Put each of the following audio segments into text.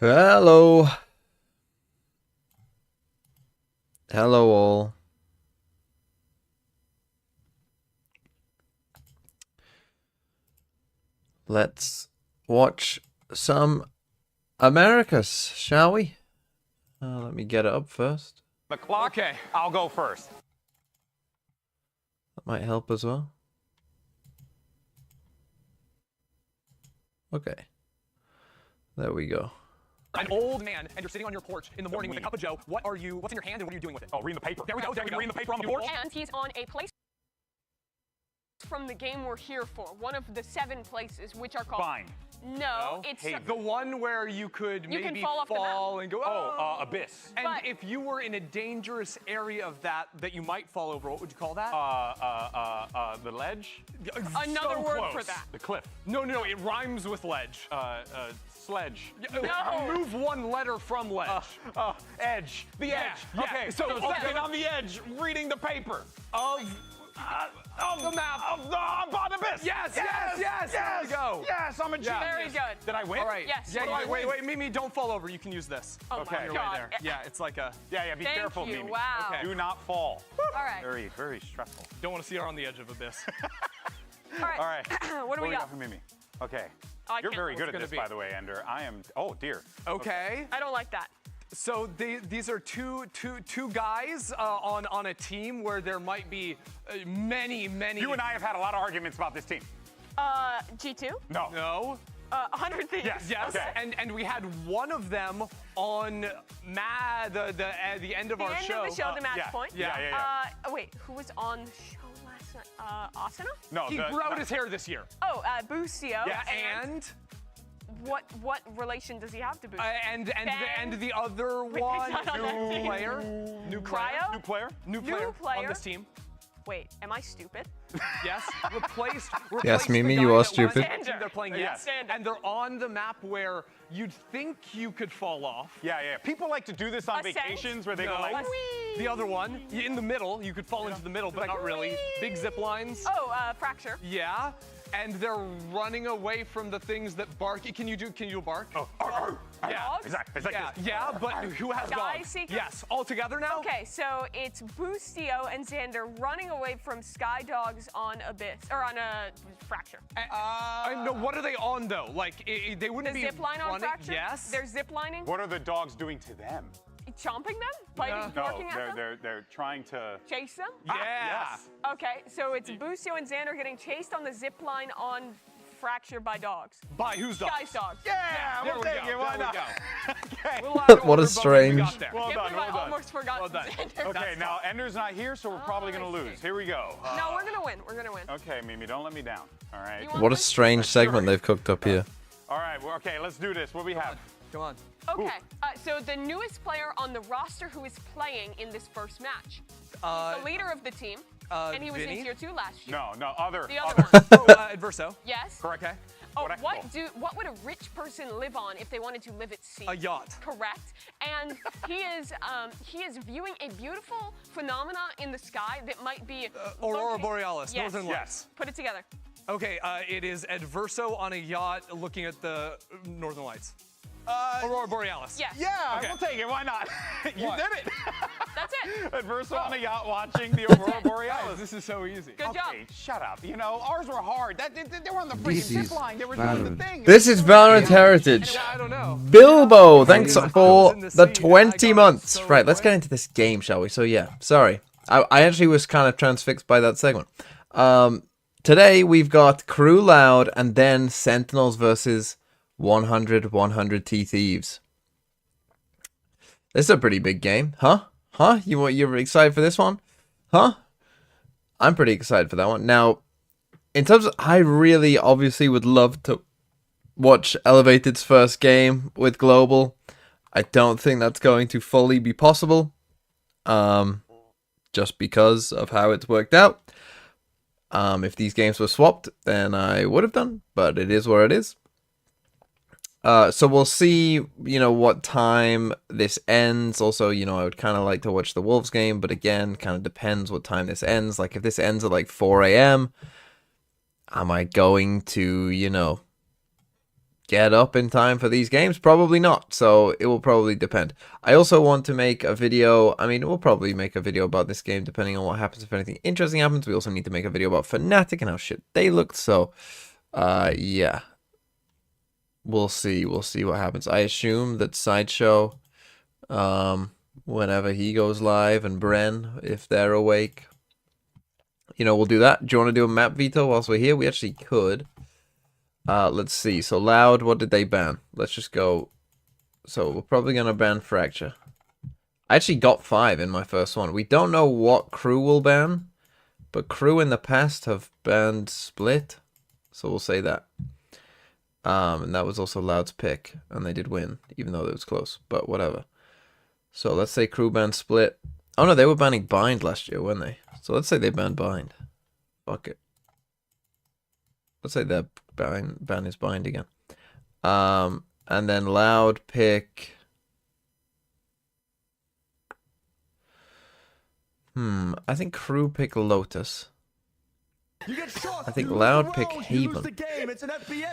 Hello. Hello all. Let's watch some Americas, shall we? Let me get it up first. The clock? Okay, I'll go first. That might help as well. Okay. There we go. An old man, and you're sitting on your porch in the morning with a cup of joe. What's in your hand and what are you doing with it? Oh, reading the paper. There we go. Reading the paper on the porch. And he's on a place from the game we're here for. One of the 7 places, which are called... Fine. No, it's... Hey, the one where you could maybe fall off the map. and go, Abyss. And But- if you were in a dangerous area of that you might fall over, what would you call that? The ledge? Another So word close. for that. The cliff. No, it rhymes with ledge. Sledge. No. Move one letter from ledge. Edge. The Yeah, edge. yeah. Okay, So second on the edge, reading the paper. Of the map. Of the abyss. Yes. There we go. Yes, I'm a genius. Very good. Did I win? All right. Yes. Yeah, What do I wait, Mimi, don't fall over. You can use this. Oh Okay. my On your way God. there. Yeah, it's like a... Yeah, be Thank careful, you. Mimi. Wow. Okay. Do not fall. All right. Very, very stressful. Don't want to see her on the edge of abyss. All right. All right. What do we got? for Mimi? Okay. I You're can't- very good at gonna this, be? by the way, Ender. I am. Oh dear. Okay. I don't like that. So these are two guys on a team where there might be many. You and I have had a lot of arguments about this team. G2? No. No. 100 Thieves. Yes. Okay. And we had one of them on the end of our End show. of the show, the match yeah. point. Yeah. Wait, who was on the show last night? Asuna? No. He grew out his hair this year. Oh, Busio. Yeah, and what relation does he have to Busio? And the other one, he's not on that team. new Cryo? New player. player on this team. Wait, am I stupid? Yes, replaced Yes, the Mimi, guy you are that was stupid. on the team they're playing Yes. against, and they're on the map where you'd think you could fall off. Yeah. People like to do this on Ascent? vacations where they go No. like. The other one, in the middle, you could fall into the middle, but not really. Big zip lines. Oh, Fracture. Yeah, and they're running away from the things that bark. Can you do a bark? Oh. Yeah. Dogs? It's like this. Yeah, but who has Sky dogs? Seeker? Yes, all together now? Okay, so it's Busio and Xander running away from Sky Dogs on Abyss, or on a Fracture. No, what are they on though? Like, they The wouldn't be zip line on running. Fracture? Yes. They're zip lining? What are the dogs doing to them? Chomping them? Like No. barking at them? they're trying to. Chase them? Yeah. Yes. Okay, so it's Busio and Xander getting chased on the zip line on Fracture by dogs. By whose dogs? Sky's dogs. Yeah, There we'll we take go. it. Why There not? we go. Okay. Little out of What a order, but we strange- got there. Well Can't done. believe I Well done. almost forgot Well done. Xander. Okay, That's now Ender's not here, so we're probably gonna I lose. see. Here we go. No, we're gonna win. We're gonna win. Okay, Mimi, don't let me down. All right. You want What a this? strange segment they've cooked up here. All right. Well, okay, let's do this. What do we have? Come on. Okay, so the newest player on the roster who is playing in this first match. He's the leader of the team, and he was Vinny? in tier 2 last year. No, other. The other one. Oh, Adverso. Yes. Correct. Okay. Oh, Correcto. what would a rich person live on if they wanted to live at sea? A yacht. Correct. And he is viewing a beautiful phenomena in the sky that might be Aurora located- Borealis, Yes. Northern Lights. Yes. Put it together. Okay, it is Adverso on a yacht looking at the Northern Lights. Aurora Borealis. Yes. Yeah, Okay. we'll take it. Why not? You What? did it. That's it. Adverso on a yacht watching the Aurora Borealis. This is so easy. Good job. Okay, shut up. You know, ours were hard. They were on the This freaking is zip line. They were doing the Valorant. thing. This is Valorant Heritage. Yeah, I don't know. Bilbo, thanks for in the the sea, 20 I got months. so Right, let's annoyed. get into this game, shall we? So yeah, sorry. I actually was kind of transfixed by that segment. Today we've got Crew Loud and then Sentinels versus 100 T Thieves. This is a pretty big game, huh? Huh? You're excited for this one? Huh? I'm pretty excited for that one. Now, in terms of, I really obviously would love to watch Elevated's first game with Global. I don't think that's going to fully be possible. Just because of how it's worked out. If these games were swapped, then I would have done, but it is what it is. So we'll see, what time this ends. Also, I would kind of like to watch the Wolves game, but again, kind of depends what time this ends. Like, if this ends at like 4 a.m., am I going to, get up in time for these games? Probably not. So it will probably depend. I also want to make a video. I mean, we'll probably make a video about this game depending on what happens. If anything interesting happens, we also need to make a video about Fnatic and how shit they looked. So, yeah. We'll see. We'll see what happens. I assume that Sideshow, whenever he goes live, and Bren, if they're awake, you know, we'll do that. Do you want to do a map veto whilst we're here? We actually could. Let's see. So Loud, what did they ban? Let's just go. So we're probably going to ban Fracture. I actually got 5 in my first one. We don't know what KRU will ban, but KRU in the past have banned Split. So we'll say that. And that was also Loud's pick, and they did win, even though it was close, but whatever. So let's say KRU banned Split. Oh no, they were banning Bind last year, weren't they? So let's say they banned Bind. Fuck it. Let's say their ban is Bind again. And then Loud pick... I think KRU pick Lotus. I think Loud pick Haven.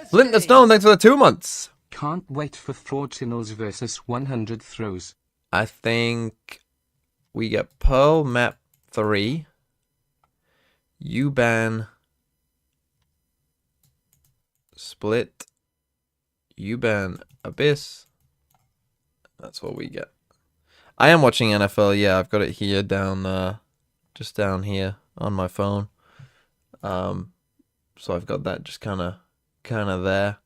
Flint the Stone, thanks for the 2 months. Can't wait for Fortunals versus 100 throws. I think we get Pearl map 3. You ban Split. You ban Abyss. That's what we get. I am watching NFL, yeah, I've got it here down, just down here on my phone. So I've got that just kind of there.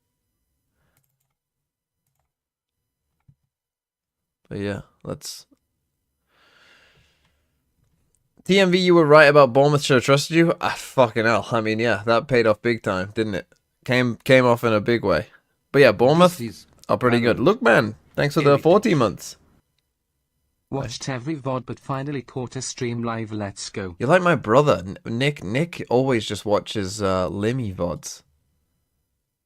But yeah, let's... TMV, you were right about Bournemouth. Should have trusted you. Fucking hell. I mean, yeah, that paid off big time, didn't it? Came off in a big way. But yeah, Bournemouth are pretty good. Look, man, thanks for the 14 months. Watched every VOD but finally caught a stream live. Let's go. You're like my brother, Nick. Nick always just watches Limmy VODs.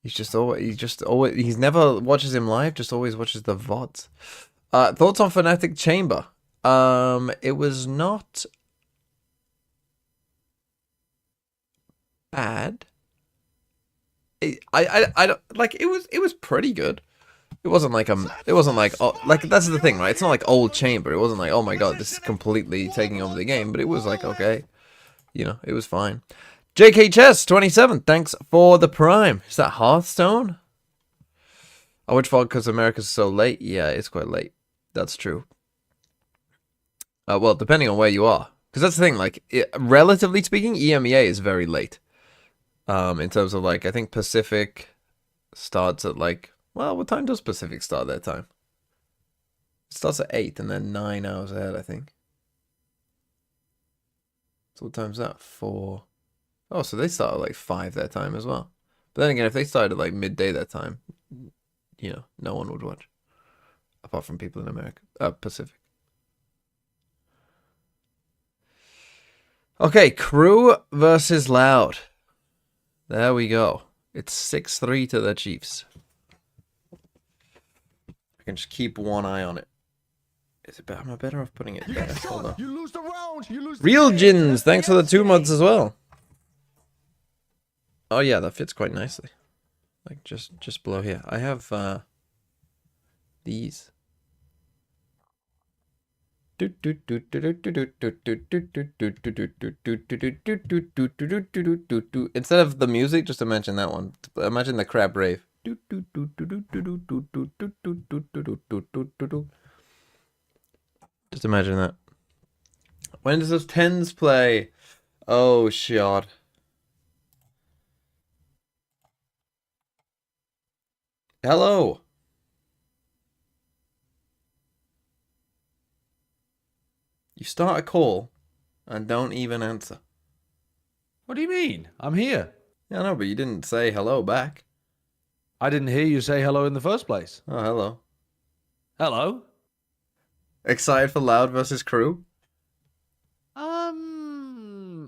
He's never watches him live, just always watches the VODs. Thoughts on Fnatic Chamber? It was not bad. I don't like it was pretty good. It wasn't like that's the thing, right? It's not like old Chamber. It wasn't like, oh my god, this is completely taking over the game, but it was like, okay, you know, it was fine. JK Chess 27, thanks for the Prime. Is that Hearthstone? Oh, which fault? Because America's so late. Yeah, it's quite late. That's true. Well, depending on where you are, because that's the thing. Like, relatively speaking, EMEA is very late. In terms of like, I think Pacific starts at like. Well, what time does Pacific start their time? It starts at 8 and then 9 hours ahead, I think. So what time's that? 4. Oh, so they start at like 5 their time as well. But then again, if they started at like midday their time, you know, no one would watch. Apart from people in America. Pacific. Okay, KRU versus Loud. There we go. It's 6-3 to the Chiefs. I can just keep one eye on it. Is it better? Am I better off putting it there? Hold on. You lose the round. You lose. Real Gins, thanks for the 2 months as well. Oh yeah, that fits quite nicely. Like just below here. I have these. Instead of the music, just imagine that one. Imagine the crab rave. Just imagine that. When does those 10s play? Oh, shit. Hello. You start a call and don't even answer. What do you mean? I'm here. Yeah, I know, but you didn't say hello back. I didn't hear you say hello in the first place. Oh, hello. Hello? Excited for Loud versus KRU?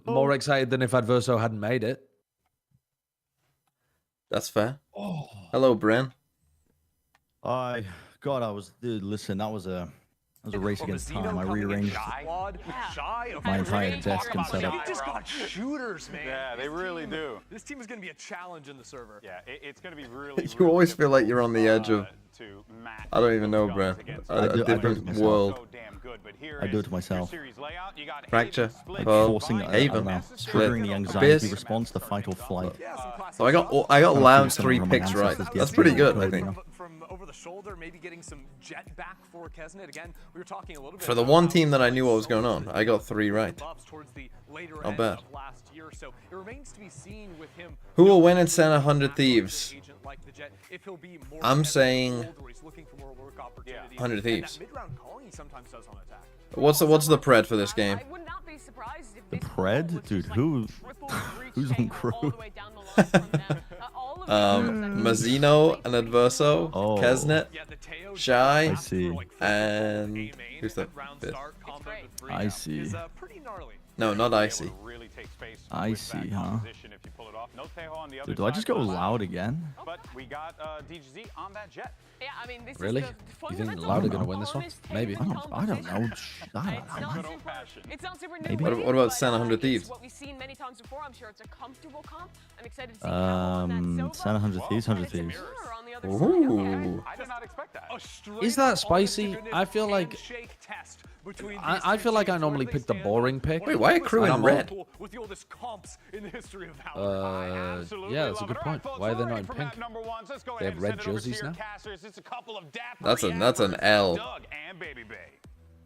More excited than if Adverso hadn't made it. That's fair. Oh, Hello, Bren. God, I was, dude, listen, that was was a race From against Zeno time. I coming in rearranged squad, Shy of my entire Green. desk and about setup. You just got shooters, man. Yeah, they This really team- do. This team is going to be a challenge in the server. Yeah, it's going to be really. You always feel like you're on the edge of, to match I don't even know, those bro, guns against I do a it different myself. world. so damn good, but here I do it is to myself. your series layout. You got Fracture, Haven split, Pearl, Forcing, I Haven, don't know, split, triggering the anxiety Abyss. response to fight or flight. Yeah, some classic So I got stuff. Loud's Some 3 from picks my right. ancestors That's get pretty me good, I going, think. you know. From over the shoulder, maybe getting some jet back for Kesnet. Again, we were talking a little bit For the about one how team that I like knew what was Solos going on, that I got did 3 right. buffs towards the later Not end bad. of last year. So it remains to be seen with him. Who will win in Sen 100 Thieves? Agent like the Jet, if he'll be more I'm heavy saying involved or he's looking for more work opportunities. 100 And Thieves. that mid-round calling he sometimes does on attack. What's the pred for this game? I would not be surprised if The this pred? goal was Dude, just, who- like, triple reach who's on angle crew? all the way down the line from them. All of the angles that he Mazzino and Adverso, Oh. Kesnet, Yeah, the Teo Shy, I see. and who's the round fifth? start comboed great. with three I now see. is pretty gnarly. No, not Icy. really take space I with see, that huh? composition if you pull it off. No Tejo on the other Dude, do I side just for go Loud, loud again? But we got DGZ on that jet. Yeah, I mean, this Really? is the You think fundamental Loud are gonna win this one? honest Maybe. Haven I don't know. composition. Shh, I It's don't not know. Good super, old-fashioned. it's not super Maybe. new. What about but, Sen 100 it's Thieves? What we've seen many times before. I'm sure it's a comfortable comp. I'm excited to see how on that Sen 100 Thieves, 100 It's a Thieves. mirror on the other side. Ooh. I did not expect that. Is that spicy? I feel like I feel like I normally pick the boring pick. Wait, why are crew in red? With the oldest comps in the history of Valorant. Yeah, that's a good point. Why are they not in pink? They have red jerseys now? That's an L. Doug and Baby Bay.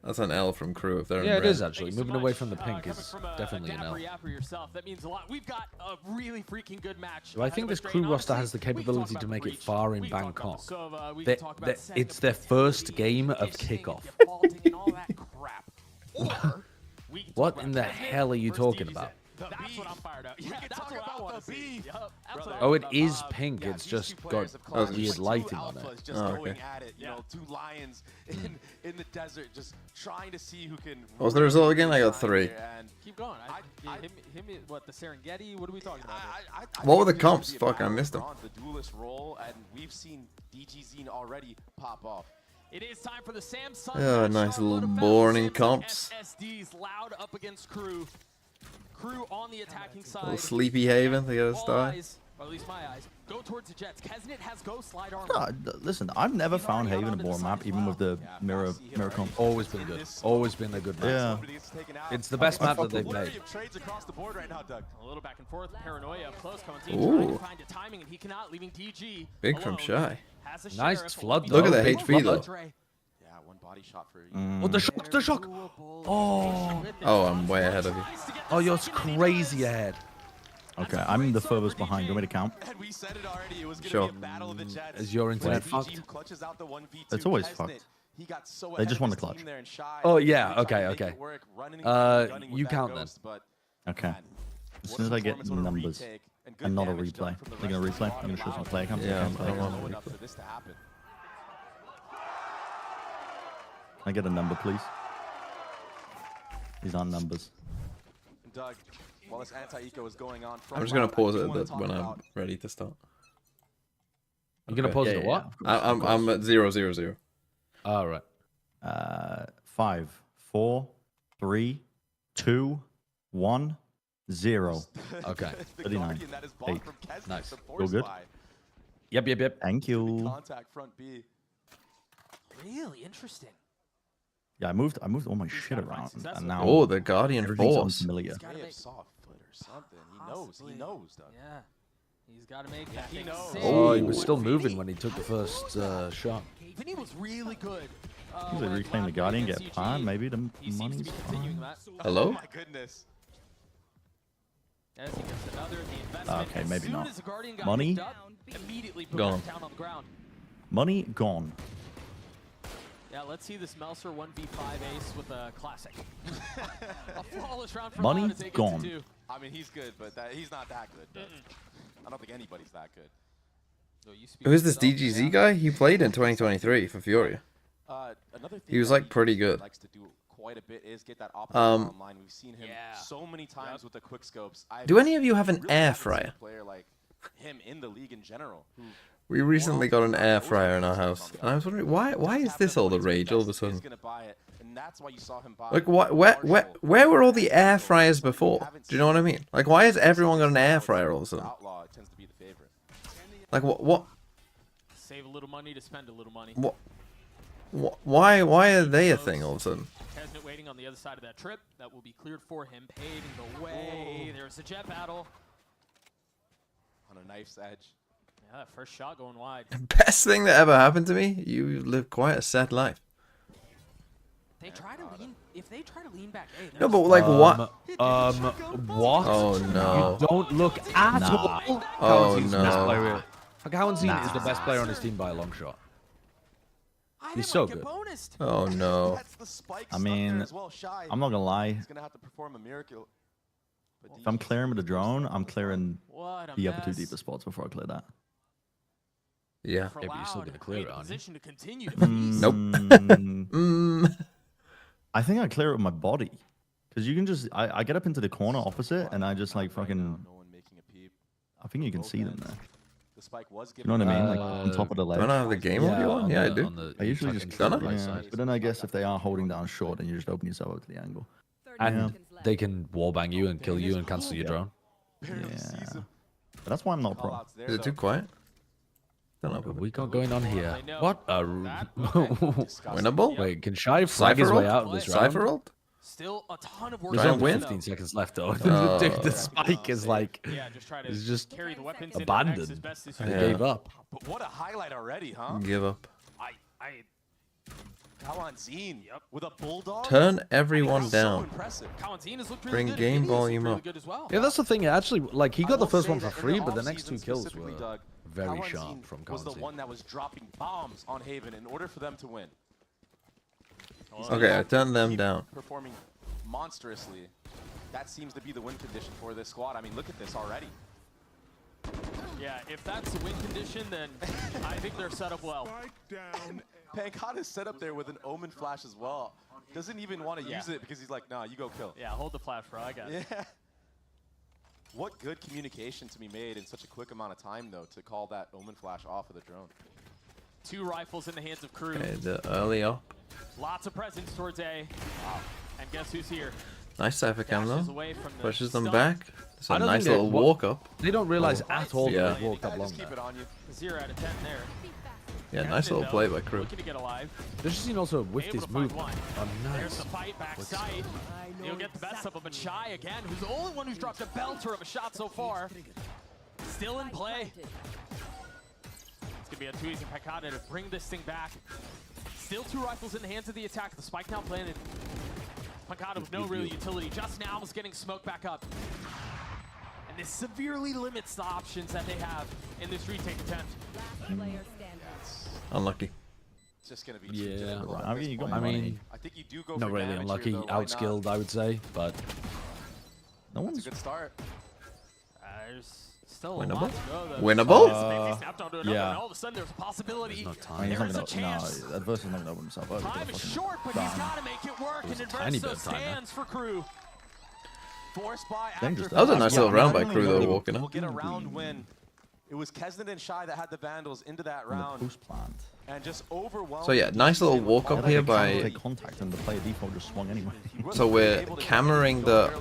That's an L from crew if they're Yeah, in it red. is actually. Moving away from the pink Coming is from definitely an L. Rapper yourself, that means a lot. We've got a really freaking good match. Do I think this crew roster has the capability to make it far in Bangkok? They, It's their first game of kickoff. What in the hell are you talking about? That's what I'm fired up. Yeah, that's what I want to see. Yep, Oh, it is pink. It's just got weird lighting on it. Just Oh, going okay. at it, you know, 2 lions in the desert, just trying to see who can. What was the result again? I got 3. And Keep going. Hit me, what, the Serengeti? What are we talking about here? What were the think there's comps? gonna be a Fuck, I battle missed them. of bronze, The duelist role, and we've seen DGZ already pop off. It is time for the Samsung. Oh, match. nice little Charlotte of boring Samsung comps. SSDs Loud up against Crew. Crew on the attacking side. Little sleepy Haven to get us All started. eyes, or at least my eyes, go towards the Jets. Kesnet has Ghost Slide Armor. No, listen, I've never found Haven a bore map, even with the mirror comp. Always been good. Always been a good match. Yeah. It's the best map that they've made. Trades across the board right now, Doug. A little back and forth. Paranoia up close coming to Ooh. trying to find a timing, and he cannot, leaving DG Big from alone. Shy. Has a Nice sheriff, a flood, 1v1. Look at the Big HP though. Dre. Yeah, 1 body shot for. Oh, the shock, the shock. Oh, Oh, I'm way ahead of you. oh, you're crazy ahead. Okay, I'm the furthest behind. You want me to count? And we said it already. It was going to Sure. be a battle of the Jets. Is your internet DG fucked? clutches out the 1v2. It's always Kesnet, fucked. He got so They ahead just of won his the clutch. team there and Shy Oh, really yeah, tried to okay, make it okay. work, running Uh, and gunning with you that count then. Ghost, but Okay. man, As what soon as a I get performance, what a numbers retake, and good and not a damage done replay. from the They're going to rest of the replay? squad. I'm going to show some play cams. Yeah, I can't I want Low a enough replay. for this to happen. I get a number, please? These aren't numbers. Doug, while this anti-eco is going on, I'm just gonna pause it when I'm ready to start. You're gonna pause it at what? I'm at 0-0-0. All right. 5, 4, 3, 2, 1, 0. Okay. The 39. Guardian, that is bought 8. from Kesnet, Nice. the Go force good? buy. Yep. Thank you. Contact front B. Really interesting. Yeah, I moved all my shit around, and now Oh, the Guardian everything's Force. unfamiliar. Gotta May have make- soft foot or something. He Possibly. knows, Doug. Yeah. He's got to make that he thing knows. sing. Oh, he was still moving when he took the first shot. Vinny was really good. Usually when reclaim the Loud Guardian, played get against plan, CG. maybe the He seems to money's be continuing fine. that. Hello? Oh my goodness. As he gets another, the investment. Okay, as maybe soon not. as the Guardian got Money? picked up, immediately put Gone. it down on the ground. Money gone. Yeah, let's see this Melser 1v5 ace with a classic. A flawless round for Money Loud to take it to gone. 2. I mean, he's good, but he's not that good. Doug. I don't think anybody's that good. So you speak Who's for this yourself. DGZ guy? He played in 2023 for Furia. Another thing He was that like pretty good. likes to do quite a bit is get that opposite online. We've seen him Yeah. so many times with the quick scopes. I've Do any of you have an really air haven't seen a fryer? player like him in the league in general. Who We recently got an air fryer in our house, and I was wondering why is this all the rage all of a sudden? Like where were all the air fryers before? Do you know what I mean? Like why has everyone got an air fryer all of a sudden? Like what? Save a little money to spend a little money. Why are they a thing all of a sudden? Kesnet waiting on the other side of that trip. That will be cleared for him. Paving the way. There's a jet battle. On a knife's edge. Yeah, that first shot going wide. Best thing that ever happened to me? You live quite a sad life. They try to lean. If they try to lean back, hey, No, but like what? What? Oh no! You don't look at all. Oh Cowan's the best no! player. Cowan's is the best player on his team by a long shot. He's so good. Oh no! I mean, I'm not gonna lie. He's gonna have to perform a miracle. If I'm clearing with a drone, I'm clearing What a the upper two mess. deepest spots before I clear that. Yeah. For Yeah, but you're still Loud, gonna clear in it, a aren't you? position to continue to feast. Nope. Mm, I think I clear it with my body. Because you can just, I get up into the corner opposite and I just like fucking, No one making a peep. I think you can see them there. The spike was You know what I mean? Like on top of the ledge. Don't I have the game audio on? Yeah, I do. I usually just Done clear it? it, yeah. But then I guess if they are holding down short, then you just open yourself up to the angle. And they can wallbang you and kill you and cancel your drone. Yeah. But that's why I'm not pro. Is it too quiet? Don't know. What we got going on here? What? Winnable? Wait, can Shy flag his way out of this round? Cypher ult? Still a ton of work. There's Try only and win? 15 seconds left though. Oh. Dude, the spike is like, Yeah, just try to is just carry the weapons abandoned. into the next as best as you they can. gave up. But what a highlight already, huh? Give up. Kawanzine with a bulldog. Turn everyone So down. impressive. Kawanzine has looked really Bring good. game Gideon's looked volume really up. good as well. Yeah, that's the thing. Actually, like he I got the will first say one for that in free, the but the next two offseason kills specifically, were Doug, very Kawanzine sharp from was the Kawanzine. one that was dropping bombs on Haven in order for them to win. Okay, I turned them down. Performing monstrously. That seems to be the win condition for this squad. I mean, look at this already. Yeah, if that's the win condition, then I think they're set up well. Pancott is set up there with an Omen flash as well. Doesn't even want to use it because he's like, nah, you go kill. Yeah, hold the flash, bro. I got it. Yeah. What good communication to be made in such a quick amount of time, though, to call that Omen flash off of the drone. 2 rifles in the hands of KRU. Okay, the early up. Lots of presence towards A. Wow. And guess who's here? Nice cypher cam Dashes though. away from the Pushes them stun. back. It's a I don't nice think they- little what- walk up. They don't realize at all Yeah. that they walked up long Just keep there. it on you. 0 out of 10 there. Yeah, nice little play by KRU. Looking to get alive. There's just seen also with Able this to find move. one. Oh, There's nice. the fight backside. He'll get the best of him, but Shy again, who's the only one who's dropped a belter of a shot so far. Still in play. It's gonna be a too easy Pekada to bring this thing back. Still 2 rifles in the hands of the attack. The spike now planted. Pekada with no real utility. Just now was getting smoked back up. And this severely limits the options that they have in this retake attempt. Unlucky. It's just going to be Yeah. too difficult at I mean, this you got point. I money. mean, I think you do go not for really damage unlucky, here, though. Why not? outskilled, I would say, but No That's one's a good start. There's still a Winnable? lot to go. though. Winnable? He snapped onto another, yeah. and all of a sudden there's a possibility. there's no time. I mean, he's There not is a gonna, chance. no, Adverse is not gonna open himself up. Time is short, but he's got to make it work. And tiny Adverso bit of time, huh? stands for KRU. Force by Dangerous after though. That was a nice Yeah, little round by not only KRU though, will- walking We'll up. get a round win. It was Kesnet and Shy that had the Vandals into that On the round post plant. and just overwhelmed. So yeah, nice little walk up here by. Take contact and the player default just swung anyway. So we're cammering the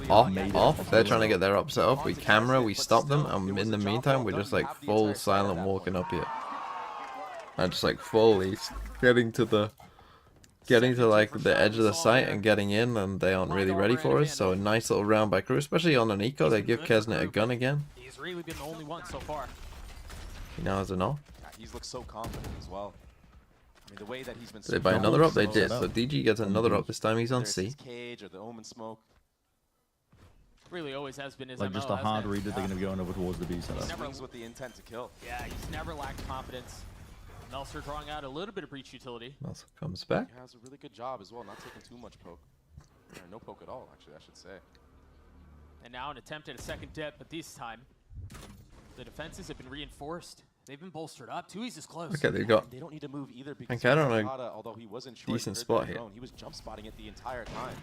off. They're trying to get their up set up. We camera, we stop them, and in the meantime, we're just like full silent walking up here. And just like fully getting to like the edge of the site and getting in, and they aren't really ready for us. So a nice little round by KRU, especially on an eco. They give Kesnet a gun again. He's really been the only one so far. He now has an off. Yeah, he's looked so confident as well. I mean, the way that he's been. Did they buy another up? They did. So DG gets another up. This time he's on C. Cage or the Omen smoke. Really always has been his Like MO, just a hasn't hard it? read that they're gonna be going over towards the B He setup. swings with the intent to kill. Yeah, he's never lacked confidence. Melser drawing out a little bit of breach utility. Also comes back. He has a really good job as well, not taking too much poke. Or no poke at all, actually, I should say. And now an attempt at a second dip, but this time the defenses have been reinforced. They've been bolstered up. Tui's is close. Okay, they've got They don't need to move either because Pancada on a Pancada, although he wasn't sure, decent he heard spot that here. drone, he was jump spotting it the entire time,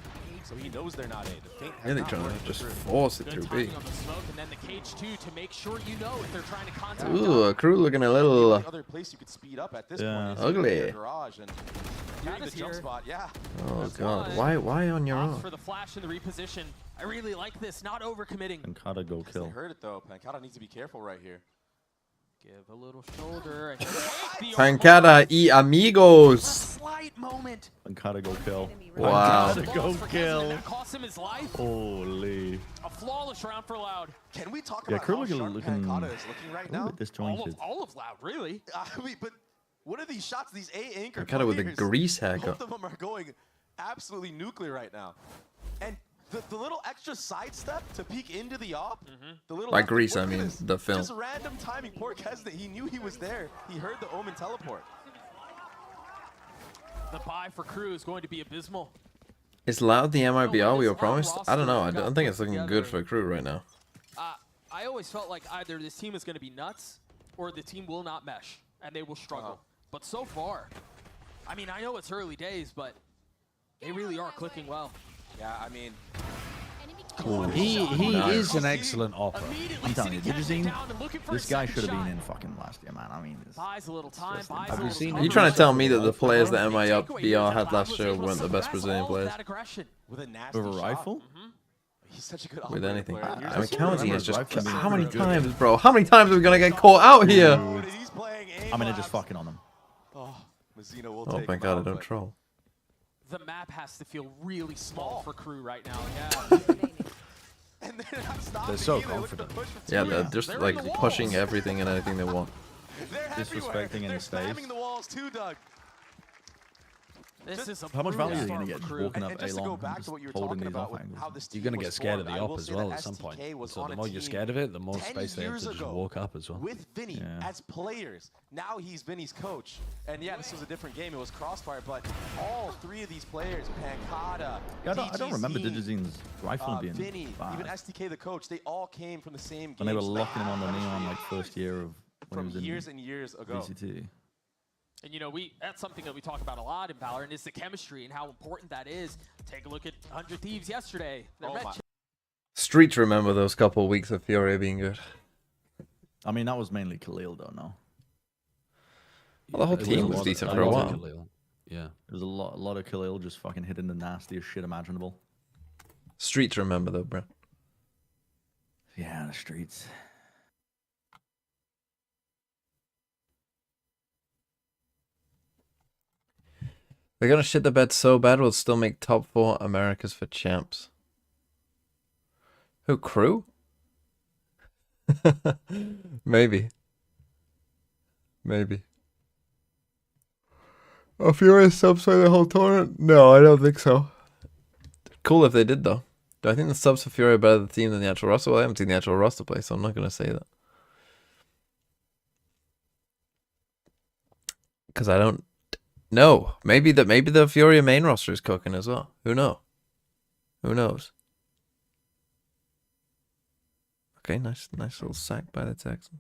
so he knows they're not A. The feint has Really not trying worked to for just Crew. force it Good through B. timing on the smoke, and then the cage too to make sure you know if they're trying to contact. Ooh, Crew looking a The little only other place you could speed up at this Yeah. point is Ugly. in their garage, and hearing the Pancada's jump here. spot, yeah. Oh That's god, one. why on your Opts own? for the flash and the reposition. I really like this, not overcommitting. Pancada go They kill. heard it though. Pancada needs to be careful right here. Give a little shoulder. And take the Pancada y A amigos. slight moment. Pancada go kill. Wow. Pancada go Balls for Kevin, kill. and that cost him his life. Holy. A flawless round for Loud. Can we talk Yeah, about Crew how looking sharp looking Pancada is looking right a now? little bit disjointed. All of Loud, really. I mean, but what are these shots? These A anchor Pancada with a players, grease both haircut. of them are going absolutely nuclear right now. And the little extra sidestep to peek into the op, the little By left- grease, look I at mean this. the film. Just random timing. Poor Kesnet, he knew he was there. He heard the Omen teleport. The buy for Crew is going to be abysmal. Is Loud the MIBR we were Loud promised? I don't know. I roster don't got think it's put looking together. good for Crew right now. I always felt like either this team is going to be nuts or the team will not mesh and they will struggle. But so far, I mean, I know it's early days, but they really are clicking well. Yeah, I mean, He Nice. is an excellent offer. Immediately I'm telling you, sitting did you Kevin see? down and looking for This a guy second should have been shot. in fucking last year, man. I mean, Buys a little time, buys a Have you little seen cover. You trying to tell me that the players that Big takeaway MIBR here is that had Loud last was year able to weren't the best suppress Brazilian all of players? that aggression. with a nasty with a shot. rifle? He's such a good With operator anything. player. And I here's mean, the- County is just. Rifle being How many pretty times, bro? How many times are we gonna get caught out here? Dude, he's playing aim I'm gonna just labs. fucking on them. Oh, Mazzino will Oh, take thank him God I out, don't but- troll. The map has to feel really small for Crew right now. Yeah. And they're not stopping They're so either. Look at the confident. push for Yeah, Tui. they're just They're in like the walls. pushing everything and anything they want. They're Disrespecting everywhere. in They're his face. spamming the walls too, Doug. This is a How much value are you brutal gonna start get for just Crew. walking up And A just to go long back and to what you were just holding talking these about off with angles? how this You're team gonna was get scared of formed, the I op will as say well that at some point. STK was So on the a more you're team scared of it, the more 10 space they have years to just ago walk up as well. with Vinny Yeah. as players. Now he's Vinny's coach. And yeah, this was a different game. It was Crossfire, but all three of these players, Pancada, Yeah, I don't remember DGZ, Digizine's rifle being Vinny, bad. even STK the coach, they all came from the same game. When they were so locking him had on the neon chemistry like first year of when from he was in years and years ago. VCT. And you know, that's something that we talk about a lot in Valorant is the chemistry and how important that is. Take a look at 100 Thieves yesterday. Their Oh red my. Streets remember those couple of weeks of Fury being good. I mean, that was mainly Khalil though, no? Well, the whole It team a was lot of- decent a for a lot of while. Khalil. Yeah. There was a lot of Khalil just fucking hitting the nastiest shit imaginable. Streets remember though, bro. Yeah, the streets. They're gonna shit the bed so bad we'll still make top 4 Americas for champs. Who, Crew? Maybe. Maybe. Oh, Fury subs for the whole tournament? No, I don't think so. Cool if they did though. Do I think the subs for Fury are better than the team than the actual roster? Well, I haven't seen the actual roster play, so I'm not gonna say that. Because I don't know. Maybe the Fury main roster is cooking as well. Who knows? Who knows? Okay, nice little sack by the Texan.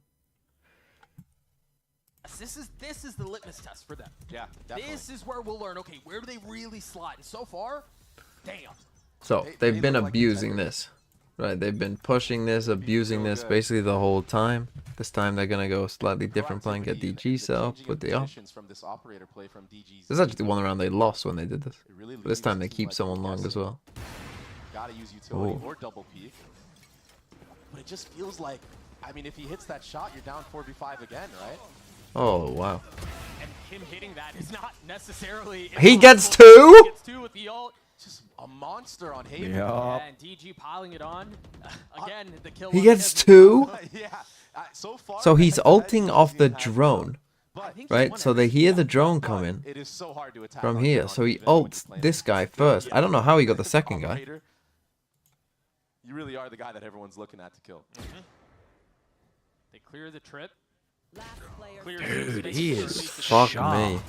This is the litmus test for them. Yeah, definitely. This is where we'll learn, okay, where do they really slide? And so far, damn. So They they've been look like abusing contenders. this, right? They've been pushing this, abusing so this good. basically the whole time. This time they're gonna go slightly different plan, get Proactivity, DG set up, changing put of the off. positions from this operator play from DGZ. This is actually one round they lost when they did this. It really But this leaves time a they team keep like someone long as guessing. well. Gotta use utility Ooh. or double peek. But it just feels like, I mean, if he hits that shot, you're down 4v5 again, right? Oh wow. And him hitting that is not necessarily... He gets impossible. two? He gets two with the ult. Just a monster on Haven. Yeah. Yeah, and DG piling it on. Again, the kill. He on gets Kevin. two? Yeah. So far, So he's head-to-head, ulting off the DGZ has drone, but I think right? So they hear the drone but coming it is so hard to attack from on here. drone So he even when you're ults playing this guy against first. the I don't know how he got the second guy. operator. You really are the guy that everyone's looking at to kill. They clear the trip. Dude, he is Fuck sharp. me.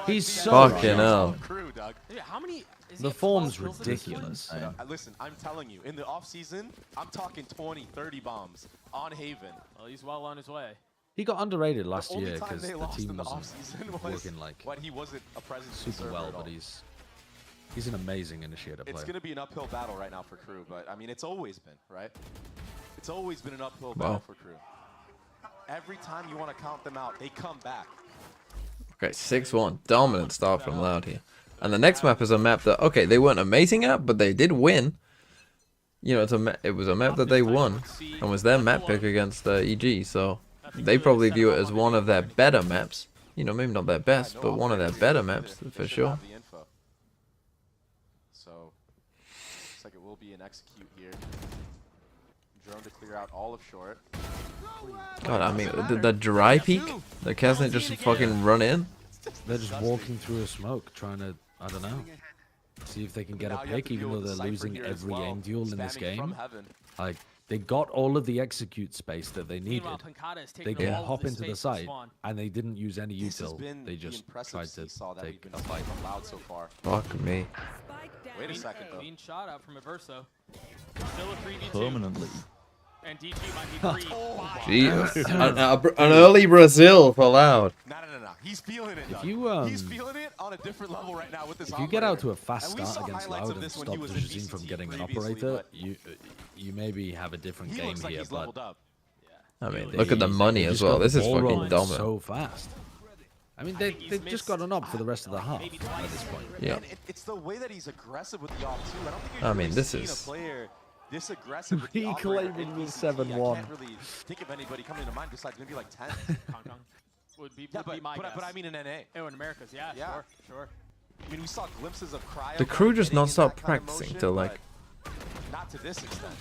He's so Fucking sharp. hell. Crew, Doug. Yeah, how many? Is The he at 12 form's kills in this one? ridiculous. Listen, I'm telling you, in the off season, I'm talking 20, 30 bombs on Haven. Well, he's well on his way. He got underrated last only year time because they the lost team in the wasn't offseason was working like when he wasn't a presence in the super server well, at all. but he's an amazing initiator player. It's going to be an uphill battle right now for Crew, but I mean, it's always been, right? It's always been an uphill battle for Crew. Every time you want to count them out, they come back. Okay, 6-1. Dominant start from Loud here. And the next map is a map that, okay, they weren't amazing at, but they did win. You know, it was a map that they won, and was their map pick against EG, so they probably view it as one of their better maps. You know, maybe not their best, but one of their better maps, for sure. So, looks like it will be an execute here. Drone to clear out all of short. God, I mean, the dry peek? The Kesnet just fucking run in? They're just walking through a smoke, trying to, I don't know, see if they can get a pick, even though they're losing every aim duel in this game. Like, they got all of the execute space that they needed. They could hop into the site, and they didn't use any util. They just tried to take a fight. Fuck me. Wait a second, though. Clean shot out from Averso. Still a 3v2. Permanently. And DG might be 3. Jeez. An early Brazil for Loud. No. He's feeling it. If you He's feeling it on a different level right now with this. If you get out to a fast start against Loud and stop Dajazine from getting an operator, you maybe have a different game here. But I mean, look at the money as well. This is fucking dominant. So fast. I mean, they've just got an op for the rest of the half at this point. Yeah. It's the way that he's aggressive with the op too. I don't think I mean, this is a player this aggressive with the reclaiming with 7-1. I can't really think of anybody coming to mind besides maybe like 10. Would be but my guess. I mean in NA. Oh, in Americas, yeah. Sure. I mean, we saw glimpses of Cryo. the Crew just not stop practicing till like. Not to this extent.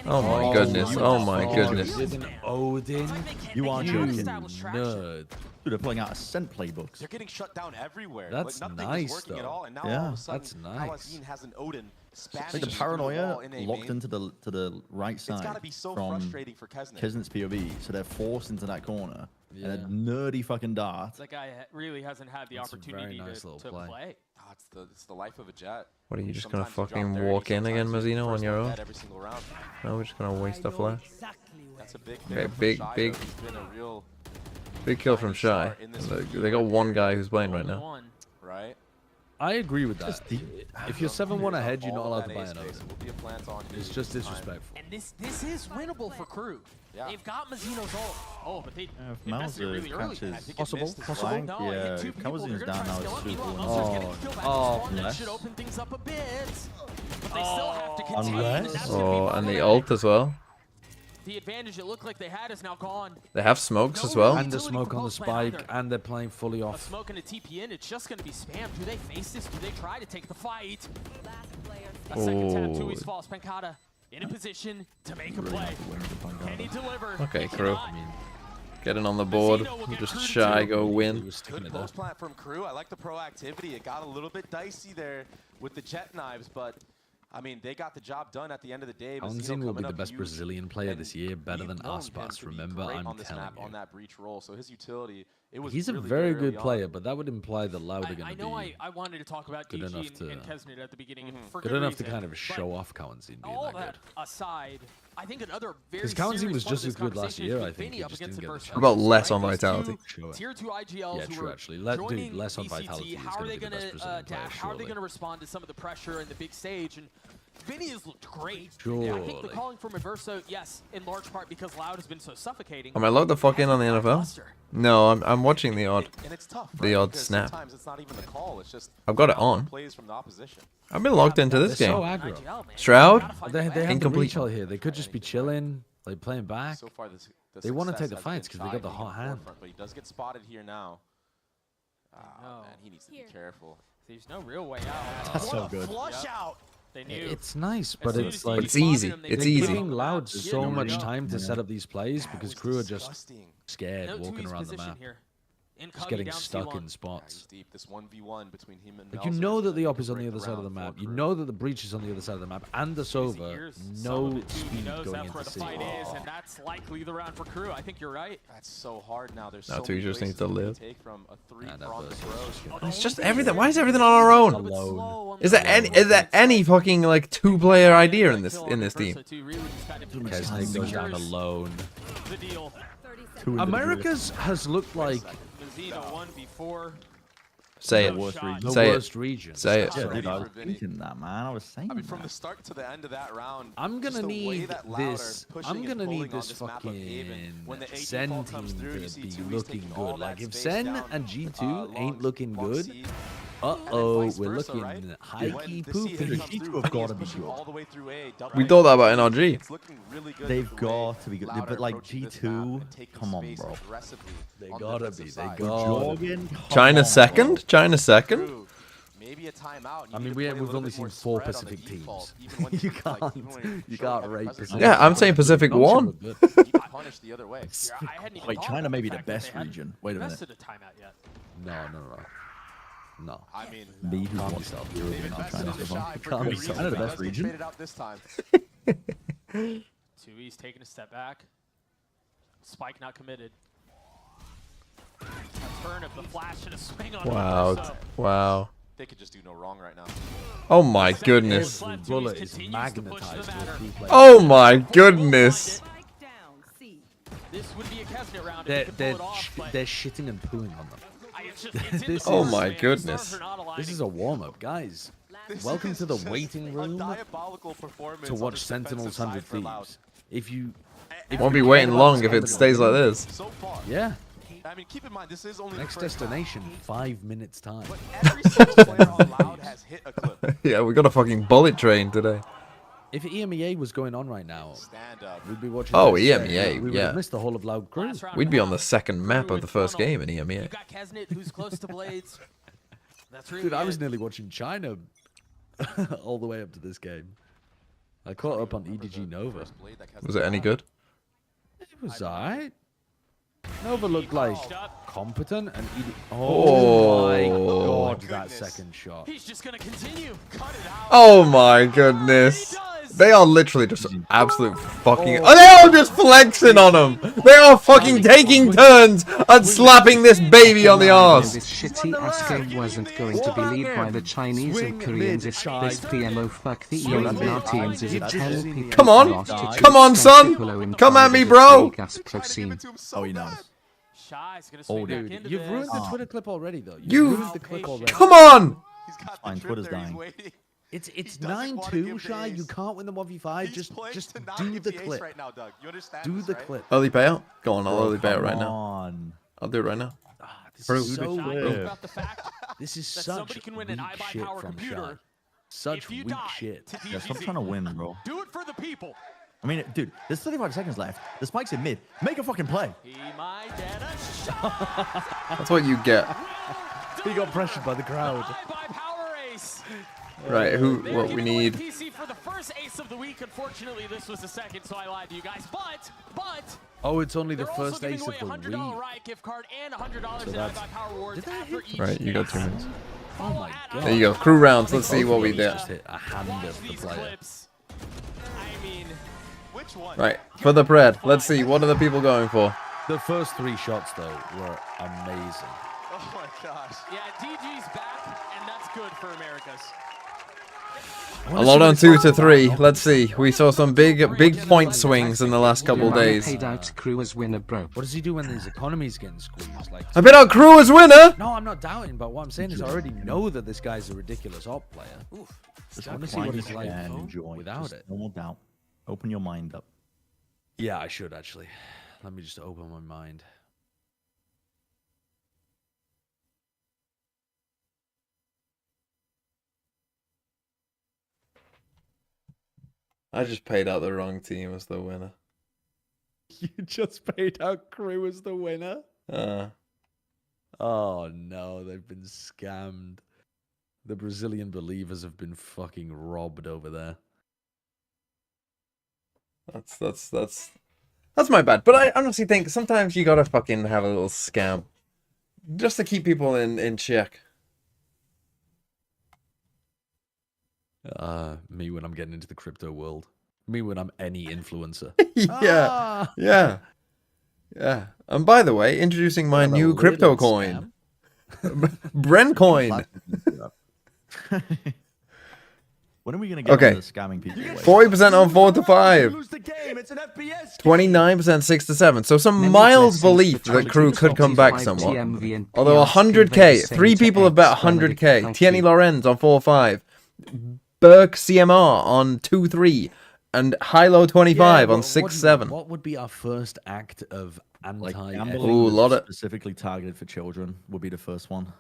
Oh my goodness! Oh my goodness! Odin, You are you joking. nerd. Dude, they're pulling out SEN playbooks. They're getting shut down everywhere. That's Nothing nice, is working though. at all, and now Yeah. all of a sudden, That's nice. Palazine has an Odin Like the spamming paranoia in locked into the right It's side got to be so from frustrating for Kesnet. Kesnet's POV, so they're forced into that corner. Yeah. And a nerdy fucking dart. That guy really hasn't had the That's a opportunity very nice to little play. play. Oh, it's the life of a jet. What are you just gonna Sometimes you drop fucking 30, walk in again, sometimes you Mazzino, on first your one own? dead every single round. No, we're just gonna waste a flash. That's a big Okay, thing for big- Shy, though. He's been a real Big kill from Shy. They got one guy who's playing right now. One. right. I agree with that. If you're 7-1 ahead, you're not All allowed to that buy ace an base, Odin. it will be a plant on It's you just this time. disrespectful. And this is winnable for Crew. Yeah. They've got Mazzino's ult. Oh, but they If invested Mauser really early. catches I think it Possible, missed his possible. flank. No, Yeah, he hit two if people. Calvazine is They're down gonna now, try to it's scale up. super Meanwhile, annoying. Mauser's getting the kill back Oh, on spawn. That unless- should open things up a bit. But they still have to contain. Unless- That's gonna be Oh, and the problematic. ult as well. The advantage it looked like they had is now gone. They have smokes as well. And the smoke on the spike, and they're playing fully A off. smoke and a TP in, it's just going to be spammed. Do they face this? Do they try to take the fight? A second tap, Oh. Tui's false. Pancata in a position to make a play. Can he deliver? Okay, He Crew. cannot. Getting on the board. Just Shy go He win. was sticking Good it there. post plant from Crew. I like the proactivity. It got a little bit dicey there with the jet knives, but I mean, they got the job done at the end of the day. Alonzin will be the best Brazilian player this year, better than Aspas. Remember, I'm on this telling map, you. on that breach roll. So his utility, it was He's a really very early good on. player, but that would imply that Loud are I going to know be I wanted to talk about good DG enough and, to- and Kesnet at the beginning. and for good good enough to reason, kind of but show off Kawanzin being all that that good. aside, I think another very Because Kawanzin serious was part of just this as good last conversation year, is I with think. Vinny He up just against didn't get the adversity. chance. About less Right? on Those Vitality. two Tier 2 IGLs Yeah, who true, were actually. Dude, joining less on VCT, Vitality is how gonna are they be the best going to Brazilian player, adapt? How are they surely. going to respond to some of the pressure and the big stage? And Vinny has looked great. I think the Surely. calling from Averso, yes, in large part because Loud has been so suffocating. Am I logged the fuck in on the NFL? Buster. No, I'm watching the odd. And it's tough. The right? odd Because snap. Sometimes it's not even the call. It's just I've got it how on. plays from the opposition. I've been logged into this They're so game. aggro. IGL, man. Shroud? Gotta find They a have way. the Incomplete. reach out here. They could just be chilling, like playing back. So far, the They wanna success take the has fights been 'cause they got the Shy being hot in hand. forefront, but he does get spotted here now. No. Man, he needs to be careful. There's no real way out. That's so good. Flush out. They knew. It's nice, but soon it's as like he It's easy. spotted him, they It's just easy. gave giving him Loud the map. so Yeah, much no, time to Yeah. set up these plays That because was Crew are just disgusting. scared No walking Tui's around the position map, here. just Incoming getting down stuck C1. in Yeah, he's spots. deep. This 1v1 between him and Like you Melzer know is that the gonna op is on the break other side of the round map. for You Crew. know that the breach is on the other side of the map, and the Sova, Here's some of no it, too. He speed knows going that's where into the C. fight is, and that's likely the round for Crew. I think you're right. That's so hard now. There's Now so Two many just needs choices to you live. can take from a that three-pronged versus approach. It's just everything. Why is everything on our own? Alone. Is there any fucking like two-player idea in this team? Kesnick goes down alone. The deal. two individuals. America's has looked like Mazina 1v4. Say it. Worst region. the Say it. worst region. Say it. Yeah, Ready dude, I for was Vinny. thinking that, man. I was saying I mean, from that. the start to the end of that round, I'm just gonna the way need that Loud are this. pushing I'm and gonna pulling need on this map of Haven. fucking When the AG Sen ball team comes through, to you see be 2E's looking taking all good. Like that if space Sen down, and G2 long- ain't looking long good, C. we're Vice versa, looking right? high When key the C hit poopy. comes G2 through, have Vinny gotta is be pushing good. all the way through A, double We A. thought that about NRG. It's looking really good They've with the way got to be good. Loud But are like approaching this G2, map and taking come on, space bro. aggressively They on the gotta defensive be. They side. gotta. Jorgen, come China on, second? bro. China second? True. Maybe a timeout. I You mean, need to we've play a little only bit more seen 4 spread on the Pacific default, teams. even when You like, can't- even when you showing can't heavy rate presence. Pacific. Yeah, I'm saying Pacific None of them won. are good. You get punished the other way. Yeah, I hadn't even Wait, thought China about may be the the fact that best they hadn't region. Wait a minute. invested a timeout yet. No. I mean, Me who Calm wants yourself. to they've European invested China in the so far. shy for Calm good yourself. reason. China the Let's best get region? traded out this time. 2E's taking a step back. Spike not committed. A turn of the flash and a swing on Wow. Humber, so Wow. They could just do no wrong right now. Oh my 7 goodness. minutes left. Bullet 2E's is continues to push the magnetized to matter. a free play. Oh my goodness. This would be a Kesnet round if They're he could pull they're it off, but they're shitting and pooing on them. it's just, it's in the This Oh stars, my man. The goodness. stars are not aligning. This is a warm up, guys. Welcome is to the just waiting a room diabolical performance to on watch this Sentinel's defensive 100 side for Loud. Thieves. If you Won't be waiting long if it stays like this. So far. yeah, I mean, keep in mind, this is only next the first round, destination 5 minutes time. but every single player on Loud has hit a clip. Yeah, we got a fucking bullet train today. If EMEA was going on right now, Stand up. we'd be watching. Oh, this, EMEA, we would yeah. have missed the whole of Loud Crew. Last round We'd be on now. the second map Crew of the in first funnel. game in E EMEA. You've got Kesnet, who's close to Blades. That's really Dude, I it. was nearly watching China all the way up to this game. I caught up on EDG Nova. Was it any good? It was alright. Nova looked like competent and Oh. my god, that Goodness. second shot. He's just gonna continue. Cut it out. Oh my goodness. They are literally just absolute fucking. Oh, they are just flexing on them. They are fucking taking turns and slapping this baby on the arse. This shitty ass game wasn't going to be led by the Chinese and Koreans. If this PMO fuck the Illuminatians is a 10 people. Come on. Come on, son. Come at me, bro. Oh, he knows. Shy's gonna swing back Dude, into you've this. ruined the Twitter clip already, though. You- ruined the clip already. Come on. He's got Fine, the trip Twitter's there. He's dying. waiting. It's doesn't wanna 9-2, give Shy. the You ace. can't win the 1v5. He's playing Just to not do give the ace clip. right now, Doug. You understand Do this, the right? clip. Early payout? Go on, I'll Bro, early payout come right now. on. I'll do it right now. This Bro, is so Shy clip. knows about the fact This is that such somebody can win an weak iBuy shit power from Shy. computer. Such If you weak die shit. to Yeah, stop DGZ. trying to win, bro. Do it for the people. I mean, dude, there's 35 seconds left. The spike's in mid. Make a fucking play. He might get a shot. That's what you get. He got pressured by the crowd. iBuy power ace. Right, who? They were What we giving away need? PC for the first ace of the week. Unfortunately, this was the second, so I lied to you guys. But Oh, it's only the they're also first giving ace away of a the $100 week. Riot gift card and $100 So in that's- iBuy power rewards Did I after hit each Right, you got ace. 2 minutes. Follow my at God. There you go. Crew rounds. Let's see what we Both of get. them just hit a hand Watch of the these player. clips. I mean, Which one? Right, for the Pred. Let's see. What are the people going for? The first 3 shots, though, were amazing. Oh my gosh. yeah, DG's back, and that's good for Americas. A lot on 2 to 3. Let's see. We saw some big point swings in the last couple days. Paid out Crew as winner, bro. What does he do when his economy's getting squeezed? Like, I bet our crew is winner. no, I'm not doubting, but what I'm saying is I already know that this guy's a ridiculous op player. Just I want to see what he's like and enjoy. without Just it. No doubt. Open your mind up. Yeah, I should actually. Let me just open my mind. I just paid out the wrong team as the winner. You just paid out Crew as the winner? Oh no, they've been scammed. The Brazilian believers have been fucking robbed over there. That's my bad. But I honestly think sometimes you gotta fucking have a little scam, just to keep people in check. Me when I'm getting into the crypto world. Me when I'm any influencer. Yeah, yeah, yeah. And by the way, introducing my What a new crypto little coin, scam. Bren coin. When are we gonna get Okay. on the scamming people? 40% on 4 to 5. Lose the game. It's an FPS. 29% 6 to 7. So some Many mild blessings belief for that Crew could come back somewhat. TMV and Although PRC 100k, the 3 same to people have bet X Benedict. 100k. Thank Tierney you. Lorenz on 4-5. Burke CMR on 2-3. And Hilo 25 on 6-7. What would be our first act of Like anti? gambling Ooh, that's lot of- specifically targeted for children would be the first one.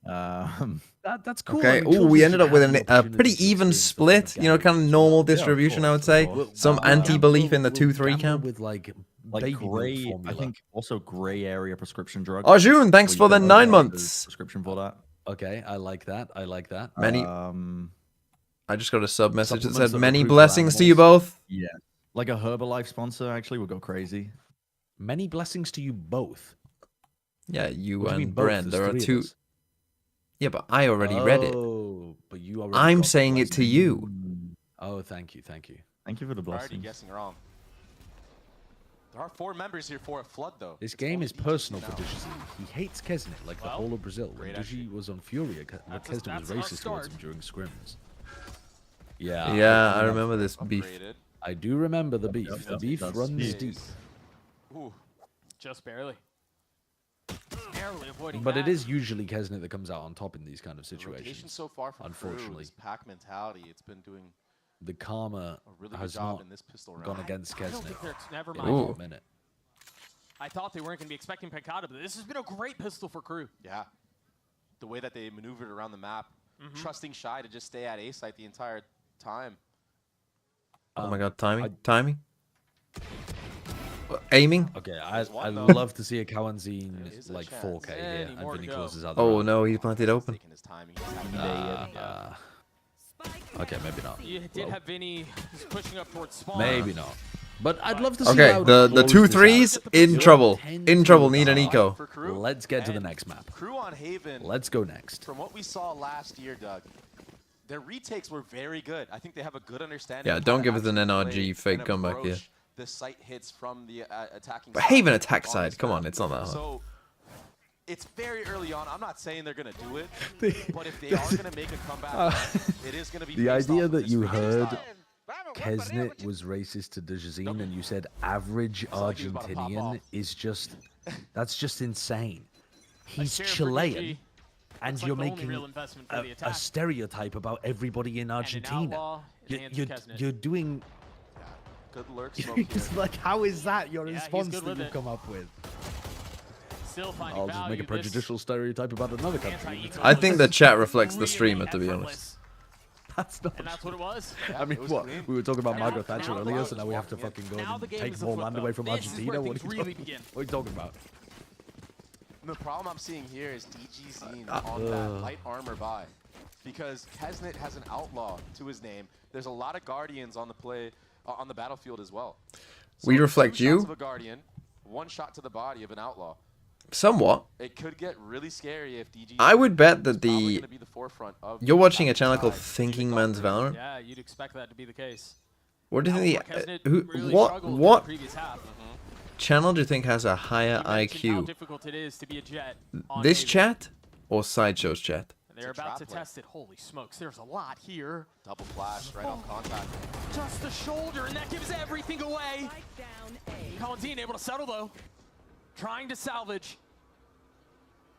That's cool. Okay. I mean, Ooh, children we ended should up with have the a opportunity pretty to even experience that split. kind You know, kind of normal Yeah, of distribution, I would course, say. of course. Some anti-belief in the we'll 2-3 gamble camp. with like like baby gray, milk I formula. think also gray area prescription drugs. Arjun, thanks where you for the don't 9 get months. Prescription for that. Okay, I like that. I like that. Many. I just got a sub message that Supplements said that many recruit for blessings to you animals. both. Yeah, like a Herbalife sponsor actually would go crazy. Many blessings to you both. Yeah, you What do you mean and both? Brent. There's There are three of 2. us. Yeah, but I already read it. Oh, but you already. I'm got the saying it to blessing. you. Oh, thank you, thank you. Thank you for the Already blessings. guessing wrong. There are 4 members here for a flood, though. This It's game only is DGZ personal for now. Digi. He hates Kesnet like the whole of Brazil. When great Digi was on Fury, Kesnet was that's a racist towards start. him during scrims. Yeah. Yeah, I remember this beef. Upgraded. I do remember the beef. Yep, The yep, beef that's runs deep. deep. Ooh, Just barely. Barely avoiding But it that. is usually Kesnet that comes out on top in these kind of the rotation situations. so far from unfortunately. Crew is pack mentality. It's been doing The karma a really good has job not in this pistol round. gone against I don't Kesnet. think they're, never in mind. a minute. I thought they weren't going to be expecting Peccata, but this has been a great pistol for Crew. Yeah. The way that they maneuvered around the map, trusting Shy to just stay at A site the entire time. Oh my god, timing? Aiming? Okay, There's I one, though. love to see a Kawanzine There is a like chance. 4K here, Any and more to Vinny go. closes out the Oh round. no, he planted open. Taking his time. He's having Okay, maybe not. You did have Vinny who's pushing up towards spawn. Maybe not. But I'd love to see Okay, Loud the close 2 this out. 3s in trouble. In trouble, need an eco. for Crew. Let's get to the And next map. Crew on Haven. Let's go next. From what we saw last year, Doug, their retakes were very good. I think they have a good understanding. Yeah, of don't how to give us an actually NRG play fake and comeback here. approach the site hits from the attacking But side Haven attack on side, this come on, map. it's not that hard. So it's very early on. I'm not saying they're going to do it, but if they are going to make a comeback, it is going to be The based idea off of that this you replay heard style. Kesnet was racist to Dejazine and you said average like he was about to pop Argentinian off. is just, that's just insane. He's share for Chilean DG. and Looks like you're the only making real investment for the a attack. stereotype about everybody in an Argentina. outlaw in the hands of Kesnet. You're doing, Good lurk smoke here. it's like, how is that your Yeah, he's response good that with you've it. come up with? Still finding I'll just make a value. prejudicial stereotype about another country. Anti-eco I think the was chat reflects the really streamer, to be honest. effortless. That's not And that's what it was. I mean, it was what? clean. We were talking about Now- Margaret Thatcher now earlier, the so now we have to walking in. fucking go Now the and game take is a more flip, land though. away from This is Argentina. where What are, things you really talking, begin. what are you talking about? The problem I'm seeing here is DGZ on that light armor buy. Because Kesnet has an outlaw to his name. There's a lot of guardians on the play on the battlefield as well. So We reflect 2 you? shots of a guardian, 1 shot to the body of an outlaw. Somewhat. It could get really scary if DGZ I would bet that is probably the... gonna be the forefront of You're the watching a attacking channel called side. Thinking Even Man's though- Valorant? Yeah, you'd expect that to be the case. What do you think Now, Kesnet the... Who, really what struggled in what the previous half. channel do you think has a higher He mentioned how IQ? difficult it is to be a Jet on This Haven. chat or Sideshow's chat? They're It's a about to trap play. test it. Holy smokes, there's a lot here. Double flash right on contact. Just the shoulder, and that gives everything away. Colantine able to settle, though. Trying to salvage.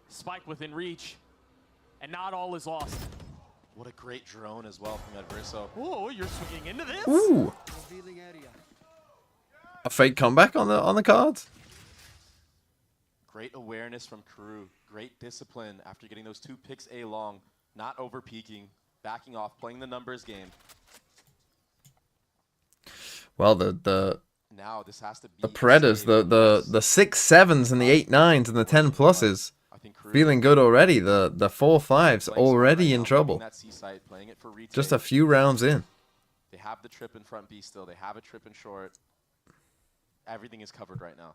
Spike within reach. And not all is lost. What a great drone as well from Adverso. Whoa, you're swinging into this? Ooh! A fake comeback on the cards? Great awareness from Crew. Great discipline after getting those 2 picks A long. Not over peaking. Backing off. Playing the numbers game. Well, the Now this has to be the Predators, scary for the 6-7s and the 8-9s and the 10 pluses, I think Crew feeling good already. The 4-5s playing already right in now, trouble. playing that C-site, playing it for retake. Just a few rounds in. They have the trip in front B still. They have a trip in short. Everything is covered right now.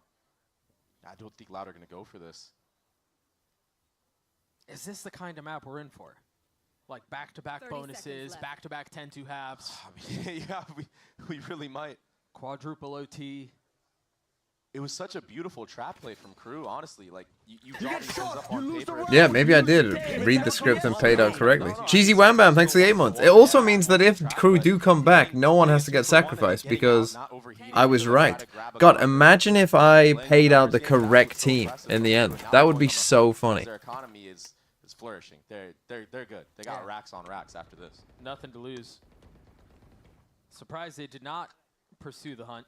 I don't think Loud are going to go for this. Is this the kind of map we're in for? Like back-to-back 30 bonuses, seconds left. back-to-back 10-2 halves, I mean, yeah, we really might. quadruple OT. It was such a beautiful trap play from Crew, honestly. Like, You draw these things up on paper. Yeah, maybe I did read the script and paid out correctly. Cheesy Wham Bam, thanks for the 8 months. It also means that if crew do come back, no one has to get sacrificed because I was right. God, imagine if I paid out the correct team in the end. That would be so funny. Their economy is flourishing. They're good. They got racks on racks after this. Nothing to lose. Surprised they did not pursue the hunt.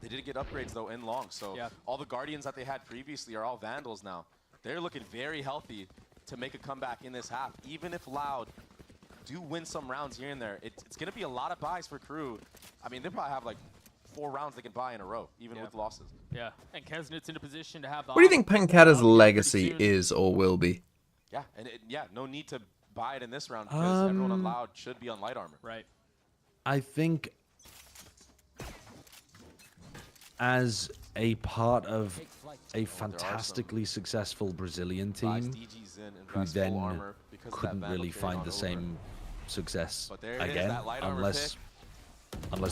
They did get upgrades though in long, so all the Guardians that they had previously are all Vandals now. They're looking very healthy to make a comeback in this half. Even if Loud do win some rounds here and there, it's going to be a lot of buys for crew. I mean, they probably have like 4 rounds they can buy in a row, even with losses. Yeah, and Kesnit's in a position to have the... What do you think Pancata's legacy is or will be? Yeah, and no need to buy it in this round because everyone on Loud should be on light armor. Right. I think as a part of a fantastically successful Brazilian team who then couldn't really find the same success again unless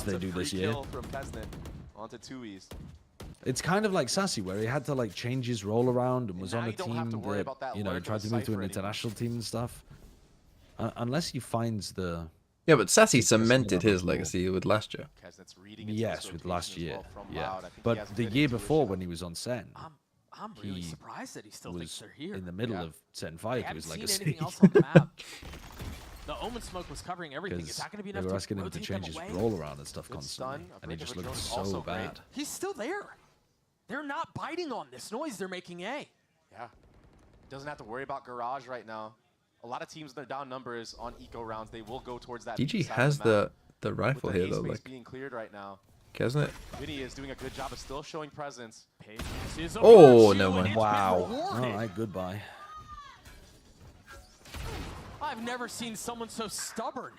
they do this year. It's kind of like Sassy, where he had to like change his role around and was on a team that, you know, tried to move to an international team and stuff. Unless he finds the... Yeah, but Sassy cemented his legacy with last year. Yes, with last year. Yeah, but the year before when he was on SEN, I'm really surprised that he still thinks they're here. in the middle of SEN 5 to his legacy. Anything else on the map. The Omen smoke was covering everything. Is that going to be enough? They were asking to him to rotate change his them away? roll around and stuff constantly, and he just looked so bad. He's still there. They're not biting on this noise they're making, eh? Yeah. Doesn't have to worry about Garage right now. A lot of teams, their down numbers on eco rounds, they will go towards that. DG has the rifle here though, like, being cleared right now. Hasn't it? Vinny is doing a good job of still showing presence. Oh, no man. Wow. All right, goodbye. I've never seen someone so stubborn.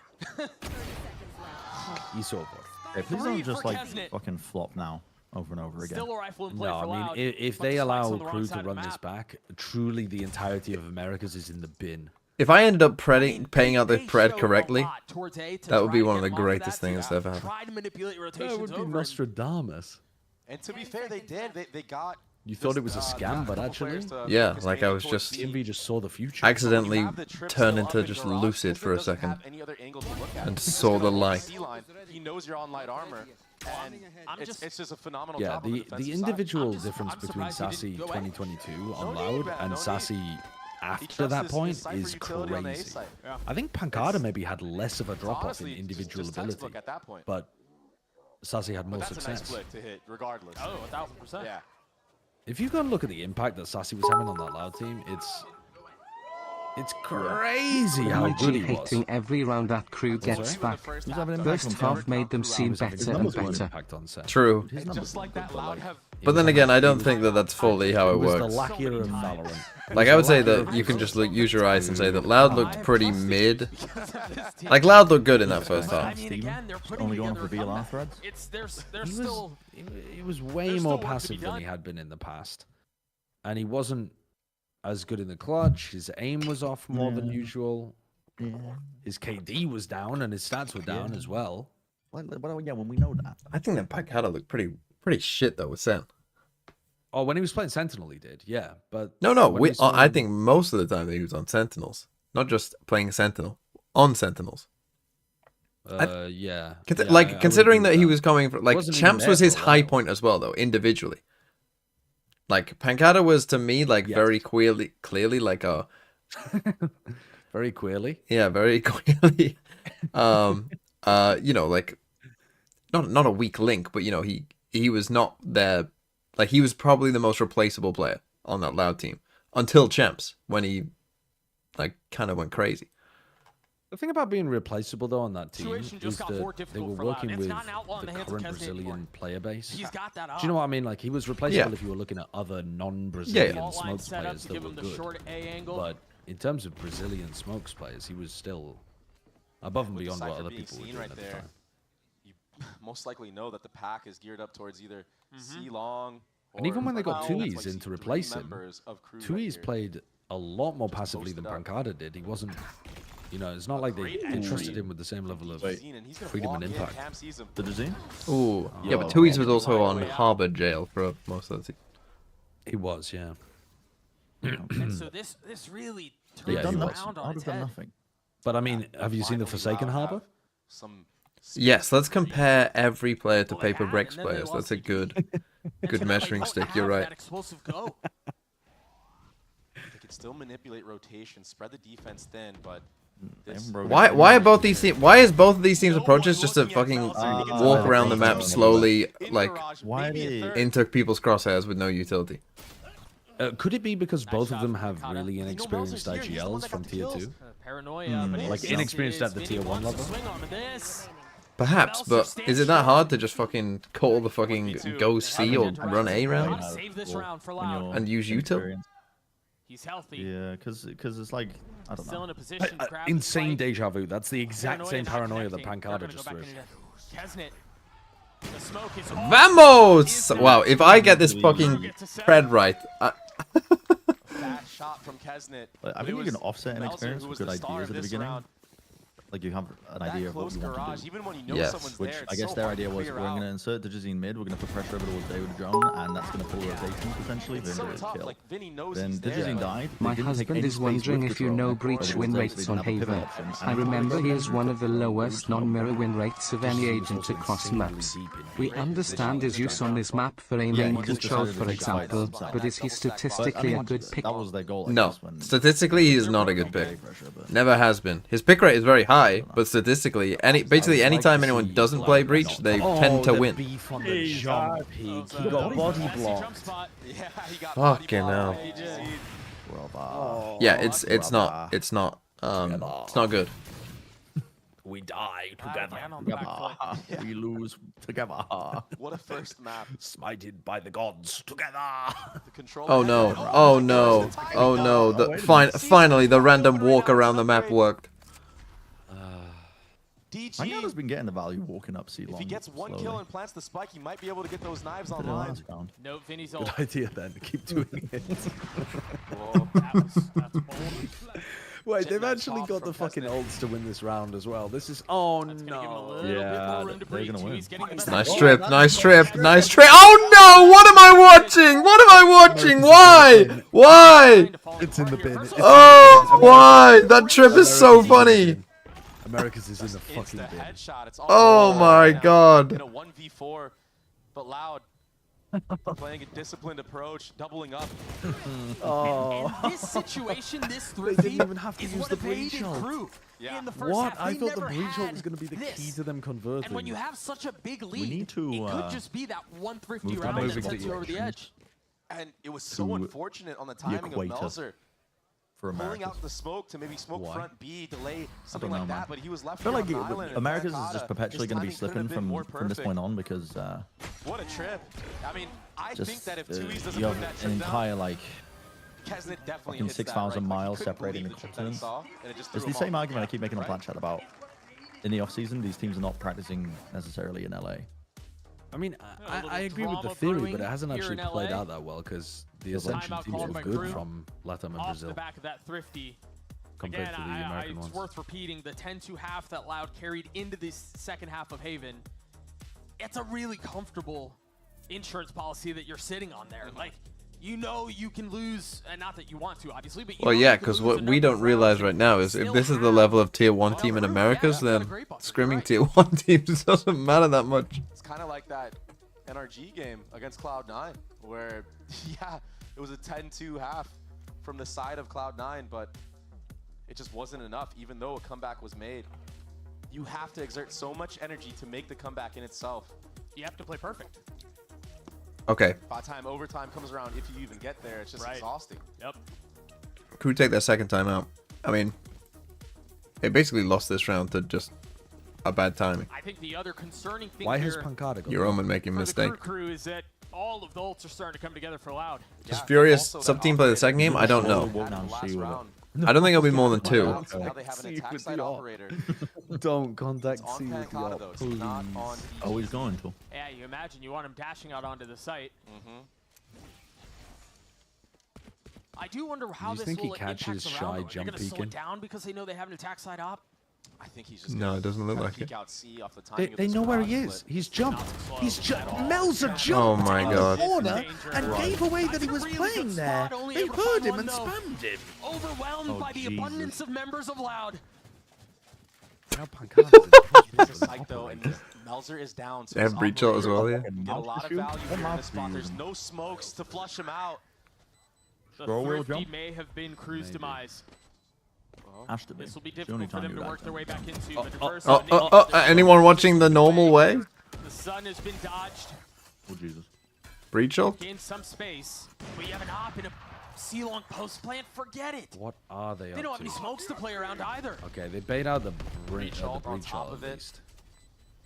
He's over. Hey, please don't just like fucking flop now over and over again. Still a rifle in play No, for I mean, Loud, if but they the spike's allow on the wrong crew side to of the run this map. back, truly the entirety of Americas is in the bin. If I ended up paying out the pred correctly, that would be one of the greatest things to ever happen. That would be Nostradamus. And to be fair, they did. They got... You thought it was a scam, but actually... Yeah, like I was just... Envy just saw the future. accidentally turned into just lucid for a second and saw the light. He knows you're on light armor. And it's just a phenomenal Yeah, job on the the individual difference between Sassy 2022 on Loud and Sassy after that point is crazy. I think Pancata maybe had less of a drop-off in individual ability, but Sassy had more success. To hit, regardless. Oh, 1000%. Yeah. If you go and look at the impact that Sassy was having on that Loud team, it's crazy how good he was. Hating every round that crew gets back. First half made them seem better and better. True. Just like that, Loud have... But then again, I don't think that that's fully how it was works. the lackier of Valorant. Like, I would say that you can just use your eyes and say that Loud looked pretty mid. Like, Loud looked good in that first half. Only going for VLR threads? He was way more passive than he had been in the past. And he wasn't as good in the clutch. His aim was off more than usual. His KD was down and his stats were down as well. Yeah, when we know that. I think that Pancata looked pretty shit, though, with Sen. Oh, when he was playing Sentinel, he did, yeah. But No, I think most of the time that he was on Sentinels. Not just playing Sentinel. On Sentinels. Yeah. Considering that he was coming from... Like, Wasn't Champs even was there his for a high while. point as well, though, individually. Like, Pancata was, to me, like, very clearly, like, a... Very queerly. Yeah, very clearly. You know, like... Not a weak link, but, you know, he was not there... Like, he was probably the most replaceable player on that Loud team. Until Champs, when he, like, kind of went crazy. The thing about being replaceable, though, on that team is that they were working with the current Brazilian player base. Do you know what I mean? Like, he was replaceable if you were looking at other non-Brazilian smokes players that were good. But in terms of Brazilian smokes players, he was still above and beyond what other people were doing at the time. You most likely know that the pack is geared up towards either C-Long. And even when they got Tui's in to replace him, Tui's played a lot more passively than Pancata did. He wasn't, you know, it's not like they trusted him with the same level of freedom and impact. Did you see? Ooh, yeah, but Tui's was also on Harbour jail for most of the season. He was, yeah. And so this really They've turns done around nothing. on I'd its have done head. nothing. But I mean, have you seen the Finally, Forsaken Loud Harbor? have some Yes, let's compare every player to Well, they Paper had, Bricks and then they players. lost That's a the good And so now they measuring don't stick. You're have right. that explosive go. They can still manipulate rotation, spread the defense thin, but They this, haven't broken Why any are both of these why is both of these teams' approaches just to fucking walk around the map slowly, like Why into people's crosshairs with no utility? Could it be because both of them have really inexperienced IGLs from tier 2? Paranoia, but Like it's- inexperienced at the Vinny tier 1 wants to level? swing on this. Perhaps, but is it that hard to just fucking call the fucking go C or run A round Gotta save this round for Loud. and use util? He's healthy. Yeah, because it's like, I don't Still know. in a position to grab the Insane spike. deja vu. That's the exact same not paranoia that connecting. They're Pancada gonna just go threw. back into Kesnet. The smoke is Vamos! Wow, if I get this fucking spread right, fast shot from Kesnet. Like, I think you can offset inexperience with good ideas at the beginning. Like you have an idea of what you want to do. Even when you know Yes. someone's Which there, I it's guess so their hard to idea was figure we're going to out. insert Digizine mid, we're going to put pressure over towards A with a drone, and that's going to pull rotations potentially. It's so Then tough. kill. Like Vinny knows Then he's there. Digizine but died. My They didn't take husband any is space wondering with if you the know drone, breach but win they rates didn't on have a pivot Haven. option, and I they remember couldn't he go is through one it. of the lowest non-mirror win rates of any agent across maps. We understand his use on this map for a main he just control, decided for to try example, himself. but is he But, I statistically mean, a good pick? that was their goal, I no. guess, when Statistically, he's not a good pick. pressure, but Never has been. His pick rate is very high, but statistically, basically anytime anyone doesn't play Breach, they tend to win. Beef on the jump, pig. He got body blocked. Yeah, he got Fucking body hell. blocked. He did. brother. Yeah, it's not good. We die together. Together. We lose together. What a first map. Smited by the gods together. The control. Oh no! Oh no! Oh no! Finally, the random walk around the map worked. Pancada's been getting the value walking up C long. If he gets one slowly. kill and plants the spike, he might be able to get those knives Did it online. last round. No, Vinny's Good ult. idea then. Keep doing it. Whoa. That's bold. Wait, Jet they've knife actually off got the from fucking Kesnet. ults to win this round as well. This is oh That's gonna give him a no. little bit Yeah, more room to they're breathe. gonna too. win. He's getting the best Nice of trip! both. Nice trip! Nice trip! Oh no! What am I watching? What am I watching? Why? Why? It's in the bin. Oh, why? That trip is so funny. America's is in the fucking Insta bin. headshot. It's all Oh over my right now. God. In a 1v4, but Loud playing a disciplined approach, doubling up. Oh. And this situation, this 3v, didn't even have to is use what the evaded breach ult. Crew Yeah. in the first What? half. I They thought the never breach ult had was going to be the this. key to them converting. And when you have such a big lead, need to, it could just be that one thrifty move round that that moving sends to you over the edge. And it was so To unfortunate on the timing of equator Melzer. for Pulling America. out the smoke to maybe smoke Why? front B, delay, something know, like man. that, but he was left I feel here like on the island. and America's is Pancada, just perpetually his going to be timing couldn't slipping have been more from this perfect. point on because What a trip. I mean, I just think that if Tui's doesn't you put have that an trip entire down, like Kesnet definitely fucking hits 6,000 that, right? miles Like, he couldn't separating believe the the trip that he continents. saw, and it just it's threw the him same off. argument I keep making on Right? Plant Chat about in the off season these teams are not practicing necessarily in LA. I mean, A little I agree with the drama theory, brewing but it hasn't here actually in played LA. out that well because the Feels Ascension timeout teams called were by good Crew. from Latam and Off Brazil the back of that thrifty. compared Again, to the American it's ones. worth repeating, the 10-2 half that Loud carried into this second half of Haven, it's a really comfortable insurance policy that you're sitting on there. Like, you know you can lose, and not that you want to, obviously, but you Well, know yeah, you can because lose what a we number don't of realize rounds right and now is if still this is the have level of tier 1 well, team in Crew, Americas, yeah, that's got a then great bunch. scrimming Right. tier 1 teams doesn't matter that much. It's kind of like that NRG game against Cloud9, where, yeah, it was a 10-2 half from the side of Cloud9, but it just wasn't enough, even though a comeback was made. You have to exert so much energy to make the comeback in itself. You have to play perfect. Okay, By the time overtime comes around, if you even get there, it's just Right. exhausting. Yep. Crew take their second time out. I mean, they basically lost this round to just a bad timing. I think the other concerning thing Why has here Pancada got Your omen making for the mistake. crew is that all of the ults are starting to come together for Loud. Does Yeah, Furious also that sub-team play the second game? I don't know. Walk Had in down the last C with it. round. I don't think it'll be more than 2. So now they have an attack with side the op. operator. Don't contact It's on C with the Pancada, op, though. It's not on please. Oh, he's going to. Yeah, you imagine you want him dashing out onto the site. I do wonder how you this think he will impact catches the Shy round. They're jump going to slow peeking? it down because they know they have an attack side op. I think he's just No, it doesn't look like it. peek out C off the timing of They this know where he barrage is. split. He's jumped. He's Melzer jumped Oh my in God. the corner and Danger. gave away that That's he a was really playing good there. spot, only They able to heard find him one, and though. spammed him. Overwhelmed Oh, by the Jesus. abundance of members of Loud. Now It's a psych though, and Melzer is down. So They have his breach ult as well, yeah. operators get a lot of value here in this spot. There's no smokes to flush him out. The Throw a wheel Thrifty jump? may have been Crew's demise. Has to be. This will be It's the only difficult for time them you to do work that. their way back into. Oh, but oh, Verso oh, and oh, Nick- oh, anyone watching the normal way? The sun has been dodged. Oh, Jesus. Breach ult? Gain some space. But you have an op in a C-long post plant. Forget it. What are they They up don't have to? any smokes to play around either. Okay, they bait out the breach ult on top ult of at it. least.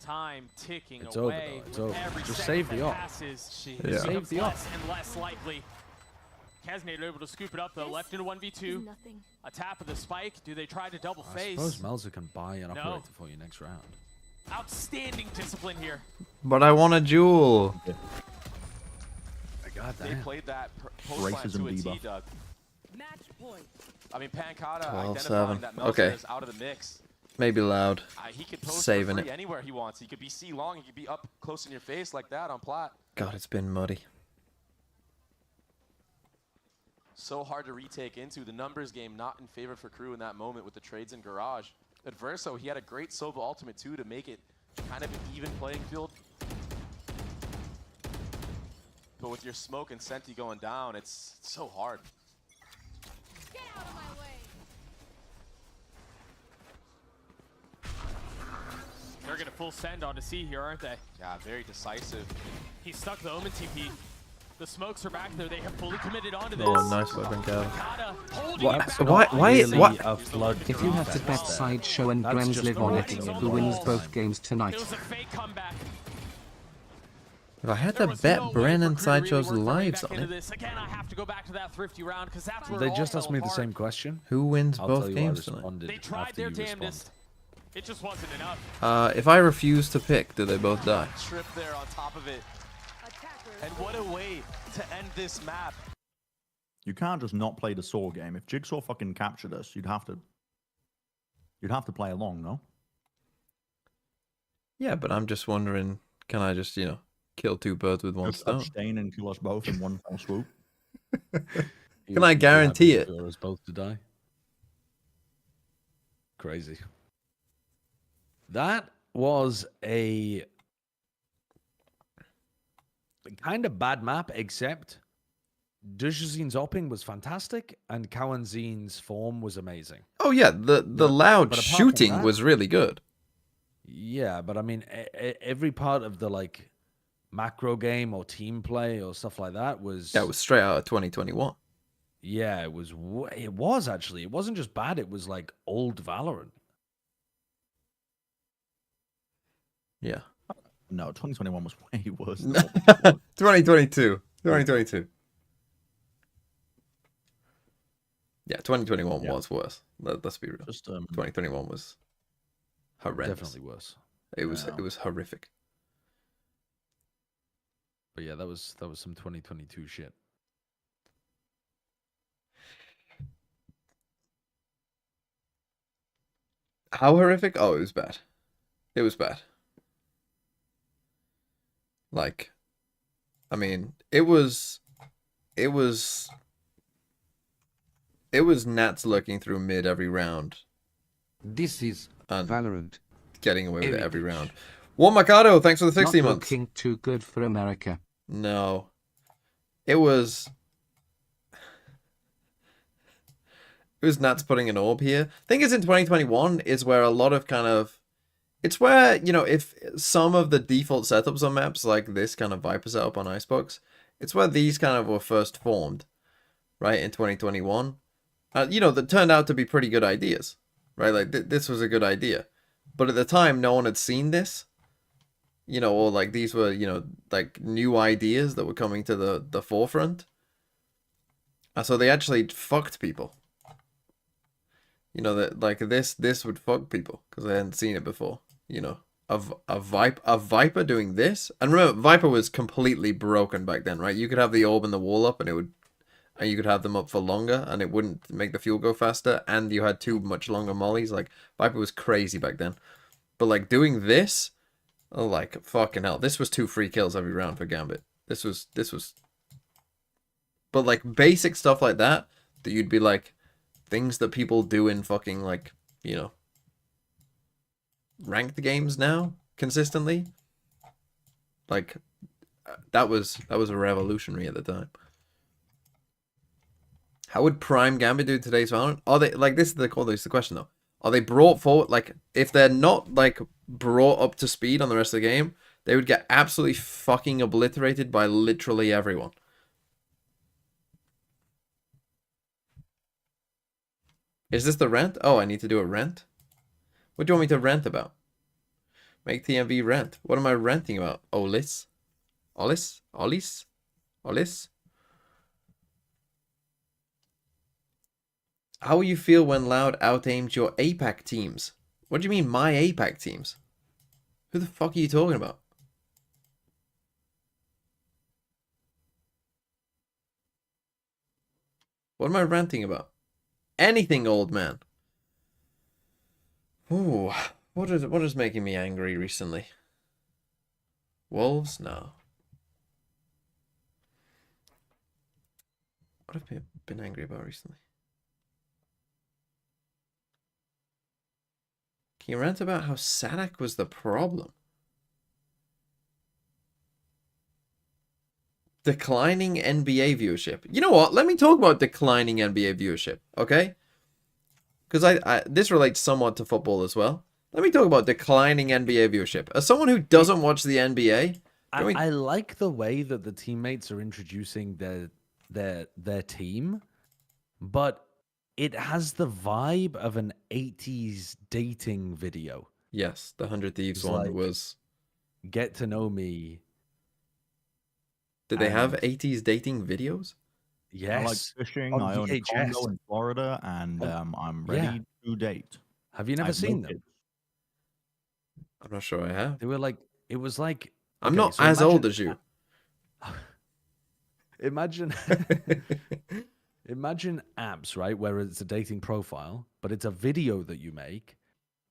Time ticking It's over, away. though. It's with over. Every Just second save the that op. passes, Yeah. it Save becomes the op. less and less likely. Kesnate able to scoop it up though, left into 1v2. A tap of the spike. Do they try to double I face? suppose Melzer can buy an No. operator for you next round. Outstanding discipline here. But I want a jewel. God They damn. played that post line Racism to a T, debuff. Doug. I mean, Pancata 12-7. identifying that Melzer Okay. is out of the mix. Maybe Loud. He could post Saving for free it. anywhere he wants. He could be C long. He could be up close in your face like that on plat. God, it's been muddy. So hard to retake into. The numbers game not in favor for Crew in that moment with the trades in Garage. At Verso, he had a great Sova ultimate too to make it kind of an even playing field. But with your smoke and Senti going down, it's so hard. Get out of my way. They're gonna full send on to C here, aren't they? Yeah, very decisive. He stuck the Omen TP. The smokes are back there. They have fully committed onto this. Oh, nice weapon, Cal. Pancata holding What? it back. Why? Really What? a flood If you have to defense bet there. Sideshow and That's Grens just live on it, writing in who the wins wall. both games It tonight? was a fake comeback. If I had There to was bet no way Bren for and Crew to really Sideshow's work their way lives back on into it, this. Again, I have to go back to that Thrifty round because that's where They it all just fell asked me the apart. same question. who wins I'll both tell you games I tonight? responded They tried after their you respond. damnedest. It just wasn't enough. If I refuse to pick, do they both die? Trip there on top of it. And what a way to end this map. You can't just not play the Saw game. If Jigsaw fucking captured us, you'd have to play along, no? Yeah, but I'm just wondering, can I just, kill two birds with one Just stone? abstain and kill us both in one fell swoop. Can I guarantee it? For us both to die. Crazy. That was a kind of bad map, except Dujzin's opping was fantastic and Kawanzin's form was amazing. Oh yeah, the Loud but apart from shooting that- was really good. Yeah, but I mean, every part of the like macro game or team play or stuff like that was That was straight out of 2021. yeah, it was it was actually. It wasn't just bad, it was like old Valorant. Yeah. No, 2021 was way worse. 2022. 2022. Yeah, 2021 Yeah. was worse. Let's be real. Just 2021 was horrendous. Definitely worse. It was Yeah. it was horrific. But yeah, that was some 2022 shit. How horrific? Oh, it was bad. It was bad. Like, I mean, it was Nats lurking through mid every round This is and Valorant. getting away with it every Heritage. round. One Mikado, thanks for the Not 60 months. looking too good for America. No. It was Nats putting an orb here. I think it's in 2021 is where a lot of kind of it's where, if some of the default setups on maps like this kind of Viper setup on Icebox, it's where these kind of were first formed, right, in 2021. That turned out to be pretty good ideas, right? Like, this was a good idea. But at the time, no one had seen this, or like these were, like new ideas that were coming to the forefront. And so they actually fucked people. That like this would fuck people because they hadn't seen it before. A Viper doing this, and remember, Viper was completely broken back then, right? You could have the orb and the wall up, and it would and you could have them up for longer, and it wouldn't make the fuel go faster, and you had 2 much longer mollies. Like, Viper was crazy back then. But, like, doing this, oh, like, fucking hell. This was 2 free kills every round for Gambit. This was... But, like, basic stuff like that you'd be like, things that people do in fucking, like, you know, ranked games now, consistently. Like, that was a revolutionary at the time. How would Prime Gambit do today's Valorant? Are they, like, this is the question, though. Are they brought forward, like, if they're not, like, brought up to speed on the rest of the game, they would get absolutely fucking obliterated by literally everyone. Is this the rant? Oh, I need to do a rant? What do you want me to rant about? Make TMV rant. What am I ranting about? Olis? Olis? Olis? Olis? How will you feel when Loud out-aimed your APAC teams? What do you mean, my APAC teams? Who the fuck are you talking about? What am I ranting about? Anything, old man. Ooh, what is making me angry recently? Wolves? No. What have I been angry about recently? Can you rant about how Sadak was the problem? Declining NBA viewership. You know what? Let me talk about declining NBA viewership, okay? Because this relates somewhat to football as well. Let me talk about declining NBA viewership. As someone who doesn't watch the NBA, I like the way that the teammates are introducing their team, but it has the vibe of an 80s dating video. Yes, the 100 Thieves one was... Get to know me. Did they have 80s dating videos? Yes. I like fishing. I own a condo in Florida, and I'm ready to date. Have you never seen them? I'm not sure I have. They were like, it was like... I'm not as old as you. Imagine... Imagine apps, right, where it's a dating profile, but it's a video that you make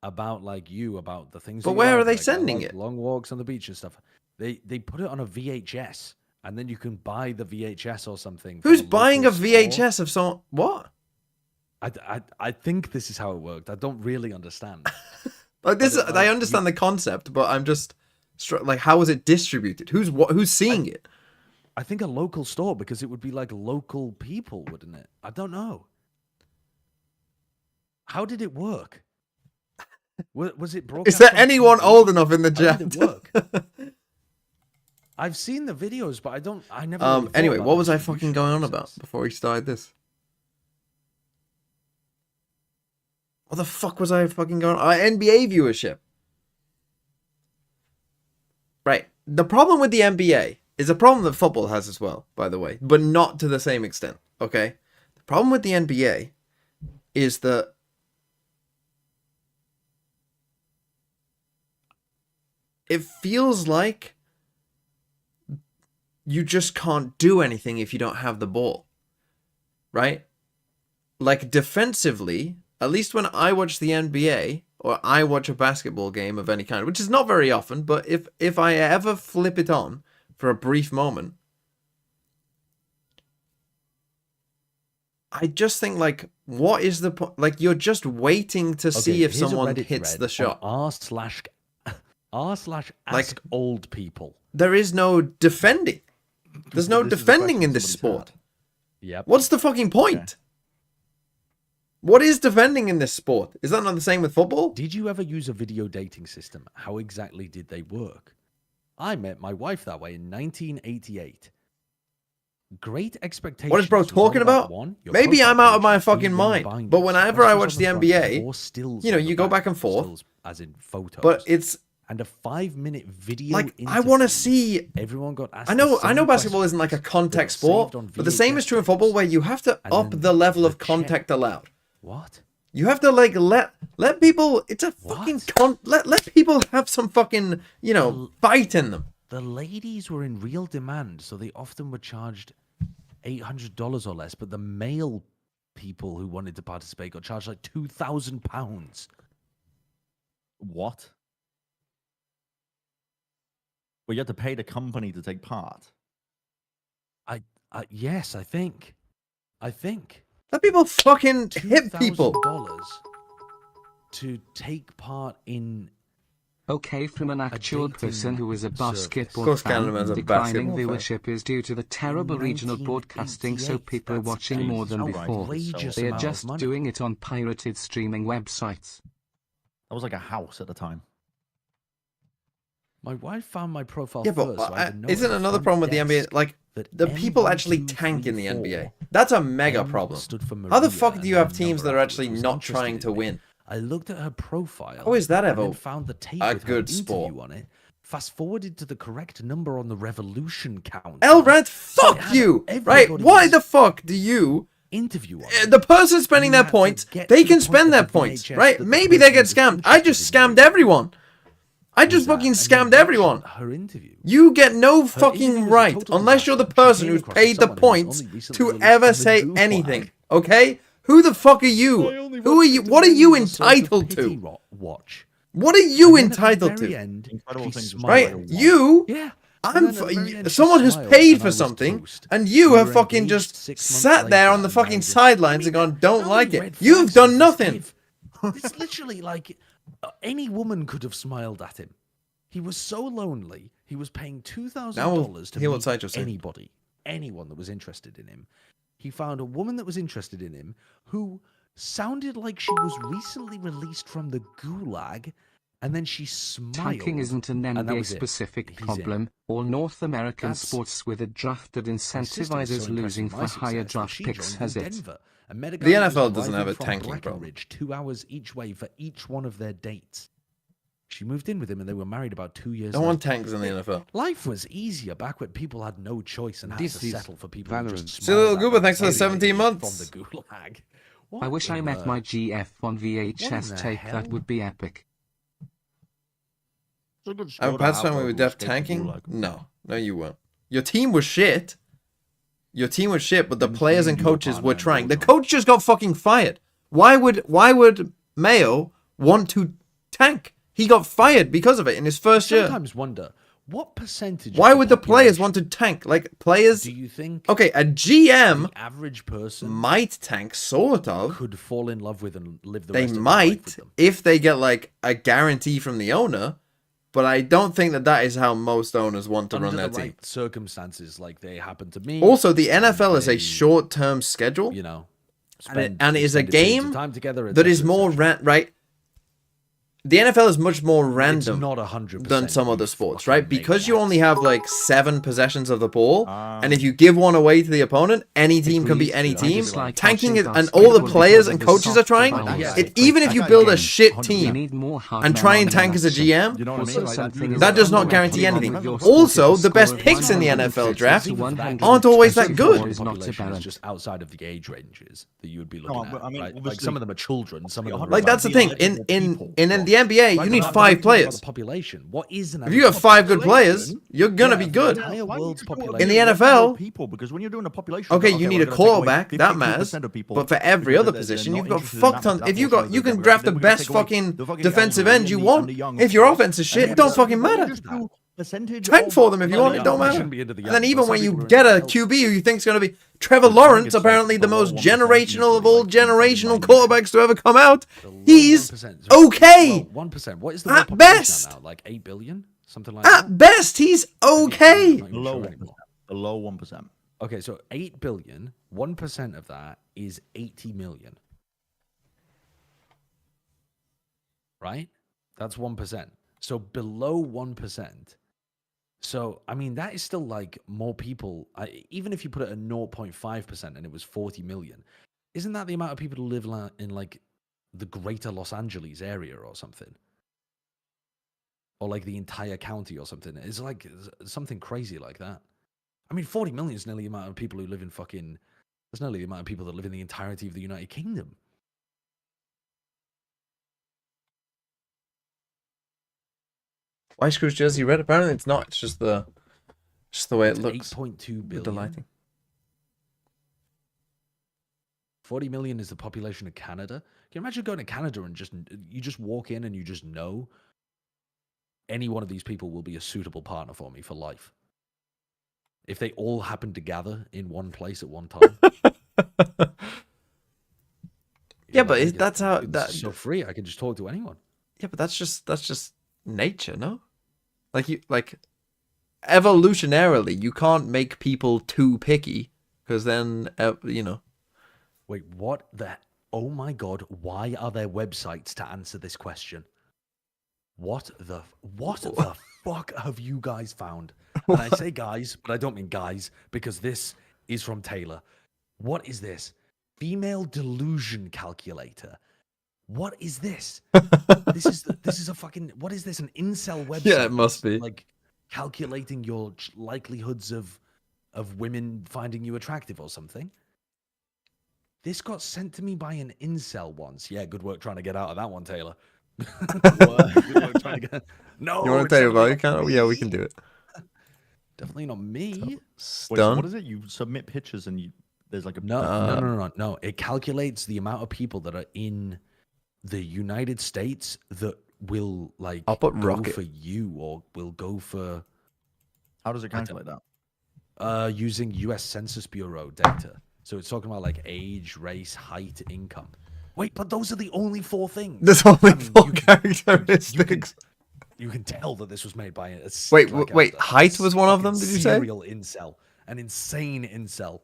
about, like, about the things. But where are they sending it? Long walks on the beach and stuff. They put it on a VHS, and then you can buy the VHS or something. Who's buying a VHS of someone? What? I think this is how it worked. I don't really understand. Like this, I understand the concept, but I'm just like, how is it distributed? Who's seeing it? I think a local store, because it would be like local people, wouldn't it? I don't know. How did it work? Was it broadcast? Is there anyone old enough in the chat? How did it work? I've seen the videos, but I never. Really anyway, what was I fucking going on about before we started this? What the fuck was I fucking going on? NBA viewership. Right. The problem with the NBA is a problem that football has as well, by the way, but not to the same extent, okay? The problem with the NBA is that it feels like you just can't do anything if you don't have the ball, right? Like, defensively, at least when I watch the NBA, or I watch a basketball game of any kind, which is not very often, but if I ever flip it on for a brief moment, I just think, like, what is the point? Like, you're just waiting to see if someone hits the shot. r/ask old people. There is no defending. There's no defending in this sport. Yep. What's the fucking point? Okay. What is defending in this sport? Is that not the same with football? Did you ever use a video dating system? How exactly did they work? I met my wife that way in 1988. Great expectations. What is bro talking about? Maybe I'm out of my fucking mind. But whenever I watch the NBA, you know, you go back and forth. As in photos. But it's... And a 5-minute video. Like, I want to see... Everyone got asked. I know basketball isn't like a contact sport, but the same is true in football, where you have to up the level of contact allowed. What? You have to, like, let people... It's a fucking... Let people have some fucking, you know, fight in them. The ladies were in real demand, so they often were charged $800 or less, but the male people who wanted to participate got charged like £2,000. What? Well, you have to pay the company to take part. Yes, I think. Let people fucking hit people. $2,000 to take part in. Okay, from an actual person who is a basketball Of course, fan, Canadaman's a declining basketball fan. viewership is due to the terrible regional broadcasting, so people are watching more than before. They are just doing it on pirated streaming websites. That was like a house at the time. My wife found my profile Yeah, first. but so I had a note isn't on the another front problem with the NBA? desk Like, that the people M1, actually 2, tank in the 3, 4. NBA. That's a mega M problem. stood for How the Maria, fuck do you and have her teams that number are afterwards actually was not interested trying in to me. win? I looked at her profile. How is that and ever then found the tape a with her good interview sport? on it. Fast forwarded to the correct number on the Revolution count. Elrad, fuck you! Right? Why the fuck do you interview the person spending their points, they can spend their points, right? Maybe they get scammed. I just scammed everyone. I just fucking scammed everyone. Her interview. You get no fucking right, unless you're the person who's paid the points, to ever say anything, okay? Who the fuck are you? Who are you? What are you entitled to? Watch. What are you entitled to? Right? You... Yeah. Someone who's paid for something, and you have fucking just sat there on the fucking sidelines and gone, don't like it. You've done nothing. It's literally like any woman could have smiled at him. He was so lonely. He was paying $2,000 to meet anybody, anyone that was interested in him. He found a woman that was interested in him who sounded like she was recently released from the gulag. And then she smiled. Tanking isn't an NBA-specific problem. All North American sports with a draft that incentivizes losing for higher draft picks has it. The NFL doesn't have a tanking problem. 2 hours each way for each one of their dates. She moved in with him and they were married about 2 years. No one tanks in the NFL. Life was easier back when people had no choice and had to settle for people who just See, little Goober, thanks for the 17 months. From the gulag. I wish I met my GF on VHS tape. That would be epic. I'm a Pats fan with Def tanking? No. No, you weren't. Your team was shit. Your team was shit, but the players and coaches were trying. The coach just got fucking fired. Why would Mayo want to tank? He got fired because of it in his first year. I sometimes wonder, what percentage... Why would the players want to tank? Like, players... Do you think... Okay, a GM... The average person... Might tank, sort of. Could fall in love with and live the they rest of their life with might, them. if they get, like, a guarantee from the owner... But I don't think that is how most owners want to run their team. Right circumstances, like they happen to me. Also, the NFL is a short-term schedule. You know, and it is a game time together, that is more right. The NFL is much more random not 100% than some other sports, right? Because you only have like 7 possessions of the ball, and if you give one away to the opponent, any team can beat any team. Tanking is, and all the players and coaches are trying. Even if you build a shit team and try and tank as a GM, that does not guarantee anything. Also, the best picks in the NFL draft aren't always that good. Just outside of the age ranges that you would be looking at. Right? Like some of them are children. Some of them are like that's the thing. In the NBA, you need 5 players. Population. What is if you got 5 good players, you're gonna be good. In the NFL, because when you're doing a population, okay, you need a quarterback that matters. But for every other position, you've got fuck tons. If you can draft the best fucking defensive end you want. If your offense is shit, it don't fucking matter. Tank for them if you want, it don't matter. And then even when you get a QB who you think's going to be Trevor Lawrence, apparently the most generational of all generational quarterbacks to ever come out, he's okay. 1%. What is the at best now? Like 8 billion, something like that. At best, he's okay. Below 1%. Okay, so 8 billion. 1% of that is 80 million. Right? That's 1%. So below 1%. So, I mean, that is still like more people. Even if you put it at 0.5% and it was 40 million, isn't that the amount of people who live in like the greater Los Angeles area or something? Or like the entire county or something? It's like something crazy like that. I mean, 40 million is nearly the amount of people who live in fucking... That's nearly the amount of people that live in the entirety of the United Kingdom. Why Scrooge jersey red? Apparently it's not. It's just the way it looks. 8.2 billion. With the lighting. 40 million is the population of Canada. Can you imagine going to Canada and you just walk in and you just know any one of these people will be a suitable partner for me for life? If they all happen to gather in one place at one time. Yeah, but that's how that's so free. I can just talk to anyone. Yeah, but that's just nature, no? Like evolutionarily, you can't make people too picky because then Wait, what the? Oh my God! Why are there websites to answer this question? What the fuck have you guys found? And I say guys, but I don't mean guys because this is from Taylor. What is this? Female delusion calculator. What is this? This is a fucking. What is this? An incel website? Yeah, it must be. Like calculating your likelihoods of women finding you attractive or something. This got sent to me by an incel once. Yeah, good work trying to get out of that one, Taylor. Good work trying to get... No. You want to tell your value count? Yeah, we can do it. Definitely not me. Wait, so what is it? You submit pictures and there's like a no. It calculates the amount of people that are in the United States that will I'll put go rocket for you or will go for. How does it calculate that? Using U.S. Census Bureau data. So it's talking about like age, race, height, income. Wait, but those are the only 4 things. There's only 4 characteristics. You can tell that this was made by a wait. Height was one of them. Did you say? Serial incel, an insane incel.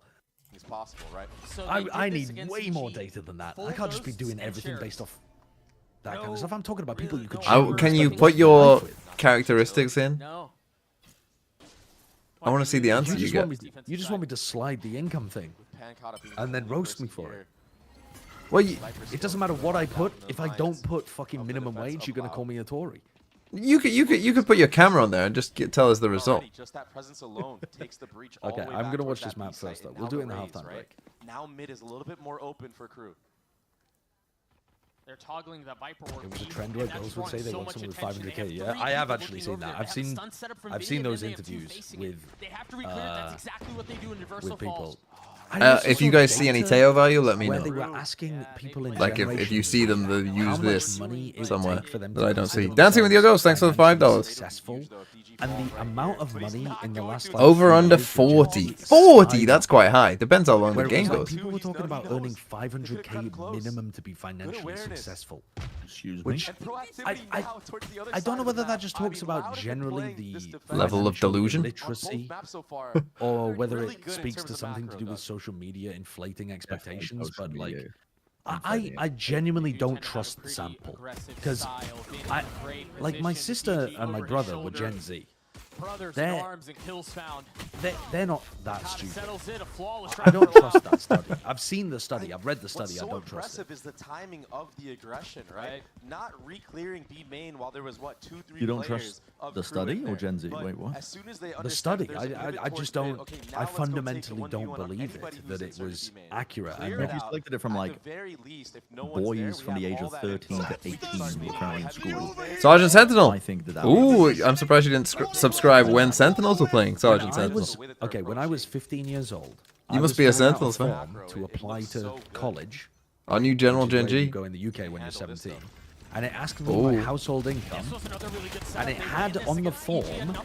It's possible, right? So I need way more data than that. I can't just be doing everything based off that kind of stuff. I'm talking about people you could. Can you put your characteristics in? No. I want to see the answer you get. You just want me to slide the income thing and then roast me for it. Well, it doesn't matter what I put. If I don't put fucking minimum wage, you're gonna call me a Tory. You could put your camera on there and just tell us the result. Just that presence alone takes the breach. Okay, I'm gonna watch this map first though. We'll do it in the halftime break. Now mid is a little bit more open for crew. They're toggling that Viper orb. It was a trend where girls would say they want someone with 500k. Yeah, I have actually seen that. I've seen those interviews with people. If you guys see any Teo value, let me know. Where they were asking people in like if you see them, they use this somewhere for them that I don't see. Dancing with your ghost, thanks for the $5. Successful, and the amount of money in the last over under 40. 40, that's quite high. Depends how long the game goes. People were talking about earning 500k minimum to be financially successful. Which I don't know whether that just talks about generally the level of delusion, literacy, or whether it speaks to something to do with social media inflating expectations. But like, I genuinely don't trust the sample because like my sister and my brother were Gen Z. They're not that stupid. I don't trust that study. I've seen the study. I've read the study. I don't trust it. What's so impressive is the timing of the aggression, right? Not re-clearing B main while there was what 2-3 You don't trust the study or Gen Z? Wait, what? As soon as they the study. I just don't. I fundamentally don't believe it that it was accurate. And if you selected it from like boys from the age of 13 to 18 who were currently in school. Sergeant Sentinel. I think that. Ooh, I'm surprised you didn't subscribe when Sentinels were playing. Sergeant Sentinel. Okay, when I was 15 years old, you must be a Sentinels fan. To apply to college. Our new General Gen G. You go in the UK when you're 17. And it asked me my household income. And it had on the form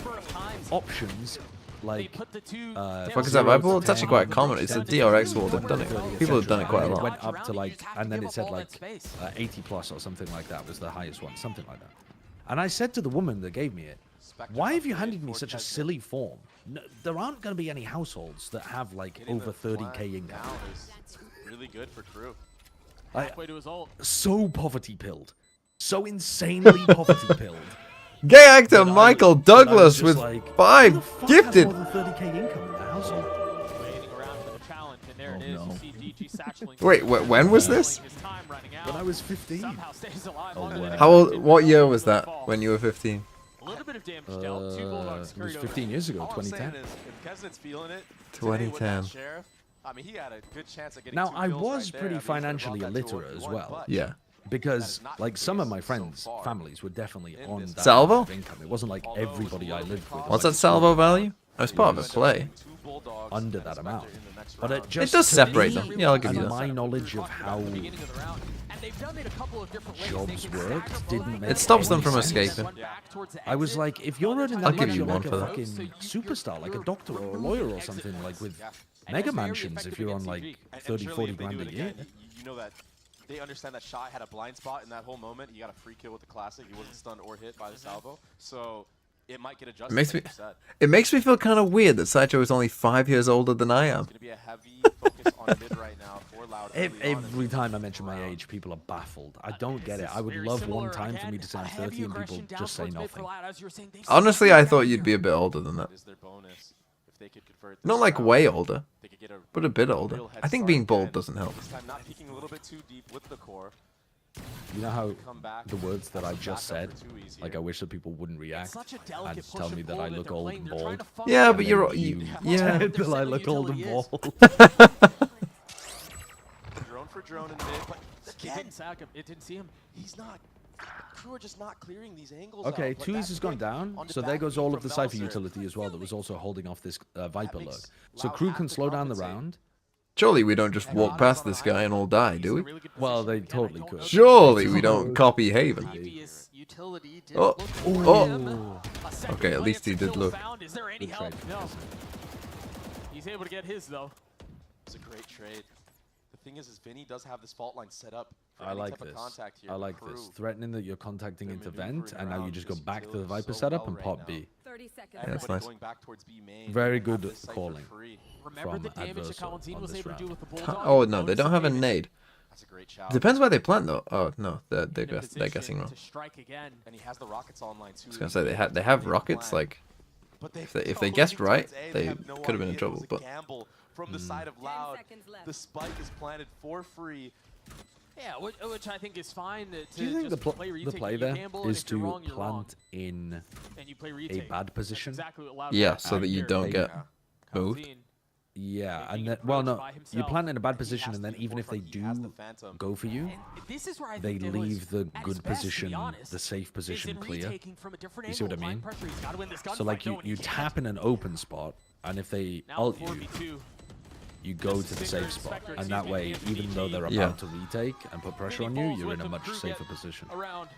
options like. Fuck is that Viper wall? It's actually quite common. It's a DRX wall. They've done it. People have done it quite a lot. It went up to like, and then it said like 80 plus or something like that was the highest one, something like that. And I said to the woman that gave me it, why have you handed me such a silly form? No, there aren't going to be any households that have like over 30k income. Really good for crew. So poverty pilled, so insanely poverty pilled. Gay actor Michael Douglas with like, 5 gifted. More than 30k income in the household. Wait, when was this? When I was 15. How old? What year was that? When you were 15? A little bit of damage dealt. 2 Bulldogs it was 15 years ago, 2010. 2010. I mean, he had a good chance of getting now, I was pretty financially illiterate as well. Yeah. Because, like, some of my friends' families were definitely on that Salvo? income. It wasn't like everybody I lived with. What's that salvo value? It's part of a play. Under that amount. next But round. it just does to separate me, them. Yeah, I'll give you and that. my knowledge of how beginning of the round. And they've done it a couple of different ways. jobs They can work stagger didn't both make It stops them any from sense. escaping. run back towards the I was exit. like, if you're running I'll that give much, you you're one like for a that. fucking superstar, like a doctor or a lawyer or something, like with mega mansions if you're on like 30, 40 grand a year. You know that they understand that Shy had a blind spot in that whole moment. He got a free kill with the classic. He wasn't stunned or hit by the salvo. So it might get adjusted. It makes me feel kind of weird that Sideshow is only 5 years older than I am. It's going to be a heavy focus on mid right now for Loud. Every time I mention my age, people are baffled. I don't get it. I would love one time for me to say I'm 30 and people just say nothing. Honestly, I thought you'd be a bit older than that. Is their bonus. If they could convert this Not like round, way older, they could get a but a bit older. real head I think start being bold again. doesn't help. This time not peeking a little bit too deep with the core. You know how Come back, the words that I have some just said, backup for two easy like I here. wish that people wouldn't react Such a and delicate just push tell and me that pull I that look they're old playing. and They're trying bald. to fuck Yeah, with but it. you're You yeah. said that I Their look old and utility bald. Drone for drone in mid, but It again, didn't sack him. It didn't see him. he's not. Crew are just not clearing these angles. Okay, out. Like, 2 that has gone quick down, on the so there back goes beat all from of the Cypher Melzer. utility as well that was also holding off this Viper makes lurk. So Loud Crew have can to slow down the compensate. round. Surely we don't just walk past this guy and all die, do we? Really good Well, position. they Again, I totally don't could. know Surely we don't copy Haven. previous utility did Oh, look for oh. him. A second Okay, at least he glance did still look. found. Is there any Good help? trade. No. He's able to get his though. It's a great trade. The thing is Vinny does have this fault line set up for I any like type this. of contact here. I like Crew. this. Threatening that you're contacting They're into maneuvering vent, and now you around just go this back to the utility Viper so setup well and right pop now. B. 30 seconds that's Everybody nice. going back towards B main. Very They have good this site for calling. free. Remember From the damage that Adversal Colin on was this able to do round. with the Bulldog? Oh no, they don't have a nade. That's a great shout. Depends where they plant though. Oh no, they're In a they're position guessing wrong. to strike again. And he has the rockets online too. I was gonna say they have rockets. Like But if they guessed right, they have no could have been in idea. It trouble. was a But gamble from the side of 10 Loud. seconds left. The spike is planted for free. Yeah, which I think is fine. To Do you think just play the retake, play you there gamble, and is if you're to wrong, you're wrong, plant in and you play a retake. bad That's position? exactly what Loud yeah, does so that you here. don't get Yeah. moved. Kalzine, Yeah, being and then, well, approached no, by you himself. plant in a bad He position, has and to then be even if they forefront. He has the do Phantom. go for you, And this is where I they think Dylan's leave the at good his best, to be position, honest, the safe is position in clear. retaking from a different You see what I angle. mean? Applying pressure, he's gotta win this So like gunfight, you, though, and you he tap can't. in an open spot, and if they Now ult 4v2. you, you go to the safe spot, and that way, even though they're Yeah. about to retake and put pressure on you, you're in a much safer position. Around.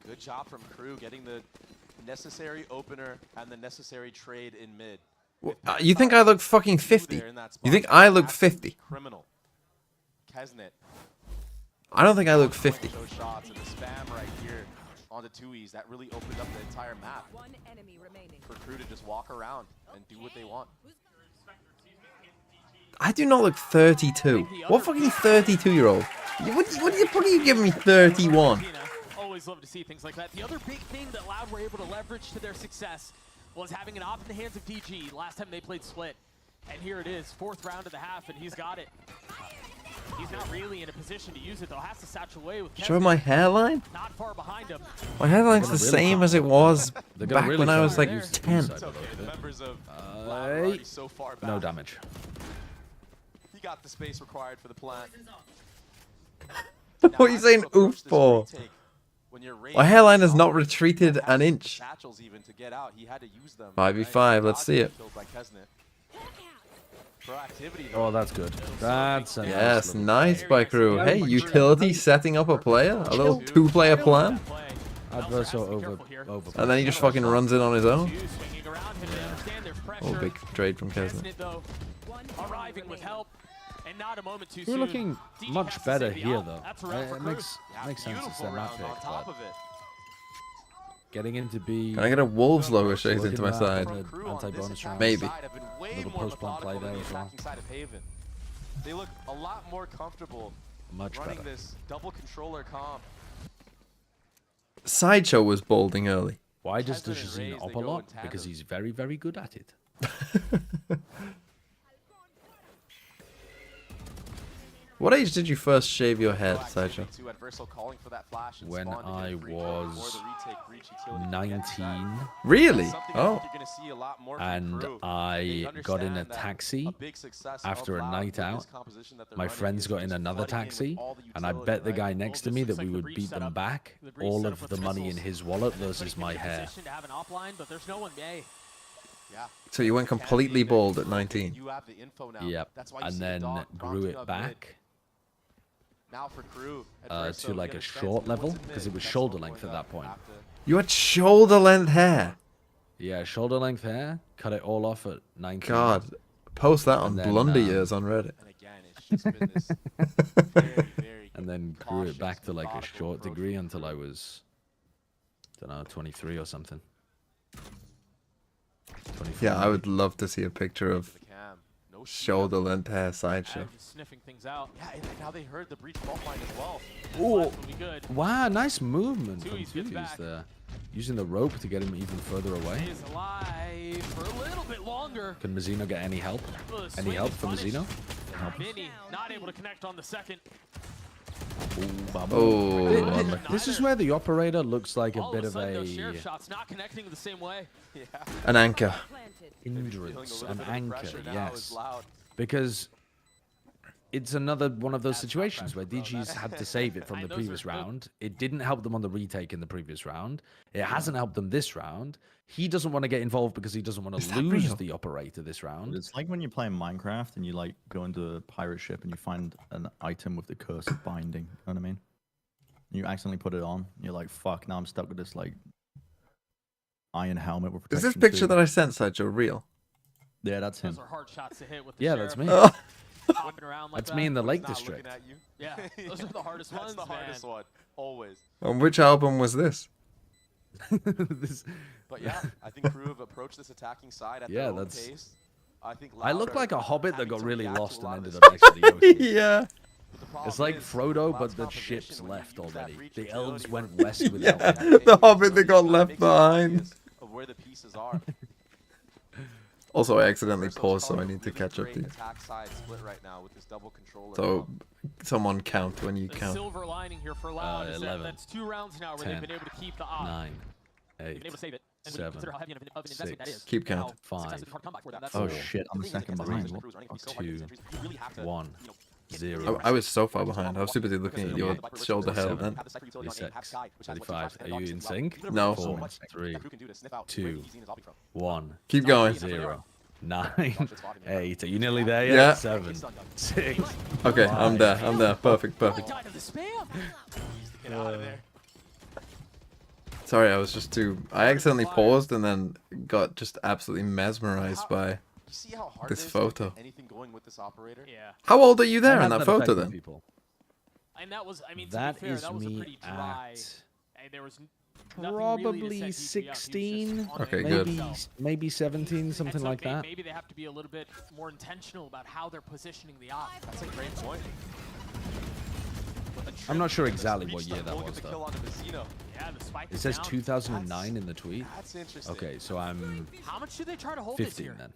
Good job from Crew getting the necessary opener and the necessary trade in mid. You think I look fucking 50? There in that You spot. think I look Absolute 50? Criminal. Kesnet. I don't think I look 50. Those shots and the spam right here on the 2Es that really opened up the entire map One enemy remaining. for Crew to just walk around and do what they want. I do not look 32. What fucking 32-year-old? What are you giving me 31? Always love to see things like that. The other big thing that Loud were able to leverage to their success was having an op in the hands of DG last time they played Split. And here it is, 4th round of the half, and he's got it. He's not really in a position to use it, though. Has to satch away with Show Kesnet my hairline? not far behind him. My hairline's the same as it was They're gonna back really when I try was to like use the 10. side It's a okay. little The bit. members of Loud are already so far back. No damage. He got the space required for the plant. What are you saying oof for? My hairline has not retreated an inch. Satchels even to get out. He had to use them. 5v5, let's see it. Killed by Kesnet. Proactivity. Oh, that's good. That's a Yes, little- nice by Crew. Hey, utility setting up a player? A little 2-player plan? Adversal over. And then he just fucking runs in on his own? Swinging around him, they understand there's pressure. Oh, big trade from Kesnet. Kesnet, though, arriving with help, and not a moment too We're soon. looking DG much has to better save the here, op. though. That's a round for It Crew. makes sense. It's their map round on pick, top but of it. getting into B. Can I get a Wolves logo shaped Looking into my at side? the Crew on anti-bonus this round. Maybe. side have been way Little more post-plant play methodical than there the as well. attacking side of Haven. They look a lot more comfortable Much running better. this double controller comp. Sideshow was bolding early. Why does the Kesnet and Shazin Raze, up they a go lot? in tandem. Because he's very, very good at it. What age did you first shave your head, Proactivity Sideshow? to Adversal calling for that flash and When spawn to get I a free kill was before the retake breach utility gets 19, that. Really? Something I Oh. think you're gonna see a lot more from and Crew. They I got in a understand that taxi a big success after of a Loud night with this out. composition that they're My running friends is got in just another flooding in with taxi, all the and I utility, bet the right? guy next to Well, me this that looks we like the would breach beat them setup. back The breach all setup of with the money in missiles. his wallet Everybody versus can my be in hair. position to have an op line, but there's no one A. Yeah. So you went completely bald at 19. You have the info now. Yep. That's why you And see then the dog grew bouncing it up back mid. Now for KRU. At first, to though, like get a chance short to level what's in because mid. it was Next shoulder one length going at up that point. after. You had shoulder length hair. Yeah, shoulder length hair. Cut it all off at 19. God, post that on And then, Blunder Years on Reddit. And again, it's just been this very, very And then grew it back cautious, to like a methodical short approach degree from until I KRU. was, don't know, 23 or something. 24. Yeah, I would love to see a picture of The cam. No shoulder length hair sideshow. Just sniffing things out. Yeah, and now they heard the breach fault line as well. Ooh. Will be good. Wow, nice movement from Tui's getting Tui's back. there. Using the rope to get him even further away. Stays alive for a little bit longer. Can Mazzino get any help? Well, the Any swing help is from punished. Mazzino? Vinny not able to connect on the second. Oh, This is where the operator looks like a All bit of of a sudden, a those sheriff shots not connecting the same way. Yeah. an anchor. Feeling hindrance, a little an bit of anchor, pressure now yes. is loud. Because it's another one of those situations where DG's had to save it from the Those previous are good. round. It didn't help them on the retake in the previous round. It hasn't helped them this round. He doesn't want to get involved because he doesn't want Is to that lose real? the operator this round. It's like when you play Minecraft and you like go into a pirate ship and you find an item with the curse of binding. You know what I mean? You accidentally put it on. You're like, fuck, now I'm stuck with this like iron helmet with Is protection. this picture too. that I sent, Sideshow, real? Yeah, that's him. Those are hard shots to hit with the Yeah, sheriff that's me. Oh, hopping around like That's me in the He's Lake not looking District. at you. Yeah, those are the hardest That's ones, the hardest man. one. Always. on which album was this? This- But yeah, I think KRU have approached this attacking side at Yeah, their own that's- pace. I think I Loud look are like a hobbit that having got to really react to lost a lot and of ended this up next to the ocean. Yeah. But the problem It's like is, Frodo, Loud's but the competition, ship's when you left use that already. breach The agility elves for went the west breach without agility, them. The hobbit that really got kinda left makes it obvious behind. Of where the pieces are. Also, I accidentally Verso's paused, so I calling a need to really catch up great to you. attack side split right now with this double controller. So, someone count when you The count. silver lining here for Loud is that 11, that's 2 rounds now where 10, they've been able to keep the op. 9, They've 8, been able to save it. And when you 7, consider how heavy of an investment that 6, is. Keep and count. how 5, successful hard comeback for them, that's Oh Four, shit, I'm a the thing second that behind. Crews are running to be so hard to 2, get entries. You really have to, 1, you know, get 0. I was so far behind. I was super busy looking at your shoulder hair then. 36, 35. Are you in sync? No. 4, 3, 2, 1, Keep going. 0, 9, 8. Are you nearly there yet? Yeah. 7, 6. Okay, I'm there. I'm there. Perfect, perfect. died of the spam. Get out of there. Sorry, I was just too... I accidentally paused and then got just absolutely mesmerized by... You see how hard This it is photo. to get anything going with this operator? Yeah. How old are you there I in have that photo affected then? people. And that was, I mean, to That be fair, is that was a me pretty dry. at And there was nothing really to probably set DG up. He was just 16. on Okay, it good. himself. Maybe 17, And something so like that. Maybe they have to be a little bit more intentional about how they're positioning the op. That's a great point. I'm not sure exactly what year that was, though. Yeah, the spike It is says down. 2009 in the tweet. That's interesting. Okay, so I'm How much do they try to hold this 15 year? then.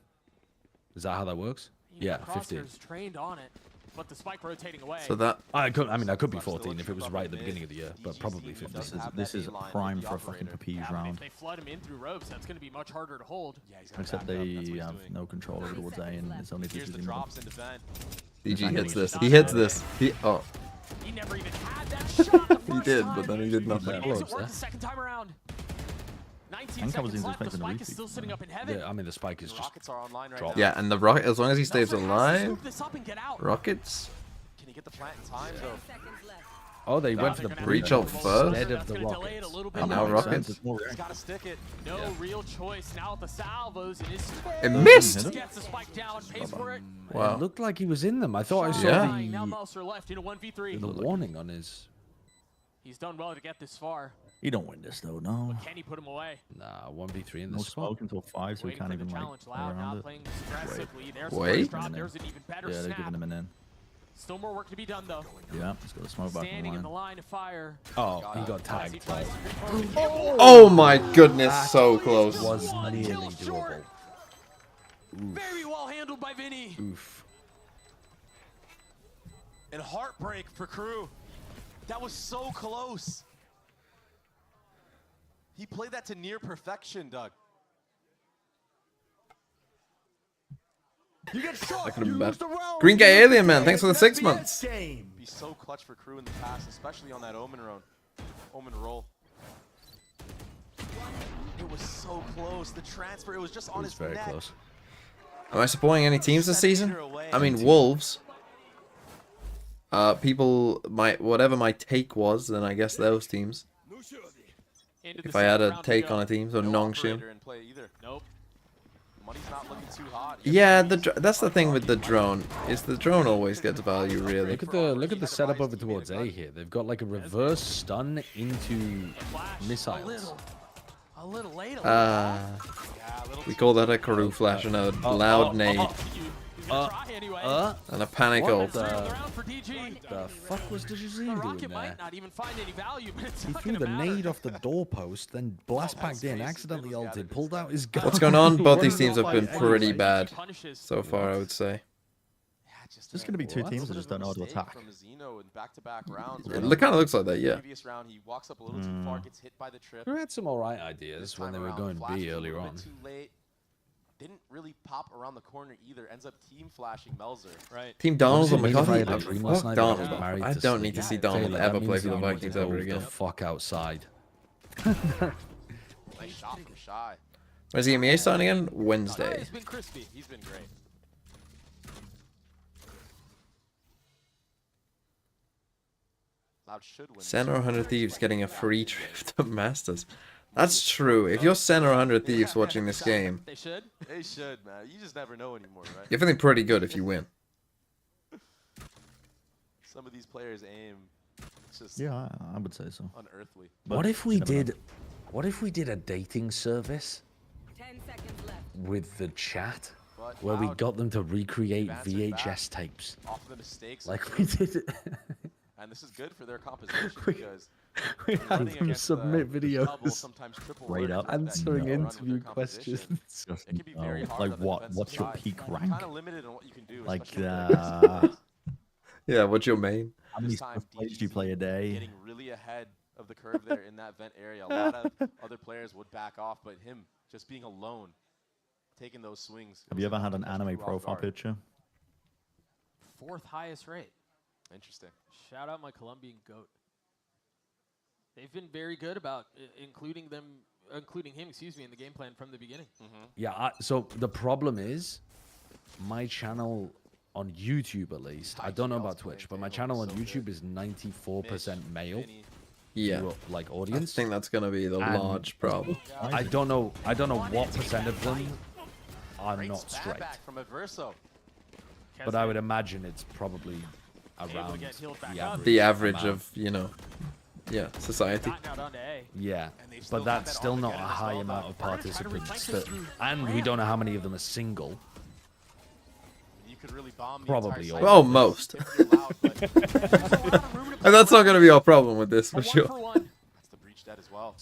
Is that how that works? You know, Yeah, 15. Crosshair's trained on it, but the spike rotating away. So that... I could be 14 if it was right at the beginning of the year, but probably 15. This is prime for a fucking Papige Yeah, but round. if they flood him in through ropes, that's going to be much harder to hold. Yeah, he's gotta Except back up. That's what they he's have doing. no control over towards A and it's only Here's the DG's drops into vent. DG hits this. Not He hits bad. this. He... Oh. He never even had that shot the He first did, time. but then he did But nothing. he makes it Close, work eh? the second time around. 19 think I was seconds in left. The this place in the spike is repeat. still sitting up in heaven. I mean, the spike is The just Rockets are online right drop. now. Yeah, and the rocket... As long as he stays Nelson has to alive... scoop this up and get out. Rockets... Can he get the plant in time though? Oh, they went for They're the gonna breach have up to first? roll instead that's of the gonna delay it a rockets. little bit And now longer. rockets... He's gotta stick it. No real choice now with the salvos in his It missed! gets the spike down, pays for it. Wow. It looked like he was in them. I thought I saw Yeah. Now Melser left in a 1v3. the warning on his. He's done well to get this far. You don't win this though, no. Can he put him away? Nah, 1v3 in No this spot. smoke until 5, so he Waiting can't for the even like challenge. go Loud, around not it. playing aggressively. There's the Wait. first drop. There's an even better Yeah, they're snap. giving him an in. Still more work to be done though. Yeah, he's got a smoke back Standing on in the the line. line of fire. Oh, he got As he tagged. tries to reform the Oh my goodness, so close. Was One nearly kill short. doable. Very well handled by Vinny. Oof. And heartbreak for KRU. That was so close. He played that to near perfection, Doug. That could have been bad. Green Gay Alien Man, thanks for the 6 months. Be so clutch for KRU in the past, especially on that Omen roll. It was so close. The transfer, it was just on his very neck. close. Am I supporting any teams this season? I mean, Wolves. Whatever my take was, then I guess those teams. If I had a take on a team, so Nongshim. Nope. Money's not looking too hot. Yeah, that's the thing with the drone. Is the drone always gets value, really. Look at the setup over towards A here. They've got like a reverse stun into missiles. A little late. We call that a KRU flash and a loud nade. And a panic ult. The fuck was DJZ doing there? Might not even find any value, but it's He not threw gonna the matter. nade off the doorpost, then blast backed in, accidentally ulted, pulled out his gun. What's going on? Both these teams have been pretty bad so far, I would say. There's going to be two teams that just don't know how to attack. It kind of looks like that, yeah. We had some alright ideas when they were going B earlier on. Didn't really pop around the corner either. Ends up team flashing Melzer. Right. Team Donald or What McCarthy? if I had a dream last night Fuck that I was Donald. married I to don't sleep? need to see Taylor, Donald that ever means play for the I need to Vikings go ever the again. fuck outside. Nice shot from Shy. When's the EMEA starting again? Wednesday. He's been crispy. He's been great. Loud should win. SEN or 100 Thieves getting a free trip to Masters. That's true. If you're SEN or 100 Thieves watching this game, They should. They should, man. You just never know anymore, right? you're feeling pretty good if you win. Some of these players aim just Yeah, I would say so. unearthly. But What if we you never know. did? What if we did a dating service 10 seconds left. with the chat, But where we Loud got them to recreate advances VHS back tapes, off the mistakes. like we did? And this is good for their composition because We had running them against submit the double, videos sometimes triple Right work up. that answering you run with interview their composition. questions. Just, It can be very hard like on the what's defensive your side. peak You're rank? kind of limited on what you can do. Like especially with their defensive. Yeah, what's your main? how many This time, plays do you DGZ play a day? Getting really ahead of the curve there in that vent area. A lot of other players would back off, but him just being alone, taking those swings. Have you ever had an anime profile picture? 4th highest rate. Interesting. Shout out my Colombian goat. They've been very good about including him, excuse me, in the game plan from the beginning. Yeah. So the problem is, my channel on YouTube, at least, I don't know about Twitch, but my channel on YouTube is 94% male. Yeah. Like I audience. think that's gonna be the And- large problem. I don't know what percent of them are Great not stab straight, back from Adverso. but I would imagine it's probably Able to around get healed back the up. average. The average amount. of, yeah, society. Gotten out onto A. Yeah, And they've still but got that's that still not a Armageddon as high well, amount though. of We're gonna try to participants. recycle through And we don't know how many of them are single. You could really bomb the Probably entire all. site Well, with most. this if you're loud, but And that's not gonna be our problem with this, for One sure. for one. that's the breach dead as well.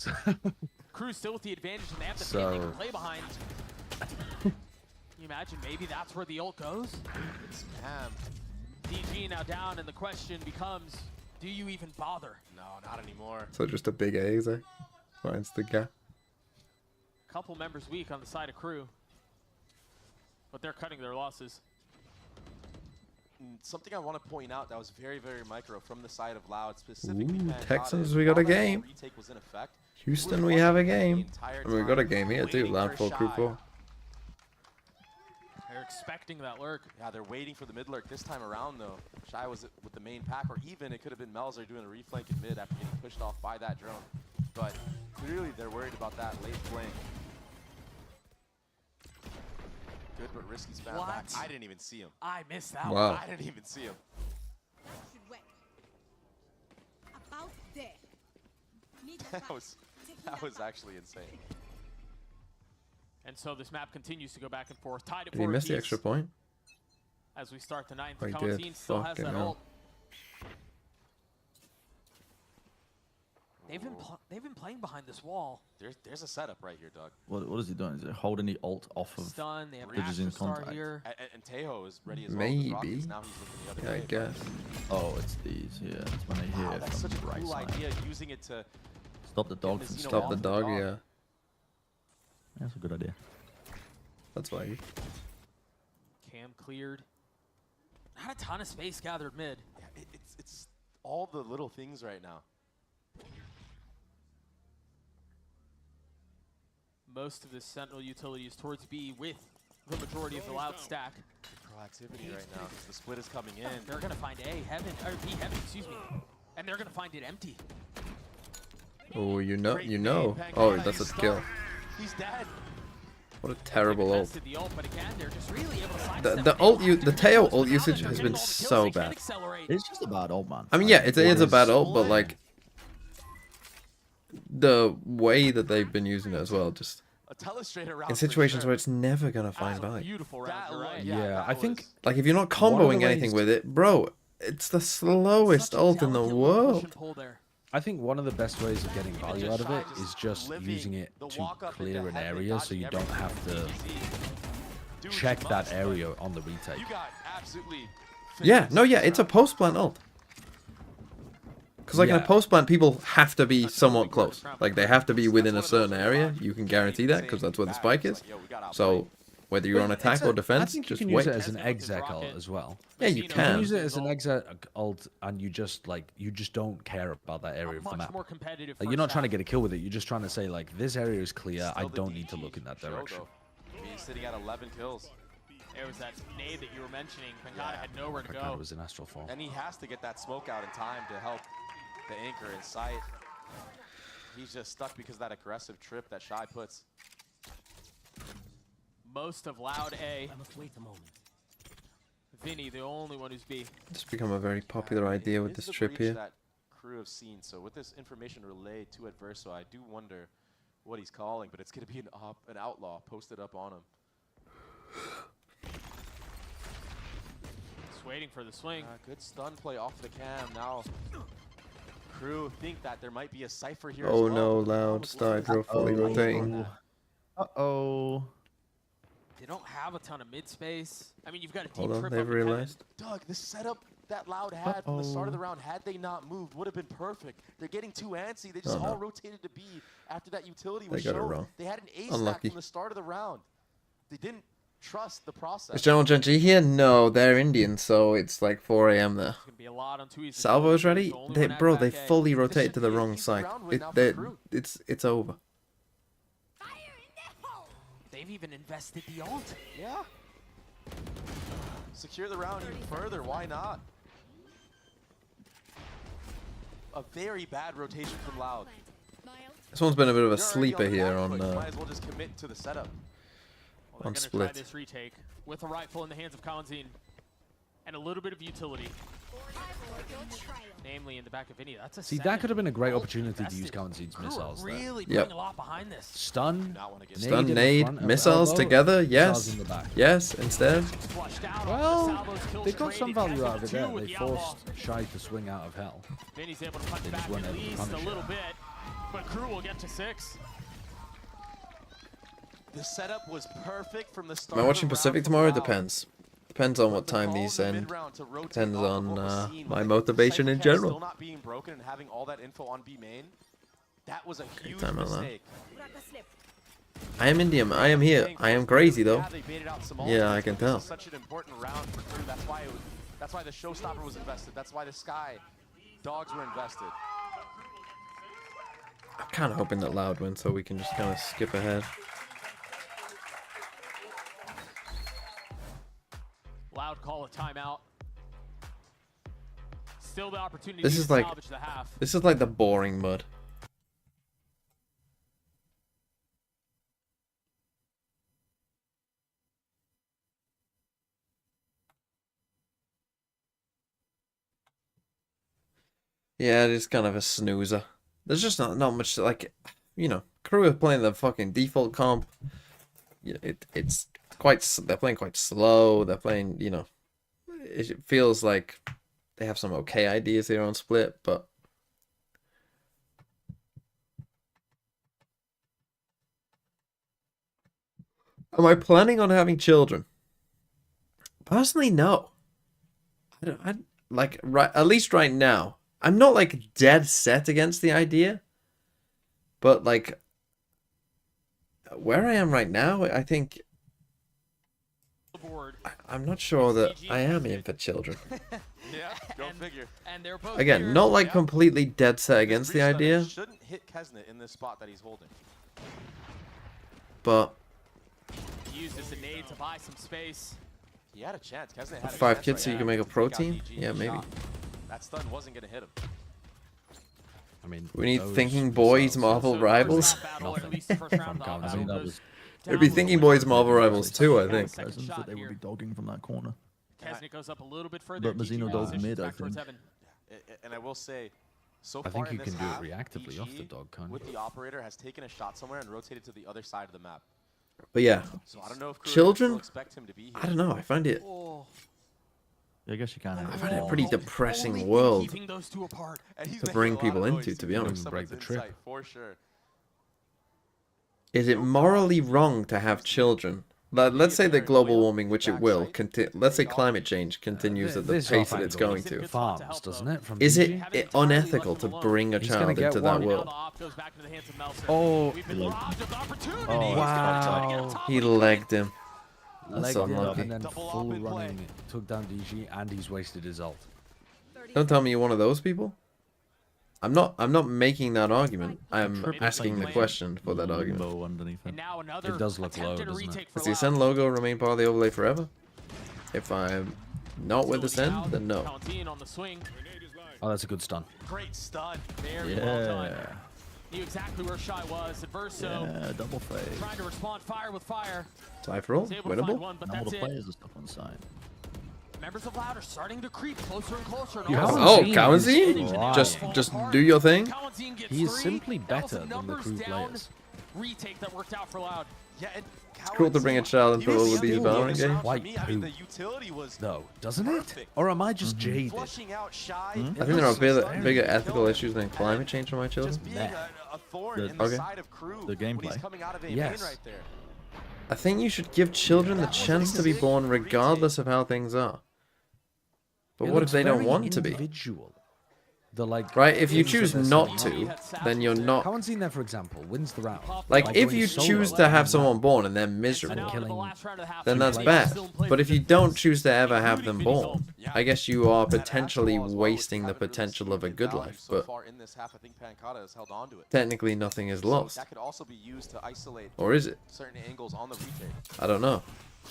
Crew's still with the advantage, and they have the pin. They can So- play behind. Can you imagine maybe that's where the ult goes? Spam. DG now down, and the question becomes, do you even bother? No, not anymore. So just a big A there. Finds the gap. Couple members weak on the side of Crew, but they're cutting their losses. Something I want to point out that was very, very micro from the side of Loud, specifically. Ooh, Pan Texans, Cottage, we got a while that game. retake was in effect, Houston, was we have a watching the game. entire I mean, we got a time, game here too. waiting Loud for 4, Crew Shy. 4. They're expecting that lurk. Yeah, they're waiting for the mid lurk this time around though. Shy was with the main pack, or even it could have been Melzer doing a reflank in mid after getting pushed off by that drone. But clearly they're worried about that late flank. Good but risky spam back. What? I didn't even see him. I missed that Wow. one. I didn't even see him. Should wet. About there. Need the That back. was Taking that was back. actually insane. And so this map continues to go back and forth. Tied at Did he 4 miss the apiece extra point? as we start the 9th. Oh, he Counteen did. still has Fucking that hell. ult. They've been playing behind this wall. There's a setup right here, Doug. What is he doing? Is he holding the ult off of? Stun. They have Bridges Master in Star contact. here. And Tejo is ready as well. with Maybe. rockets. Now he's looking the Yeah, other I way, guess. Oh, it's these. Yeah, it's when they hit Wow, it that's from such a the right cool side. idea, using it to Stop the dog the from Xeno Stop off the the dog, dog. yeah. That's a good idea. That's why. Cam cleared. Not a ton of space gathered mid. Yeah, it's all the little things right now. most of the Sentinel utility is towards B with the majority of the Loud stack. Proactivity right now, because the split is coming in. They're going to find A, heaven, or B, heaven, excuse me. And they're going to find it empty. Oh, you know. Oh, that's a kill. He's dead. What a terrible ult. The ult, but again, they're just really able to The Teo ult usage has been so bad. It's just a bad ult, man. I mean, yeah, it's a bad ult, but like the way that they've been using it as well, just in situations where it's never gonna find value. Beautiful round, right? Yeah, I think like if you're not comboing anything with it, bro, it's the slowest ult in the world. I think one of the best ways of getting value out of it is just using it to clear an area so you don't have to check that area on the retake. Yeah, no, yeah, it's a post-plant ult. Because like in a post-plant, people have to be somewhat close. Like they have to be within a certain area. You can guarantee that because that's where the spike is. So whether you're on attack or defense, just wait. Use it as an exec ult as well. Yeah, you can. Use it as an exec ult, and you just don't care about that area of the map. Like, you're not trying to get a kill with it. You're just trying to say like, this area is clear. I don't need to look in that direction. He's sitting at 11 kills. There was that nade that you were mentioning. Pancada had nowhere to go. Was in astral form. And he has to get that smoke out in time to help the anchor in sight. He's just stuck because of that aggressive trip that Shy puts. Most of Loud A. I must wait a moment. Vinny, the only one who's B. It's become a very popular idea with this trip here. That crew have seen. So with this information relayed to Adverso, I do wonder what he's calling, but it's going to be an outlaw posted up on him. Just waiting for the swing. Good stun play off the cam. Now crew think that there might be a cipher here. Oh as well. no, Loud started fully rotating. Uh-oh. They don't have a ton of mid space. I mean, you've got a deep Hold on, trip they've up the realized. Doug, the setup that Loud had from the start of the round, had they not moved, would have been perfect. They're getting too antsy. They just all rotated to B after that utility was They got it shown. wrong. They had an ace Unlucky. stack from the start of the round. They didn't trust the process. Is General Genji here? No, they're Indian, so it's like 4 AM there. Salvo's ready? Bro, they fully rotate to the wrong side. It's over. They've even invested the ult. Yeah. Secure the round even further. Why not? A very bad rotation from Loud. This one's been a bit of a sleeper here on might as well just commit to the setup. on Try split. this retake with a rifle in the hands of Kanzin and a little bit of utility. Namely in the back of Vinny. That's a See, that could have been a great opportunity to use Kanzin's missiles. Really Yep. putting a lot behind this. Stun, Stun, in the nade, front, missiles elbow, together, missiles yes. in the back. Yes, instead. Well, they got some value out of it there. They forced Shy to swing out of hell. Vinny's able to punch They just back weren't at able to least a punish little it. bit, but Crew will get to 6. The setup was perfect from the start. Am I watching of the Pacific round from tomorrow? Loud. Depends. Depends on what The time call these in the end. mid-round to rotate Depends up of on what we're seeing my with motivation in Cypher general. Still not being broken and having all that info on B main. That was a huge time out loud. mistake. I am Indian. I am here. I am crazy though. Yeah, they baited out Simone. Yeah, I can This was tell. Such an important round for Crew. That's why the showstopper was invested. That's why the Sky Dogs were invested. I'm kind of hoping that Loud wins so we can just kind of skip ahead. Loud call a timeout. Still the opportunity This to is like salvage the half. this is like the boring mud. Yeah, it is kind of a snoozer. There's just not much like, you know, Crew are playing the fucking default comp. Yeah, it's quite. They're playing quite slow. They're playing, you know, it feels like they have some okay ideas here on split, but am I planning on having children? Personally, no. I like right at least right now. I'm not like dead set against the idea, but like where I am right now, I think I'm not sure that I am in for children. Yeah, go figure. And they're both Again, here. not like completely dead set against the idea. Shouldn't hit Kesnet in this spot that he's holding. but Use this nade to buy some space. He had a chance. Kesnet had a 5 chance kids right so you now can make a to pro take out team? DG Yeah, maybe. shot. That stun wasn't gonna hit him. I mean, We need those Thinking Boys results- Marvel So Rivals. first battle, at least the first round, From obviously Kansas. That goes was It'd be down Thinking a little Boys bit. Marvel Rivals too, I Got a think. second Presence shot that they here. would be dogging from that corner. Kesnet goes up a little bit further. But Mazzino DG goes positions mid, I back towards think. heaven. And I will say, so I far think you in can this do it half, reactively off the DG dog, can't you? with the operator has taken a shot somewhere and rotated to the other side of the map. But yeah, So I don't know if Crew Children? still expect him to be here. I don't know. I find it Yeah, I guess you can. I find it a pretty Only depressing world keeping those two apart. And he's to making bring a lot people of into, noise to be for honest. Break the someone's trip. insight, for sure. Is it morally wrong to have children? Let's say that global warming, which it will, let's say climate change continues at the This pace that off it's angle going to. farms, doesn't it? From Is DG? it unethical to bring a He's gonna child get into that one. world? Now the op goes back to the hands of Meltzer. Oh, We've been robbed of opportunity. Oh, He's gonna try to get wow. on top He of the legged him. legged That's it unlucky. and then Double up full in play. running took down DG, and he's wasted his ult. Don't tell me you're one of those people. I'm not making that argument. I'm asking the question for that argument. Limbo underneath And him. now another It does look low, attempted doesn't it? retake for Does the Loud. SEN logo remain part of the overlay forever? If I'm not with the SEN, then no. Valentine on the swing. Oh, that's a good stun. Great stun. Very well done. Yeah. Knew exactly where Shy was. Adverso Yeah, double fade. trying to respond fire with fire. Cypher ult, Was able to find winnable. one, but Now all that's the it. players are stuck on side. Members of Loud are starting to creep closer and closer. And You all haven't of a Oh, sudden, Kawanzine? Wow. Just do your thing. Kawanzine gets He is three. simply That was better a than the numbers crew down players. retake that worked out for Loud. Yeah, and It's cool to bring a child into all of these Valorant games. Like me, I mean, who? the utility was No, doesn't it? perfect. Or am I just jaded? Flushing out Shy. I think there are bigger ethical issues than climate change for my children. Just being a thorn The- in the Okay. side of Crew The when he's gameplay. coming out of a Yes. main right there. I think you should give children the chance to be born regardless of how things are. But It what if looks they don't very want to be? individual. The like Right, if you things choose that they're not saying. to, then you're not. Kawanzine there, for example, wins the round. Like, if going you solo choose to have and someone born and they're And miserable, now to the killing last round of the half, then that's Team bad. still in play But for if you this don't match. choose to ever have Including them Vinny's born, ult. I guess you are That potentially actual as well, which wasting the haven't really potential seen of a in good value life. So But far in this half, I think Pancata has held on to it. technically, nothing is So lost. that could also be used to isolate Or is it? certain angles on the retake. I don't know.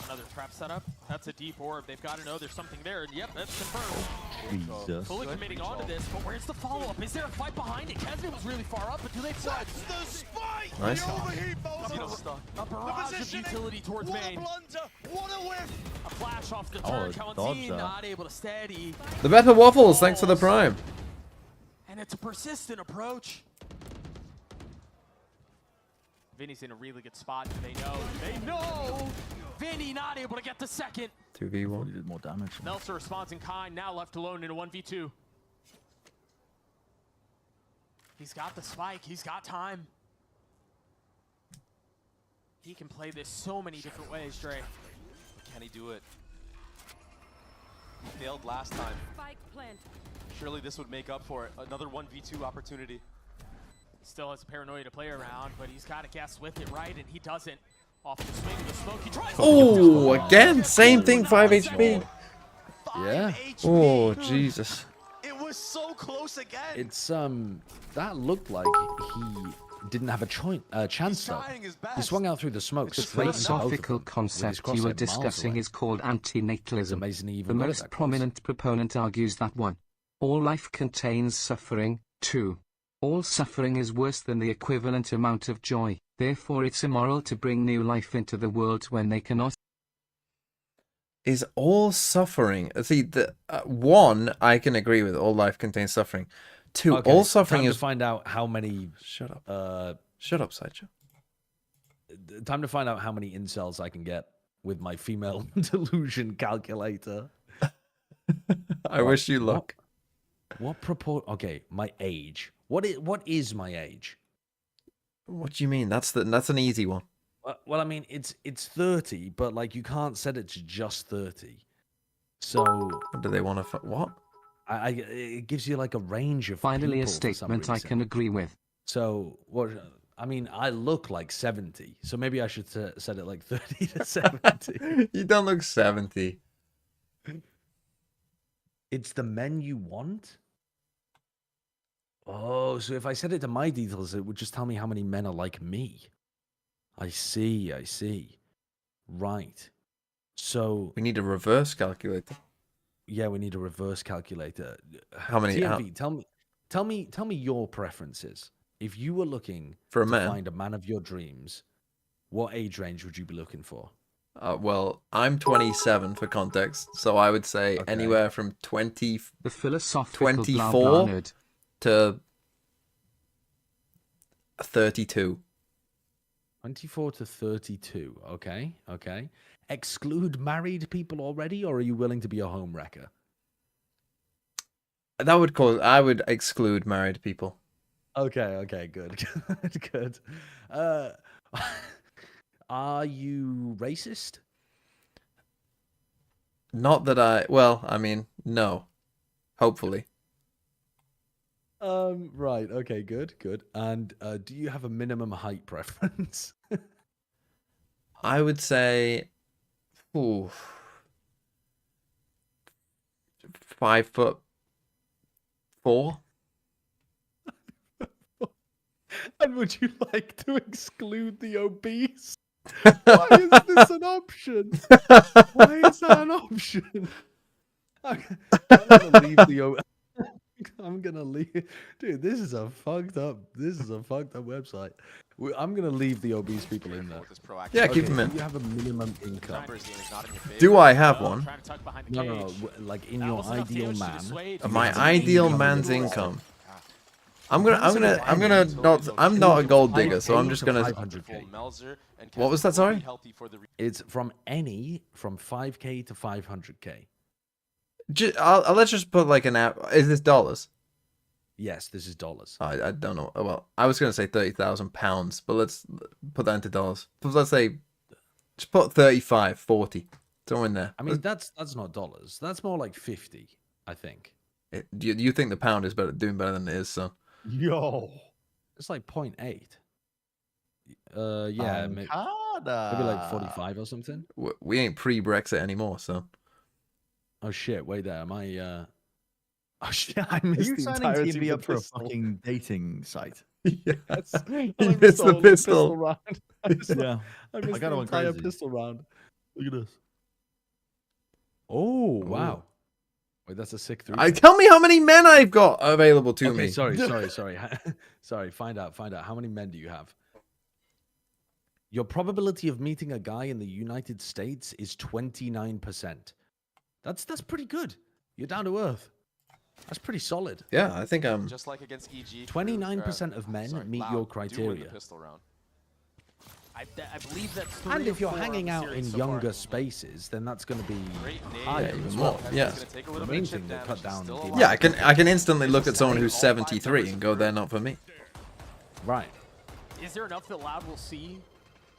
Another trap setup. That's a deep orb. They've got to know there's something there. And yep, that's confirmed. Jesus. Fully committing onto this, but where's the follow-up? Is there a fight behind it? Kesnet was really far up, but do they fight? Nice. A barrage of utility towards main. A flash off the turn. dodge Kawanzine that. not able to steady. The better waffles, thanks for the prime. And it's a persistent approach. Vinny's in a really good spot. They know. They know. Vinny not able to get the second. 2v1. He did more damage. Meltzer responds in kind, now left alone in a 1v2. He's got the spike, he's got time. He can play this so many different ways, Dre. Can he do it? He failed last time. Spike plant. Surely this would make up for it. Another 1v2 opportunity. Still has a paranoia to play around, but he's got to guess with it right, and he doesn't. Off the swing of the smoke, he tries to Oh, again, same thing, 5 HP. Yeah. Oh, Jesus. It was so close again. It's that looked like he didn't have a chance though. trying his He best. swung out through the smoke The straight into both of philosophical them with his concept you crosshair are miles discussing away. is called antinatalism. amazing he The even got it most that close. prominent proponent argues that 1. All life contains suffering. 2. All suffering is worse than the equivalent amount of joy. Therefore it's immoral to bring new life into the world when they cannot. Is all suffering? See, the 1, I can agree with. All life contains suffering. 2, Okay, all suffering time is. to find out how many Shut up. Shut up, Sideshow. time to find out how many incels I can get with my female delusion calculator. I wish you luck. What okay, my age. What is my age? What do you mean? That's an easy one. Well, I mean, it's 30, but like you can't set it to just 30. So What do they want to? What? it gives you like a range of Finally, a people for some statement I reason. can agree with. So what? I mean, I look like 70, so maybe I should set it like 30 to 70. You don't look 70. It's the men you want. Oh, so if I set it to my details, it would just tell me how many men are like me. I see. I see. Right. So We need a reverse calculator. yeah, we need a reverse calculator. How many? TMV, tell me your preferences. If you were looking For a to man? find a man of your dreams, what age range would you be looking for? Well, I'm 27 for context, so I would say Okay. anywhere from The philosophical 24 blah blah nerd. to 32. 24 to 32. Okay. Okay. Exclude married people already, or are you willing to be a home wrecker? That would cause. I would exclude married people. Okay. Okay. Good. Good. Good. Are you racist? Not that I. Well, I mean, no. Hopefully. Right. Okay. Good. Good. And do you have a minimum height preference? I would say. Ooh, 5'4". And would you like to exclude the obese? Why is this an option? Why is that an option? I'm gonna leave the. I'm gonna leave, dude. This is a fucked up website. I'm gonna leave the obese people in there. Yeah, keep them in. Do you have a minimum income? Do I have one? No. Like in your ideal man. My ideal man's income. I'm not a gold digger, so I'm just gonna. 500K. What was that? Sorry. It's from 5K to 500K. Let's just put like an app. Is this dollars? Yes, this is dollars. I don't know. Well, I was gonna say £30,000, but let's put that into dollars. Let's say, just put 35, 40, somewhere in there. I mean, that's not dollars. That's more like 50, I think. Do you think the pound is doing better than it is, son? Yo, it's like 0.8. Yeah, maybe like 45 or something. We ain't pre-Brexit anymore, so. Oh shit! Wait there. Am I? Oh shit! I missed Are you the signing entirety TMV of up the for a pistol. fucking dating site? Yes. He missed the pistol. round. Yeah. I missed got the one entire crazy. pistol round. Look at this. Oh wow! Wait, that's a sick three. Tell me how many men I've got available to Okay, me. sorry. Sorry. Find out. How many men do you have? Your probability of meeting a guy in the United States is 29%. That's pretty good. You're down to earth. That's pretty solid. Yeah, I think I'm. Just like against EG. 29% of men meet your criteria. I believe that's 3 And or if you're 4 on hanging the out series in so far. younger spaces, then that's going to be Yeah, higher even as more. well. Yeah. The main thing to cut down. the Yeah, amount I can instantly look at someone who's 73 and go, they're not for me. Right. Is there enough that Loud will see?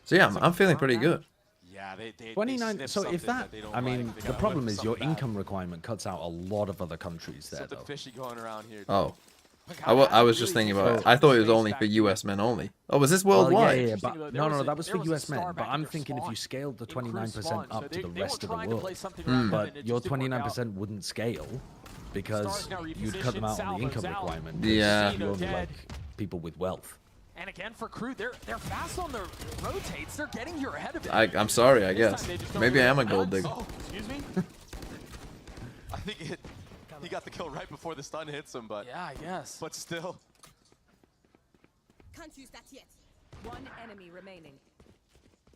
So yeah, I'm feeling pretty good. Yeah, they 29. sniff So if something that, they don't I mean, like. They the gotta problem look is for your something bad. income requirement cuts out a lot of other countries there, Something though. fishy going around here. Oh. I was just thinking about it. I thought it was only for US men only. Oh, was this worldwide? Yeah, but no, that was for US men. But I'm thinking if you scaled the 29% up to the rest of the world, but your 29% wouldn't scale because you'd cut them out on the income requirement. Yeah. You only like people with wealth. And again, for crew, they're fast on the rotates. They're getting here ahead of it. I'm sorry, I This guess. time they just don't Maybe I really am a have gold guns. digger. Oh, excuse me? I think he got the kill right before the stun hits him, but Yeah, I guess. but still. Can't use that yet. One enemy remaining.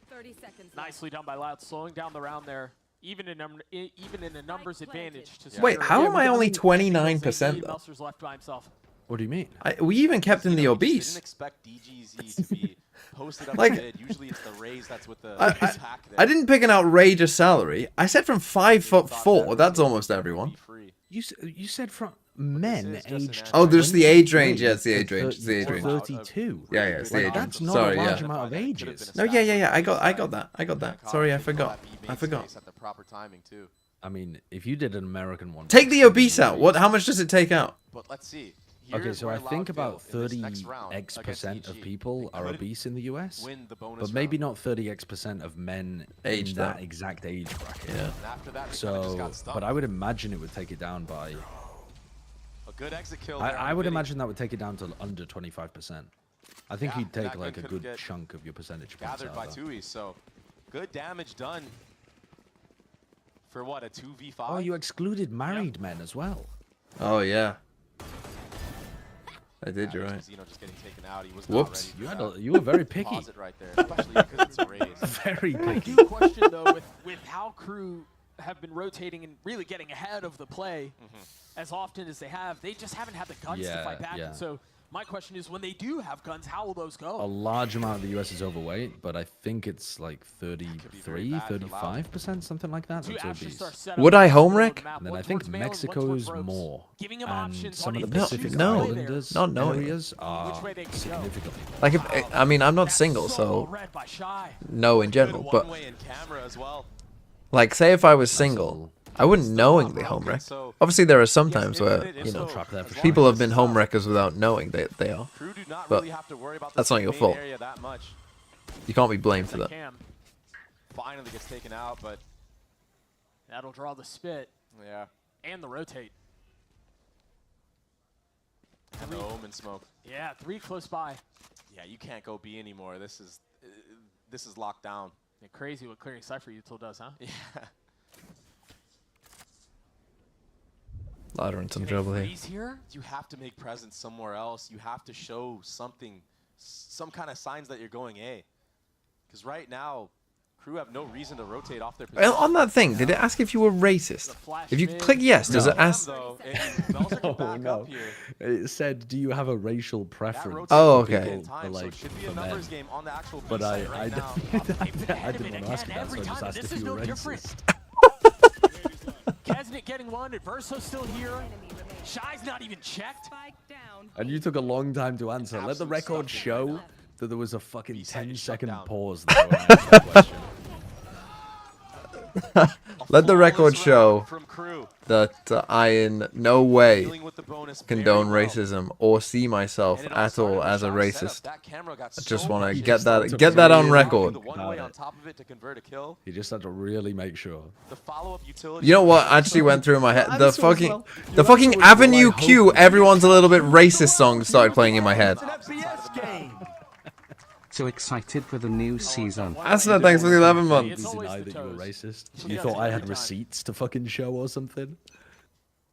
30 seconds left. Nicely done by Loud, slowing down the round there. Even in a numbers advantage. To Wait, secure how it. am I only 29% though? Meltzer's left by himself. What do you mean? We even kept in the You obese. didn't expect DGZ to be posted up Like- mid. Usually it's the raise that's with the I pack there. I didn't pick an outrageous salary. I said from 5'4". That's almost everyone. Be free. You said from men is just an aged. average. Oh, there's the age range. 23 Yeah, it's the to age range. It's the age 30 range. 32. Yeah, it's the Like, age that's range. not Sorry, a large yeah. amount of ages. No, yeah. I got that. Sorry, I forgot. I forgot. At the proper timing too. I mean, if you did an American one, Take the obese out. What? How much does it take out? But let's see. Okay, Here's so where I think Loud about failed in this next round against 30x% of EG. people They are could obese in the US, win the bonus but maybe round. not 30x% of men Age in that though. exact age bracket. Yeah. And after that, they kinda just So, got stuck. but I would imagine it would take it down by. A good exit kill there I on would Vinny. imagine that would take it down to under 25%. I think Yeah, he'd take that like a couldn't good get chunk of your percentage points gathered out by of that. Tui. So good damage done for what, a 2v5? Oh, you excluded married men as well. Oh yeah. I did. You're right. Zeno just getting taken out. He was Whoops. Not ready for You were very picky. pause it right there, especially because it's a raise. Very I picky. do question though with how crew have been rotating and really getting ahead of the play as often as they have. They just haven't had the guns to Yeah, fight back. yeah. And so my question is, when they do have guns, how will those go? A large amount of the US is overweight, but I think it's like 33, bad for Loud. 35%, something like that. Two That's Ashes obese. are set Would up I in the home middle of wreck? the map, And then one I think towards mail and one Mexico's towards ropes, more. giving them And options some on of the if they Pacific choose to play there, Islanders Not knowing it. areas are which way they can go. significantly. Like if I mean I'm not That's single, so so read by Shy. no in general. Good But one-way in camera as well. like, say if I was single, I wouldn't knowingly home wreck. Obviously, there are some times where you know trap there for people have been home wreckers without knowing they are. Crew do not But really have to worry about that's this not your main fault. area that much. You can't be blamed for that. Cam, Finally gets taken out, but that'll draw the spit yeah, and the rotate. no omen smoke. Yeah, 3 close by. Yeah, you can't go B anymore. This is locked down. Yeah, crazy what clearing Cypher util does, huh? Yeah. Louder in some trouble here. Freeze here? You have to make presence somewhere else. You have to show something, some kind of signs that you're going A. Because right now, crew have no reason to rotate off their position. Well, on that thing, did it ask if you were racist? If you click yes, does it ask? Though, Belzer can back no. up here. It said, "Do you have a racial That preference?" rotates Oh, will be okay. in time, so it should be a for men. numbers game on the actual B But side right now. I didn't want to ask that, so I just asked if you were racist. Kesnet getting one, Adverso still here. Shy's not even checked. Spike down. And you took a long time to answer. Let the Absolute record stuffing show right now. that there was a fucking said you shut 10-second down. pause there when I asked that question. Let the record Flawless show round from crew. that I in no way Dealing with the bonus condone very well. racism or see myself And it at started all with as a Shy's setup. racist. That camera got I just so want to much get distance. that on The record. one-way on top of it to convert a kill. You just had to really make sure. The follow-up utility. You know what actually went through my head? The answer was fucking well. the Your fucking answer was well, Avenue I Q, hope. everyone's a little bit racist song started playing in my head. So excited for the new season. Asna, thanks for the 11 You months. always deny the that you were toes. racist. So You yeah, thought it's I every had time. receipts to fucking show or something?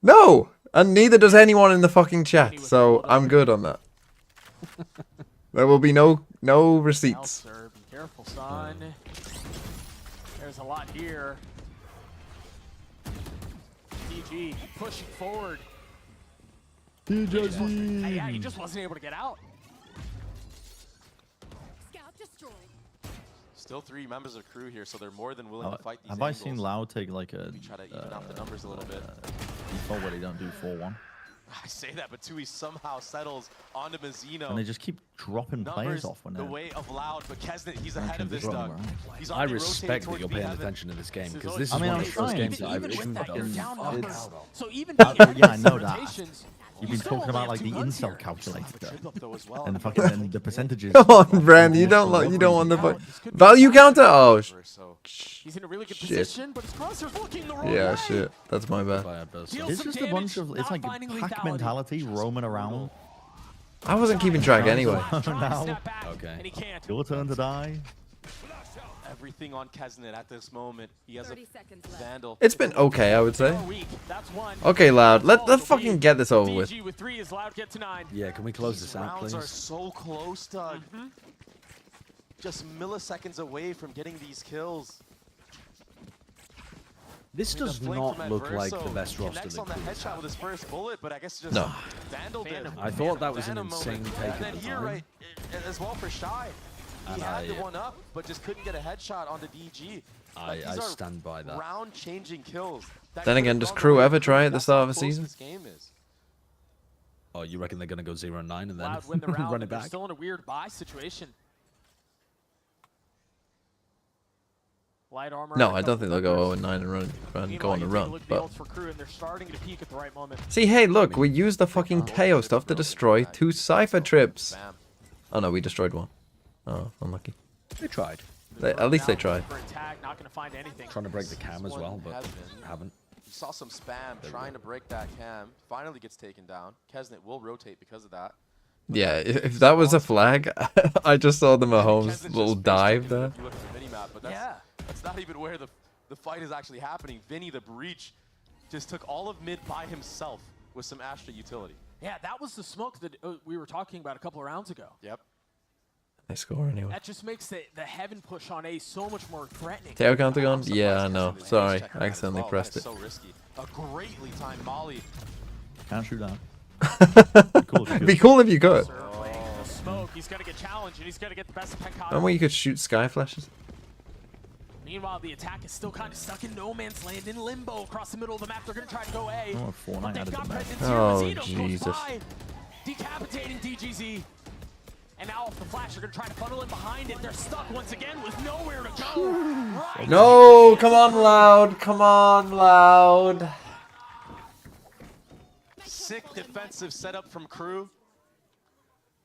No, and neither does anyone in the fucking chat. So I'm good on that. There will be no receipts. Elser, be careful, son. There's a lot here. DG pushing forward. Yeah, he just wasn't able to get out. Scout destroyed. Still 3 members of crew here, so they're more than willing to fight these Have I seen angles. Loud take like a We try to even out the numbers a little bit. default where they don't do 4-1? I say that, but Tui somehow settles onto Mazzino. And they just keep dropping players Numbers off when the they're... way of Loud, but Kesnet, he's ahead of this, Wrong, Doug. right. He's I already rotating respect that towards you're B paying heaven. attention to this game This is because always this is I mean, one I'm of the first trying. games that I've Even with even that, you're done. down numbers. So even Yeah, I know that. rotations, You've you been still talking only about like have the 2 guns incel here. calculator Trip up though as well. and the fucking and the percentages. Come on, Brand, you don't like, you don't want the This could be value a counter. Oh, So He's in a really good Shit. position, but his crosshair's looking the wrong yeah, way. shit. That's my bad. By Adverso. Deals It's some just a bunch damage, of... It's not like finding pack lethality. mentality roaming around. I wasn't keeping track anyway. Trying to Now. snap back, Okay. and he can't. Your turn to die. everything on Kesnet at this moment. He has a 30 seconds left. Vandal. It's been okay, I would say. Weak. That's one. Okay, Loud. Let's Balls fucking away. get this over with. DG with 3 is Loud get to 9. Yeah, can we close These this out, rounds are please? so close, Doug. Mm-hmm. Just milliseconds away from getting these kills. This I mean, does the flank not from look like the Adverso best roster connects that on the Cruz headshot has. with his first bullet, but I guess just No. Vandal did. Phantom. I thought that was an Phantom insane moment. take And then at the here, time. right, as well for Shy. He And had the I- one up, but just couldn't get a headshot on the DG. I These are stand by that. round-changing kills. that Then could've again, does gone the Crew way ever of try at the That's start how of a close season? This game is. Oh, you reckon they're going to go 0-9 and then Loud win the round. run it and they're back? still in a weird buy situation. Light armor. No, I don't think they'll go 0-9 and go on the run. But For Crew, and they're starting to peak at the right moment. see, hey, look, we used the fucking Teo stuff to destroy 2 Cypher trips. Bam. Oh no, we destroyed 1. Oh, unlucky. They tried. At least they tried. For attack, not going to find anything. Trying to break the cam as This well, one but has been. haven't. You saw some spam trying to break that cam. Finally gets taken down. Kesnet will rotate because of that. Yeah, if that was a flag, I just saw the Mahomes little dive there. If you look at the minimap, but that's not even where the fight is actually happening. Vinny, the breach, just took all of mid by himself with some Astra utility. Yeah, that was the smoke that we were talking about a couple of rounds ago. Yep. They score anyway. That just makes the heaven push on A so much more threatening. Tail counter gone? Yeah, I know. Sorry, I accidentally pressed it. So risky. A greatly timed molly. Can't shoot that. Be cool if you could. The smoke, he's gonna get challenged and he's gonna get the best of Pencado. Remember when you could shoot sky flashes? Meanwhile, the attack is still kind of stuck in no man's land in limbo across the middle of the map. They're gonna try to go A. Oh, 4-9 out of the map. Oh, Jesus. Decapitating DGZ. And now off the flash, they're gonna try to funnel in behind it. They're stuck once again with nowhere to go. Right. No, come on, Loud. Come on, Loud. Sick defensive setup from KRU.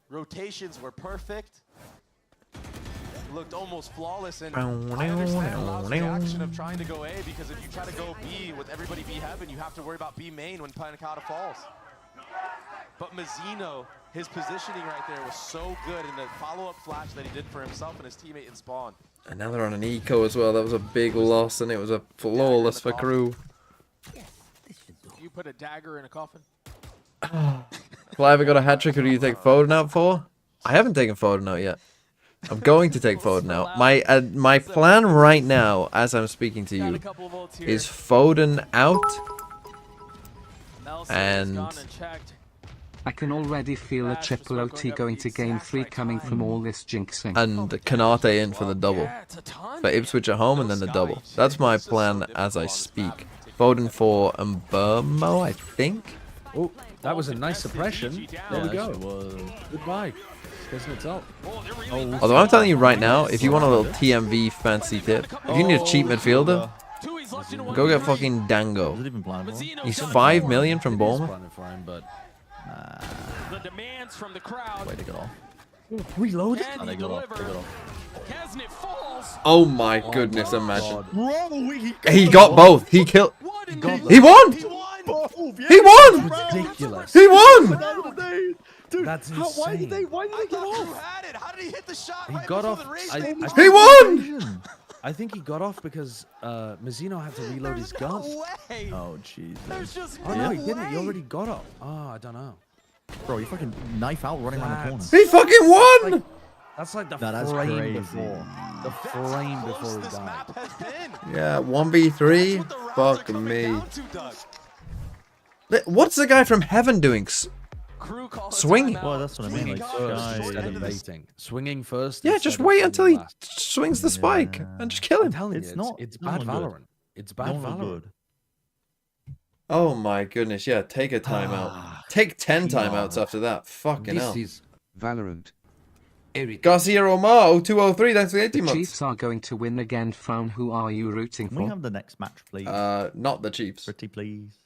Rotations were perfect. Looked almost flawless, and I understand Loud's reaction of trying to go A, because if you try to go B with everybody B heaven, you have to worry about B main when Panicata falls. But Mazzino, his positioning right there was so good in the follow-up flash that he did for himself and his teammate in spawn. And now they're on an eco as well. That was a big loss, and it was a flawless for KRU. You put a dagger in a coffin? Clive, got a hat trick. Who do you take Foden out for? I haven't taken Foden out yet. I'm going to take Foden out. My plan right now, as I'm speaking to you, is Foden out and I can already feel a triple OT going to game 3 coming from all this jinxing. and Kanate in for the double. For Ipswich at home and then the double. That's my plan as I speak. Foden for Mbermo, I think. Oh, that was a nice suppression. There we go. Goodbye. It's up. Although I'm telling you right now, if you want a little TMV fancy tip, if you need a cheap midfielder, go get fucking Dango. He's 5 million from Bournemouth. The demands from the crowd. Way to get off. Reload. Can he deliver? Kesnet falls. Oh my goodness, imagine. Bro, He got both. He killed. What He won! He won! Ridiculous. He won! Dude, That's insane. why did they get KRU off? had it. How did he hit the shot? He Right got before off. the race? He won! I think he got off because Mazzino had to reload his gun. way. Oh, jeez. There's just Oh no, he way. didn't. He already got up. Oh, I don't know. Bro, you fucking knife out running around the corner. He fucking won! That's like the That's frame crazy. before. The frame Close before he this died. map has been. Yeah, That's 1v3. what the rounds Fuck are coming me. down to, Doug. What's the guy from Heaven doing? KRU calls a Swinging. timeout. Well, that's what I mean. Like, First instead guy, of baiting. Swinging first. Yeah, instead just of wait until he swinging last. swings the spike and just kill I'm him. telling It's you, not- it's no bad one good. Valorant. It's bad Valorant. good. Oh my goodness, yeah, take a timeout. Take 10 timeouts after that. Fucking hell. This is Valorant. Eric. Garcia Omar 0203, thanks for the 18 The months. Chiefs are going to win again. Frown. Who are you rooting Can we for? have the next match, please? Not the Chiefs. Pretty please.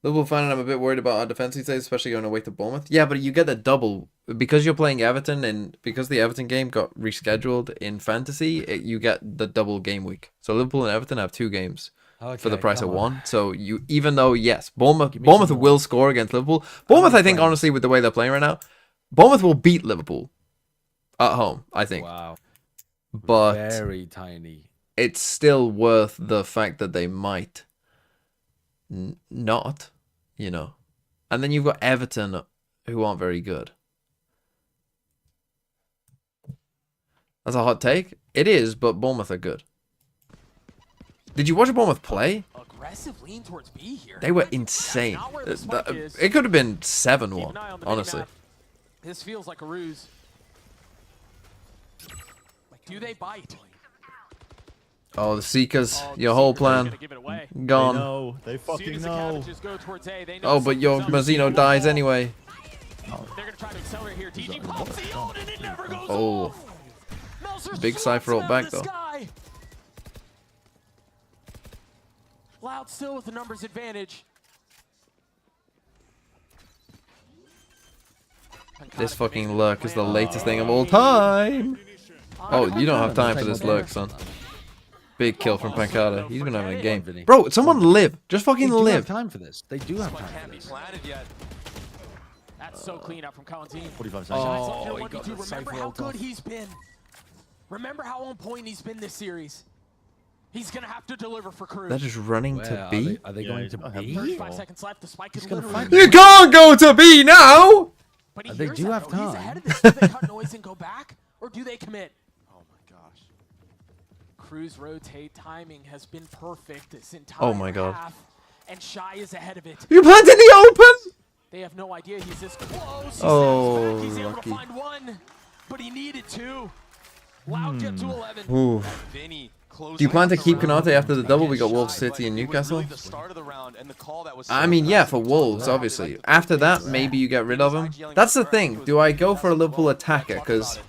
Liverpool fan, and I'm a bit worried about our defense these days, especially going away to Bournemouth. Yeah, but you get the double because you're playing Everton, and because the Everton game got rescheduled in fantasy, you get the double game week. So Liverpool and Everton have 2 games for the price of 1. So you, even though yes, Bournemouth will score against Liverpool. Bournemouth, I think, honestly, with the way they're playing right now, Bournemouth will beat Liverpool at home. I think, Wow. but Very tiny. it's still worth the fact that they might not, you know. And then you've got Everton, who aren't very good. That's a hot take. It is, but Bournemouth are good. Did you watch Bournemouth play? Aggressive lean towards B here. They were That's insane. not where the spike is. It could have been Keep 7-1, an eye on the honestly. minimap. This feels like a ruse. Do they bite? Oh, the Seekers, Oh, the your whole Seekers are plan gonna give it away. gone. No, they As soon fucking as the know. cabbages go towards A, they know Oh, but your something's up. Mazzino dies anyway. They're gonna try to accelerate here. DG pops the ult and it never goes Oh. off. Melzer Big Cypher ult swats back, out the though. sky. Loud still with the numbers advantage. This fucking lurk is the latest thing of all time. Oh, you don't have time for this lurk, son. Big kill from Pancada. He's been having a game. Vinny. Bro, someone live. Just fucking They do have live. time for this. They do have time for Can't be this. planted yet. That's so clean out from Colin. 45 seconds. Oh, he got the Remember safe how roll good off. he's been. Remember how on point he's been this series. He's gonna have to deliver for Cruz. They're just running Where to are B. they, are they Yeah, going he's to got heaven B? first. 5 seconds left. The spike is gonna literally. find You can't go to B now! But he They hears do that, have though. He's time. ahead of this. Do they cut noise and go back, or do they commit? Oh my gosh. Cruz rotate timing has been perfect this entire Oh my God. half, and Shy is ahead of it. You planted in the open! They have no idea he's this close. He Oh, snaps back. He's able lucky. to find one, but he needed two. Loud get to 11. Ooh. Vinny Do you plan to keep Canate Canate after the double? We got Wolves City and Newcastle. I mean, yeah, for Wolves, obviously. After that, maybe you get rid of him. That's the thing. Do I go for a Liverpool attacker? Because,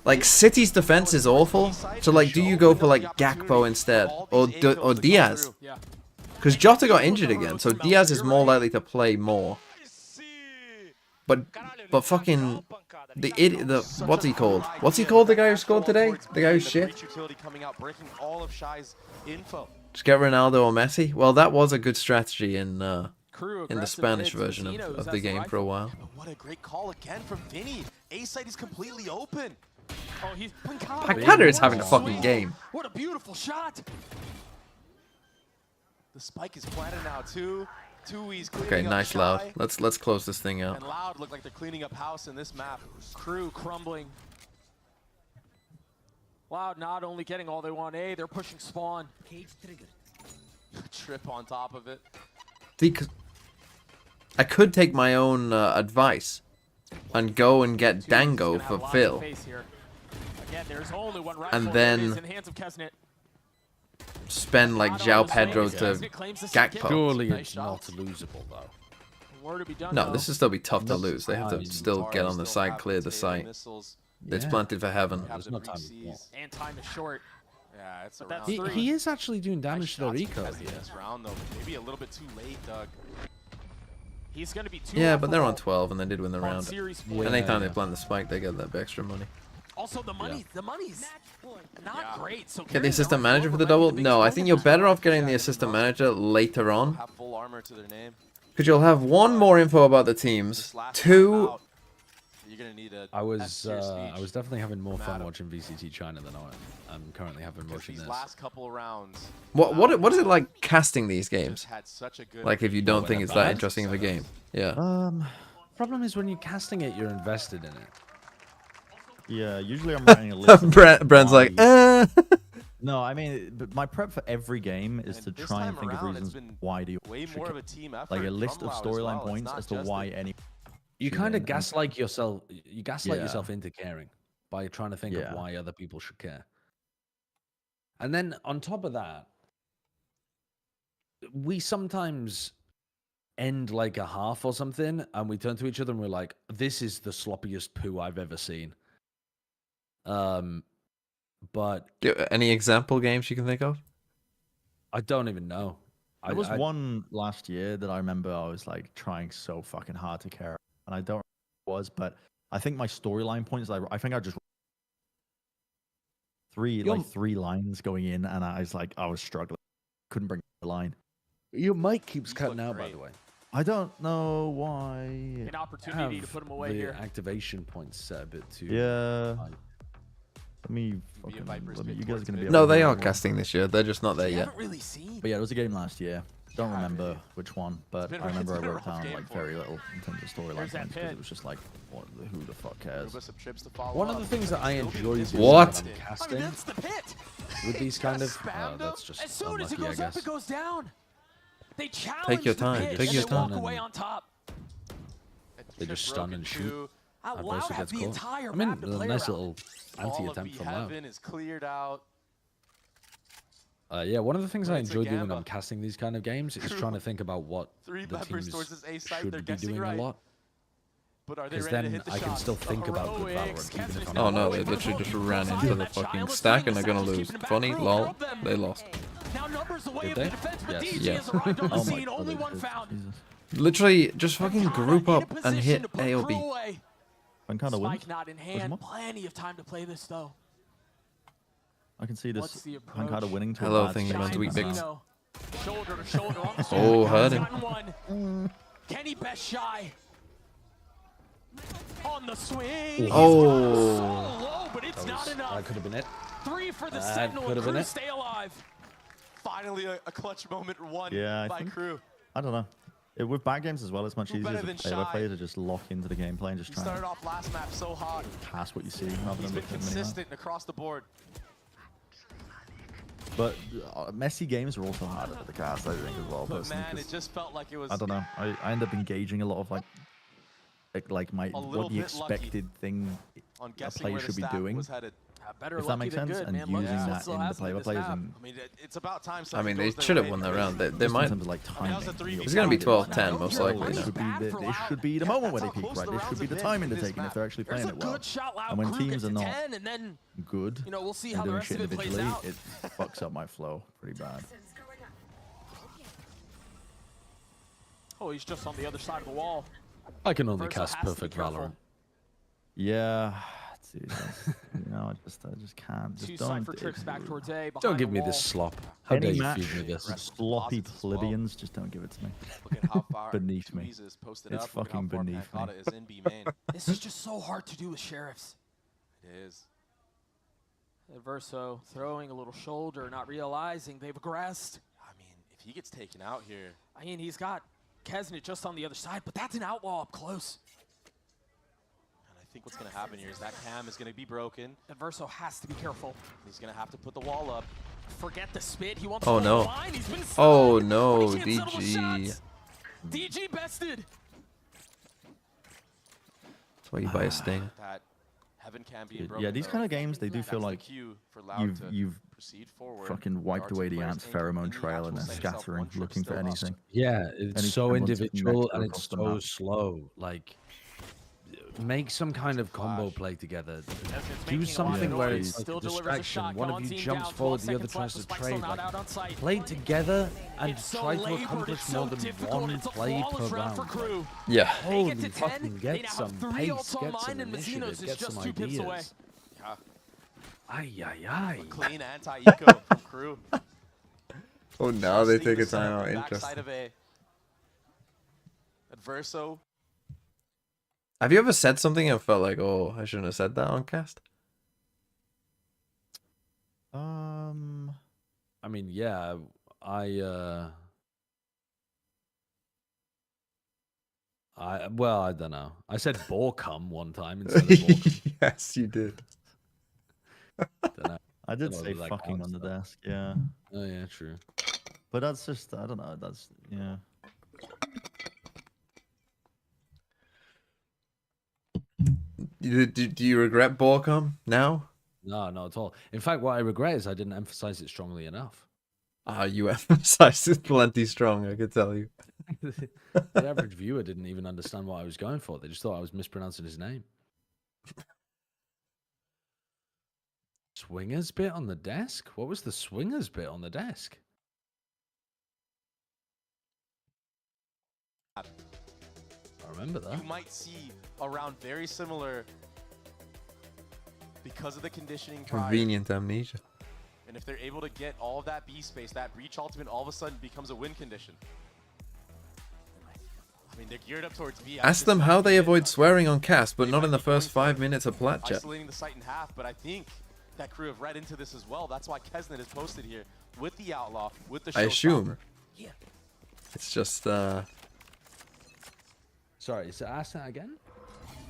like, City's defense is awful. So, like, do you go for, like, Gakpo instead? Or Diaz? Yeah. Because Jota got injured again, so Diaz is more likely to play more. But fucking the what's he called? What's he called? The guy who scored today? The guy who's shit. Just get Ronaldo or Messi. Well, that was a good strategy in the Spanish version of the game for a while. What a great call again from Vinny. A side is completely open. Oh, he's Pancada is having a fucking game. What a beautiful shot. The spike is planted now too. Tui's cleaning Okay, up nice Shy. Loud. Let's close this thing out. And Loud look like they're cleaning up house in this map. Crew crumbling. Loud not only getting all they want A, they're pushing spawn. Trip on top of it. Because I could take my own advice and go and get Dango for Phil. Again, there's only one And rifle. then- It is in the hands of Kesnet. Spend like João Pedro to Gakpo. Surely it's not losable, though. More to be done, No, though. this will still be tough to lose. They have to still get on the side, clear the site. It's planted for heaven. There's no time to walk. And time is short. Yeah, it's a But that's round. three. He is actually doing damage to their Shots eco from here. Kesnet this round though. Maybe a little bit too late, Doug. He's going to be two Yeah, off but the they're on ball 12 and they did win the on round. series And play. anytime they plant the spike, they get that extra money. Also, the money's not great. So Get the assistant manager for the double? No, I think you're better off getting the assistant manager later on. Have full armor to their name. Because you'll have one, more info about the teams. Two, You're gonna need a I was S-tier speech. definitely having more fun Madam. watching VCT China than I'm currently having Because watching these this. last couple of rounds. what is it like casting these games? Just had such a good Like if you don't when think they're it's that bad? interesting of a game. Yeah. Problem is when you're casting it, you're invested in it. Yeah, usually I'm writing a list. of Brent's like, why- No, I mean, but my prep for every game is And to this try and time think of around, it's reasons been why do you way should more ca- of a team effort. like a list from of Loud as storyline well. It's points not as to just why the- any. You should kind of end, and- gaslight yourself. You gaslight Yeah. yourself into caring by trying to think Yeah. of why other people should care. And then on top of that, we sometimes end like a half or something, and we turn to each other and we're like, "This is the sloppiest poo I've ever seen." But any example games you can think of? I don't even know. There was one last year that I remember I was like trying so fucking hard to care, and I don't remember what it was, but I think my storyline points, I think I just three lines going in, and I was struggling, couldn't bring the line. Your mic keeps You cutting look out, by great. the way. I don't know why. An opportunity to put him away the here. activation points set a bit too. Yeah. high. Let me. Be a Fucking, Viper's let me pick you guys towards are gonna be. mid. No, able to they hear are me. casting this year. They're just not there We yet. haven't really seen. But yeah, it was a game last year. Don't remember which one, but been I a- remember I it's been a wrote rough down game like for very him. little in terms of storyline There's that points because pit. it was just like, who the fuck cares? Some trips to follow One of up. the things that I enjoy doing What? when I'm I casting mean, that's the pit. with these kind of, Spammed him. that's just As soon as it unlucky, I goes up, guess. it goes down. They challenge your the time, pit, take and your they time. walk away on top. They just stun and shoot. And Loud most has gets the caught. entire I mean, map to a play nice around. little All of anti-attempt from Loud. Heaven is cleared out. Yeah, one of the things I It's a enjoy doing when gamble. I'm casting these kind of games is trying to think about what Three the members teams towards this A site, they're should be guessing doing right. a lot. But are they Because ready to then hit the I can shot? still think about good Heroics, Valorant, even if I'm Oh not no, watching they it. literally just ran into the fucking stack and they're gonna lose. Funny, lol. They lost. Now numbers away Did of they? the defense, but Yes. DG Yeah. has arrived on the Oh my scene. god. Only one found. Literally, just fucking group Pancada in up a and position hit to put A or Crew B. away. Pancada wins. Spike not in him hand. up? Plenty of time to play this though. I can see What's this the Pancada approach? winning to Hello, a bad thinking about start. Tweet Bix. Mazino, shoulder to shoulder on the Oh, heard He's him. gotten one. Can he best shy? On the swing. Oh. So low, but it's not That enough. could have been it. 3 for the That Sentinel could and have been Crew it. stay alive. Finally, a clutch moment won Yeah, I by think- Crew. I don't know. With bad games as well, it's much Who easier better as a than player by Shy? player to just lock into the gameplay and just He try started and off last map so hot. pass what you see rather He's than been looking at mini-map. consistent across the board. But messy games are also harder for the cast, I think, as well. But Personally, man, 'cause it just felt like it was I don't know. I end up engaging a lot of like my little what the bit lucky expected thing on a guessing player where the should be stat doing. was headed. Better If that lucky makes than sense, good, and man. using Lucky's that still in the has it player by this players map. and I mean, it's about time. I mean, they goes their should have way. won that round. They just in might. terms of like I mean, timing. that was a 3v5. It's gonna be Yeah, 12-10 most likely. This No? should be this should be the moment where they peak, right? This should be the timing to take it if they're actually There's playing a it well. good shot. Loud And when Crew teams gets are to not 10, and then good you know we'll see and how the doing rest shit of it plays individually, out. it fucks up my flow pretty bad. Oh, he's just on the other side of the wall. I can only Verso cast has to be perfect careful. Valorant. Yeah, dude, I just can't. Just Two don't cipher do it, trips back dude. towards A. Don't behind give the me wall. this slop. How Any dare you match, feed me this? sloppy Closets as well. plebeians, just don't give it to me. Look at how far Beneath me. Tweez is posted It's up. Look at fucking how far beneath me. Pancada is in B main. This is just so hard to do with sheriffs. It is. Verso throwing a little shoulder, not realizing they've aggressed. I mean, if he gets taken out here, I mean, he's got Kesnet just on the other side, but that's an outlaw up close. and I think what's going to happen here is that cam is going to be broken. And Verso has to be careful. He's going to have to put the wall up. Forget the spit. He wants Oh, to no. line. He's been Oh, stunned, no, but he can't settle the DG. shots. DG bested. That's why you buy a Sting. That Heaven can be Yeah, broken. these though. kind of games, they do That's feel the like cue for Loud to you've proceed forward. fucking wiped There are away two the players ants' in the pheromone trail actual and they're set itself, scattering, one trip looking for still lost. anything. Yeah, it's Any so time one's individual connected and it's across the so map. slow. Like, make some kind of combo play together. Do making a something lot of where noise. it's like Still a delivers a distraction. shot. One Come of on, you team jumps down. forward, 12 the other seconds tries left. to The spike's trade. still not Like, out on site. play together and It's so try to labored, accomplish it's more so than difficult. one It's a play per flawless round for round. Crew. Yeah. They Holy get to 10. fucking They get now some have 3 pace, ults get online, some and Mazino's initiative, is get just some 2 pips away. ideas. Yeah, Ay, ay, ay. clean anti-eco from Crew. Oh, now they Just take a seeing the timeout. backside Interesting. of a Adverso. Have you ever said something and felt like, oh, I shouldn't have said that on cast? I mean, yeah, well, I don't know. I said Borkum one time instead of Borkum. Yes, you did. Dunno. I did Don't know say whether that fucking counts, on the though. desk, yeah. Oh yeah, true. But that's just, I don't know, that's, yeah. Do you regret Borcom now? No, not at all. In fact, what I regret is I didn't emphasize it strongly enough. You emphasized it plenty strong, I could tell you. The average viewer didn't even understand what I was going for. They just thought I was mispronouncing his name. Swingers bit on the desk? What was the swingers bit on the desk? I remember that. You might see a round very similar because of the conditioning prior. Convenient amnesia. And if they're able to get all of that B space, that breach ultimate all of a sudden becomes a win condition. I mean, they're geared up towards B. Ask them how they avoid swearing on cast, but not in the first 5 minutes of plat chat. Isolating the site in half, but I think that Crew have read into this as well. That's why Kesnet is posted here with the Outlaw, with the I assume. Showstopper. Yeah. It's just, Sorry, so ask that again?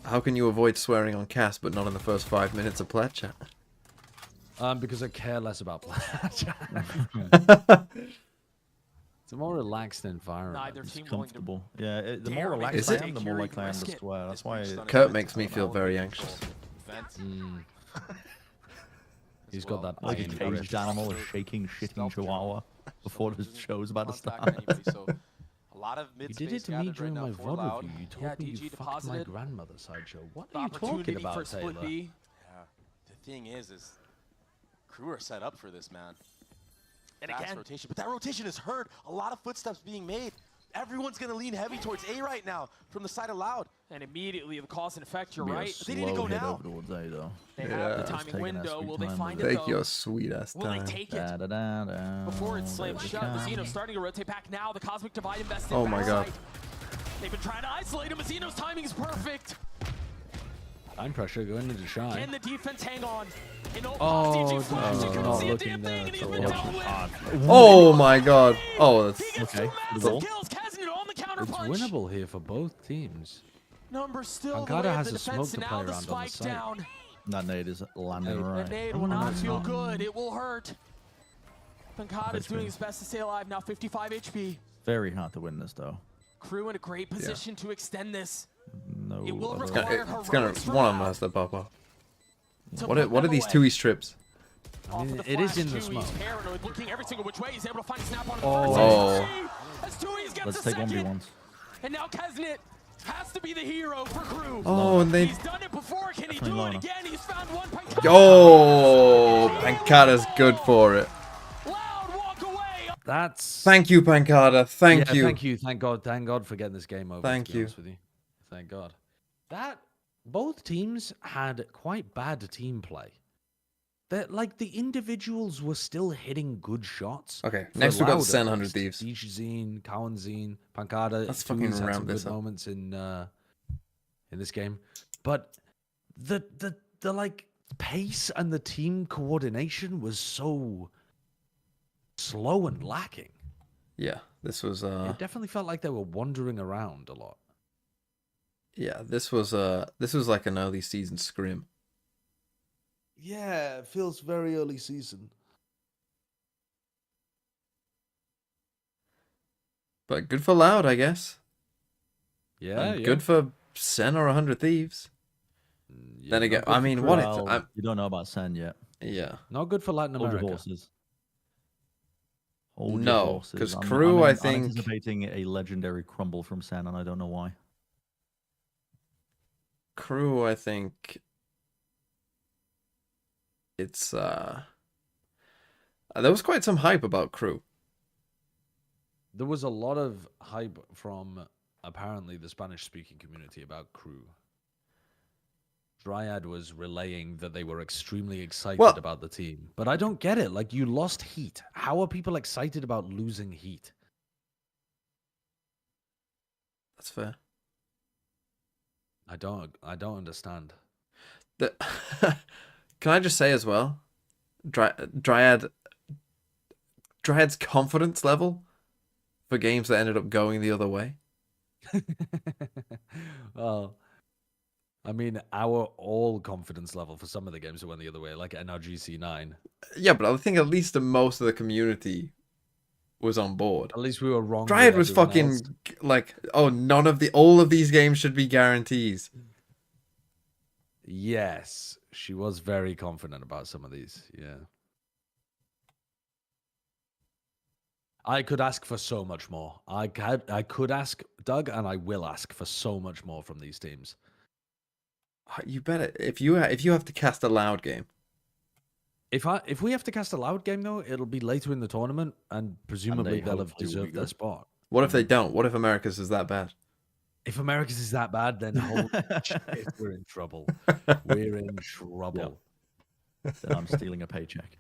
how can you avoid swearing on cast, but not in the first 5 minutes of plat chat? Because I care less about plat. It's a more relaxed environment. Neither team willing to Comfortable. Yeah, the dare more make relaxed a I am, the more Keurig likely I am to risk it. swear. That's why Kurt makes me feel very anxious. Vent. He's got that like a iron caged grip. animal, a shaking, shitting chihuahua before the show's about to Contact start. anybody, so a lot of You mid did it to me during my VOD review. You told Yeah, me DG you fucked my deposited. grandmother's sideshow. What the are you opportunity talking about, for split Taylor? B. Yeah. The thing is Crew are set up for this, man. And Fast again, rotation, but that rotation is heard. A lot of footsteps being made. Everyone's going to lean heavy towards A right now from the side of Loud. And immediately the cause and effect, you're Be a right. They need to go slow hit now. over towards A though. They Yeah. have the It's timing taking window. that Will sweet they time find with it Take though? your sweet ass Will they time. take it? Da-da-da-da. Before it's slammed There we shut, go. the Xeno's starting to rotate back now. The Cosmic Divide invested. Oh my god. backside. They've been trying to isolate him. Xeno's timing is perfect. Time pressure going into Shy. Can the defense hang on? Oh, Flash, he couldn't not see a looking damn there thing, and at he's been all. dealt with. Oh my god. Oh, that's He gets Okay. two The massive ball. kills. Kaznet on the It's counterpunch. winnable here for both teams. Number still the Pancada way of has the a smoke defense, to and play now the around on the spike site. down. That nade is landing Nade. The right. nade Oh, will no, not it's feel not. good. It will hurt. Pancada's That's doing good. his best to stay alive now. 55 HP. Very hard to win this though. Crew in a great position to extend this. No. It will other- require it's gonna heroics from one of them Loud has to pop up. to What put are them these away. two strips? Off mean, of the it is flash, in the Tui's smoke. paranoid, looking every single which way. He's able to find a snap on the Oh. first. As Tui's gets Let's a take second. 1v1s. And now Kaznet has to be the hero for Crew. Oh, and they. He's done it before. Can he Definitely do it Lona. again? He's found one. Pancada. Oh, Pancada's good for it. Loud walk away. That's. Thank you, Pancada. Thank Yeah, you. Thank you. Thank God. Thank God for getting this game over. Thank to be you. honest with you. Thank God. That both teams had quite bad team play. That like the individuals were still hitting good shots. Okay, For next we've got Loud, Sen at 100 least. Thieves. Zine, Cowanzine, Pancada. Let's Tui's fucking had some round this good up. moments in this game, but the like pace and the team coordination was so slow and lacking. Yeah, this was It definitely felt like they were wandering around a lot. yeah, this was like an early season scrim. Yeah, it feels very early season. But good for Loud, I guess. Yeah, And good for Sen or 100 Thieves. Yeah, Then again, not good I for mean, Crew. what Well, if you don't know about Sen yet. yeah. Not good for Latin Hold your America. horses. Hold your No, horses. 'cause I'm- Crew, I I'm think- anticipating a legendary crumble from Sen, and I don't know why. Crew, I think it's there was quite some hype about Crew. There was a lot of hype from apparently the Spanish-speaking community about Crew. Dryad was relaying that they were extremely excited Well- about the team, but I don't get it. Like, you lost Heat. How are people excited about losing Heat? That's fair. I don't understand. The Can I just say as well, Dryad's confidence level for games that ended up going the other way. Well, I mean, our all confidence level for some of the games that went the other way, like NRGC 9. Yeah, but I think at least most of the community was on board. At least we were wrong. Dryad with was everyone fucking else. like, oh, all of these games should be guarantees. Yes, she was very confident about some of these. Yeah. I could ask for so much more. I could ask Doug, and I will ask for so much more from these teams. You better if you have to cast a Loud game. If we have to cast a Loud game though, it'll be later in the tournament, and presumably they'll have hopefully will be deserved their good. spot. What if they don't? What if America's is that bad? If America's is that bad, then holy shit, we're in trouble. We're in trouble. Then I'm stealing a paycheck.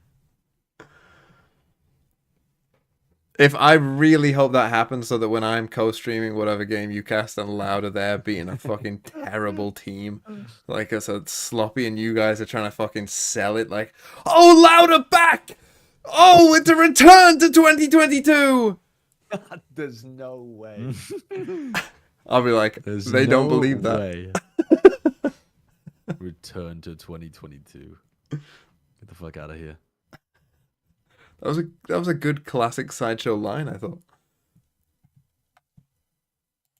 If I really hope that happens, so that when I'm co-streaming whatever game you cast and Loud are there being a fucking terrible team, like I said, sloppy, and you guys are trying to fucking sell it like, oh, Loud are back! Oh, it's a return to 2022! There's no way. I'll be like, they don't believe that. Way. Return to 2022. Get the fuck out of here. That was a good classic Sideshow line, I thought.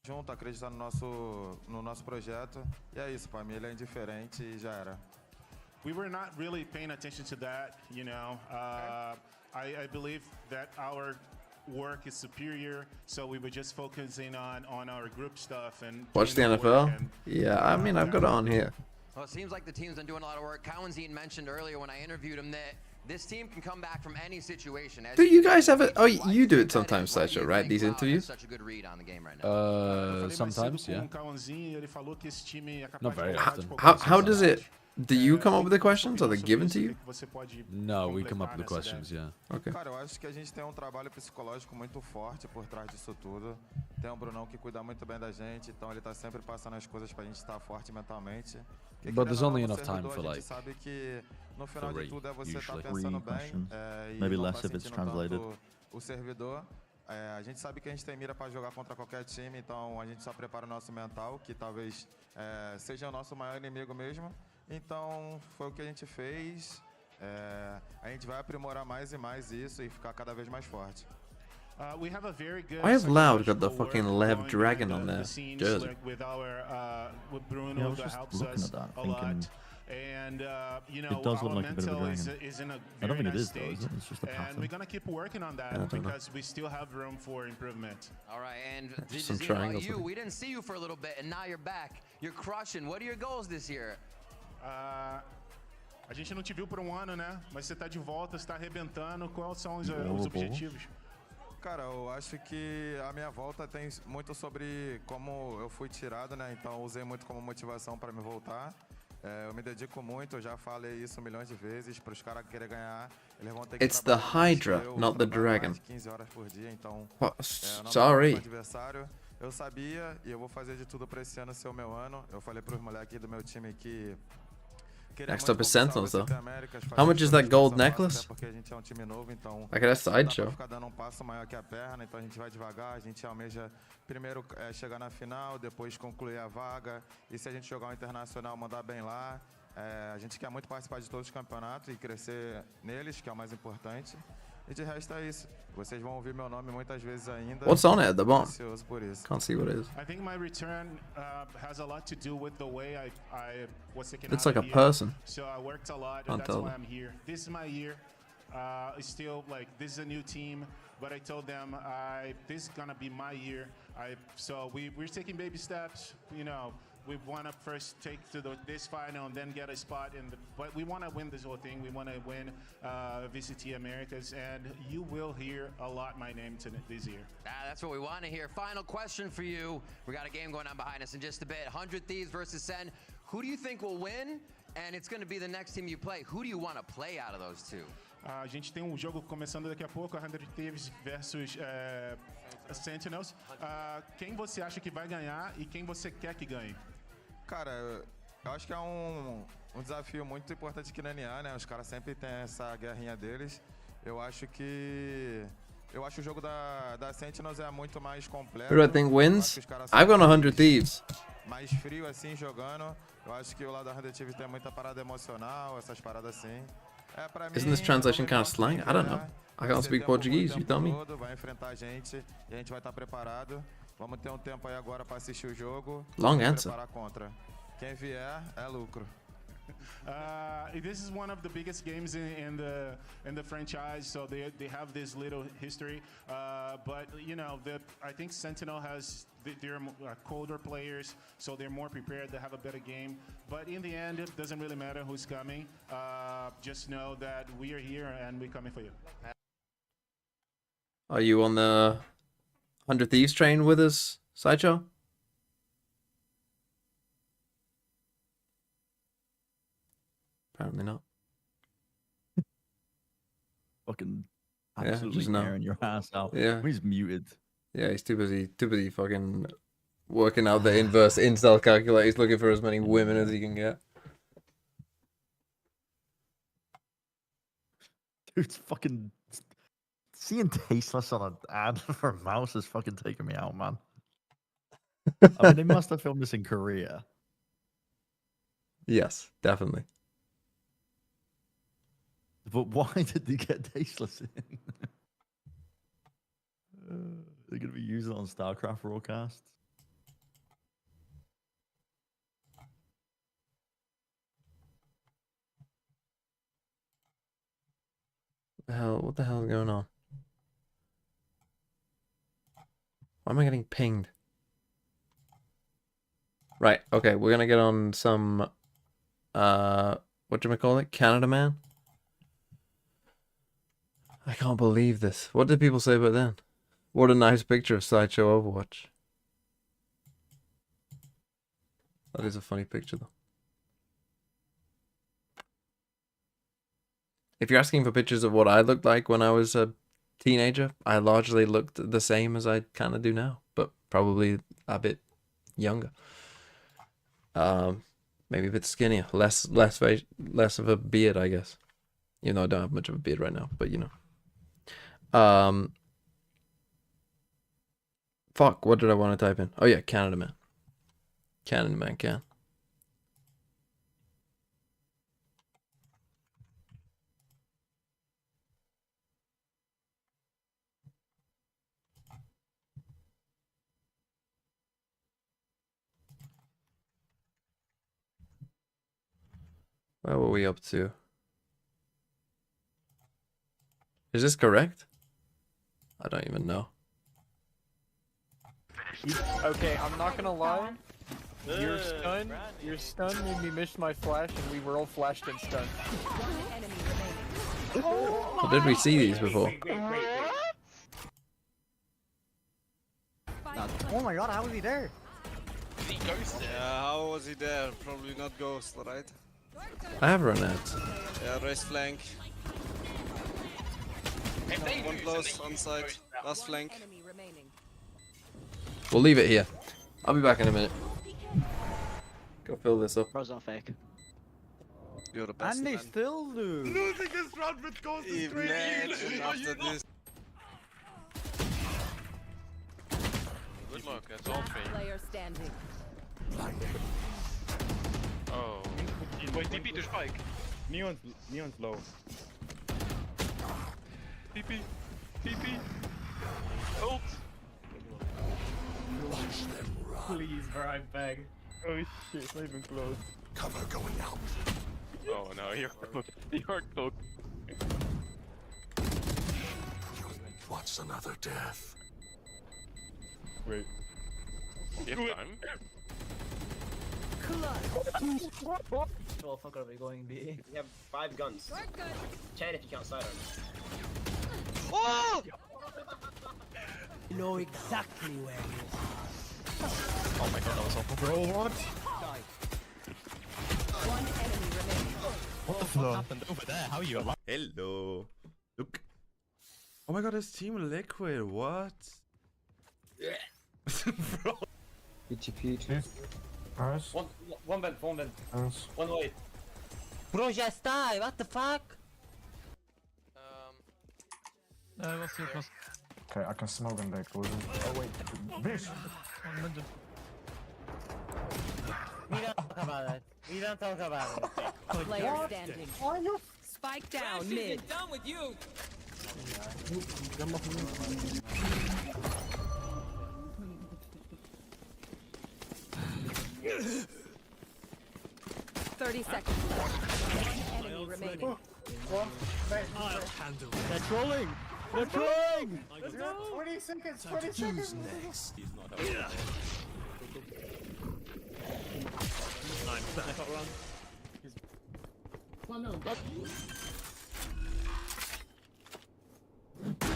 Junto, acreditar no nosso projeto. E é isso, pra mim ele é indiferente e já era. We were not really paying attention to that, you know. I believe that our work is superior, so we were just focusing on our group stuff and Watch the doing our NFL? work and, Yeah, I mean, I've got it on here. Well, it seems like the team's been doing a lot of work. Cowanzine mentioned earlier when I interviewed him that this team can come back from any situation. Do you guys have it? Oh, you do it sometimes, Sideshow, right? These interviews? Such a good read on the game right now. Sometimes, yeah. Not very often. How does it? Do you come up with the questions, or they're given to you? No, we come up with the questions, yeah. Okay. Cara, eu acho que a gente tem trabalho psicológico muito forte por trás disso tudo. Tem Brunão que cuida muito bem da gente, então ele tá sempre passando as coisas pra gente estar forte mentalmente. But there's only enough time for A like gente sabe que no final de tudo é você estar usually. pensando Three bem e Maybe não less tá if it's sentindo translated. tanto o servidor. A gente sabe que a gente tem mira para jogar contra qualquer time, então a gente só prepara o nosso mental, que talvez seja o nosso maior inimigo mesmo. Então foi o que a gente fez. A gente vai aprimorar mais e mais isso e ficar cada vez mais forte. We have a very good I have Loud got the fucking Lev Dragon on there. Jersey. With Bruno, that helps us a lot. And you know, It does look our like a bit of a mental dragon. is in a I don't very think it nice is though, state, is it? It's just a and pattern. we're gonna keep working on I that don't know. because we still have room for improvement. All right, and Just some Digizino, triangles you, with it. we didn't see you for a little bit, and now you're back. You're crushing. What are your goals this year? A gente não te viu por um ano, né? Mas você tá de volta, você tá arrebentando. Quais são os objetivos? Cara, eu acho que a minha volta tem muito sobre como eu fui tirado, né? Então eu usei muito como motivação para me voltar. Eu me dedico muito, eu já falei isso milhões de vezes, para os caras que querem ganhar, eles vão ter que It's the Hydra, not the Dragon. 15 horas por dia, então What? eu não Sorry. tô com adversário. Eu sabia e eu vou fazer de tudo para esse ano ser o meu ano. Eu falei para os moleques do meu time que Next up is Sentinels, though. How much is that gold necklace? Like, that's Sideshow. Ficar dando passo maior que a perna, então a gente vai devagar, a gente almeja primeiro chegar na final, depois concluir a vaga, e se a gente jogar um internacional, mandar bem lá. A gente quer muito participar de todos os campeonatos e crescer neles, que é o mais importante. E de resto é isso. Vocês vão ouvir meu nome muitas vezes ainda. What's on it at the bottom? Ansioso por isso. Can't see what it is. I think my return has a lot to do with the way I was taken It's out like a of here. person. So I worked a lot, Can't and that's tell why them. I'm here. This is my year. It's still like this is a new team, but I told them this is gonna be my year. So we're taking baby steps. You know, we want to first take to this final and then get a spot in the. But we want to win this whole thing. We want to win VCT Americas, and you will hear a lot my name this year. That's what we want to hear. Final question for you. We got a game going on behind us in just a bit. 100 Thieves versus SEN. Who do you think will win? And it's going to be the next team you play. Who do you want to play out of those two? A gente tem jogo começando daqui a pouco, 100 Thieves versus Sentinels. Quem você acha que vai ganhar e quem você quer que ganhe? Cara, eu acho que é um desafio muito importante aqui na NA, né? Os caras sempre têm essa guerrinha deles. Eu acho o jogo da Sentinels é muito mais completo. Who do I think wins? I've got 100 Thieves. Mais frio assim jogando. Eu acho que o lado da 100 Thieves tem muita parada emocional, essas paradas assim. Pra mim, Isn't this translation kind of slang? I don't know. I can't speak Portuguese, you tell me. Vai enfrentar a gente e a gente vai estar preparado. Vamos ter tempo aí agora para assistir o jogo. Long answer. Preparar contra. Quem vier é lucro. This is one of the biggest games in the franchise, so they have this little history. But you know, I think Sentinel they're colder players, so they're more prepared. They have a better game. But in the end, it doesn't really matter who's coming. Just know that we are here and we're coming for you. Are you on the 100 Thieves train with us, Sideshow? Apparently not. Fucking Yeah, absolutely just now. tearing your ass out. Yeah. He's muted. Yeah, he's too busy fucking working out the inverse incel calculator. He's looking for as many women as he can get. Dude's fucking seeing tasteless on an ad for a mouse is fucking taking me out, man. I mean, they must have filmed this in Korea. Yes, definitely. But why did they get tasteless in? They're going to be using it on StarCraft broadcasts. What the hell is going on? Why am I getting pinged? Right, okay, we're gonna get on some whatchamacallit? Canada Man. I can't believe this. What did people say about then? What a nice picture of Sideshow Overwatch. That is a funny picture though. If you're asking for pictures of what I looked like when I was a teenager, I largely looked the same as I kind of do now, but probably a bit younger. Maybe a bit skinnier, less of a beard, I guess. Even though I don't have much of a beard right now, but you know. Fuck, what did I want to type in? Oh yeah, Canada Man. Canada Man can. Where were we up to? Is this correct? I don't even know. Okay, I'm not gonna lie. Your stun made me miss my flash, and we were all flashed and stunned. Or did we see these before? Oh my god, how was he there? Is he Ghost? Yeah, how was he there? Probably not Ghost, right? I have run ads. Yeah, raise flank. One close, on side. Last flank. We'll leave it here. I'll be back in a minute. Go fill this up. Bro's not fake. You're the best. And they still do. Losing this round with Ghost is crazy. After this. Good luck, that's all fake. Player standing. Oh. Wait, TP to spike. Neon's low. TP. Ult. Watch them run. Please, bro, I beg. Oh shit, it's not even close. Cover going out. Oh no, you're cooked. You're cooked. What's another death? Wait. You have time? Well, fuck are we going B? We have 5 guns. 10 if you count sidearms. Oh! You know exactly where you are. Oh my god, that was awful. Bro, what? One enemy remaining. What the fuck happened over there? How are you alive? Hello. Look. Oh my god, it's Team Liquid. What? Bro. BTP. Nice. One vent. Nice. One wait. Bro, já está. What the fuck? Okay, I can smoke and back. Oh wait, bitch. We don't talk about it. We don't talk about it. Player standing. Spike down mid. Done with you. 30 seconds left. One enemy remaining. I'll handle it. They're trolling. They're trolling. Let's go. 20 seconds. 20 Who's seconds. next? He's not helping.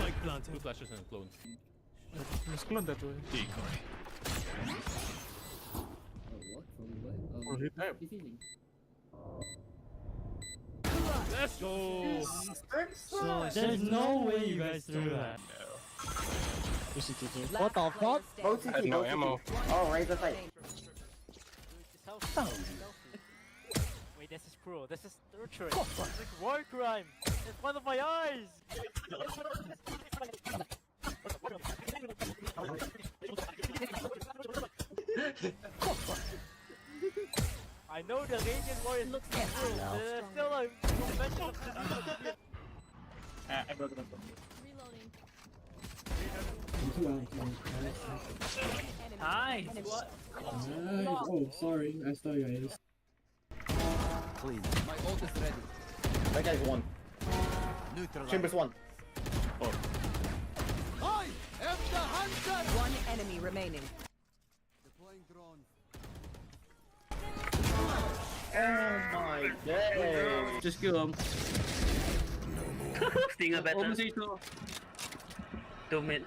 Like planted. 2 flashes and clones. Let's clone that way. Decoy. Oh, hit him. Let's go! There's no way you guys threw that. What the fuck? I had no ammo. Oh, raise the fight. Wait, this is cruel. This is torture. This is like war crime. In front of my eyes. I know the Radiant Warriors looks cruel. There's still a convention of the I broke it. Hi. What? Oh, sorry. I saw you guys. Please. My ult is ready. That guy's one. Chambers one. I am the hunter. One enemy remaining. Oh my Alright, yay! Just kill him. Stinger better. Almost ito. 2 mid.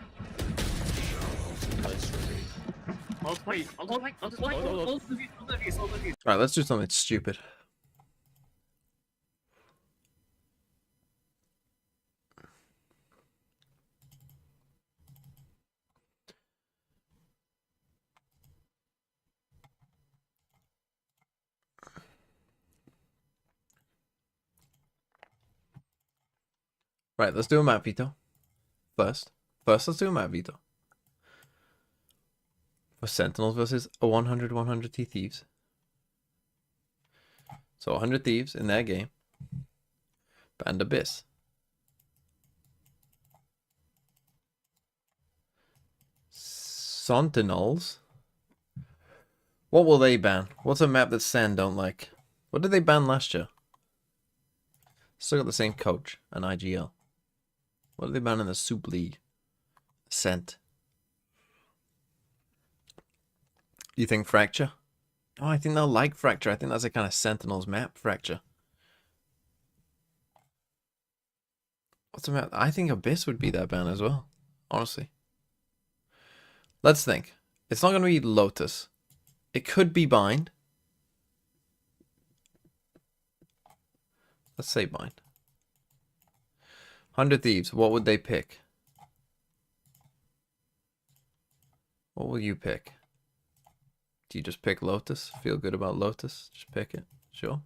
Ult fight. Alright, let's do something stupid. Right, let's do a map veto. First, let's do a map veto. For Sentinels versus a 100 T Thieves. So 100 Thieves in their game. Banned Abyss. Sentinels. What will they ban? What's a map that SEN don't like? What did they ban last year? Still got the same coach and IGL. What did they ban in the Soup League? Ascent. You think Fracture? Oh, I think they'll like Fracture. I think that's a kind of Sentinels map, Fracture. What's the map? I think Abyss would be that ban as well, honestly. Let's think. It's not going to be Lotus. It could be Bind. Let's say Bind. 100 Thieves, what would they pick? What will you pick? Do you just pick Lotus? Feel good about Lotus? Just pick it. Sure.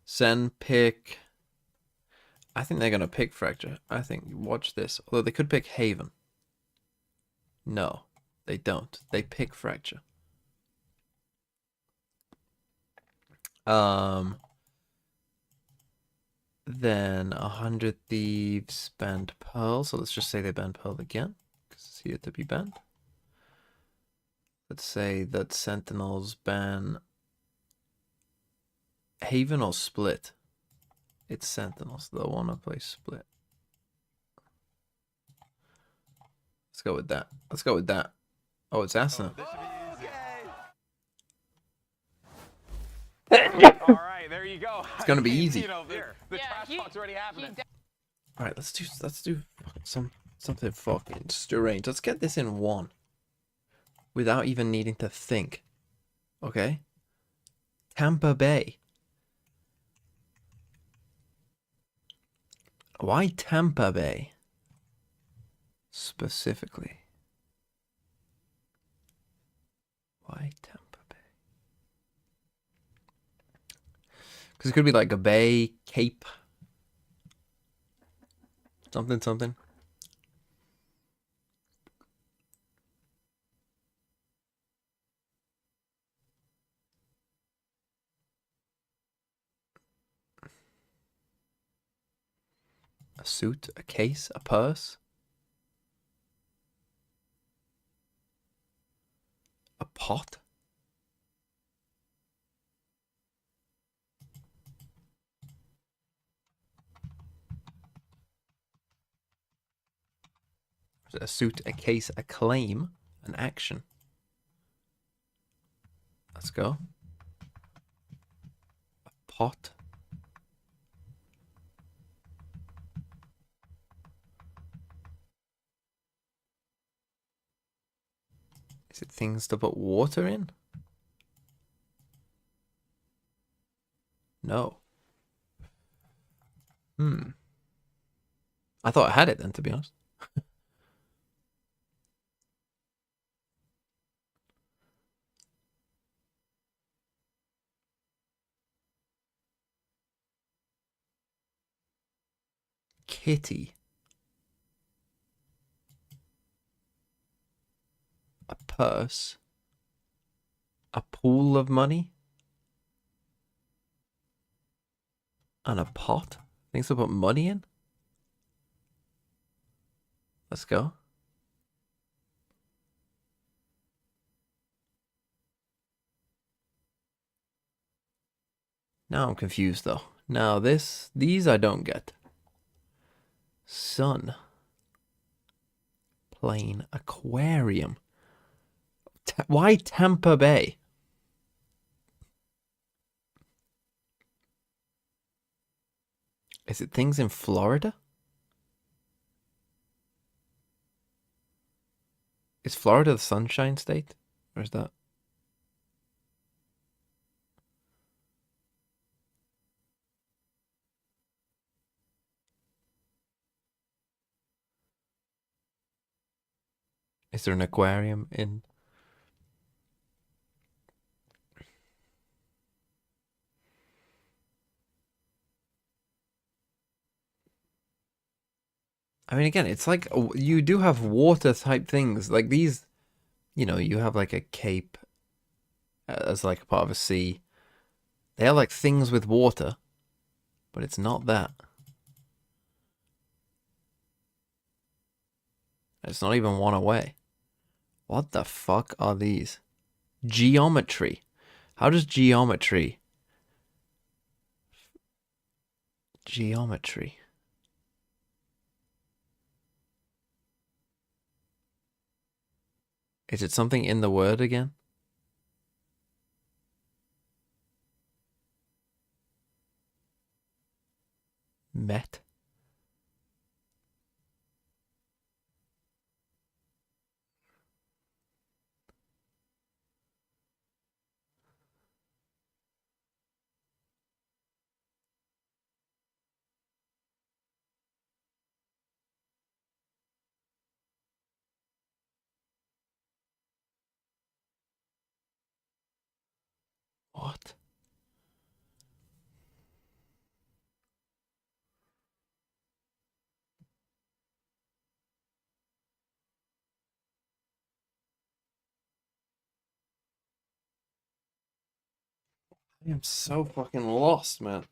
SEN pick... I think they're going to pick Fracture. I think, watch this. Although they could pick Haven. No, they don't. They pick Fracture. Then 100 Thieves banned Pearl. So let's just say they banned Pearl again, because it's here to be banned. Let's say that Sentinels ban Haven or Split. It's Sentinels. They'll want to play Split. Let's go with that. Let's go with that. Oh, it's Asuna. All right, there you go. It's gonna be easy. You know, the trash talk's already happening. All right, let's do something fucking strange. Let's get this in one, without even needing to think. Okay. Tampa Bay. Why Tampa Bay? Specifically. Why Tampa Bay? Because it could be like a bay, cape. Something. A suit, a case, a purse. A pot. A suit, a case, a claim, an action. Let's go. A pot. Is it things to put water in? No. I thought I had it then, to be honest. Kitty. A purse. A pool of money. And a pot. Things to put money in. Let's go. Now I'm confused though. Now these I don't get. Sun. Plain aquarium. Why Tampa Bay? Is it things in Florida? Is Florida the Sunshine State? Or is that? Is there an aquarium in? I mean, again, it's like you do have water type things. Like these, you know, you have like a cape as like a part of a sea. They are like things with water, but it's not that. It's not even one away. What the fuck are these? Geometry. How does geometry? Geometry. Is it something in the word again? Met? What? I am so fucking lost, man.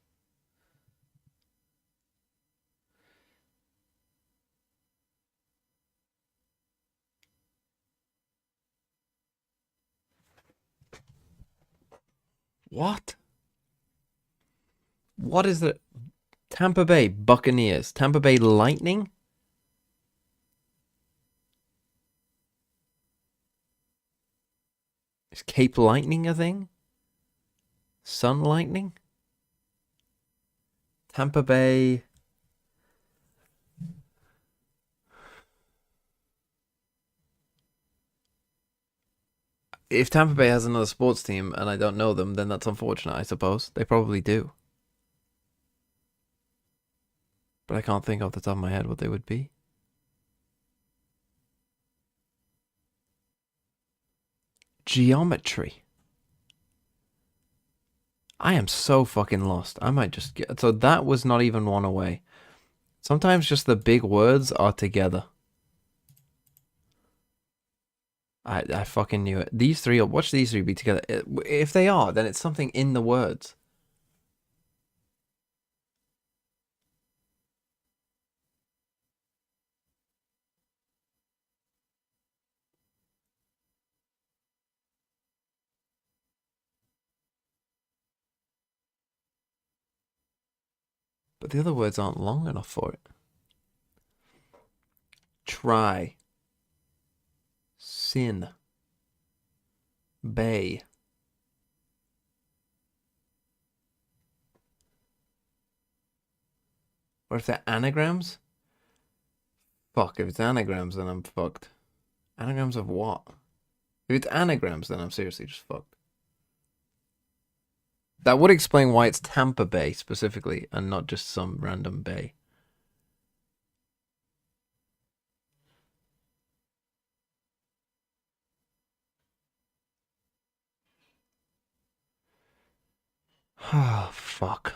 What? What is it? Tampa Bay Buccaneers. Tampa Bay Lightning? Is Cape Lightning a thing? Sun Lightning? Tampa Bay. If Tampa Bay has another sports team and I don't know them, then that's unfortunate, I suppose. They probably do. But I can't think off the top of my head what they would be. Geometry. I am so fucking lost. I might just get... So that was not even one away. Sometimes just the big words are together. I fucking knew it. These three, watch these three be together. If they are, then it's something in the words. But the other words aren't long enough for it. Try. Sin. Bay. Or if they're anagrams? Fuck, if it's anagrams, then I'm fucked. Anagrams of what? If it's anagrams, then I'm seriously just fucked. That would explain why it's Tampa Bay specifically, and not just some random bay. Ah, fuck.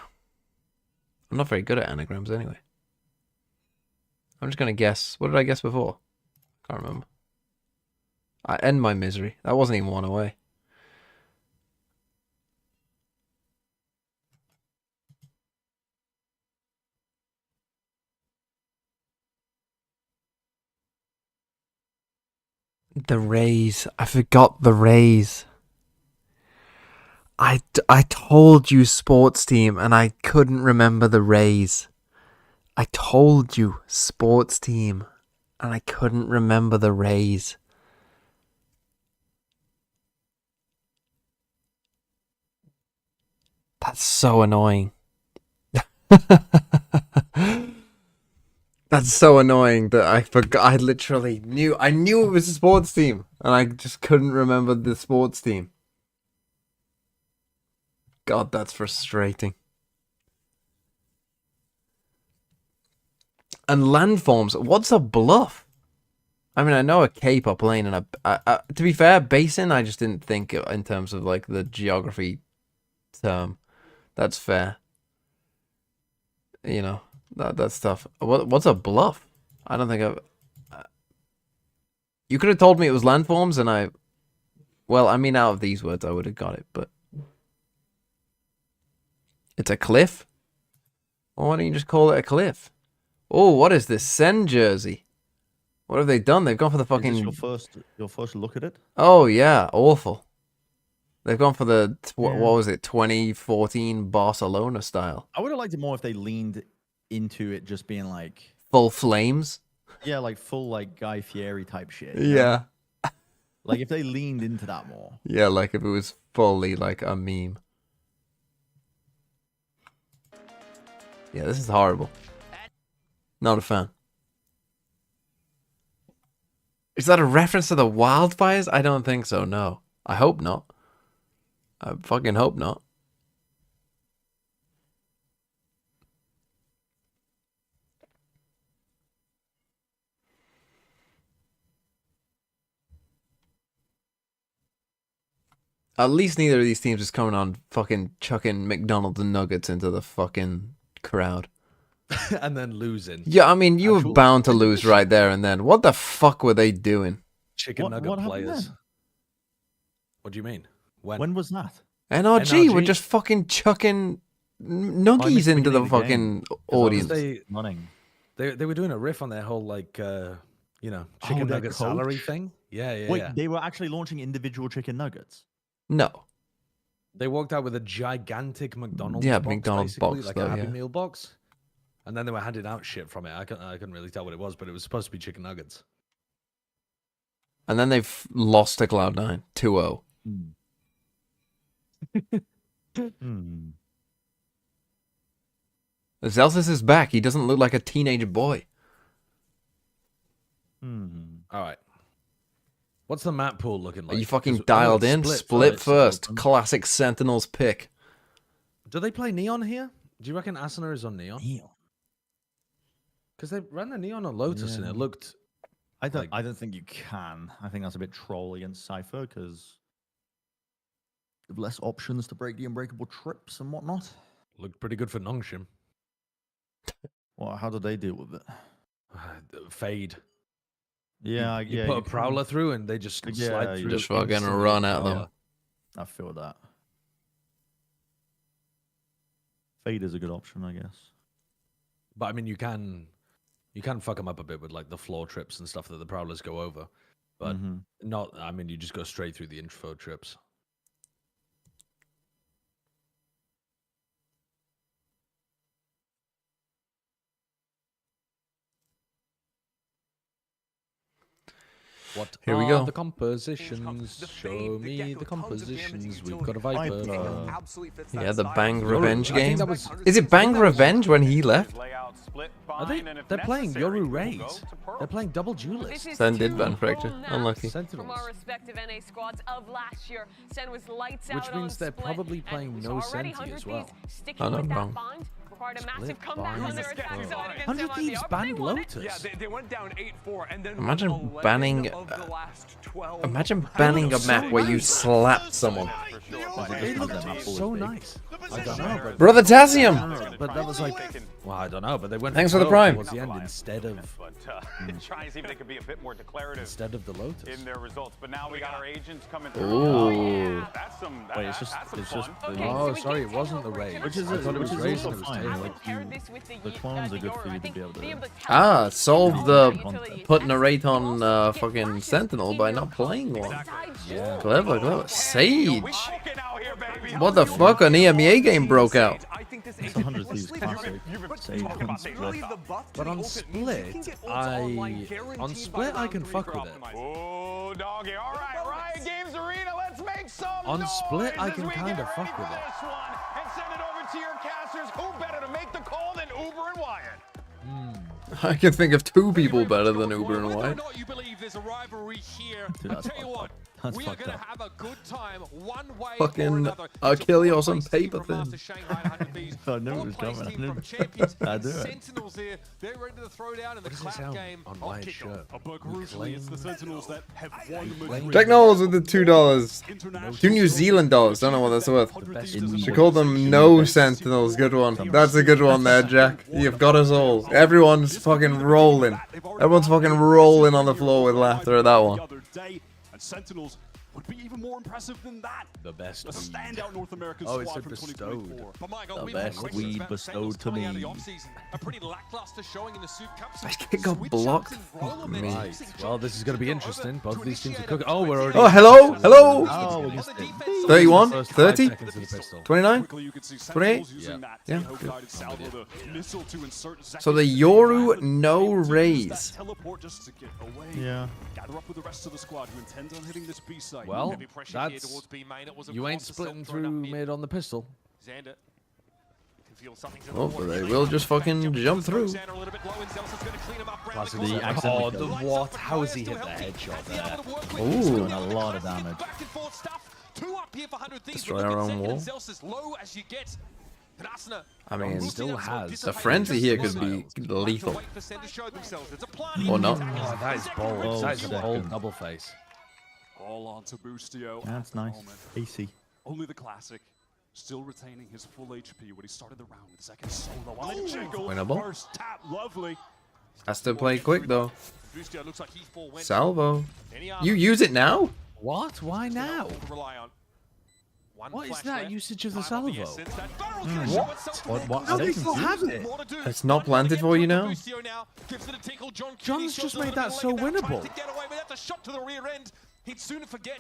I'm not very good at anagrams anyway. I'm just gonna guess. What did I guess before? Can't remember. I end my misery. That wasn't even one away. The Rays. I forgot the Rays. I told you sports team and I couldn't remember the Rays. I told you sports team and I couldn't remember the Rays. That's so annoying. That's so annoying that I forgot. I literally knew. I knew it was a sports team, and I just couldn't remember the sports team. God, that's frustrating. And landforms. What's a bluff? I mean, I know a cape are playing, and to be fair, basin. I just didn't think in terms of like the geography term. That's fair. You know. That's tough. What's a bluff? I don't think I've... You could have told me it was landforms and I... Well, I mean, out of these words, I would have got it, but... It's a cliff? Well, why don't you just call it a cliff? Oh, what is this? SEN jersey? What have they done? They've gone for the fucking... Is this your first look at it? Oh, yeah. Awful. They've gone for the... What was it? 2014 Barcelona style. I would have liked it more if they leaned into it just being like full flames. Yeah, like full like Guy Fieri type shit. Yeah. Like if they leaned into that more. Yeah, like if it was fully like a meme. Yeah, this is horrible. Not a fan. Is that a reference to the wildfires? I don't think so, no. I hope not. I fucking hope not. At least neither of these teams is coming on fucking chucking McDonald's and nuggets into the fucking crowd. And then losing. Yeah, I mean, you were bound to lose right there and then. What the fuck were they doing? Chicken nugget players. What do you mean? When was that? NRG were just fucking chucking nuggies into the fucking audience. They were doing a riff on their whole like you know, chicken nugget salary thing. Yeah. Wait, they were actually launching individual chicken nuggets? No. They walked out with a gigantic McDonald's box, McDonald's box, like though, a Happy Meal box. And then they were handing out shit from it. I couldn't really tell what it was, but it was supposed to be chicken nuggets. And then they've lost to Cloud9 2-0. Zelsis is back. He doesn't look like a teenage boy. All right. What's the map pool looking like? Are you fucking dialed in? Split first. Classic Sentinels pick. Do they play Neon here? Do you reckon Asuna is on Neon? Neon. Because they ran the Neon on Lotus and it looked... I don't think you can. I think that's a bit troll against Cypher because you have less options to break the unbreakable trips and whatnot. Looked pretty good for Nongshim. Well, how do they deal with it? Fade. Yeah, you put a prowler through and they just slide through. Just fucking run at them. I feel that. Fade is a good option, I guess. But I mean, you can fuck them up a bit with like the floor trips and stuff that the prowlers go over, but not. I mean, you just go straight through the info trips. What Here we are go. The compositions. Show me the compositions. We've got a Viper. Yeah, the Bang Revenge game. Is it Bang Revenge when he left? Are they? They're playing Yoru Rays. They're playing double duelists. Sen did ban Fracture. Unlucky. From our respective NA squads of last year, Sen was lights out. Which means they're probably playing no Senti as well. Oh, no, wrong. Required a massive comeback on their attack zone against 100 Thieves banned Lotus. Yeah, they went down 8-4 and then Imagine banning a map where you slapped someone. It looked so nice. I don't know, but Brother Tassium! But that was like, well, I don't know, but they went. Thanks for the prime. Towards the end instead of. Trying to see if they could be a bit more declarative instead of the Lotus in their results. But now we got our agents coming through. Ooh. That's some. Wait, it's just. Oh, sorry, it wasn't the Rays. Which is I thought it was Rays and it was fine. Taylor. Like the clones are good for you to be able to. Ah, solve the putting a rate on fucking Sentinel by not playing one. Yeah. Clever. Sage. What the fuck? An EMEA game broke out. It's 100 Thieves classic. Sage on Split. But on Split, I can fuck with it. Oh, doggy! All right, Riot Games Arena, let's make some on Split, I can kind of fuck with it. And send it over to your casters. Who better to make the call than Uber and Wyatt? I can think of 2 people better than Uber and White. You believe there's a rivalry here. Dude, I that's tell you what, That's we are fucked going to up. have a good time one way or Fucking another. Achille some paper thin. I knew it was coming. I knew it. Sentinels here, they're ready to throw down in the clap game. On my shirt. But crucially, it's the Sentinels that have won the majority. Jack Knowles with the $2. 2 New Zealand dollars. Don't know what that's worth. She called them no Sentinels. Good one. That's a good one there, Jack. You've got us all. Everyone's fucking rolling. Everyone's fucking rolling on the floor with laughter at that one. And Sentinels would be even more impressive than that. The best A standout North American Oh, it squad said from bestowed. 2024. But my God, The we've had best great weed news about bestowed Sentinels to coming out of me. the offseason. A pretty lackluster showing in the Soup Cup. I think got blocked. Fuck me. Right. Well, this is going to be interesting. Both of these teams are cooking. Oh, we're already. Oh, hello? Hello? Oh, we missed it. 31? First 5 30? seconds of the pistol. 29? 28? Yeah. So the Yoru no raise. Teleport just to get away. Yeah. Gather up with the rest of the squad who intend on hitting this B site. Well, Heavy pressure here that's towards B main. It was, of you ain't course, a splitting self-thrown up through mid. mid on the pistol. Xander can feel something to the Oh, wall. but they will just fucking jump through. Xander a little bit low, and Zelsa's gonna clean him up around Classic the the corner. accidentally Oh, the killed. what? How has he hit the headshot there? Ooh. Doing a lot of damage. Back and forth stuff. 2 up here for 100 Thieves. Destroy Look our at own second, wall. and Zelsa's low as you get. But Asuna I mean, Still has. the frenzy here could be lethal. wait for Sen to show themselves. It's a plan. Or not. Oh, that is bold. Oh, That is a bold second. double face. All on to Boostio. That's at the nice. moment. AC. Only the classic. Still retaining his full HP when he started the round with second solo. On a jiggle. Winnable. First tap. Lovely. Has to play quick though. Boostio looks like he forewent Salvo. any armor. You use it now? What? Why now? To rely on. One What is flash that left. usage of the Time on salvo? essence. That barrel's gonna show itself. What? How They did still you have use it. More to do. It's not planted for you now? Boostio now gives it a tickle. John John's Cutie just shows a made little that bit so of leg now, trying winnable. to get away, but that's a shot to the rear end. He'd sooner forget.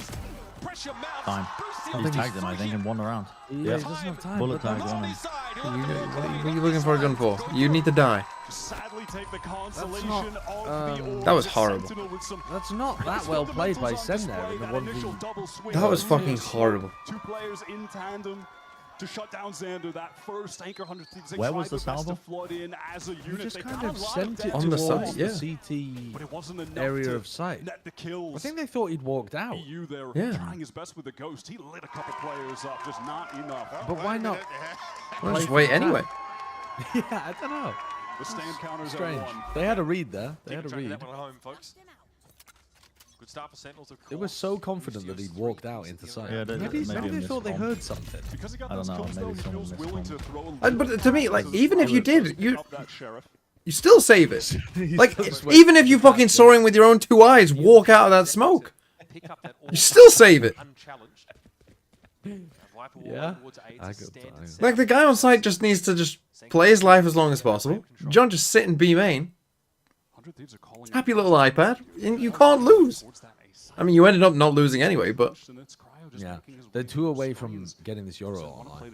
Pressure mounts. Time. Boostio He tagged him, I think, in one round. Yeah, Yeah. he doesn't have time. Bullet but tag on him. What are you looking for a gun for? You need to die. Sadly take the consolation not, of the orb. That was horrible. Sentinel with some That's not that well played by Sen there in the That initial 1v. double swing That was of fucking Miss. horrible. 2 players in tandem to shut down Xander. That first anchor 100 Thieves. They Where tried was the their best salvo? to flood in as a You unit. just They kind got of a lot sent it damage, On the towards side, the yeah. CT but it wasn't enough area to of sight. net the kills. I think they thought he'd walked out. EU there Yeah. trying his best with the ghost. He lit a couple players up, just not enough. But why not? Well, just play wait for anyway. Yeah, I don't know. The stand counters Strange. at 1. They had a read there. They Keep had a track of read. that one at home, folks. Good start for Sentinels, of course. They were so confident that he'd walked out into sight. Yeah, they- maybe maybe they a thought they miscom. heard something. Because he got I don't those know, kills, maybe though, he someone feels willing to throw a But to me, like, little even if you bullet did, to you up that sheriff. you still save it. Like, even if you fucking saw him with your own 2 eyes walk out of that smoke, Pick up that you still save it. unchallenged. Viper wall Yeah. towards A I to got stand that. and set. Like, the guy on site just needs to just play his life as long as possible. John just sit in B main. 100 Thieves are calling Happy little iPad. And you can't lose. I mean, you ended up not losing anyway, but Yeah, they're 2 away from getting this Euro online.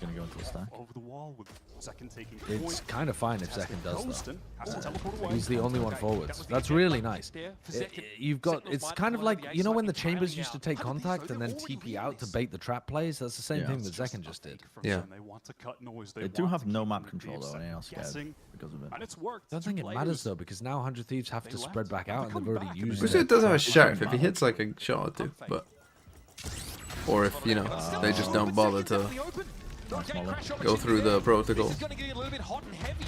Gonna go into a stack. Over the wall with second taking It's point. kind of fine if second does Ghostin has to teleport though. away. He's the only one forwards. That's really nice. You've got, it's kind of like, you know when the Chambers used to take contact and then TP out to bait the trap plays? That's the same Yeah. thing that Zekken just did. yeah. They want to cut noise. They do want have to no keep map 100 control Thieves though, and they are scared guessing, because of it. and it's worked. I don't think it matters though, because now 100 Thieves have to spread back out and they've already used Boostio it. does have a sheriff if he hits like a shot or 2, but. Or if, you know, they just don't bother to go through the protocol. This is going to get a little bit hot and heavy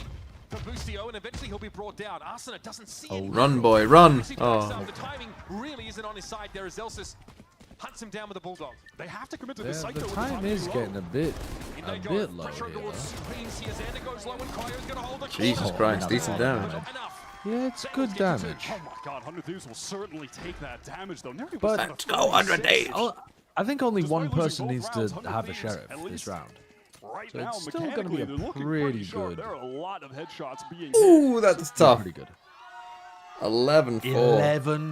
for Boostio, and eventually he'll be brought down. Arsena doesn't see Oh, him. run, boy, run! Oh. The timing really isn't on his side there as Zelsis hunts him down with a bulldog. They have to commit to Yeah, this site the though, with time is low. getting a bit low Pressure here. towards screens here. Xander goes low and Cryo's going to hold the Jesus Christ, decent damage. Yeah, it's good damage. Oh my god, 100 Thieves will certainly take that damage though. Nearly But was Let's go, 100 days! I think only one Despite losing person both needs to rounds, 100 have a Thieves, sheriff at this least round. Right So now, it's still going to be mechanically, they're a looking pretty sharp. good. There are a lot of headshots being Ooh, hit. that's tough. Pretty good. 11-4.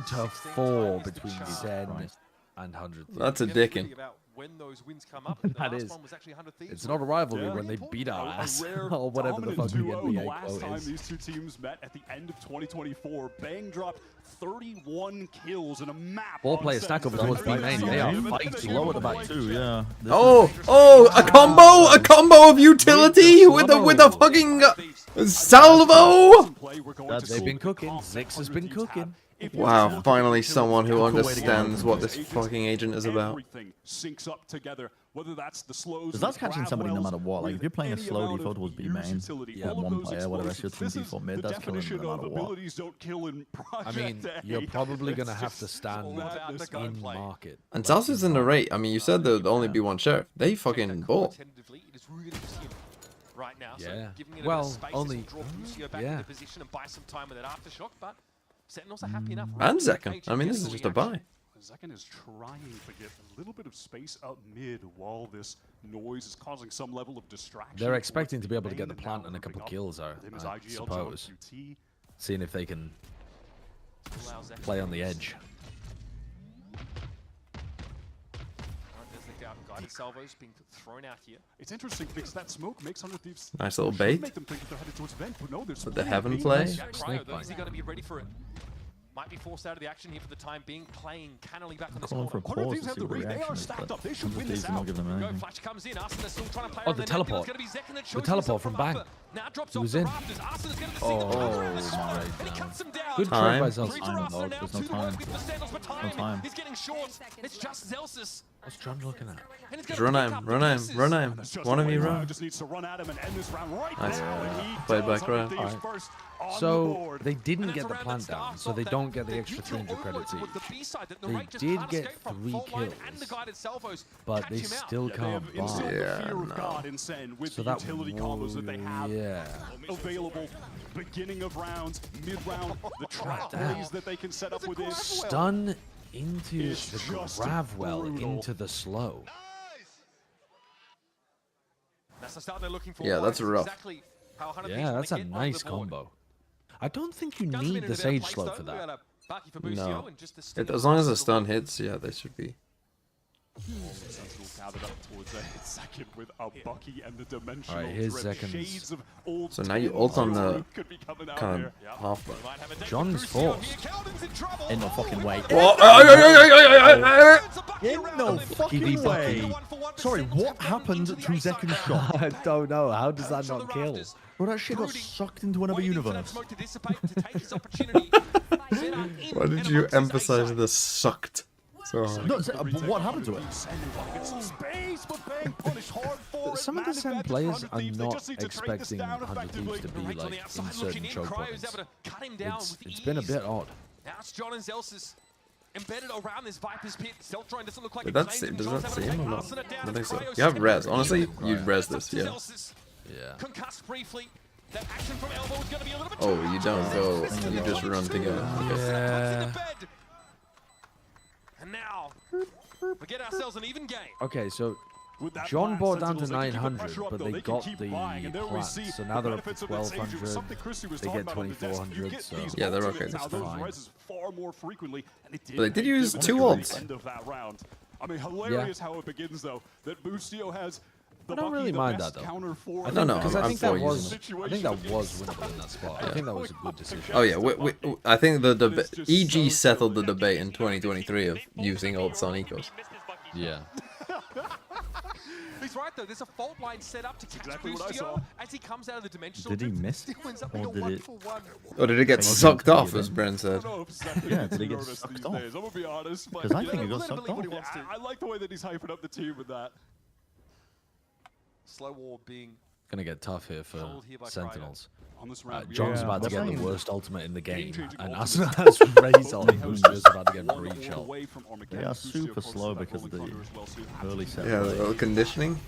11-4 between Sen and 100 Thieves. That's a dickin'. when those wins come up. The That last is. one was actually 100 Thieves. It's not a rivalry when they beat our ass or whatever the fuck the NBA last quote time is. these two teams met at the end of 2024, Bang dropped 31 kills in a map. Ball player stack over towards B main. They are fighting. Low at the back too, yeah. Oh, a combo of utility with a fucking salvo. They've been cooking. Zix has been cooking. Wow, finally someone who understands what this fucking agent is about. Everything syncs up together, whether that's the slows. Because that's catching somebody no matter what. Like if you're playing a slow default towards B main, yeah, one player, whatever, that's your team default mid, that's killing them no matter what. I mean, you're probably gonna have to stand in market. And Salsa's in the rate. I mean, you said there'd only be one sheriff. They fucking bought. Right now, Yeah. so giving it a Well, bit of space only- to draw Lucio back yeah. into position and buy some time with an aftershock, but Sentinels are happy enough. And Zekken. I mean, this is just a buy. Zekken is trying to get a little bit of space up mid while this noise is causing some level of distraction. They're expecting to be able to get the plant and a couple kills, I suppose. Seeing if they can play on the edge. Guided salvos being thrown out here. It's interesting because that smoke makes 100 Thieves Nice little should bait. make them think that they're headed towards vent, but no, there's With the plenty heaven of play. beams. Cryo, though, is he going to be ready for it? Might be forced out of the action here for the time being, playing cannily back on the Calling score. for a pause to see what the reaction is, but 100 Thieves are not giving them Go, anything. Flash comes in, Arsenal still trying to play Oh, on the their neck. teleport. It's gonna be Zekken that The shows teleport himself from from Bang. upper. Now drops He off was the in. rafters. Arsenal's getting the Oh, single my and he God. cuts him down. Good Time. try by Zelsus. Three for Time, Arsenal dog. now, There's no two to time. work with for Sentinels, but No time. He's getting short. It's just Zelsus. What's John looking at? And it's Just gonna run pick him, up run the him, pieces. run him. That's just One of the you way run. Cryo just needs to run at him and end this round right Nice. now, and he Played by does. 100 Cryo. Thieves first on the So board. they didn't And get it's the around plant that down, start so they off don't get the that extra neutral 300 credits overloads with each. the B-side that the They right just did can't get escape from. 3 Fault line and the kills, guided salvos but catch they him out. still They can't have instilled buy. the Yeah, fear of no. God in Sen with So the that utility combos that they have yeah. available. Beginning of rounds, mid-round, the trap Damn. plays that they can set up within. Stun into It's the just Gravwell brutal. into the slow. That's the start they're looking for. Yeah, that's rough. Exactly how 100 Yeah, that's a nice combo. I don't think you need the Sage Slow for that. No. As long as the stun hits, yeah, they should be. Gathered up towards a second with a Bucky and the dimensional Alright, here's drip. Zekken's. Shades of old So now you Tim ult on the Tyrone could be coming out kind here. of half bar. John's forced. Ain't no fucking way. In no fucking way. Sorry, what happened to Zekken's shot? I don't know. How does that not kill? Bro, that shit got sucked into another universe. Why did you emphasize the sucked so hard? No, but what happened to it? Some of the Sen players are not expecting 100 Thieves to be like in certain choke points. It's been a bit odd. Now it's John and Zelsus embedded around this Viper's pit. Stealth doesn't look like Does a that seem, does that seem or not? I don't think so. You have res. Honestly, you'd res this, yeah. Yeah. Concussed briefly. That action from Elbow is going to be a little bit Oh, you don't go. You just run together. Okay. Yeah. And now we get ourselves an even game. Okay, so John bought down to 900, but they got the plant, so now they're up to 1200. They get 2400, so Yeah, they're okay. That's fine. But they did use 2 ults. I mean, hilarious how it begins though. That Bustio has. I don't really mind that though. I don't know. Because I I'm think for that was using winnable in that spot. I think that was a good decision. Oh yeah, I think the EG settled the debate in 2023 of using ults on ecos. Yeah. He's right though. There's a fault line set up to catch exactly what I Bustio saw. as he comes out of the dimensional. Did he drift. miss? Still ends up Or being a did it- 1-for-1. Or did it get sucked off, as Bren said? Yeah, did he get sucked off? I'm gonna be honest, but 'Cause I you think know, it got let him sucked believe what off. he wants to. I like the way that he's hyping up the team with that. Slow war being Gonna get tough here for Hold here by Cryo. Sentinels. On this round, we John's are- about to Yeah, get the that's worst ultimate in the game, Game-changing and ultimate. Arsenal has Ray's ult, who's just about to get One breach all ult. away from They Armageddon. are Bustio super close to slow that because of the Rolling Thunder as well soon. early set. Yeah, the little conditioning.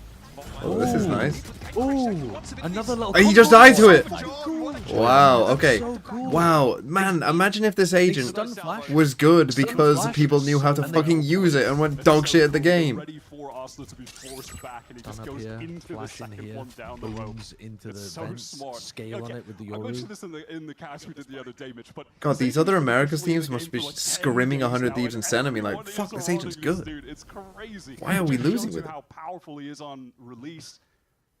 Oh, this is nice. Ooh, another little. Oh, he just died to it. Wow. Wow. Okay. So cool. Wow, man. Imagine if this agent Stun flash. was good Stun because flash. people knew how to And they- fucking use it and went dog shit at the game. Ready for Arsenal to be forced back, and he just Stand up goes here, into the flash in second here, one down the rope. booms into It's the so vents, smart. scale on it with the I Yoru. mentioned this in the cast we did the other day, Mitch, but God, these other Americas teams must be like 10 screaming days 100 now, Thieves and Sen. I mean, like, everyone fuck, is this agent's surrounding good. Dude. It's crazy. Why are It we just losing shows with you it? how powerful he is on release,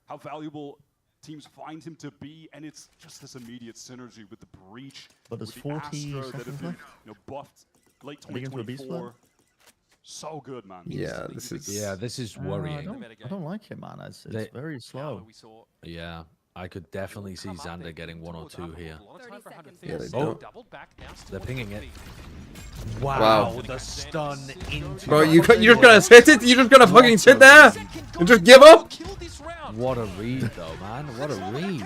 how valuable teams find him to be, and it's just this immediate synergy with the Breach, But with it's the 40 Astro that have seconds been, left. buffed late Are they going to a beast 2024. So good, man. Yeah, this is worrying. I don't like it, man. It's very slow. Yeah, I could definitely see Xander getting 1 or 2 here. Yeah, they Oh, don't. they're pinging it. Wow. The stun into. Bro, you're just gonna sit it? You're just gonna fucking sit there? And just give up? What a read, though, man. What a read.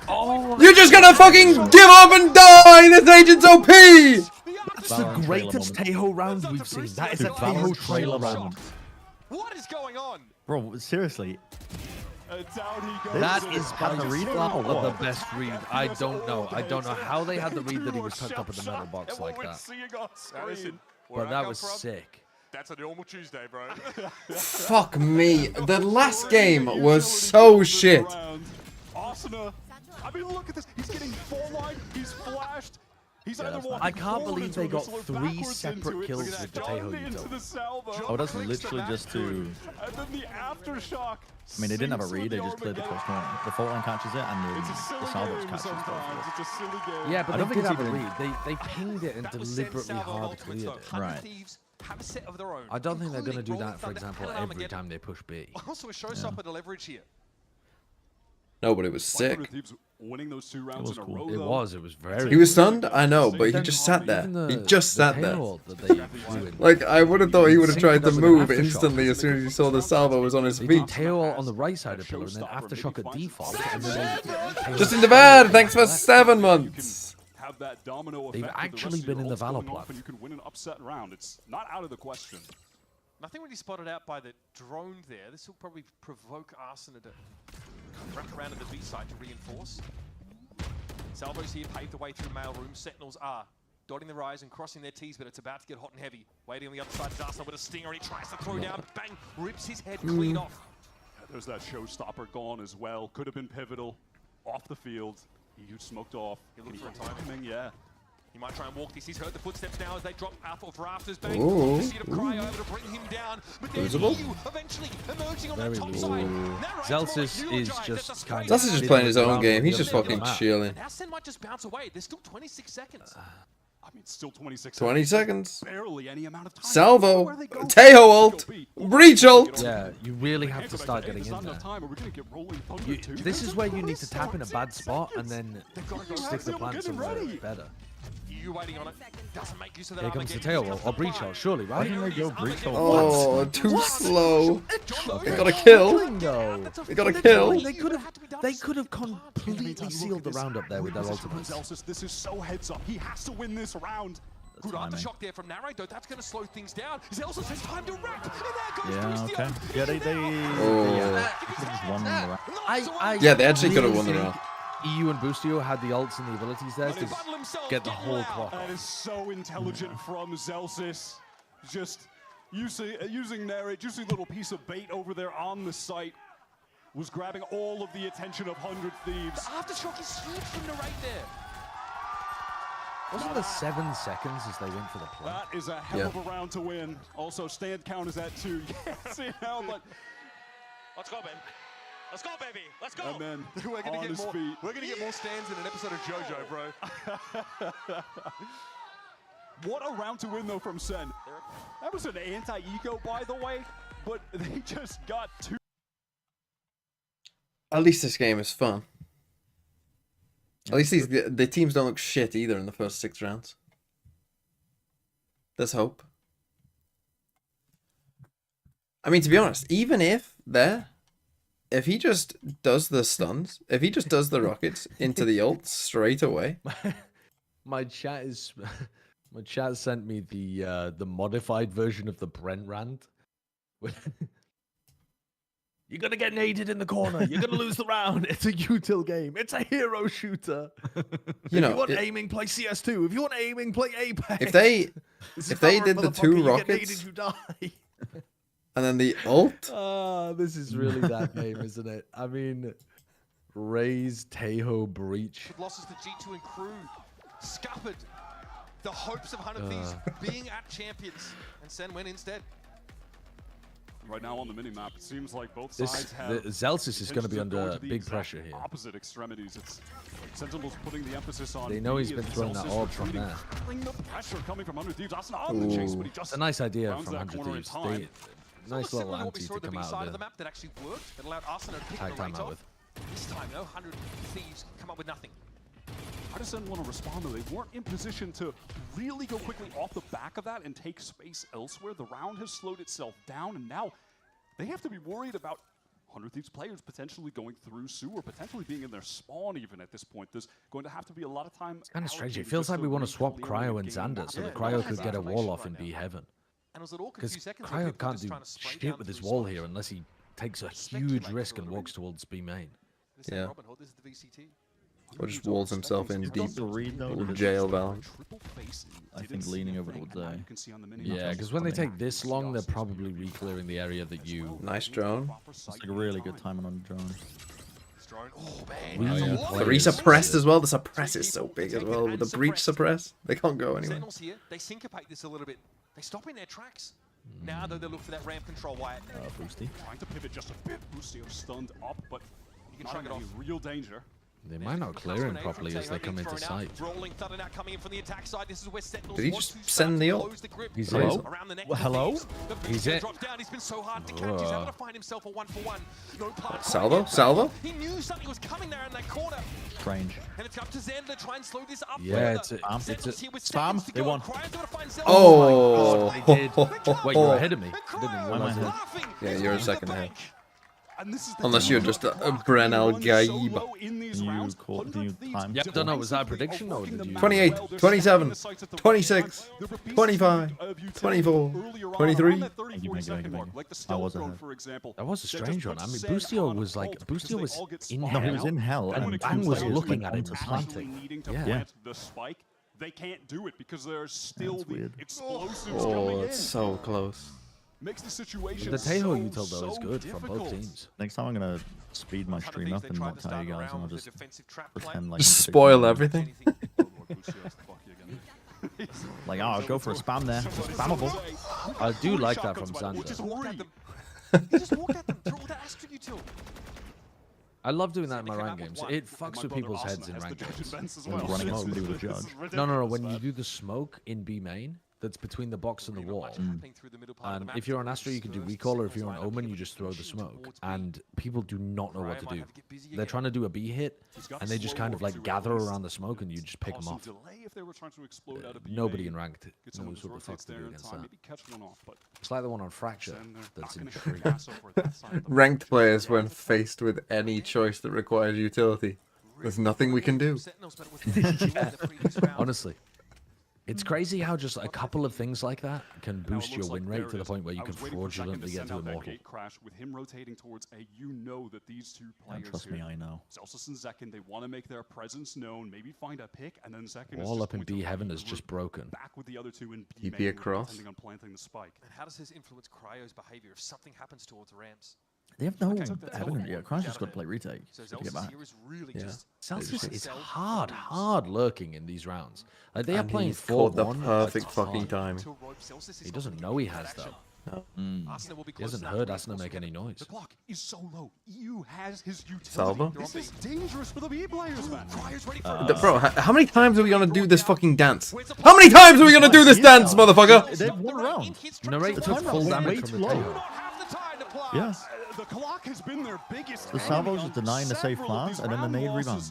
Oh, you're just gonna fucking give up and die! This agent's OP! That's the greatest Tejo round we've seen. That is a Tejo trailer round. What is going on? Bro, seriously. That is by the read far or what? the best read. I don't know. I don't know how they had the read that he was tucked up in the metal box like that. But that was sick. That's a normal Tuesday, bro. Fuck me. The last game was so shit. Asuna. I mean, look at this. He's getting full line. He's flashed. He's either walking I can't forward believe into they a got missile or 3 backwards separate into it. kills Look at with the that. Tejo John into Yuto. the salvo. Oh, that's literally just to. And then the aftershock. I mean, they didn't have a read. They just cleared the first corner. The fault line catches it, and the salvos catches it. It's a silly game. Yeah, but I don't they think did have it's a even- read. They pinged it and deliberately hard cleared it. Right. Have a set of their own. I don't think they're going to do including that, for Rolling example, Thunder and every Armageddon. time they push B. Also, a showstopper to leverage here. No, but it was sick. Winning those 2 rounds in a row. It was very. He was stunned, I know, but he just sat there. He just sat there. Like, I would have thought he would have tried to move instantly as soon as he saw the salvo was on his They did feet. tail on the right side of pillar and then aftershock at default. And then they Just in the bad, thanks for 7 months. Have that domino effect They've with the actually rest of been your in the ults Valor going off, plat. and you can win an upset round. It's not out of the question. Nothing really spotted out by the drone there. This will probably provoke Arsenal to wrap around to the B side to reinforce. Salvos here paved the way through mail room. Sentinels are dotting the rise and crossing their T's, but it's about to get hot and heavy. Waiting on the other side is Arsenal with a stinger, and he tries to throw down. Bang! Rips his head clean off. There's that showstopper gone as well. Could have been pivotal. Off the field. EU smoked off. He looked for a timing. Yeah. He might try and walk this. He's heard the footsteps now as they drop out of rafters. Bang! Ooh. The seat of Cry over to bring him down. But there's Losable? EU eventually emerging on Very that top low. side. Zelsis is just kind of. Zelsis is just playing his own game. He's just fucking chilling. Now Sen might just bounce away. There's still 26 seconds. I mean, still 26 20 seconds. Barely any amount of time. Salvo. Tejo ult. Breach ult. Yeah, you really have to start getting in there. This is where you need to tap in a bad spot and then stick the plan somewhere better. You waiting on it. Doesn't make use of that Here comes the Armageddon. tail ult, or breach ult, surely, right? Why didn't they go breach ult? Oh, too slow. They got a kill. They got a kill. They could have completely sealed the round up there with their ultimates. Zelsis, this is so heads up. He has to win this round. Good aftershock there from Narrow, though. That's going to slow things down. Zelsis has time to wrap. And there goes Yeah, Christian. okay. Yeah, they just won the round. Yeah, they actually could have won the round. EU and Boostio had the ults and the abilities there to get the whole clock That off. is so intelligent from Zelsis. Just using their juicy little piece of bait over there on the site. Was grabbing all of the attention of 100 Thieves. The aftershock is huge from the right there. Wasn't there 7 seconds as they went for the play? That is a hell of a round to win. Also, stand count is at 2. Yeah, see now, but Let's go, Ben. Let's go, baby. Let's go. and then We're gonna on get his more. feet. We're gonna get more stands in an episode of JoJo, bro. What a round to win though from Sen. That was an anti-eco, by the way, but they just got 2. At least this game is fun. At least the teams don't look shit either in the first 6 rounds. There's hope. I mean, to be honest, even if he just does the stuns, if he just does the rockets into the ult straight away. My chat sent me the modified version of the Brent rant. You're gonna get naded in the corner. You're gonna lose the round. It's a util game. It's a hero shooter. You know, if you want aiming, play CS2. If you want aiming, play Apex. If they did the 2 rockets, you die. And then the ult. This is really that game, isn't it? I mean, Raze, Tejo, Breach. Losses to G2 and KRU. Scuppered the hopes of 100 Thieves being at champions. And Sen went instead. Right now on the minimap, it seems like both This sides have... Zelsis is going to be under the big exact pressure here. Opposite extremities. It's Sentinel's putting the emphasis on... They know he's B been as throwing that Zelsis orb from retreating, there. feeling the pressure coming from 100 Thieves. Asuna on the chase, but he just It's a nice idea rounds from that 100 corner in Thieves. time. Nice little What we anti saw to at the come B out side of of the the map that actually worked. It allowed Arsenal to pick tag the rate time out off. with. This time, though, 100 Thieves come up with nothing. How does Sen want to respond, though? They weren't in position to really go quickly off the back of that and take space elsewhere. The round has slowed itself down, and now they have to be worried about 100 Thieves players potentially going through sewer, potentially being in their spawn even at this point. There's going to have to be a lot of time. It's kind of strange. It feels like we want to swap Cryo and Xander so that Cryo could get a wall off in B Heaven. Because Cryo can't do shit with his wall here unless he takes a huge risk and walks towards B main. Yeah. This is the VCT. Or just walls himself in deep the read, though, little with jail valve. I think leaning over towards A. Yeah, because when they take this long, they're probably re-clearing the area that you... Nice drone. It's like a really good timing on the drone. Three suppressed as well. The suppress is so big as well. With the breach suppress, they can't go anywhere. Sentinels here, they syncopate this a little bit. They stop in their tracks. Now, though, they look for that ramp control, Wyatt. Boosty. Trying to pivot just a bit. Boosty stunned up, but you can shrug it off. Real danger. They might not clear him properly as they come into sight. Rolling thunder now coming in from the attack side. This is where Sentinels Did he just send the ult? He's Hello? in. Well, hello? He's in. Dropped down. He's been so hard to catch. He's able to find himself a 1-for-1. No part. Salvo? Salvo? He knew something was coming there in that corner. Strange. And it's up to Zen to try and slow this up. Yeah, it's a spam. They won. Oh! They did. Wait, you're ahead of me. I didn't realize it. Yeah, you're a second ahead. Unless you're just a Brenal Gaib. Yeah, don't know, was that a prediction or did you... 28, 27, 26, 25, 24, 23. I was ahead. That was a strange one. I mean, Boostio was like... Boostio was in hell. No, he was in hell. And Bang was looking at him planting. Yeah. The spike, they can't do it because there's still the explosives Oh, coming in. it's so close. Makes the situation The Tejo util though is good from both teams. Next time I'm gonna speed my stream up and not tell you guys, and I'll just pretend like Just spoil everything. Like, oh, I'll go for a spam there. It's spammable. I do like that from Xander. He just walked at them through all that Astra util. I love doing that in my ranked games. It fucks with people's heads in ranked games. Running somebody with a judge. No. When you do the smoke in B main, that's between the box and the wall. And if you're on Astra, you can do recall, or if you're on Omen, you just throw the smoke. And people do not know what to do. They're trying to do a B hit, and they just kind of like gather around the smoke, and you just pick them off. Nobody in ranked knows what the fuck to do against that. It's like the one on Fracture that's in tree. Ranked players, when faced with any choice that requires utility, there's nothing we can do. Yeah. Honestly. It's crazy how just a couple of things like that can boost your win rate to the point where you can fraudulently get to Immortal. Crash with him rotating towards A, you know that these two players Trust me, I know. Zelsis and Zekin, they want to make their presence known, maybe find a pick, and then Zekin Wall up in B Heaven is just broken. back with the other two in B TP main, across. intending on planting the spike. And how does this influence Cryo's behavior if something happens towards the ramps? They have no evidence yet. Crash just got to play retake So to get Zelsis back. here is really Yeah. just Celsius is hard lurking in these rounds. Like they are And playing he's caught the 4-1. perfect fucking time. He doesn't know he has though. No. He hasn't heard Asuna make any noise. The clock is so low. EU has his utility. Salvo? This is dangerous for the B players, man. Bro, how many times are we gonna do this fucking dance? How many times are we gonna do this dance, motherfucker? They've won round. Narrate took full damage from the Tejo. Yeah. The clock has been their biggest. The salvos are denying the safe plants, and then the nade rebounds.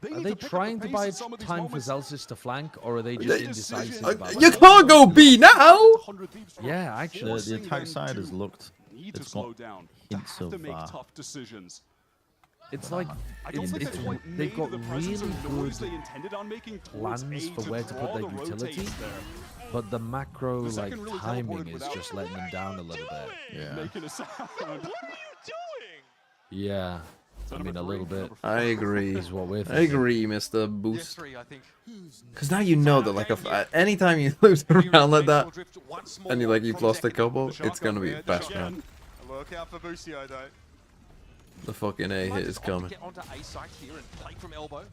Are they trying to buy time for Zelsis to flank, or are they just indecisive about You can't go B now! Yeah, actually. The attack side has looked. Need to It's slow got down. hints Have to of make tough decisions. It's like they've got really good plans for where to put their utility, but the macro like timing is just letting them down a little bit. Yeah. Making a sound. Yeah. I mean, a little bit. I agree. Is what we're I thinking. agree, Mr. Boost. Because now you know that, like, anytime you lose a round like that, and you've lost a couple, it's gonna be a best round. Look out for Busio, though. The fucking A hit is coming. Get onto A site here and play from elbow.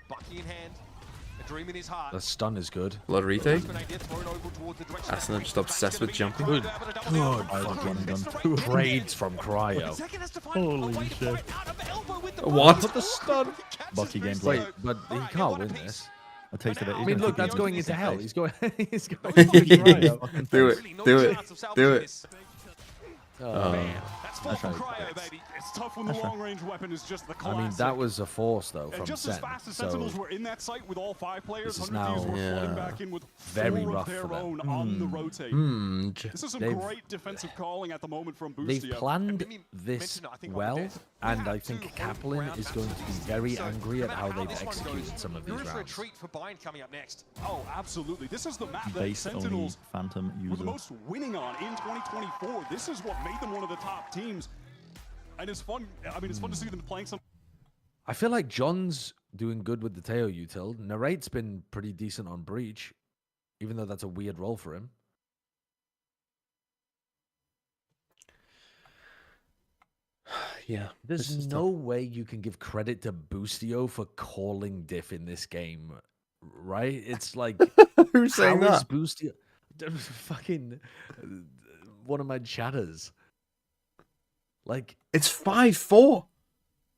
Bucky in hand. A dream in his heart. The stun is good. Blood retake. Asana just obsessed with jumping. Good. Two raids from Cryo. Holy shit. What? Put the stun. Bucky gameplay. Wait, but he can't win this. I tasted it. I mean, look, that's going into hell. He's going. He's going. Do it. Do it. Do it. Oh man. That's Cryo, baby. It's tough when the long-range weapon is just the classic. I mean, that was a force though from and just Sen. as fast as So Sentinels were in that site with all 5 players, this is 100 Thieves now were flooding back in with very 4 rough of their for them. own on the rotate. This is some They've- great defensive calling at the moment from Boostio. They've planned this well, and I think Kaplan is going to be very angry at how they've executed some of these You're in for a rounds. treat for Bind coming up next. Oh, absolutely. This is the map that Base only Sentinels Phantom were the user. most winning on in 2024. This is what made them one of the top teams. And it's fun. I mean, it's fun to see them playing some. I feel like John's doing good with the Teo util. Narrate's been pretty decent on Breach, even though that's a weird role for him. Yeah. There's no way you can give credit to Boostio for calling diff in this game, right? It's like Who's saying how is that? Boostio? Fucking one of my chatters. Like it's 5-4.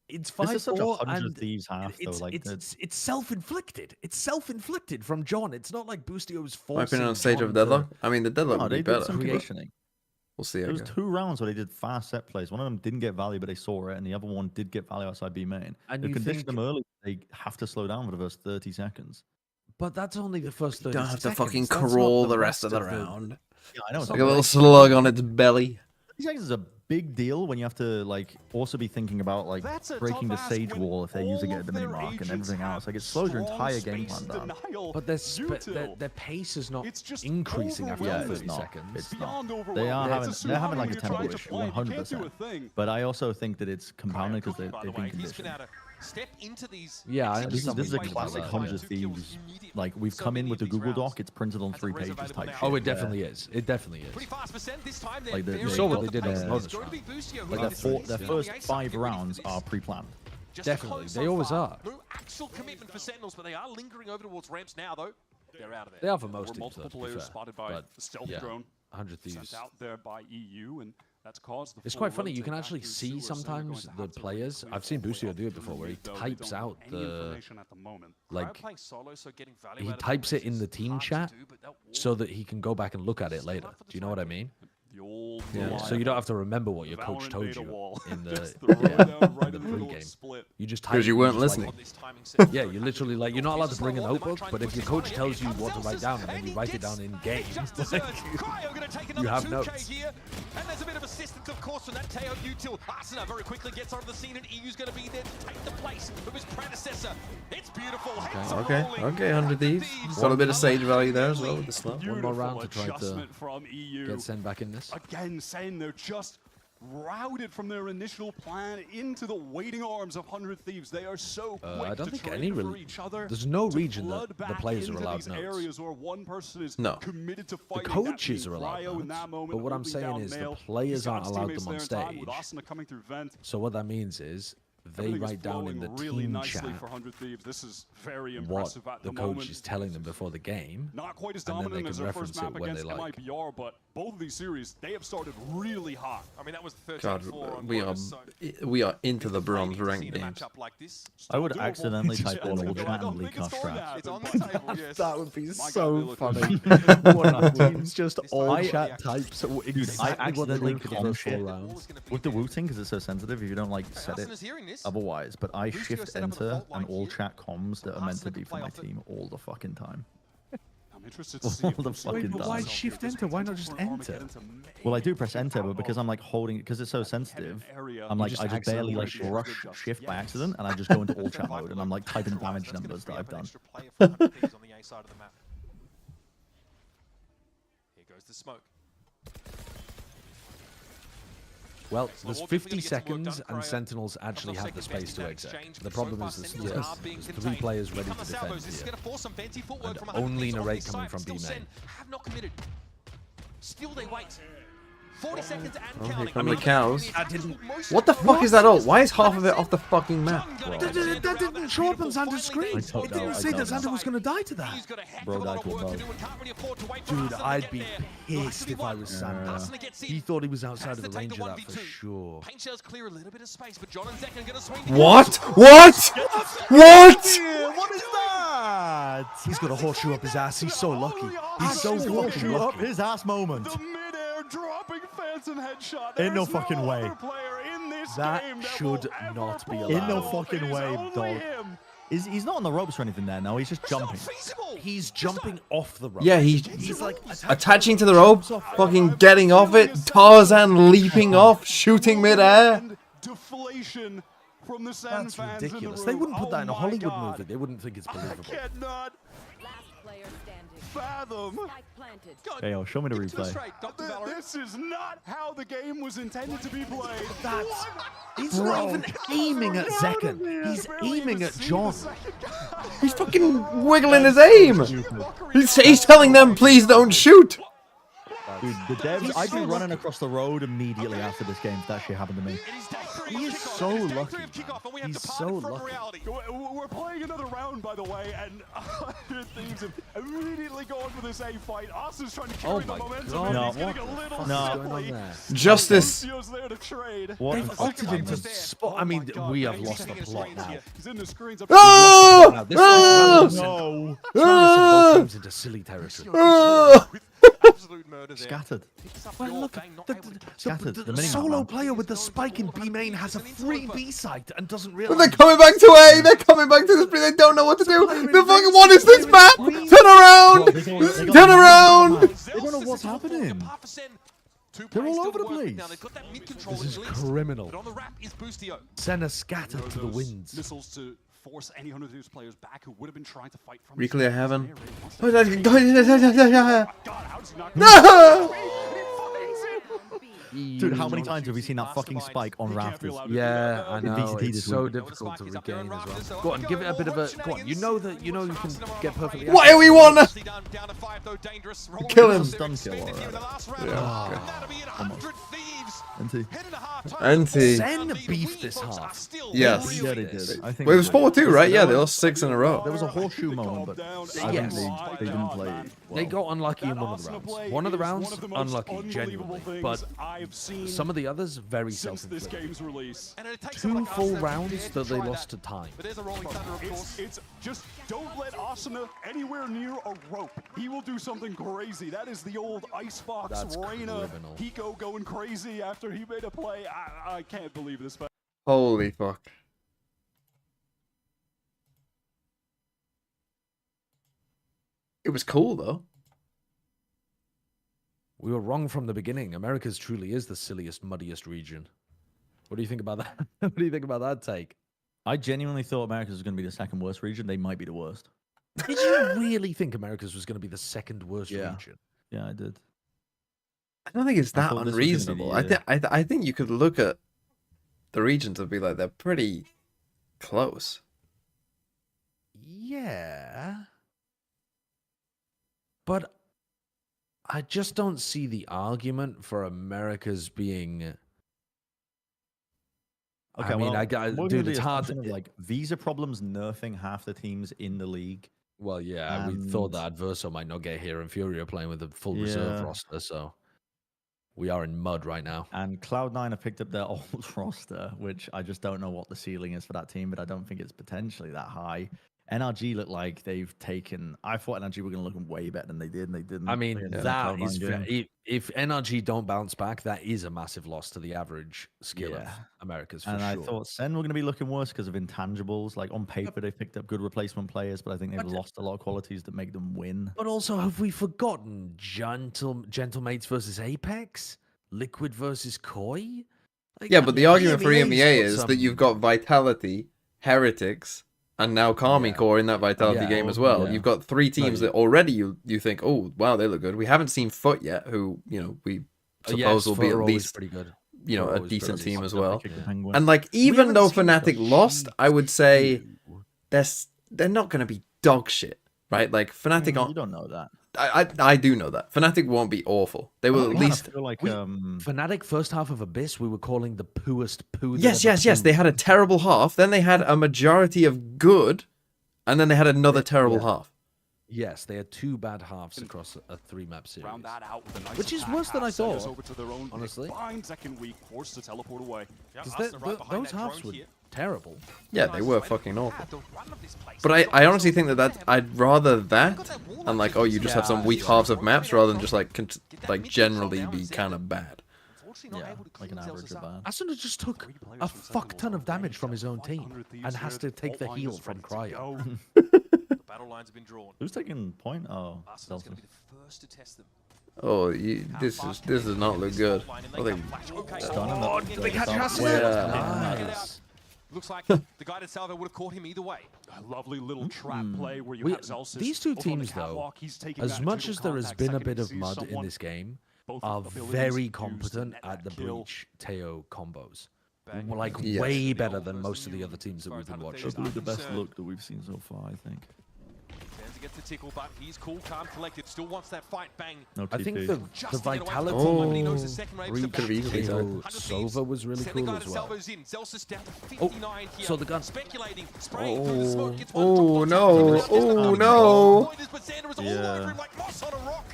It's This is such a 5-4 100 and Thieves half, though. Like, it's self-inflicted. It's self-inflicted from John. It's not like Boostio's forcing. My opinion on stage John of to- deadlock. I mean, the deadlock No, would they be did better. some but conditioning. We'll see. I There was guess. 2 rounds where they did fast set plays. One of them didn't get value, but they saw it, and the other one did get value outside B main. And They you conditioned think- them early. They have to slow down for the first 30 seconds. But that's only the first 30 Don't have to seconds. fucking That's not crawl the rest of the the- round. Yeah, I know. It's like a little slug on its belly. 30 seconds is a big deal when you have to like also be thinking about like That's a breaking the tough sage ask when wall if they're using it all at the of mini their mark and agents everything have else. Like it slows your strong entire game space plan down. denial. But their, Util. their pace is not It's just increasing after Yeah, overwhelming. it's 30 not. seconds. It's Beyond not. overwhelming. They are It's having a they're tsunami having like when a you're trying tempo to issue, play. You can't do 100%. a thing. But I also think that it's compounded because By the they've way, been he's been conditioned. able to step into these. Yeah, I This understand. is a what you mean classic by that. 100 Thieves. Like we've come in with the Google Doc, it's printed on 3 pages type shit. Oh, it definitely is. It definitely is. Pretty fast percent this time. Like They're they very saw what well they did on placed. the It's bonus going to be round. Busio who Like is their building first a side. 5 Get ready for rounds this. are pre-planned. Just a Definitely. close They so always far. are. No actual commitment for Sentinels, but they are lingering over towards ramps now, though. They're out of there. They are for There most were teams, multiple though, to be players fair. spotted by But, the stealth yeah, drone 100 Thieves. sent out there by EU, and that's caused the It's full quite funny. You rotate can back actually through see sewer, so they're sometimes going to the have to players. quickly I've seen follow Busio up do it through before, where he mid, though. They types don't out have any the information at the moment. like playing solo, so getting value he out of types it in the is team hard to chat do, but that so that he can go back and look at it later. Do you know what I mean? The old Yeah. So you don't have to remember what your coach Valorant told beta you wall. in the Just throw it down right in the in the middle of pregame. split. You just type. 'Cause you weren't just, listening. Yeah, you're literally like you're not allowed to bring a notebook, but if your coach tells you what to write down and then you write it down in game, you have notes. Here. And there's a bit of assistance, of course, from that Teo util. Arsena very quickly gets onto the scene, and EU's going to be there to take the place of his predecessor. It's beautiful. Okay, 100 Thieves. Got a bit of sage value there as well with the slow. One more round to Beautiful try to adjustment from EU. get Sen back in this. Again, Sen, they're just routed from their initial plan into the waiting arms of 100 Thieves. They are so quick I don't to think trade any for really. each other. There's no to region that flood the back players are into allowed these notes. areas where one person is No. committed to The fighting. coaches that are being allowed Cryo in notes, that moment, but what I'm holding saying down is the Mail. players He's got aren't his allowed teammates them on there in time with stage. Asuna coming through vent. So what that means is they Everything is write down in the flowing really team nicely chat for 100 Thieves. This is very what impressive at the the coach moment. is telling them before the game, Not quite as and then they dominant can as their first reference it map when they against like. MIBR, but both of these series, they have started really hot. I mean, that was the 13th God, floor on we are bonus, so we are into the it's bronze exciting to ranked see a games. matchup like this. I would Doable. accidentally Just type in all I chat don't and think leak it's our going to strats. It's on the happen. table, yes. That would be My God, so they look funny. great. One of the teams just all I- chat types I exactly what they accidentally did for the com first 4 shit rounds. with the wooting because it's so sensitive if you don't like set it Arsena's hearing this. otherwise. But I Busio shift set up at the enter fault line and all here. chat comms that are meant to Arsena be can for play my off it. team all the fucking time. I'm interested to see All if the Bruce fucking Lee time. will Why himself shift here. There's enter? Why not potential just for Armageddon enter? to maybe Well, I do press take enter, out but because I'm like holding it because it's so sensitive, I'm like just I just barely like accidentally brush adjust. shift by accident and I just go into all chat mode and I'm like typing damage That's gonna numbers free that up I've an done. extra player for 100 Thieves on the A side of the map. Here goes the smoke. Well, there's 50 seconds, and Sentinels actually have the space to exec. The problem is there's 3 players ready to defend here. And only Narrate coming from B main. Have not committed. Still they wait. 40 seconds and Oh, here counting. come the cows. What the fuck is that all? Why is half of it off the fucking map? That didn't show up on Xander's screen. It didn't say that Xander was going to die to that. Bro died to a bow. Dude, I'd be pissed if I was Xander. He thought he was outside of the range of that for sure. Paint shells clear a little bit of space, but John and Zek are going to swing. What? What? What? What is that? He's got a horseshoe up his ass. He's so lucky. He's so fucking Horseshoe up lucky. his ass moment. Mid-air dropping phantom headshot. Ain't no fucking way. That should not be allowed. In no fucking way, dog. He's not on the ropes or anything there, no. He's just jumping. He's jumping off the rope. Yeah, he's like attaching to the rope, fucking getting off it, Tarzan leaping off, shooting midair. Deflation from the SEN That's fans ridiculous. in the They room. wouldn't put that in a Oh my Hollywood God. movie. They wouldn't think it's believable. I cannot fathom. Hey, show me the replay. This is not how the game was intended to be played. He's not even aiming at Zekken. He's aiming at John. He's fucking wiggling his aim. He's telling them, please don't shoot. Dude, the devs, I'd be running across the road immediately after this game if that shit happened to me. He is so lucky. He's so lucky. We're playing another round, by the way, and 100 Thieves have immediately gone for this A fight. Austin's trying to carry the momentum. God. And he's getting a little No. Justice. there to trade. They've altered him to spot. I mean, we have lost the plot now. He's in the screens. Oh! This Oh! both teams into silly territory. Absolute murder there. Scattered. Well, look, Scattered. the The mini solo man. player with the spike in B main has a free B site and doesn't But realize. they're coming back to A. They're coming back to this. They don't know what to do. They're fucking. What is this map? Turn around. Turn around. They don't know what's happening. They're all over the place. This is criminal. But on the wrap is Boostio. Send a scatter to the winds. Missiles to force any 100 Thieves players back who would have been trying to fight from Reclear heaven. No! Dude, how many times have we seen that fucking spike on rafters? Yeah, I In know. VCT It's this so week. difficult to regain as well. Go on, give it a bit of a. Go on, you know you can get perfectly. Why are we wanna kill him? Stun kill already. NT. NT. Sen beefed this half. Yes. Yeah, they did. I think Well, it was 4-2, right? Yeah, they lost 6 in a row. There was a horseshoe moment, but I think they didn't play well. They got unlucky in one of the rounds. One of the rounds, unlucky, genuinely. But some of the others, very self-inflicted. 2 full rounds that they lost to time. But there's a rolling thunder, of course. It's just don't let Asuna anywhere near a rope. He will do something crazy. That is the old Icebox That's Reyna criminal. Hiko going crazy after he made a play. I can't believe this. Holy fuck. It was cool, though. We were wrong from the beginning. America's truly is the silliest, muddiest region. What do you think about that? What do you think about that take? I genuinely thought America's was going to be the second worst region. They might be the worst. Did you really think America's was going to be the second worst region? Yeah, I did. I don't think it's I that thought this was gonna be unreasonable. the I think you could look at the regions and be like, they're pretty close. Yeah. But I just don't see the argument for America's being. Okay, I mean, well, dude, it's hard. Like visa problems nerfing half the teams in the league. Well, yeah, we thought that Adverso might not get here, and Fury are playing with a full reserve roster, so we are in mud right now. And Cloud9 have picked up their old roster, which I just don't know what the ceiling is for that team, but I don't think it's potentially that high. NRG look like they've taken. I thought NRG were going to look way better than they did, and they didn't. I mean, in the that Cloud9 is game. if NRG don't bounce back, that is a massive loss to the average skill of Yeah. America's. For And sure. I thought Sen were going to be looking worse because of intangibles. Like on paper, they picked up good replacement players, but I think they've lost a lot of qualities that make them win. But also, have we forgotten Gentlemates versus Apex, Liquid versus Koi? Like, Yeah, but the argument for EMEA's EMEA got is some- that you've got Vitality, Heretics, and now Karming Core in that Vitality game as well. You've got 3 teams that already you think, oh wow, they look good. We haven't seen Foot yet, who we suppose will be Foot at are always least pretty good. you know, a was decent pretty team as fucked up. well. Kick the penguin. And like, even though Fnatic lost, I would say they're not going to be dog shit, right? Like Fnatic, You don't know that. I do know that Fnatic won't be awful. They will at least. I feel like Fnatic first half of Abyss we were calling the pooest poo. Yes. They had a terrible half. Then they had a majority of good, and then they had another terrible half. Yes, they had 2 bad halves across a 3-map series. Round that out with a nice Which is attack. worse than I Send us thought, over to their own honestly. Fine second week, forced to teleport away. Because those halves were terrible. Yeah, they were fucking awful. But I honestly think that I'd rather that and like, oh, you just have some weak halves of maps rather than just like generally be kind of bad. Yeah, like an average or bad. Asuna just took a fuck ton of damage from his own team and has to take the heal from Cryo. Battle lines have been drawn. Who's taking point? Oh, Arsenal's going to be the first to test them. Oh, this does not look good. Oh, they they catch Nice. Looks like the guided salvo would have caught him either way. A lovely little trap play where you have Zelsis. These two over on the teams, though, catwalk. He's taking as that much integral as there has contact been a second bit to of see mud in someone. this game, Both are abilities very used to competent net at the that kill. Breach Teo combos. Bang. Like Yes. way better than most of the other teams that we've been Probably watching. the best look that we've seen so far, I think. Zenzi gets the tickle, but he's cool, calm, collected. Still wants that fight. Bang. No I think TP. the vitality But he knows the second rave's Reed about could have easily to done. Sova was really Send the cool guided as well. salvos in. Zelsis down to 59 here. so the gun. Speculating, spraying through the smoke. Gets one Oh drop no! on Oh no! Pointers, but Xander is all over him like moss on a rock.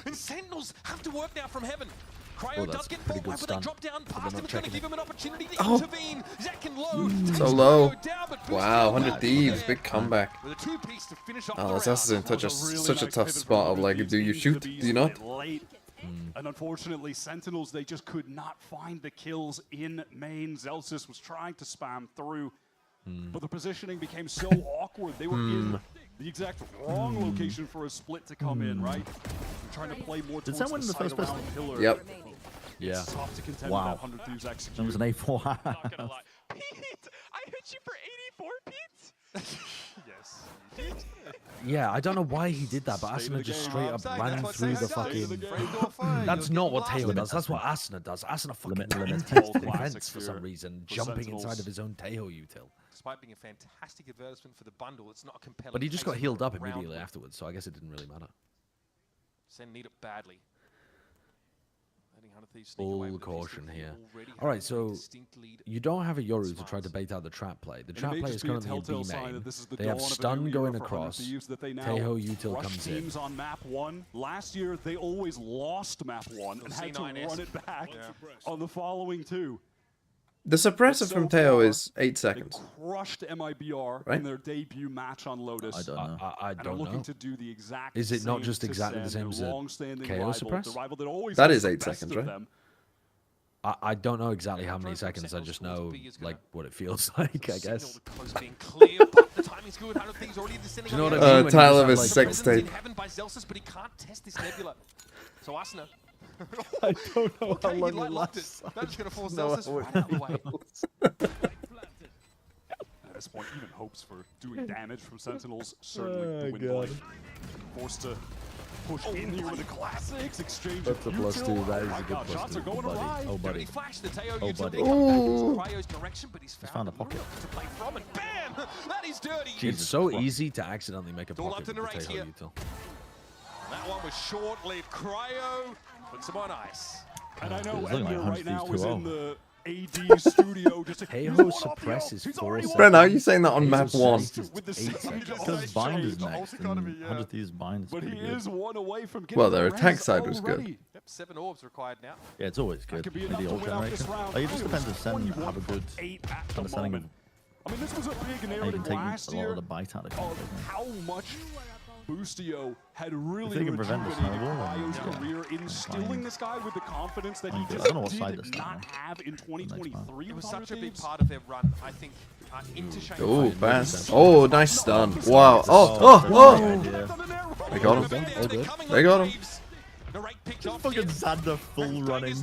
And Sentinels have to work now from heaven. Cryo does get pretty bought, good but they stun. drop down But past they're him. not It's going to checking give him an opportunity to Oh. intervene. Zach and Low. So low. Down, but Wow, Boost 100 Thieves, big comeback. with a two-piece to finish off Oh, the this round. is in That was a really such a nice tough pivot spot from of like, Thieves do you into shoot? the Do you not? beast late. And unfortunately, Sentinels, they just could not find the kills in main. Zelsis was trying to spam through, but the positioning became so awkward. They were in the exact wrong location for a split to come in, right? They're trying to play more towards someone the in the side first around person? pillar. Yep. Yeah. It's tough to contend Wow. with that 100 Thieves execute. That was an A4. Not gonna lie. Pete, I hit you for 84, Pete. Yes. Yeah, I don't know why he did that, but Asuna just straight up ran through the fucking... That's not what Teo does, that's what Asuna does. Asuna fucking limit takes the classic defense for here some reason, for jumping Sentinels. inside of his own Teo util. Despite being a fantastic advertisement for the bundle, it's not a compelling But he just case got healed for a up round immediately win. afterwards, so I guess it didn't really matter. Sen need it badly. Letting 100 Thieves sneak away Full with the caution lead. here. Already All right, have a so distinct lead. you don't have a Yoru to try to bait out the trap play. The And it trap may play just is be a currently in telltale B sign main. that this is the They have dawn of a stun new going era for 100 across. Thieves that they now Teho util rush comes in. teams on map 1. Last year, they always lost map 1 and had to C9S. run it back on the following 2. The suppressor from Teo is 8 seconds. They crushed MIBR Right? in their debut match on Lotus. I don't know. I And are don't looking know. to do the exact Is it not same just to exactly the Sen, same as their a long-standing KO rival, suppress? the rival that always That has is the 8 best seconds, of right? them. I don't know exactly how many seconds, I just know like what it feels like, I guess. Being clear, but the timing's good. 100 Thieves already descending. Do you know on what I the mean? edge. When Tyler you with just sex have, like, tape. In heaven by Zelsis, but he can't test this nebula. So Asuna. I don't know Okay, he light locked it. That's going to force Zelsis right out of the way. At this point, even hopes for doing damage from Sentinels certainly dwindling. Forced to push in here with the classics, exchange That's a of plus util. 2, that is Oh my a good God, plus shots 2, are going buddy. awry. Oh, buddy. He flashed the Teo Oh, utility buddy. coming back into Cryo's direction, but he's found a pocket. to play from, and bam! That is dirty. It's so easy to accidentally make a It's all up pocket to with the narrate Teho here. util. That one was short-lived. Cryo puts him on ice. And I know It's looking like Edgar 100 right now Thieves is 2-0. in the AD studio just to Teho suppresses 4 seconds. Bren, how are you saying that on map 1? with the 8 same seconds. Because bind is change. next, and 100 Thieves bind is But he pretty good. is one away from getting Well, the their attack res side was good. already. Yep, 7 orbs required now. Yeah, it's always good. Could be Maybe enough to ult win out this generation. round. Like, it just depends if Sen 21 have a good 8 at the understanding of moment. I mean, this was a big how you can narrative take last a lot year of the bite out of of it. how much Boostio had really they can prevent the rejuvenated snowball, Cryo's yeah. career, instilling this guy with the confidence that he I just don't know what side did this not time. have in 2023. It was with such a 100 big Thieves. part of their run, I think. Into Shane. Oh, pass. Oh, nice stun. Wow. Oh. They got him. All good. They got him. Just fucking Xander full running.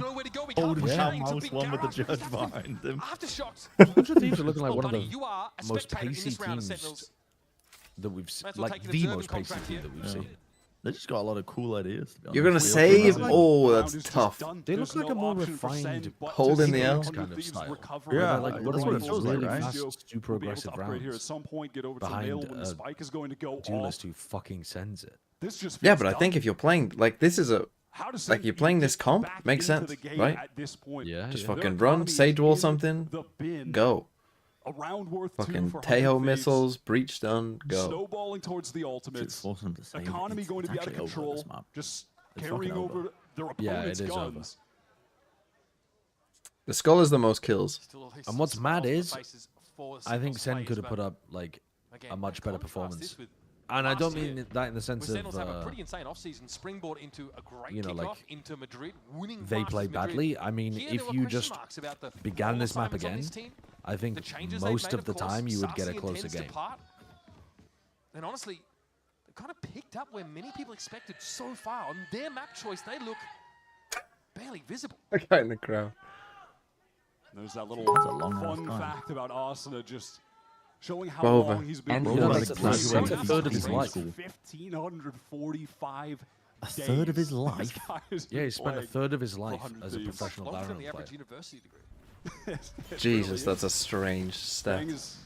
Holding down mouse one with the judge behind him. Aftershocks. 100 Thieves are looking like one of the You are a most spectator in pacey this round of teams Sentinels. that we've seen. Might as well Like take an the observing most pacey contract team here. that we've seen. They just got a lot of cool ideas. To be You're gonna honest. save? Like, Oh, that's tough. They look like a more refined Hold in the L kind of style. Yeah, like that's running what it these feels like, really right? fast, super aggressive Here at rounds some point, get over to behind Nail when the spike is going to go duelist off. who fucking sends it. This just Yeah, feels but I think done. if you're playing like this is a like you're playing this comp, makes into sense, the game right? at this point. Yeah, Just yeah. fucking run, sage wall something, The bin. go. A round worth 2 Fucking for Tejo 100 Thieves. missiles, breach done, go. Snowballing towards the ultimates. force them to save it. Economy It's going to be out of actually over this control. map. Just It's carrying fucking over. over their Yeah, opponent's it is over. guns. The skull is the most kills. And what's mad is, I think Sen could have put up like a much better performance. And I don't mean that in the sense of, Sentinels have a pretty insane offseason, springboard into a great you know, kickoff like, into Madrid, winning they Masters play Madrid. badly. I mean, Here if there were you question just marks about the began this map assignments on again, this team, I think the changes they've most made, of the course, time you would get a Sarsi closer intends game. to part. And honestly, they kind of picked up where many people expected so far. On their map choice, they look barely visible. A guy in the crowd. There's that little That's a long fun time. fact about Asuna just showing how Bova. long he's been And he rolling. does It's like like a third of his life. 1,545 A third of his days life? this guy has Yeah, been he spent a playing third of his for life 100 as a Thieves. professional Longer than Valorant the average player. university degree. It Jesus, really that's a is. strange step. Bang is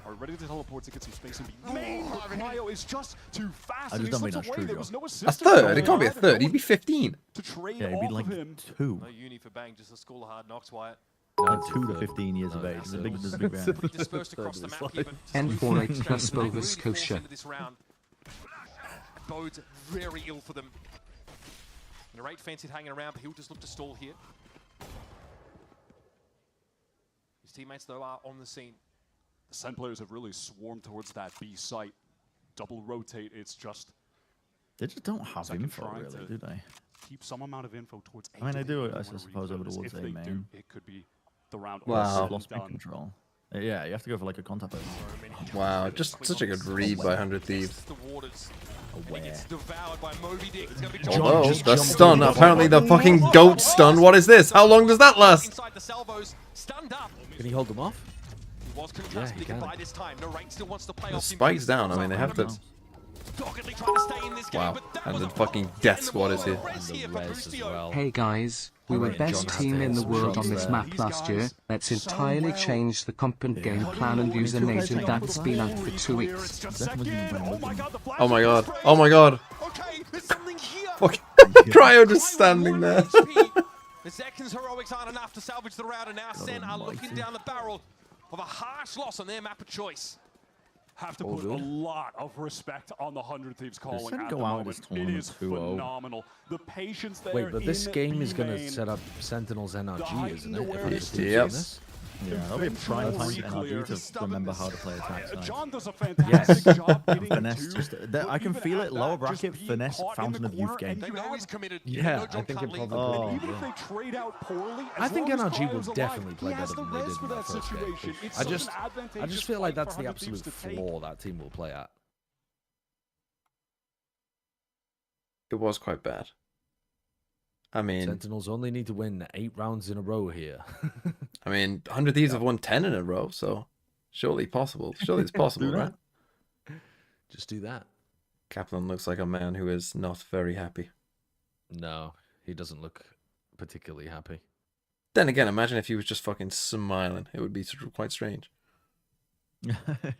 are ready to teleport to get some space and be main, but Cryo is just too fast. I and just don't he mean slips that's away. true, There Joe. was no A assistance third? from It can't be a either. third. No He'd be 15. to trade Yeah, it'd be off like of him. 2. No uni for Bang, just a school of hard knocks, Wyatt. Like 2 to 15 years of age. There's a big band. Pretty dispersed across the map here, but N48 plus they really Bovis forced kosher. into this round. Bodes very ill for them. Narrate fancied hanging around, but he'll just look to stall here. His teammates, though, are on the scene. The Sen players have really swarmed towards that B site. Double rotate, it's just They just don't have Second info, trying really, to do they? keep some amount of info towards A. I mean, to they do, hit. I You wanna suppose, over replay towards this. A If they main. do, it could be the round Wow. all Lost done. big control. Yeah, you have to go for like a contact base. Wow, just such a good read by 100 Thieves. The waters. And he Aware. gets devoured by Moby Dick. It's gonna be Although, just the jumped stun, over. apparently the fucking goat stun. What is this? How long does that last? Inside the salvos, stunned up. Can he hold them off? He was contrasted, he he can can. buy this time. Narrate still wants to play The off him. spike's down. I mean, they have to. Doggedly trying to stay in this game, Wow, but that and was the a fucking death squad is here. res And here the for res as Bustio. well. Hey guys, we were Alright, best John team in the has world on shots this there. map These last year. guys Let's so entirely well. change the comp and game plan and use a native that's been out for 2 It's weeks. just second. Oh my god, the flash Oh my is god. great. Oh my god. Okay, there's something here. Fuck. Cryo just standing there. The Zekin's heroics aren't enough to salvage the round, and now Sen are looking down the barrel of a harsh loss on their map of choice. Have to All put good. a lot of respect on the 100 Thieves calling Sen at go the out moment. this It tournament is 2-0. phenomenal. The patience there. Wait, but this in game is B going to main. set up Sentinel's NRG, isn't it? If Yep. it's doing Yep. this. Yeah, that'll be a prime time for Clear. NRG to remember how to play attack sides. John does a fantastic job getting Finesse, to, just but I can even feel at it. Lower that, just bracket, being finesse, caught in fountain the of youth corner, game. and They you know have- he's committed. Yeah, They know I John think can't it leave. probably Oh, Even yeah. if they trade out poorly, I as think long as NRG will Cryo's alive, definitely play he has better the than they res did for in that that first game. situation. It's I such just, an I advantageous just feel like fight that's for the 100 Thieves absolute to take. flaw that team will play at. It was quite bad. I mean, Sentinels only need to win 8 rounds in a row here. 100 Thieves have won 10 in a row, so surely possible. Surely it's possible, Do right? that. Just do that. Kaplan looks like a man who is not very happy. No, he doesn't look particularly happy. Then again, imagine if he was just fucking smiling. It would be quite strange.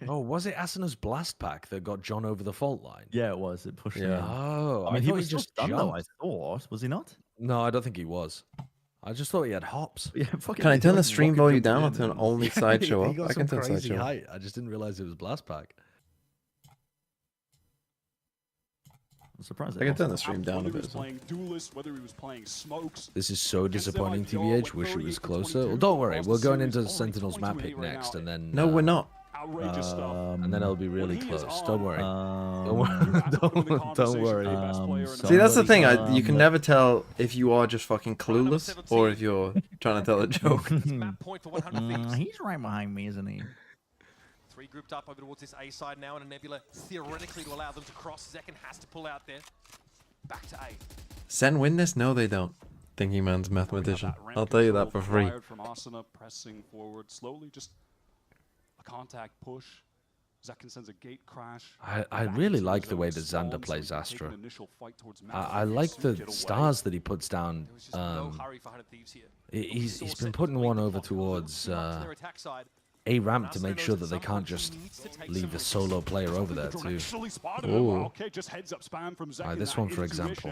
Oh, was it Asuna's blast pack that got John over the fault line? Yeah, it was. It pushed him. Yeah. in. Oh, I mean, he thought was just done though. I jumped. thought, was he not? No, I don't think he was. I just thought he had hops. Yeah, fucking. Can I turn the like stream rocket volume jumped down or in turn and- only Yeah, sideshow he up? got I can some turn crazy sideshow up. height. I just didn't realize it was blast pack. I'm surprised. I they can lost turn the that. stream down Whether a he bit was as well. playing Duelist, whether he was playing Smokes. This is so Against them, disappointing, like, yo, TBH. like Wish it 38 was to closer. 22, Well, don't worry. lost We're the going series, into only Sentinel's map 22 pick right next, now. and then Oh, No, we're not. Outrageous stuff. and then it'll be really When he is close. on, Don't worry. Don't worry. you have to put him in the Don't conversation worry. for the best player in the See, that's the thing. Somebody- You can never tell if you are just fucking clueless or if you're trying to tell a joke. Map point for 100 Thieves. He's right behind me, isn't he? 3 grouped up over towards this A side now, and a Nebula theoretically to allow them to cross. Zekin has to pull out there. Back to A. Sen win this? No, they don't. Thinking man's mathematician. That ramp I'll tell you that control for free. required from Asuna pressing forward slowly, just a contact push. Zekin sends a gate crash. I really like the way that Xander plays Astra. I like the stars that he puts down. He's been putting one over towards A ramp to make sure that they can't just leave a solo player over there too. Ooh. Okay, just heads up spam from Zekin. This one, for example.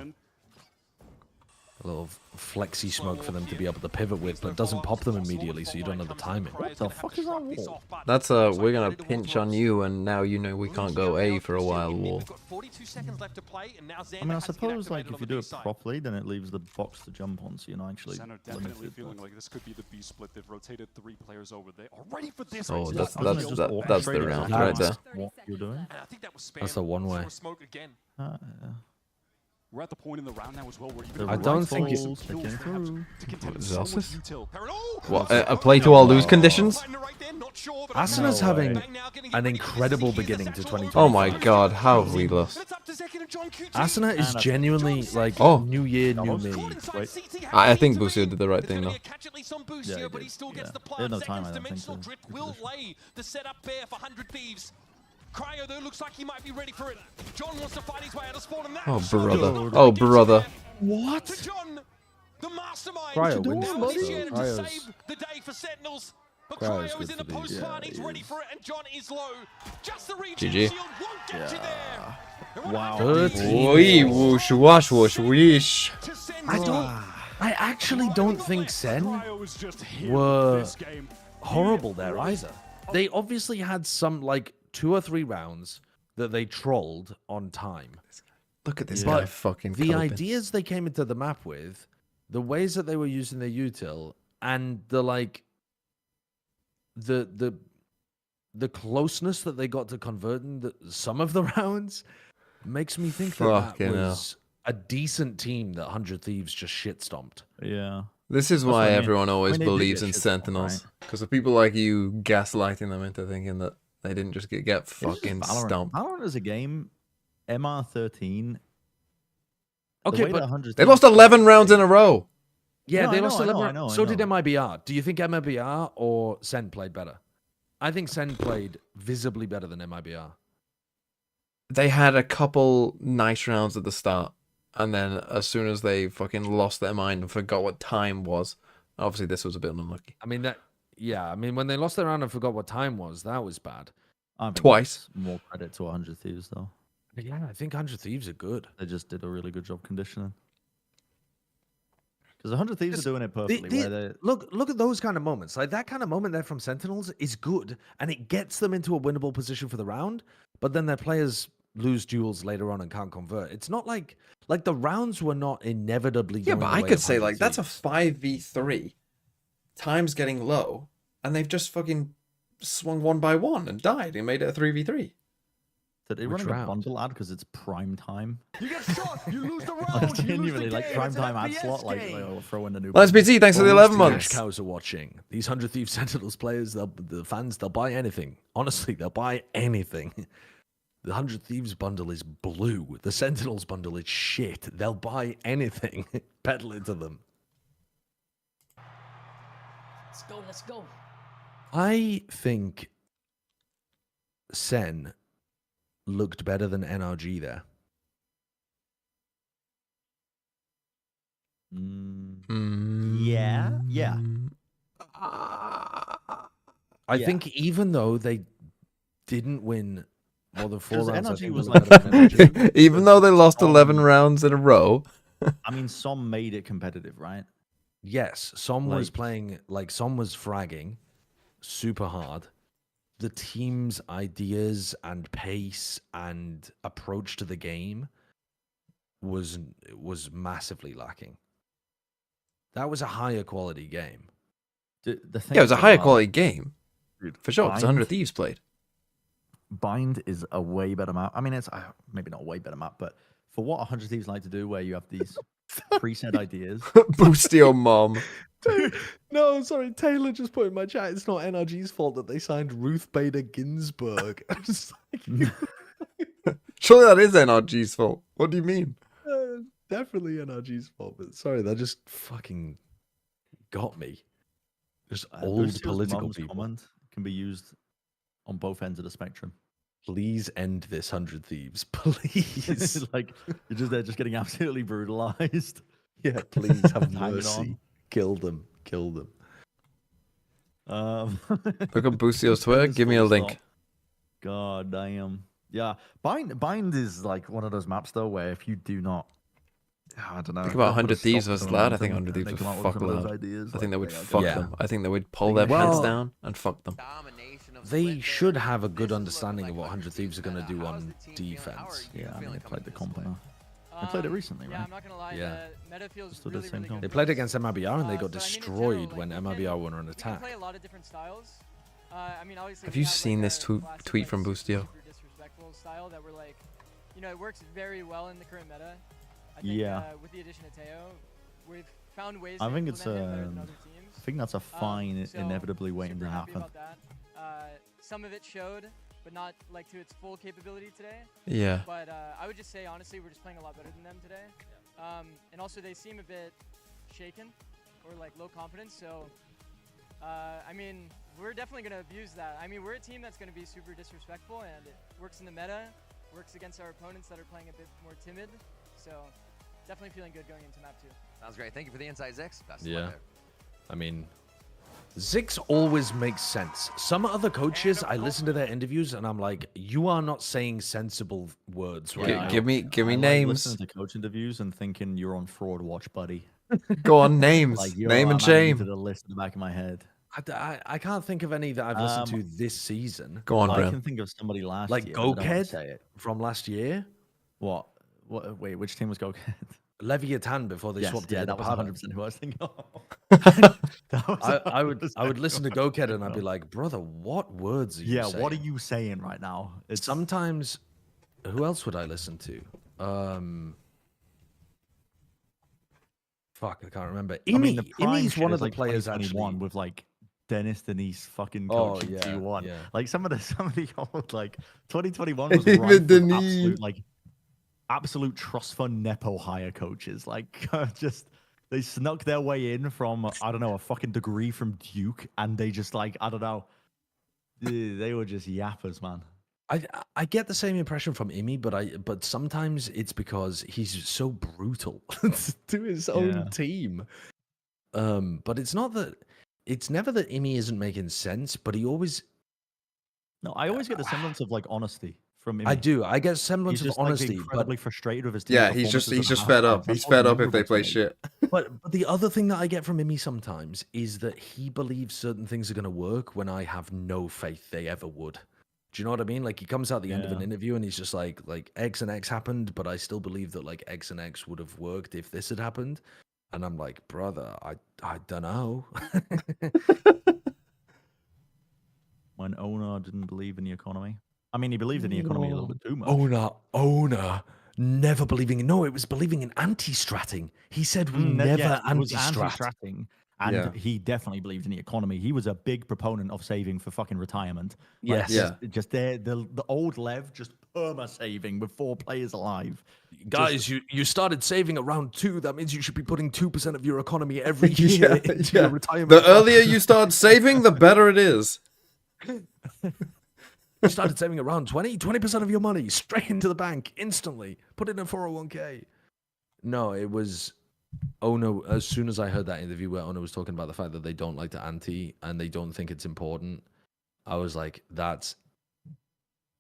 A little flexy smoke for them to be able to pivot with, but doesn't pop them immediately, so you don't know the timing. What the fuck is that wall? That's a we're gonna pinch on you, and now you know we can't go A for a while wall. I mean, I suppose like if you do it properly, then it leaves the box to jump on, so you're not actually Center definitely feeling like this could be the B split. They've rotated 3 players over. They are ready for this. Oh, that's the round right there. What you're doing? I think that was spam. That's the one way. Smoke again. We're at the point in the round now as well where I don't think it's Zelsis? What, a play to all lose conditions? Asana's having an incredible beginning to 2020. Oh my god, how have we lost? Asana is genuinely like new year, new me. I think Busio did the right thing though. Yeah, he did. Yeah. They had no time, I don't think so. Cryo though looks like he might be ready for it. John wants to fight his way out of spawn and that. Oh brother. Oh brother. What? John, the mastermind. Cryo wins now this, he's here though. to Cryo's- save the day for Sentinels. But Cryo's Cryo good is in for the these. post part. He's ready for it, and John is low. Just the region GG. shield won't get you there. Wow. Wee whoosh wash whoosh wish. I actually don't think Sen were horrible there either. They obviously had some like 2 or 3 rounds that they trolled on time. Look at this But guy fucking the coping. ideas they came into the map with, the ways that they were using their util, and the like the closeness that they got to converting some of the rounds makes me think that Fucking hell. was a decent team that 100 Thieves just shit stomped. Yeah. This is That's what why I mean. everyone always I mean, they did believes get in shit stomped, Sentinels. right? Because of people like you gaslighting them into thinking that they didn't just get It's just fucking Valorant. stomped. Valorant is a game. MR13. Okay, but They lost 11 rounds in a row. Yeah, No, they I lost know, I 11. know, I So did know. MIBR. Do you think MIBR or Sen played better? I think Sen played visibly better than MIBR. They had a couple nice rounds at the start, and then as soon as they fucking lost their mind and forgot what time was, obviously this was a bit unlucky. I mean when they lost their round and forgot what time was, that was bad. I think Twice. that's more credit to 100 Thieves, though. Yeah, I think 100 Thieves are good. They just did a really good job conditioning. Because 100 Thieves are doing it perfectly. Where they Look at those kind of moments. Like that kind of moment there from Sentinels is good, and it gets them into a winnable position for the round. But then their players lose duels later on and can't convert. It's not like the rounds were not inevitably. Yeah, going but the I way could of say 100 like that's a Thieves. 5v3. Time's getting low, and they've just fucking swung 1 by 1 and died and made it a 3v3. Did they Which running a round? bundle ad because it's prime time? You get shot. You lose the Like, round. genuinely, like prime time ad slot, like they'll throw in a new. Lance bundle. BT, thanks for the All 11 these months. cash cows are watching. These 100 Thieves Sentinels players, the fans, they'll buy anything. Honestly, they'll buy anything. The 100 Thieves bundle is blue. The Sentinels bundle is shit. They'll buy anything. Peddle it to them. Let's go, let's go. I think Sen looked better than NRG there. Yeah. Yeah. I Yeah. think even though they didn't win more than 4 Because rounds, I NRG think was they like- looked better than NRG. Even though they lost 11 rounds in a row. I mean, some made it competitive, right? Yes, Som was Like- playing, like Som was fragging super hard. The team's ideas and pace and approach to the game was massively lacking. That was a higher quality game. The thing Yeah, it was a is higher about- quality game. Dude, For sure, because Bind- 100 Thieves played. Bind is a way better map. I mean, it's maybe not a way better map, but for what 100 Thieves like to do, where you have these preset ideas. Boost your mom. No, sorry, Taylor just put in my chat. It's not NRG's fault that they signed Ruth Bader Ginsburg. I'm just like, Surely that is NRG's fault. What do you mean? definitely NRG's fault. But sorry, that just fucking got me. Just old Lucio's political mom's people. comment can be used on both ends of the spectrum. Please end this, 100 Thieves. Please. Like, you're just there just getting absolutely brutalized. Yeah, please have Hanging mercy. on. Kill them. Kill them. Look up Boostio's Twitter. Give me a link. God damn. Yeah, Bind is like one of those maps though where if you do not, I don't know. Think about don't put a 100 Thieves stop versus to Loud. I think momentum 100 Thieves and would they come out fuck with some of those Loud. ideas, I think they like, would yeah, fuck yeah. them. I think they would pull their pants down and fuck them. They should have a good understanding of what 100 Thieves are going to do on defense. Yeah, I mean, they played the comp now. They played it recently, right? Yeah, I'm not gonna lie. Yeah. Meta feels Just did really, the same really comp. They played against MIBR and they got So, I mean, in destroyed general, when like, MIBR went on an we can attack. play a lot of different styles. I mean, obviously, Have we you have, seen like, this a classic, tweet like, from Boostio? super disrespectful style that we're like, you know, it works very well in the current meta. I think, Yeah. with the addition of Teo, we've found ways I to think it's implement him better than other teams. I think that's a fine So, inevitably waiting super to happy happen. about that. Some of it showed, but not like to its full capability today. Yeah. But I would just say honestly, we're just playing a lot better than them today. And also they seem a bit shaken or like low confidence. So I mean, we're definitely gonna abuse that. I mean, we're a team that's gonna be super disrespectful, and it works in the meta, works against our opponents that are playing a bit more timid. So definitely feeling good going into map 2. Sounds great. Thank you for the insight, Zix. Best of Yeah. luck there. I mean, Zix always makes sense. Some other coaches, I listen to their interviews and I'm like, you are not saying sensible words right now. Give me I like names. listening to coach interviews and thinking you're on fraud watch, buddy. Go on, names. Like, you're Name and I'm adding you shame. to the list in the back of my head. I can't think of any that I've listened to this season. Go on, I Bren. can think of somebody last Like year. but I don't wanna say Goked it. from last year. What? Wait, which team was Goked? Leviathan before they Yes, swapped yeah, to that was Pada. 100% who I was thinking of. I would listen to Goked and I'd be like, brother, what words are you Yeah, saying? what are you saying right now? It's Sometimes, who else would I listen to? Fuck, I can't remember. I mean, the Imi's one of the like players 2021 actually. with like Denise fucking Oh, coaching yeah, T1. yeah. Like some of the old like 2021 was Even right with Denise. absolute trust fund nepo hire coaches. Like just they snuck their way in from I don't know a fucking degree from Duke, and they just like I don't know. They were just yappers, man. I get the same impression from Imi, but sometimes it's because he's so brutal to his own team. But it's never that Imi isn't making sense, but he always. No, I always get the semblance of like honesty from him. I do. I get semblance He's of just like honesty, incredibly but frustrated with his team. Yeah, he's just fed up. He's fed up if they play shit. but the other thing that I get from Imi sometimes is that he believes certain things are going to work when I have no faith they ever would. Do you know what I mean? Like he comes out the end of an interview and he's just like X and X happened, but I still believe that like X and X would have worked if this had happened. And I'm like, brother, I don't know. When Ona didn't believe in the economy. I mean, he believed in the economy a little bit too much. Ona, never believing in. No, it was believing in anti-stratting. He said we never anti-stratting. And he definitely believed in the economy. He was a big proponent of saving for fucking retirement. Yes. Just the old Lev just perma saving with 4 players alive. Guys, you started saving at round 2. That means you should be putting 2% of your economy every year into your retirement. The earlier you start saving, the better it is. You started saving around 20% of your money straight into the bank instantly. Put it in a 401k. No, it was Ono. As soon as I heard that interview where Ono was talking about the fact that they don't like to ante and they don't think it's important, I was like, that's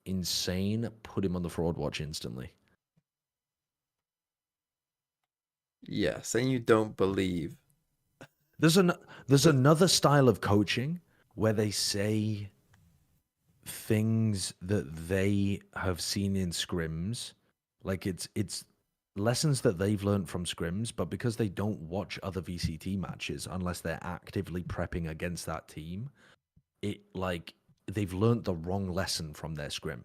insane. Put him on the fraud watch instantly. Yeah, saying you don't believe. There's another style of coaching where they say things that they have seen in scrims, like it's lessons that they've learned from scrims, but because they don't watch other VCT matches unless they're actively prepping against that team, it like they've learned the wrong lesson from their scrim,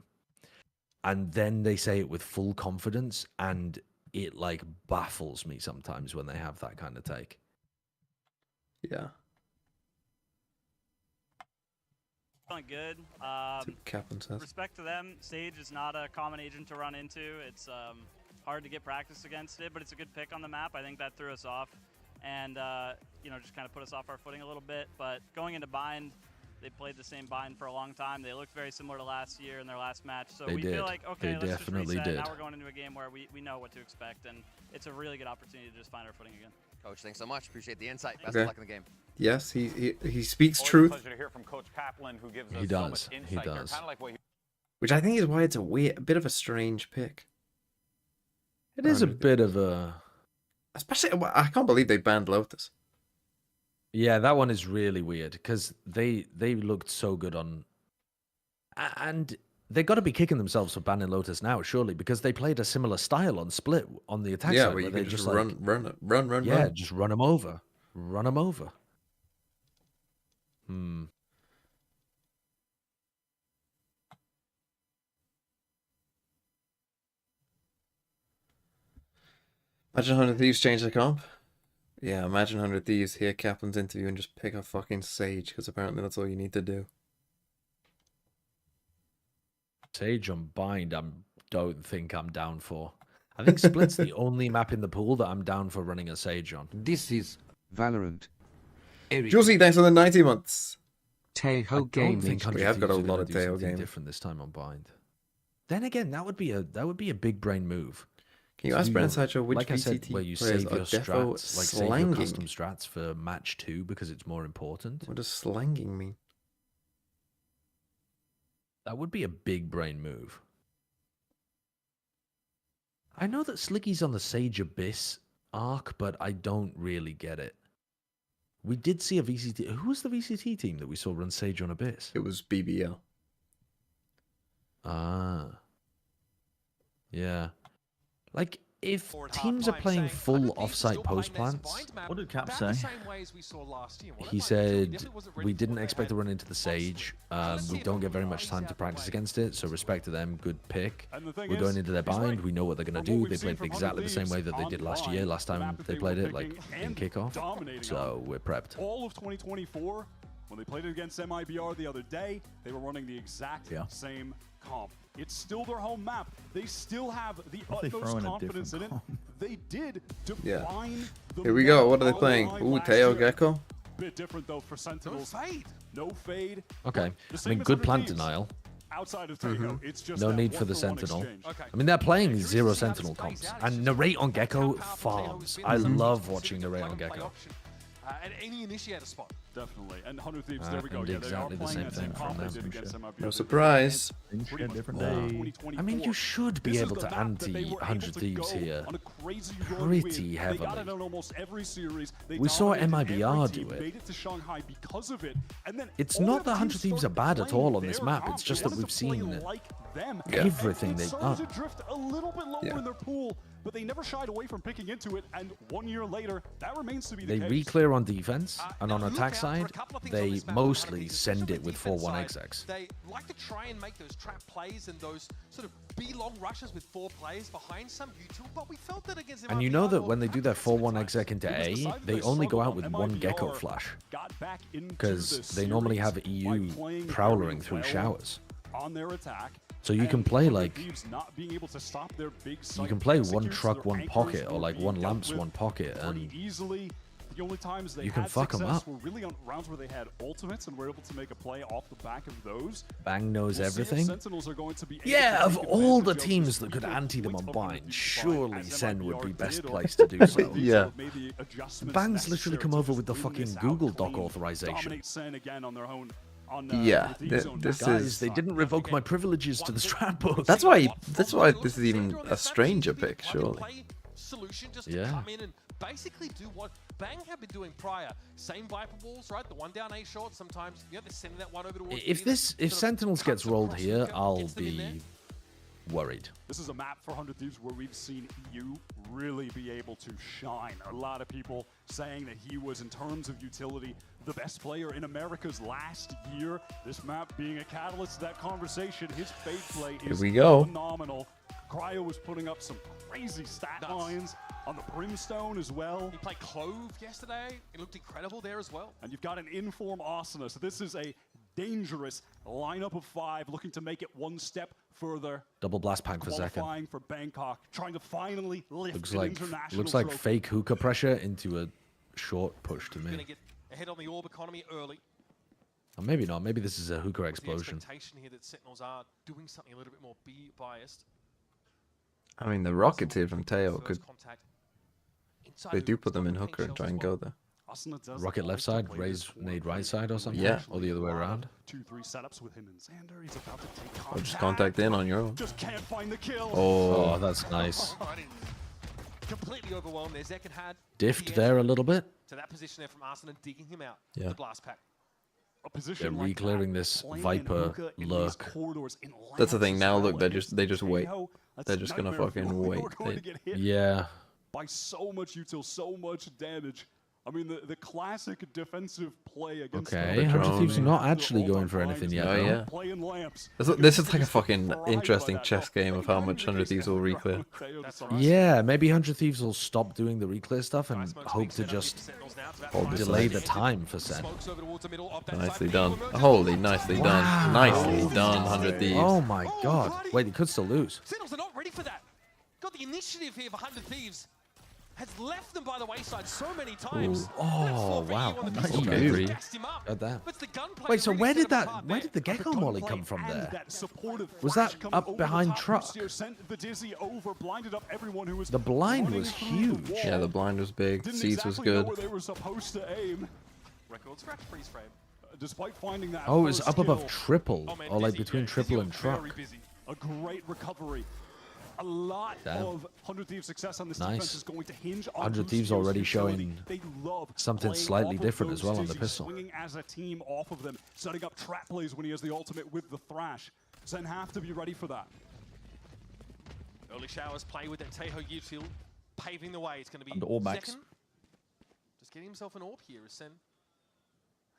and then they say it with full confidence, and it like baffles me sometimes when they have that kind of take. Yeah. Feeling good. Captain says. Respect to them. Sage is not a common agent to run into. It's hard to get practice against it, but it's a good pick on the map. I think that threw us off, and you know, just kind of put us off our footing a little bit. But going into bind, They played the same bind for a long time. They looked very similar to last year in their last match. So They we did. feel like, okay, They let's definitely just reset. did. Now we're going into a game where we know what to expect, and it's a really good opportunity to just find our footing again. Coach, thanks so much. Appreciate the insight. Best Okay. of luck in the game. Yes, he speaks Always a truth, pleasure to hear from Coach Kaplan, who gives us He so does. much He insight here, does. kind of like what he which I think is why it's a bit of a strange pick. It is a bit of a... Especially, I can't believe they banned Lotus. Yeah, that one is really weird because they looked so good on... And they got to be kicking themselves for banning Lotus now, surely, because they played a similar style on Split on the attack Yeah, side. where you they can just like, run. Yeah, just run them over. Run them over. Imagine 100 Thieves change the comp. Yeah, imagine 100 Thieves hear Kaplan's interview and just pick a fucking Sage, because apparently that's all you need to do. Sage on Bind, don't think I'm down for. I think Split's the only map in the pool that I'm down for running a Sage on. This is Valorant. Juicy, thanks for the 90 months. Tejo I Gaming. don't think 100 We have got a Thieves are lot gonna of do tail something game. different this time on Bind. Then again, that would be a big brain move. Can you To ask do Brent your- Sideshow which like I said, PCT where you players save are your defo strats, like save your slanging? custom strats for match 2 because it's more important. What does slanging mean? That would be a big brain move. I know that Slicky's on the Sage Abyss arc, but I don't really get it. We did see a VCT. Who was the VCT team that we saw run Sage on Abyss? It was BBL. Ah. Yeah. Like, if teams are playing full offsite post plants, What did Cap say? he said, we didn't expect to run into the Sage. We don't get very much time to practice against it, so respect to them. Good pick. We're going into their bind. We know what they're going to do. They played exactly the same way that they did last year. Last time they played it, like, in kickoff. So we're prepped. All of 2024, when they played it against MIBR the other day, they were running the exact same comp. It's still their home map. They still have the utmost confidence in it. They did define the Here we go. What are they map playing? online Ooh, last Teo year. Gecko. Bit different though for Sentinels. No fade. Okay. The I same mean, as good 100 plant Thieves. denial. Outside of Teo, it's just No that need for the one-for-one Sentinel. exchange. I mean, they're playing 0 Sentinel comps. And Narrate on Gecko farms. I love watching Narrate on Gecko. and any initiator spot. Definitely. And 100 Thieves, there we go. And Yeah, they are exactly the playing same that same thing comp from they them. did against MIBR. No surprise. Different day. I mean, you should be able to anti 100 Thieves here pretty heavily. We saw MIBR do it. It's not that 100 Thieves are bad at all on this map, it's just that we've seen everything they've done. Drift a little bit lower in their pool, but they never shied away from picking into it, and 1 year later, that remains to be the They case. re-clear on defense, and on attack side, they mostly send it with 4-1 execs. They like to try and make those trap plays and those sort of B-long rushes with 4 players behind some util, but we felt that against And you know that when they do their 4-1 exec into A, they only go out with 1 Gecko flash. Because they normally have EU prowling through showers. On their attack. So you can play like, Thieves not being able to stop their big you can site play executes, 1 truck, their 1 anchors pocket, or were like being 1 dealt lamps, with 1 pocket, pretty and easily. The only times they you can had fuck 'em success up. were really on rounds where they had ultimates and were able to make a play off the back of those. Bang knows We'll see if everything. Sentinels are going to be able Yeah, to of take all the advantage of teams this that could little anti them on point of bind, surely as Sen would MIBR be best did, or place to do so. Yeah. made the adjustments Bang's literally necessary come to over just with the win fucking this out Google doc clean, authorization. dominate Sen again on their own. On, Yeah, the Thieves zone this now. Guys, is. they didn't revoke my privileges to the strat book. That's why this is even a stranger pick, surely. Solution just Yeah. to come in and basically do what Bang have been doing prior. Same Viper balls, right? The one down A short. Sometimes, you know, they're sending that one over towards If Sentinels gets rolled here, I'll be worried. This is a map for 100 Thieves where we've seen EU really be able to shine. A lot of people saying that he was, in terms of utility, the best player in America's last year. This map being a catalyst to that conversation. His fade play is we go. phenomenal. Cryo was putting up some crazy stat lines on the Brimstone as well. He played Clove yesterday. It looked incredible there as well. And you've got an inform Asuna, so this is a dangerous lineup of 5 looking to make it one step further. Double blast pack for second. Qualifying for Bangkok, trying to finally lift Looks an like international trophy. fake hookah pressure into a short push to Going me. to get ahead on the orb economy early. Or maybe not. Maybe this is a hookah The explosion. expectation here that Sentinels are doing something a little bit more biased. I mean, the rockets here from Teo First could. contact inside They of do put them in Stockholm hooker and paint try and shells go there. Rocket left side, raise nade right side or something? Yeah. Or the other way around? 2-3 setups with him and Xander. He's about to take Or just contact in on your own. Just can't find the kill. Oh, that's nice. Completely overwhelmed there. Zekken had Diffed there a little bit. to that position there from Arsenal and digging him out. Yeah. The blast pack. A They're position like re-clearing this Viper lurk. That's the thing. Now look, they just wait. They're just gonna fucking wait. Yeah. By so much util, so much damage. I mean, the classic defensive play against. Okay, 100 Thieves are not actually going for anything yet. Oh though. yeah. Playing lamps. This is like a fucking interesting chess game of how much 100 Thieves will reclear. Yeah, maybe 100 Thieves will stop doing the reclear stuff and hope to just delay the time for Sen. Nicely done. Holy, nicely done. Nicely done, 100 Thieves. Oh my god. Wait, he could still lose. Sentinels are not ready for that. Got the initiative here for 100 Thieves. Has left them by the wayside so many times. Ooh. Oh wow. Nice Got that. Wait, so where did the gecko molly come from there? Was that up behind truck? The blind was huge. Yeah, the blind was big. Seeds was good. Record scratch freeze frame. Despite finding that. Oh, it was up above triple, or like between triple and truck. A great recovery. A lot of 100 Thieves success on this defense is going to hinge on 100 Thieves Boostio's already utility. showing They love something playing slightly off of different those as well on the Dizzy, pistol. Swinging as a team off of them, setting up trap plays when he has the ultimate with the Thrash. Sen have to be ready for that. Early showers play with that Teho util, paving the way. It's going to be And all backs. second. Just getting himself an orb here as Sen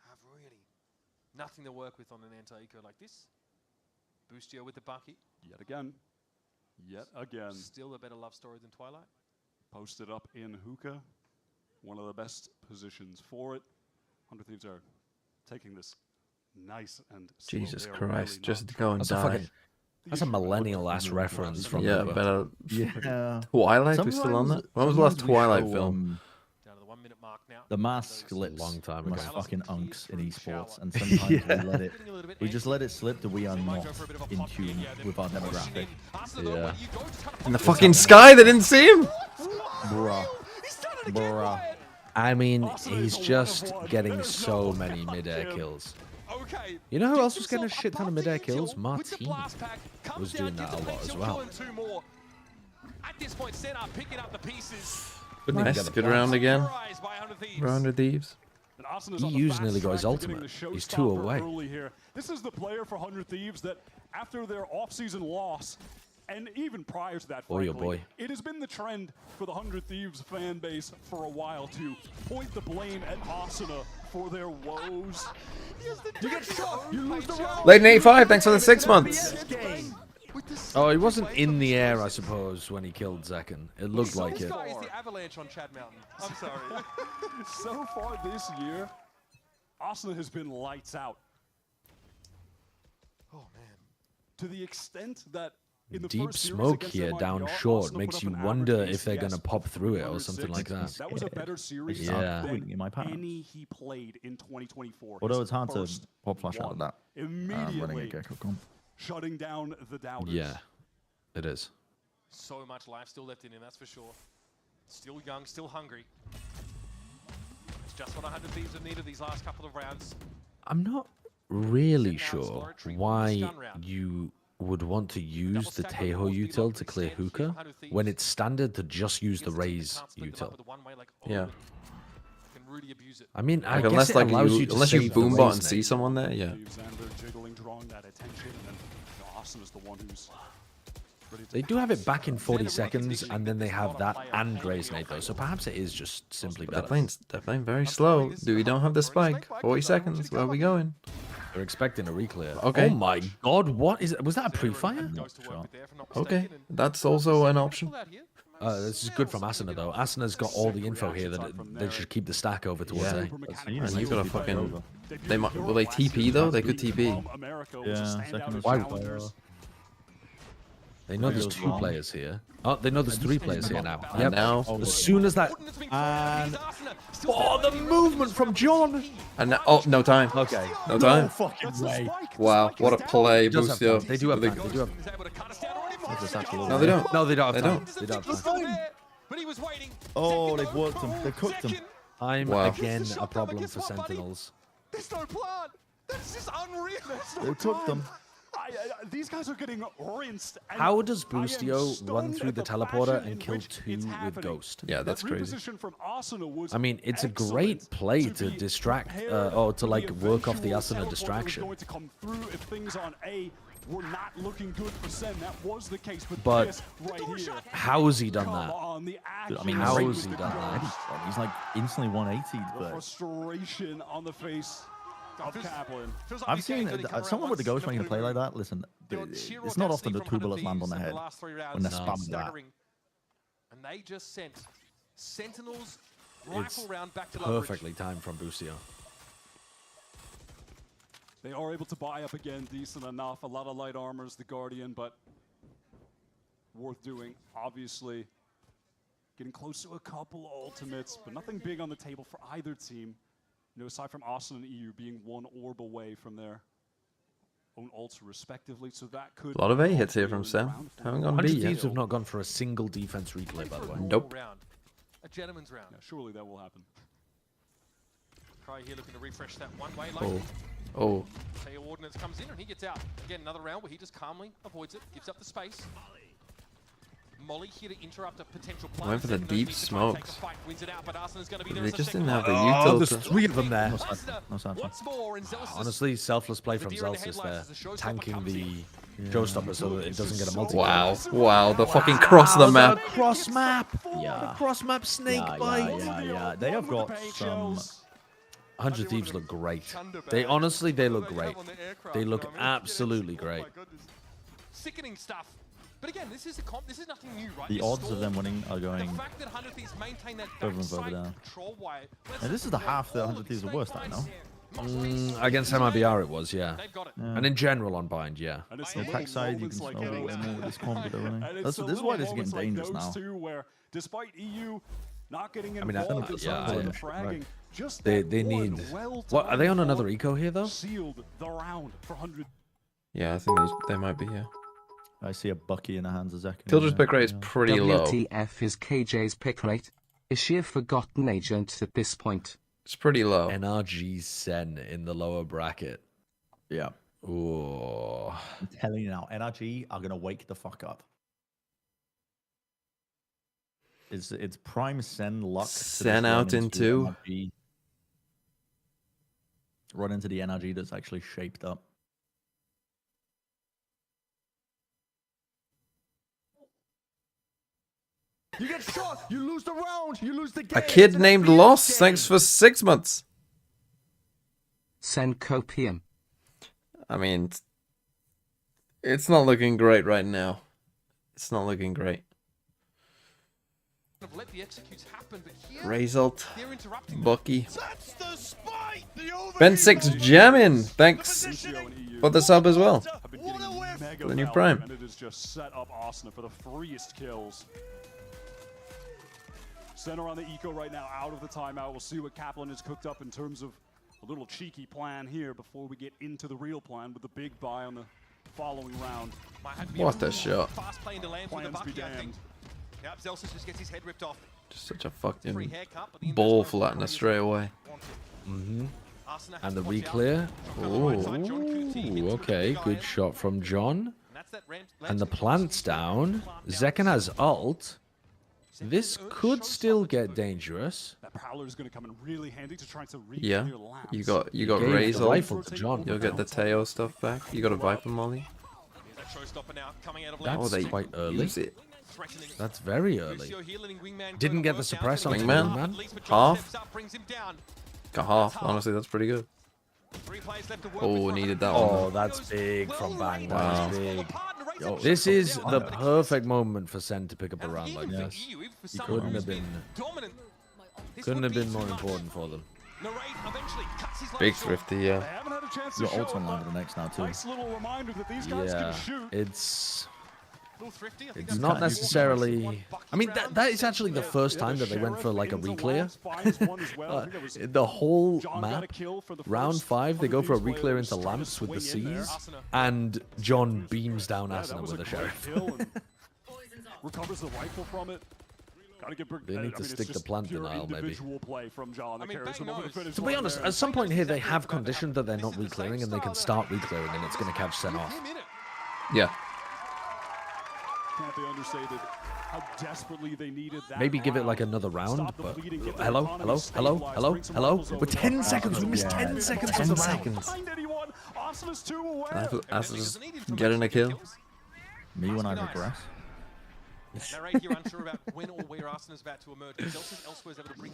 have really nothing to work with on an anti-eco like this. Boostio with the bucket. Yet again. Still a better love story than Twilight. Posted up in hookah. One of the best positions for it. 100 Thieves are taking this nice and slow. Jesus They are Christ, really just not go and die. That's a millennial-ass reference from Yeah, Uber. better. Yeah. Twilight? We still on that? When was the last Twilight show, film? Down to the 1 minute mark now. The mask lips. long time my ago. fucking unks in esports, and sometimes we just let it slip that we are not in tune with our demographic. Yeah. In the fucking sky, they didn't see him. Bruh. I mean, he's just getting so many mid-air kills. You know who else was getting a shit ton of mid-air kills? Martini was doing that a lot as well. At this point, Sen are picking up the pieces. Couldn't even Nice, get the good flash. round again. Surprised by 100 Thieves. Round of Thieves. EU's nearly got his ultimate. He's 2 away. This is the player for 100 Thieves that, after their off-season loss, and even prior to that, Boy, oh frankly, boy. it has been the trend for the 100 Thieves fan base for a while to point the blame at Asuna for their woes. You get shot, you lose the round. Late in 85, thanks for the 6 months. Oh, he wasn't in the air, I suppose, when he killed Zekken. It looked like This it. guy is the avalanche on Chad Mountain. I'm sorry. So far this year, Asuna has been lights out. Oh, man. To the extent that in the Deep first series smoke against here NYPR, down Asuna short put makes up you an wonder average if they're going to ACS pop through it or 106. something like that. That was a better series Yeah. than in my path. any he played in 2024. Although His it's hard to first pop flash out of that. Running a Immediately gecko comp. shutting down the doubters. Yeah, it is. So much life still left in him, that's for sure. Still young, still hungry. It's just what 100 Thieves have needed these last couple of rounds. I'm not really sure why you would want to use the Teho util to clear hookah when it's standard to just use the raise util. Yeah. Can really abuse it. I mean, I Like, guess unless it like allows you, you to unless you save the boombot raise and see nade. someone there, yeah. Xander jiggling, drawing that attention, and then Asuna's the one who's ready to They do have it back in 40 seconds, and then they have that and raise nade though, so perhaps it is just simply They're better. they're playing very slow. Do we don't have the spike? 40 seconds. Where are we going? They're expecting a reclear. Okay. Oh my god, what is it? Was that a pre-fire? Okay, that's also an option. This is good from Asuna though. Asuna's got all the info here that they should keep the stack over towards Yeah. A. And you gotta fucking. They might. Will they TP though? They could TP. Yeah, second is Why? They know there's 2 players here. Oh, they know there's 3 players here now. And Yep. now- As soon as that... And... Oh, the movement from John! And now, oh, no time. Okay. No time. No fucking way. Wow, what a play, He does have Boostio. time. They do have time. They do have... No, they don't. No, they don't They have time. don't. They don't have time. Oh, they've worked them. They've cooked them. I'm, Wow. again, a problem for Sentinels. There's no plan. This is unreal. They cooked them. These guys are getting rinsed. and How does I am Boostio run stunned through at the fashion teleporter in and kill which 2 it's with happening. Ghost? Yeah, that's That crazy. reposition from Arsenal was I mean, it's a great play to distract, or to like work off the Asuna distraction. Going to come through if things on A were not looking good for Sen. That was the case, But this right here. how's he done that? On the Dude, I mean, How Ray has was he the done that? great. He's like instantly 180'd, The but frustration on the face of Kaplan. I've seen someone with the ghost making a play like that. Listen, it's not often the 2 bullets land on the head when they're spamming that. And they just sent Sentinels rifle It's round back to Leverage. perfectly timed from Boostio. They are able to buy up again decent enough. A lot of light armors, the Guardian, but worth doing. Obviously, getting close to a couple ultimates, but nothing big on the table for either team. You know, aside from Austin and EU being 1 orb away from their own ults respectively, so that could... A lot of A hits here from Sen. Haven't gone B 100 yet. Thieves have not gone for a single defense replay, by the way. Nope. A gentleman's round. Yeah, surely that will happen. Cry here looking to refresh that one way. Oh. Oh. Tail Ordnance comes in and he gets out. Again, another round where he just calmly avoids it, gives up the space. Molly here to interrupt a potential plan. Went for the deep smokes. Wins it out, but Arsenal's going to be there They as a just second didn't have the round. util there's to... 3 of them there. No sound. Once more, and Zealous Honestly, selfless play from Zelsis there, tanking the showstopper so that it doesn't get a multi. Wow. Wow, the fucking cross of the map. Cross map! Yeah. The cross map snake bite! Yeah. They have got some... 100 Thieves look great. They honestly, they look great. They look absolutely great. Sickening stuff. But again, this is nothing new, right? The odds of them winning are going the fact that 100 Thieves maintain that further and further down. control way. And this is the half that 100 Thieves are worse at, no? Against MIBR it was, yeah. And in general on Bind, yeah. And it's The attack side, you can smell way more with this combo, really. And This is why this is getting dangerous now. Too, where despite EU not getting I mean, involved in yeah, some of the right. fragging, just They that need... one well-timed What, are they on another orb eco here, though? sealed the round for 100. Yeah, I think they might be here. I see a Bucky in the hands of Zek. Tilder's pick rate is pretty low. WTF is KJ's pick rate? Is she a forgotten agent at this point? It's pretty low. NRG Sen in the lower bracket. Yeah. Ooh. I'm telling you now, NRG are going to wake the fuck up. It's prime Sen luck. to just Sen run out in into 2. NRG. Run into the NRG that's actually shaped up. You get shot, you lose the round, you lose the game. A kid named Loss. Thanks for 6 months. Sen copium. I mean, it's not looking great right now. It's not looking great. Let the executes happen, but here Result. they're interrupting Bucky. That's the spite. Ben 6 jamming. Thanks for the sub as well. Mega The new value, Prime. and it has just set up Arsenal for the freest kills. Center on the eco right now, out of the timeout. We'll see what Kaplan has cooked up in terms of a little cheeky plan here before we get into the real plan with the big buy on the following round. What a shot. Fast play into land from the Plans be Bucky, I think. damned. Yep, Zelsis just gets his head ripped off. Just such a fucking ball flattener straight away. Mm-hmm. And the re-clear. Ooh, okay. Good shot from John. And the plant's down. Zekan has ult. This could still get dangerous. That Prowler is going to come in really handy to try to Yeah, you got Gave Ray's the ult. rifle to John. You'll get the Teo stuff back. You got a Viper Molly. That's they quite early. use it. That's very early. Didn't get the suppress on Wingman? Half? Got half. Honestly, that's pretty good. Oh, needed that one. Oh, that's big from Bang. Wow. That's big. This is the perfect moment for Sen to pick up a round like this. He couldn't have been more important for them. Big thrifty, yeah. Your ult online for the next now too. Nice little reminder that these guys can Yeah, shoot. it's It's not necessarily. I mean, that is actually the first time that they went for like a re-clear. The whole map, round 5, they go for a re-clear into lamps with the C's, and John beams down Asuna with the sheriff. Recovers the rifle from it. They need to stick to plant denial, maybe. From John. To be honest, at some point here, they have conditioned that they're not re-clearing, and they can start re-clearing, and it's going to catch Sen off. Yeah. Can't be understated how desperately they needed that. Maybe give it like another round, but hello. With 10 seconds, we missed 10 seconds. 10 seconds. Asuna's getting a kill. Me when I regress. Now right here, unsure about when or where Asuna's about to emerge. Elsewhere is able to bring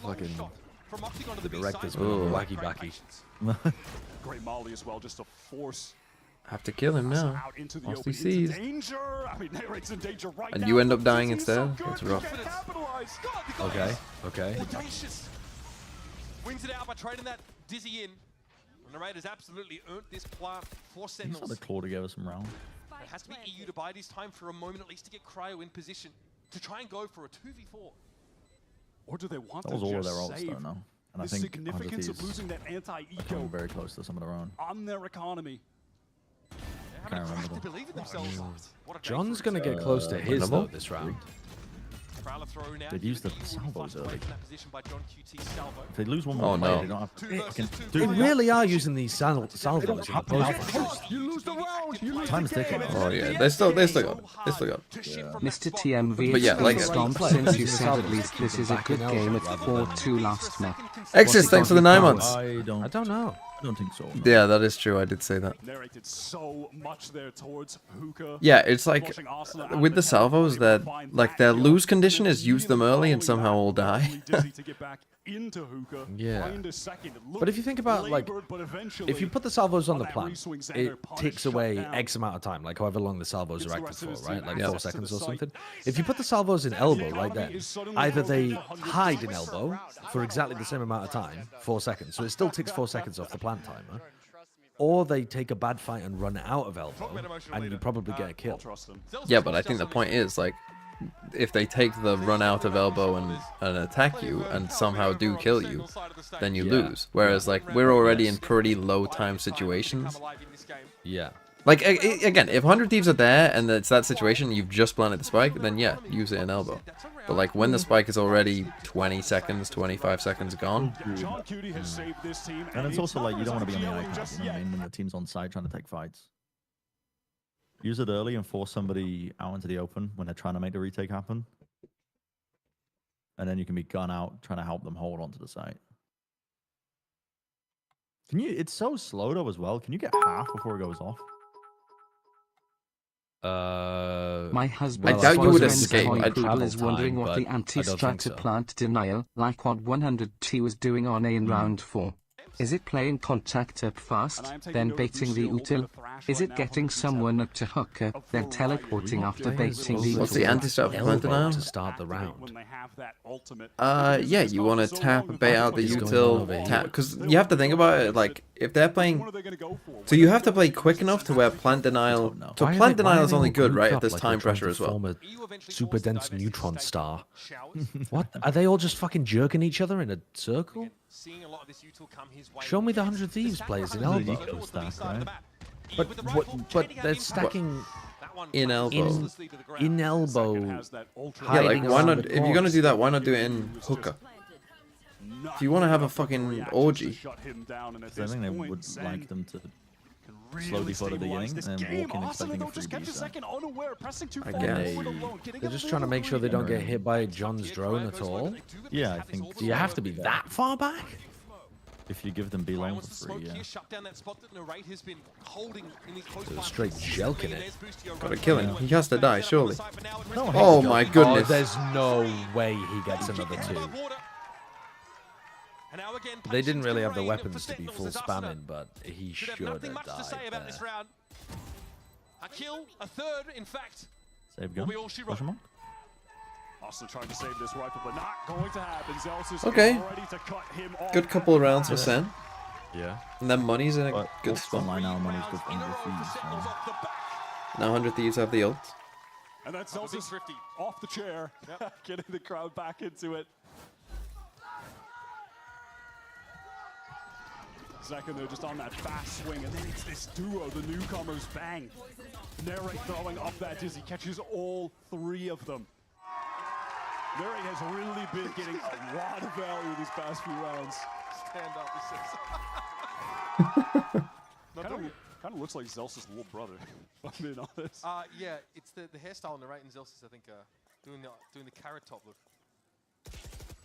Fucking the director's wacky backy. Great molly as well, just to force. Have to kill him now. Out into the Once open. he sees. Danger. I mean, Nate's in danger right And now. you end up dying He's so instead. good. It's rough. Okay. Audacious. Wins it out by trading that Dizzy in. And the Raiders absolutely earned this plant for He's Sentinels. got the claw to give us some round. It has to be EU to buy this time for a moment at least to get Cryo in position to try and go for a 2v4. Or do they want That was to all of just their ults save though, no? And I the think significance of 100 losing that coming anti-eco very close to some of their own. on their economy? Can't remember them. Believe in themselves. John's going to get close to his, though, this round. They'd use the salvos early. If they lose one Oh, more player, no. they don't have to. They really are using these salvos in the post. You lose the round. You lose Time's the ticking. game. Oh yeah, they still got it. They still got it. Mr. TMV But yeah, like- Stomp, since you said at least this is a good game at 4-2 last match. Exis, thanks for the 9 months. I don't know. I don't think so. No. Yeah, that is true. I did say that. Narrated so much there towards Hookah. Yeah, it's like Pushing Asuna out with of the salvos that find like that their kill. lose condition is use them early and somehow all die. Dizzy to get back into Hookah. Yeah. Find a second. But if you think about, like, Labored, but eventually if you put the salvos on the that plant, re-swing center, it punish, takes shut away down. X amount of time, like however long the salvos Gives are the active rest of for, his right? team Like access 4 to seconds the or site. something. If you put the salvos in elbow right then, is suddenly either they 100 hide in elbow for exactly the same amount of time, 4 seconds, so it still takes 4 seconds off the plant timer, or they take a bad fight and run out of elbow, and you probably get a kill. Yeah, but I think the point is like if they take the run out of elbow and attack you and somehow do kill you, then you lose. Whereas like we're already in pretty low time situations. Yeah. Like again, if 100 Thieves are there and it's that situation, you've just planted the spike, then yeah, use it in elbow. But like when the spike is already 20 seconds, 25 seconds gone. John Cutie has saved this team. And it's also like you don't want to be on the Just iPad, you know what I mean? When the team's on side trying to take fights. Use it early and force somebody out into the open when they're trying to make the retake happen. And then you can be gun out trying to help them hold onto the site. Can you? It's so slow though as well. Can you get half before it goes off? My husband I doubt you would is escape. is wondering what the anti-strata plant denial, like what 100T was doing on A in round 4. Is it playing contact up fast, then baiting the util? Is it getting someone up to hooker, then teleporting after baiting the What's the util? anti-strap plant denial? To start the round. Yeah, you want to tap, bait out the util, tap, because you have to think about it, like, if they're playing, so you have to play quick enough to where plant denial, so plant denial is only good, right, if there's time pressure as well. Super dense neutron star. What? Are they all just fucking jerking each other in a circle? Show me the 100 Thieves players in elbow. But they're stacking in elbow. In elbow. Yeah, like why not? If you're gonna do that, why not do it in hooker? If you want to have a fucking orgy. I think they would like them to slowly for the beginning and then walk in expecting a freebie. I guess. They're just trying to make sure they don't get hit by John's drone at all. Yeah, I think. Do you have to be that far back? If you give them B-Lane for free, yeah. Straight jelking it. Gotta kill him. He has to die, surely. No, Oh my goodness. Oh, there's no way he gets another 2. They didn't really have the weapons to be full spamming, but he should have died there. A kill, a third, in fact. Save gun. Push him on. Also trying to save this rifle, but not going to happen. Zeus is Okay. ready to cut him off. Good couple of rounds for Sen. Yeah. And then money's in a But good also spot. online now, money's good for the fees. So. Now 100 Thieves have the ult. And that's Celsius off the chair, getting the crowd back into it. Second, they're just on that fast swing, and then it's this duo, the newcomers, bang. Narrate throwing up that dizzy, catches all three of them. Narrate has really been getting a lot of value these past few rounds. Stand up, he says. Kind of looks like Zelsa's little brother, if I'm being honest. Yeah, it's the hairstyle on the right, and Zelsa's, I think, doing the carrot top look.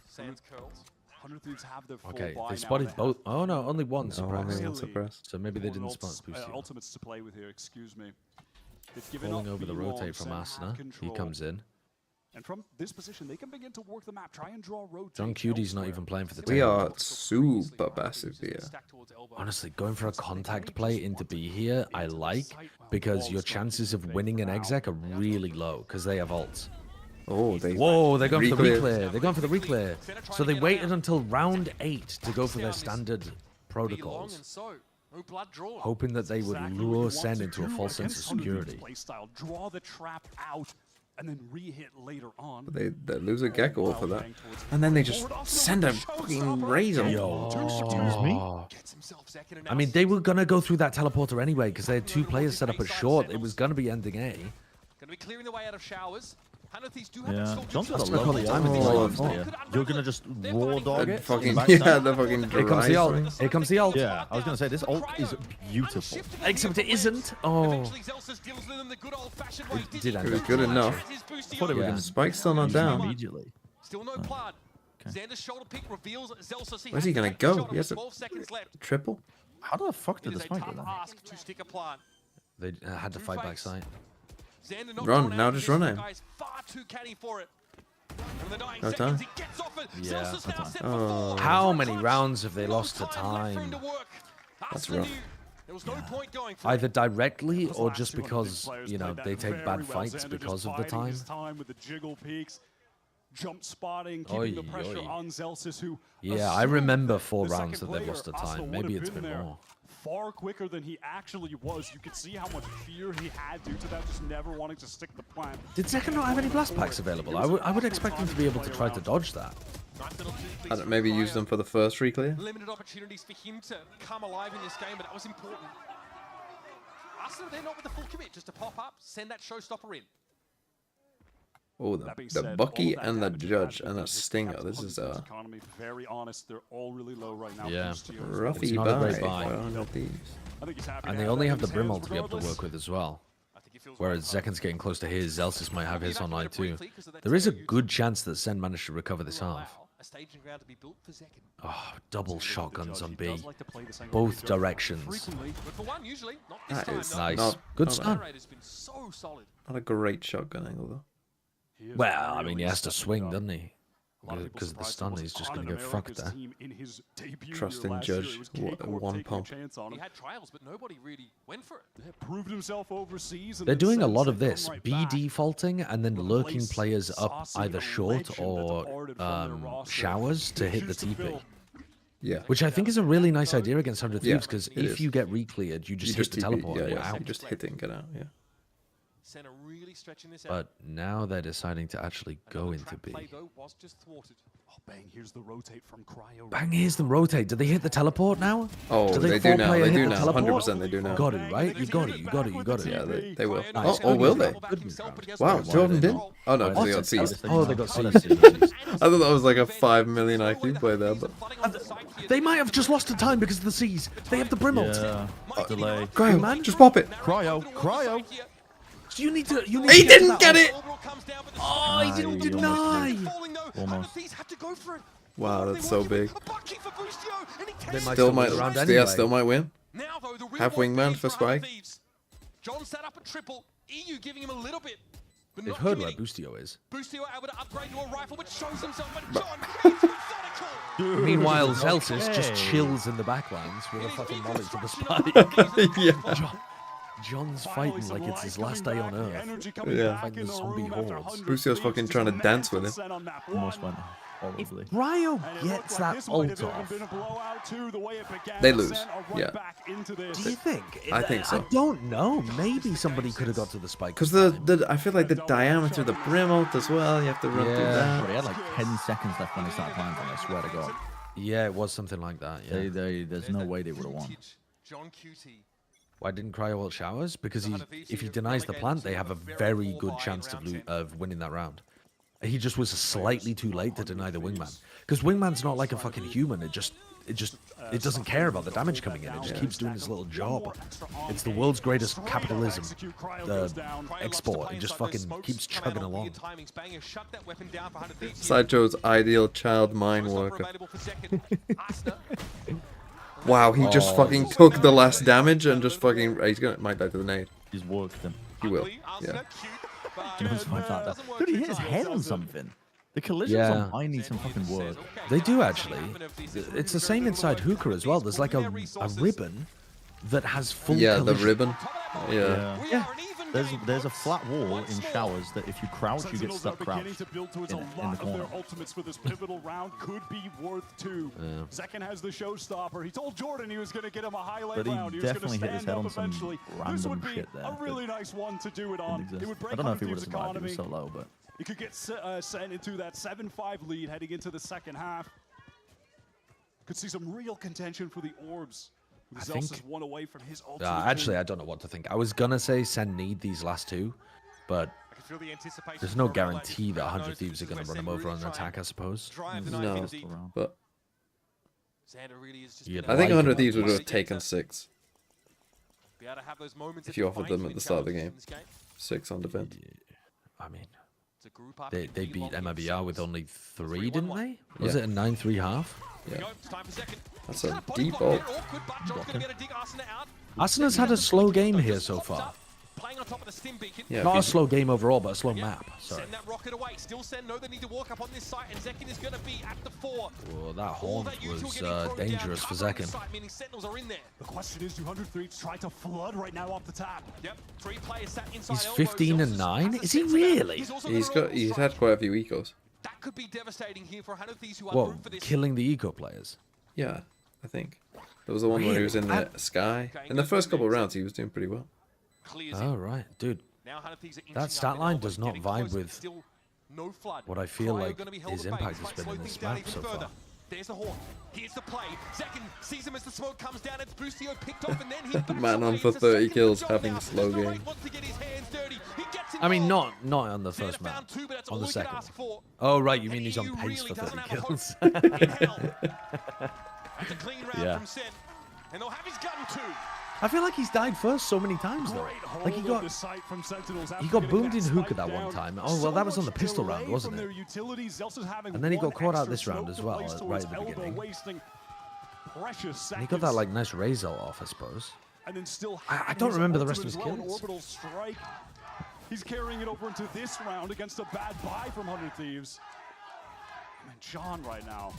Sans curls. 100 Thieves have their full Okay, buy they now. spotted both. Oh no, only one only suppressed. one suppressed. So maybe they More didn't ults- spot Boostio. Ultimates to play with here, excuse me. It's given Falling up over the B-Long, rotate from Sen Asuna. have He control. comes in. And from this position, they can begin to work the map, try and draw rotate. John Cuty's not even playing for the We team. are super passive here. Honestly, going for a contact play into B here, I like, because your chances of winning an exec are really low, because they have ults. Oh, they're going for the reclear. reclear. They're going for the reclear. So they waited until round 8 to go for their standard protocols, hoping that they would lure Sen into a false sense of security. Playstyle, draw the trap out, and then re-hit later on. They lose a Gecko for that. And then they just send a fucking razor. I mean, they were going to go through that teleporter anyway, because they had 2 players set up as short. It was going to be ending A. Going to be clearing the way out of showers. Yeah, John's got a That's lovely time time in in the the game. You're gonna just raw dog it. Fucking backside? the fucking. Here comes the ult. Here comes the ult. Yeah, I was gonna say this ult is beautiful. Except it isn't. Oh. It did end It was up good being enough. I thought it was gonna Spike's still not down. immediately. Still no plan. Xander's shoulder pick reveals Zelsa. Where's he gonna go? He has a 12 seconds left. triple. How the fuck did It the is a spike go tough then? ask to stick a plan. They had to fight back side. Xander not Run, drawn now out. just This run in. guy's far too canny for it. And in the dying No seconds, time. he gets off it. Yeah, Zelsa's now set for Oh. four. How many rounds have they lost to Left for him time? to work. That's Asuna rough. knew there was no point going for Either it. directly Those or last just 200 because, players you know, played that they take very bad well. fights Xander because just of the biding time. his time with the jiggle peaks, jump spotting, keeping the Oy, pressure oy. on Zelsis, who Yeah, I assumed remember 4 the rounds second that they've lost to player, Asa, time. would Maybe have it's been there more. far quicker than he actually was. You could see how much fear he had due to that, just never wanting to stick the plan. Did Second not have any blast packs available? I would expect him to be able to try to dodge that. I don't, maybe use them for the first reclear. Limited opportunities for him to come alive in this game, but that was important. Asuna, they're not with the full commit, just to pop up, send that showstopper in. Oh, That being the said, Bucky all of that and the damage Judge has and the been Stinger. kept This on is this economy. Very honest, they're all really low right now. Yeah. Boostio. roughy It's not a great buy. buy. for 100 Thieves. I think he's happy And to they have only that have in the his Brim hands ult to be able to regardless. work with as well. I think he feels Whereas right. Zeken's getting close to his, Zelsis might have his on line too. There is a good chance that Sen managed to recover this half. A staging ground to be built for Zekin. Oh, double shotguns on B. Does like to play this angle. Both He does directions. frequently. But for one, usually, not this That time. is no. Nice. Not- Good not stun. Generator's been so solid. Not a great shotgun angle though. He is Well, I mean, really he has to stepping swing, up. doesn't he? A lot of people Because of the surprised stun, he he's just wasn't going to on get fucked America's there. team in his debut Trust year in last year. Judge, It was one K-Corp pump. taking a chance on He him. had trials, but nobody really went for it. Yeah, proved himself overseas. And They're then doing a since lot they of come this, right B back. defaulting and then lurking Replace players up Saucy, either a short legend that or departed from their roster. showers to hit the Choose to TP. fill. Yeah. Which I think is a really nice idea against 100 Yeah, Thieves, because it if is. you get re-cleared, you just hit the TP, teleport Yeah, and you're yeah. out. You just hit it and get out. Yeah. Senna really stretching this out. But now they're deciding to actually go into B. Play, though, was just thwarted. Oh, bang, here's the rotate from Cryo. Bang, here's them rotate. Do they hit the teleport now? Oh, do they do full now. player They hit do the now. teleport? 100% they do now. Got it, right? You got it, you got it, you got it. Yeah, they will. Nice. Oh, will they? Good round. Wow, 2 of them did? Oh no, because they got What? seized. Oh, they got seized. I thought that was like a 5 million IQ play there, but They might have just lost to time because of the C's. They have the Brim ult. Yeah, delay. Cryo, man. just pop it. Cryo, cryo. So you need to. You He need to get to didn't that get ult. it. Oh, he didn't deny. Almost. Wow, that's so big. They might Still might, round yeah, anyway. still might win. Now, though, the real Have work wingman begins for for 100 Spike. Thieves. John set up a triple. EU giving him a little bit. But They've not heard where committing. Boostio is. Boostio able to upgrade to a rifle, which shows himself. But John is methodical. Meanwhile, Zelsis just chills in the backlands with a fucking molly to the spike. Yeah. John's fighting like it's his last day on Earth. Yeah. Fighting the zombie hordes. Boostio's fucking trying to dance with him. Almost went. horribly. Ryo gets that ult off. They lose. Yeah. Do you think? I think so. I don't know. Maybe somebody could have got to the spike. Because I feel like the diameter of the brim ult as well, you have to run through that. But he had like 10 seconds left when he started playing for him, I swear to God. Yeah, it was something like that. Yeah. There's no way they would have won. Why didn't Cryo ult showers? Because if he denies the plant, they have a very good chance of winning that round. He just was slightly too late to deny the wingman. Because wingman's not like a fucking human. It doesn't care about the damage coming in. It just keeps doing its little job. It's the world's greatest capitalism export. It just fucking keeps chugging along. Sideshow's ideal child mine worker. Wow, he just fucking took the last damage and just fucking... might die to the nade. He's worked him. He will, yeah. Dude, he hit his head on something. The collisions on mine need some fucking work. They do, actually. It's the same inside Hookah as well. There's like a ribbon that has full collision. The ribbon. Yeah. There's a flat wall in showers that if you crouch, you get stuck crouched in the corner. Ultimates for this pivotal round could be worth 2. Zekken has the showstopper. He told Jordan he was going to get him a highlight round. He was going to stand up eventually. This would be a really nice one to do it on. It would break I don't know if he would have economy. survived. He was so low, but it could get sent into that 7-5 lead heading into the second half. Could see some real contention for the orbs. I think. One away from his Actually, I don't know what to think. I was gonna say Sen need these last 2, but there's no guarantee that 100 Thieves are gonna run him over on an attack. I suppose. No, but You'd I think like 100 him. Thieves would have taken 6 if you offered them at the start of the game. 6 on defense. I mean, they beat MIBR with only 3, didn't they? Was Yeah. it a 9-3 half? Yeah. That's a deep ult. Asena's had a slow game here so far. Yeah, Not a slow game overall, but a slow map. Sorry. Send that rocket away. Still send. No, they need to walk up on this site, and Zekken is going to be at the 4. Oh, that haunt was dangerous for Zekken. The question is, do 100 Thieves try to flood right now off the top? Yep, 3 players sat inside. He's 15 and 9. Is he really? He's had quite a few ecos. That could be devastating here for 100 Thieves who are What, root for this. killing the eco players? Yeah, I think. There was the one where he was in the sky. In the first couple of rounds, he was doing pretty well. Oh, right. Dude, that stat line does not vibe with what I feel like his impact has been in this map so far. There's the horn. Here's the play. Zekken sees him as the smoke comes down. It's Boostio picked off, and then he backs Man on away. for It's a 30 second kills, shot having now. a slow Snow Rake game. wants to get his hands dirty. He gets I mean, involved. not on the first map. Two, but that's On all the we could second. ask for. Oh, right. You mean he's on KRU pace really for doesn't 30 have a kills? hope in hell. That's a clean round Yeah. from Sen. And they'll have his gun too. I feel like he's died first so many times, though. Like, he got boomed in Hookah that one time. Oh, well, that was on the pistol round, wasn't it? And then he got caught out this round as well, right at the beginning. And he got that, like, nice razor off, I suppose. I don't remember the rest of his kills. He's carrying it over into this round against a bad buy from 100 Thieves. And John right now,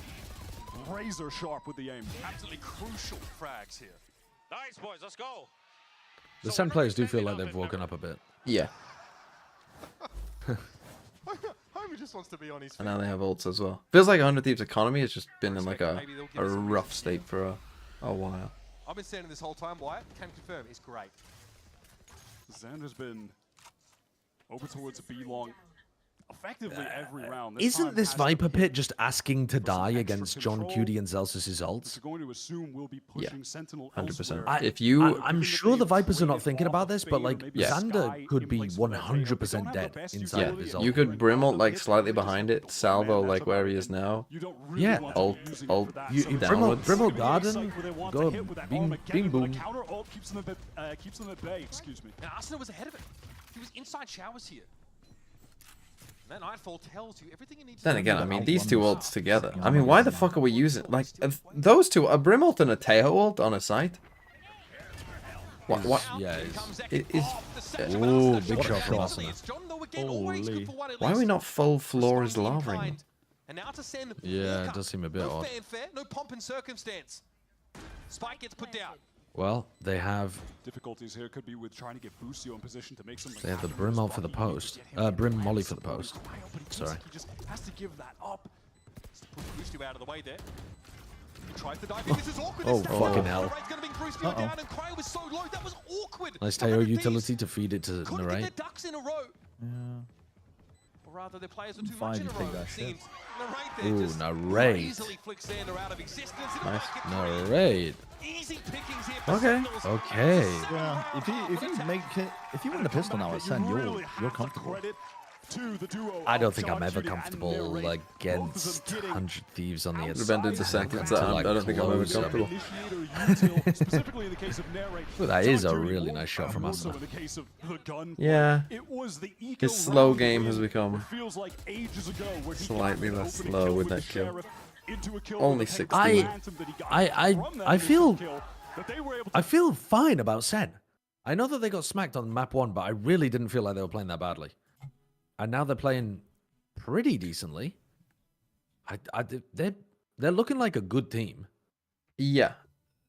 razor sharp with the aim. Absolutely crucial frags here. Nice, boys. Let's go. The Sen players do feel like they've woken up a bit. Yeah. Homer just wants to be on his feet. And now they have ults as well. Feels like 100 Thieves economy has just been in like a rough state for a while. I've been saying this whole time, Wyatt. Can confirm, it's great. Zen has been over towards B long effectively every round. Isn't this Viper Pit just asking to die against John Cutie and Zelsus' ults? Yeah, 100%. I'm sure the Vipers are not thinking about this, but like Xander could be 100% dead inside of his ult. You could brim ult like slightly behind it, salvo like where he is now. Yeah. Ult You downwards. brim ult garden, go beam boom. Counter ult keeps them at bay. Excuse me. And Arsenal was ahead of it. He was inside showers here. That Nightfall tells you everything you need to Then know. again, I mean, these two ults together. I mean, why the fuck are we using like those two? A brim ult and a Teho ult on a site? What? Yeah, Ooh, big shot from Arsenal. Holy. Why are we not full floor as lava? And now to send Yeah, it does seem a bit odd. fanfare, no pomp and circumstance. Spike gets put down. Well, they have Difficulties here could be with trying to get Boostio in position to make some. they have the brim ult for the post. Brim molly for the post. Sorry. He just has to give that up. to push Boostio out of the way there. He tries to dive in. This is awkward. Oh, This is fucking the hell. rate's gonna bring Boostio down, and Cryo was so low. That was awkward. Nice Teo utility to feed it to Couldn't get narrate. their ducks in a row. Yeah. Or rather, their players are too Fine, much in you a take row, that it shit. seems. Narrate there just narrate. easily flicks Xander out of existence. In Nice. the market. Narrate. Easy pickings here for Okay. Sentinels. Okay. Yeah. If you win the pistol now at Sen, you're comfortable. I don't think I'm ever comfortable against 100 Thieves on the We've inside. been to seconds. I don't think I'm ever comfortable. Well, that is a really nice shot from Arsenal. Yeah. His slow game has become slightly less slow with that kill. Only 16. I feel fine about Sen. I know that they got smacked on map 1, but I really didn't feel like they were playing that badly. And now they're playing pretty decently. They're looking like a good team. Yeah.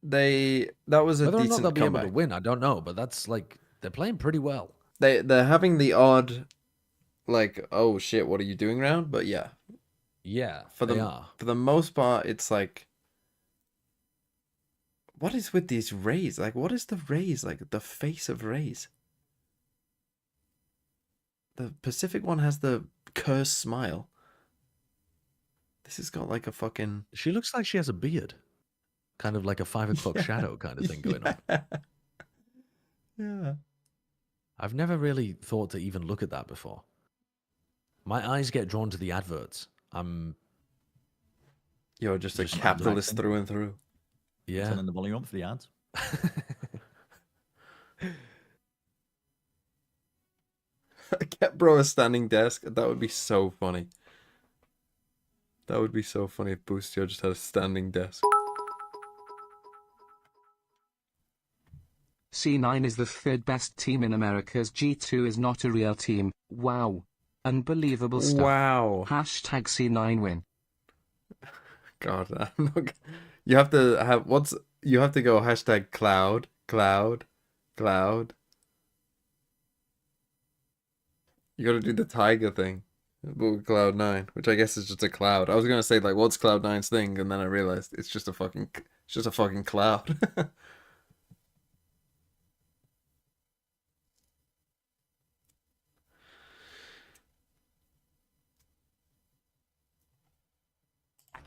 That was a Whether or not decent they'll be comeback. able to win, I don't know, but that's like they're playing pretty well. They're having the odd, like, oh shit, what are you doing round? But yeah. Yeah, For they are. For the most part, it's like, what is with these rays? Like, what is the rays? Like, the face of rays. The Pacific one has the cursed smile. This has got like a fucking... She looks like she has a beard. Kind of like a 5 o'clock shadow kind of thing going on. Yeah. I've never really thought to even look at that before. My eyes get drawn to the adverts. You're just a capitalist through and through. Yeah. Turning the volume up for the ads. Get bro a standing desk. That would be so funny. That would be so funny if Boostio just had a standing desk. C9 is the third best team in America's G2 is not a real team. Wow. Unbelievable stuff. Wow. Hashtag C9 win. God, I'm not... You have to have you have to go hashtag cloud. You gotta do the tiger thing. With Cloud9, which I guess is just a cloud. I was gonna say like what's Cloud9's thing, and then I realized it's just a fucking cloud.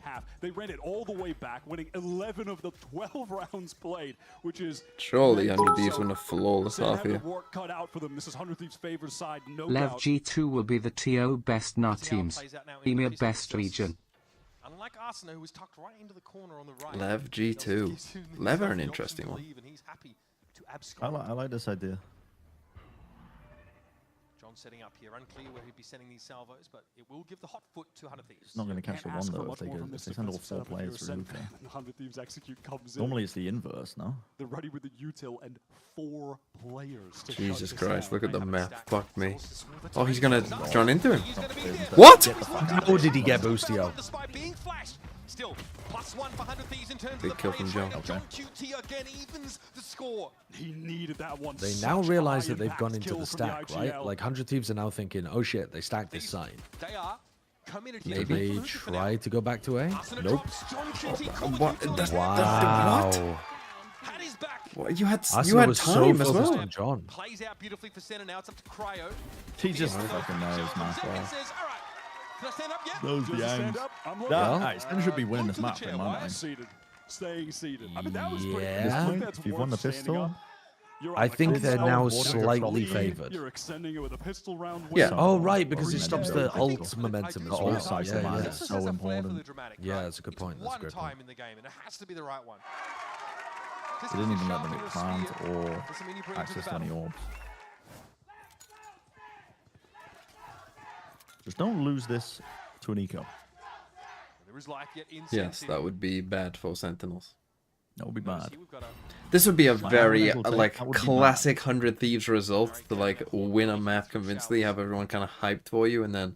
Half. They ran it all the way back, winning 11 of the 12 rounds played, which is Surely mental. 100 Thieves win a flawless Sen half have the here. work cut out for them. This is 100 Thieves' favorite side, no Lev doubt. G2 will be the TO best NAR teams. EMEA best region. Unlike Arsenal, who was tucked right into the corner on the right. Lev G2. Lev are an interesting one. I like this idea. John setting up here, unclear where he'd be sending these salvos, but it will give the hot foot to 100 Thieves. It's not going to catch the one though if they send all 4 players through Luca. 100 Thieves execute comes in. Normally it's the inverse, no? They're ready with the util and 4 players. To Jesus shut this Christ, down. look at the map. Fuck me. Oh, he's gonna run into him. What? How did he get Boostio? Still, +1 for 100 Thieves in terms Big of the kill from play John. trade. John QT again evens the score. He needed that one. They now realize that they've gone into the stack, right? Like 100 Thieves are now thinking, oh shit, they stacked this side. They are committed here. Maybe they try to go back to A? Nope. What? That's, Wow. What? You had Arsenal was so time as focused well. on John. Plays out beautifully for Sen, and now it's up to Cryo. He just fucking knows, man. Says, all right, can I stand up yet? Those the aims. Sen should be winning this map in my mind. Staying seated. I mean, that was pretty Yeah. good. That's If you've won the worth standing pistol, up. You're I on the think clock. they're So now important slightly control. favored. You're extending it with a pistol round. Yeah. Oh, right, because it stops the Momentum. ult momentum as The well. ult cycle, man, Yeah, is so important. yeah, that's a good point. That's a One great time point. in the game, and it has to be the right one. they didn't even let them expand or access to any orbs. Just don't lose this to an eco. There is life yet in Yes, that would be bad for Sentinels. That would be bad. This would be a Like, very that would be like bad. classic 100 Thieves result to like win a map convincingly, have everyone kind of hyped for you, and then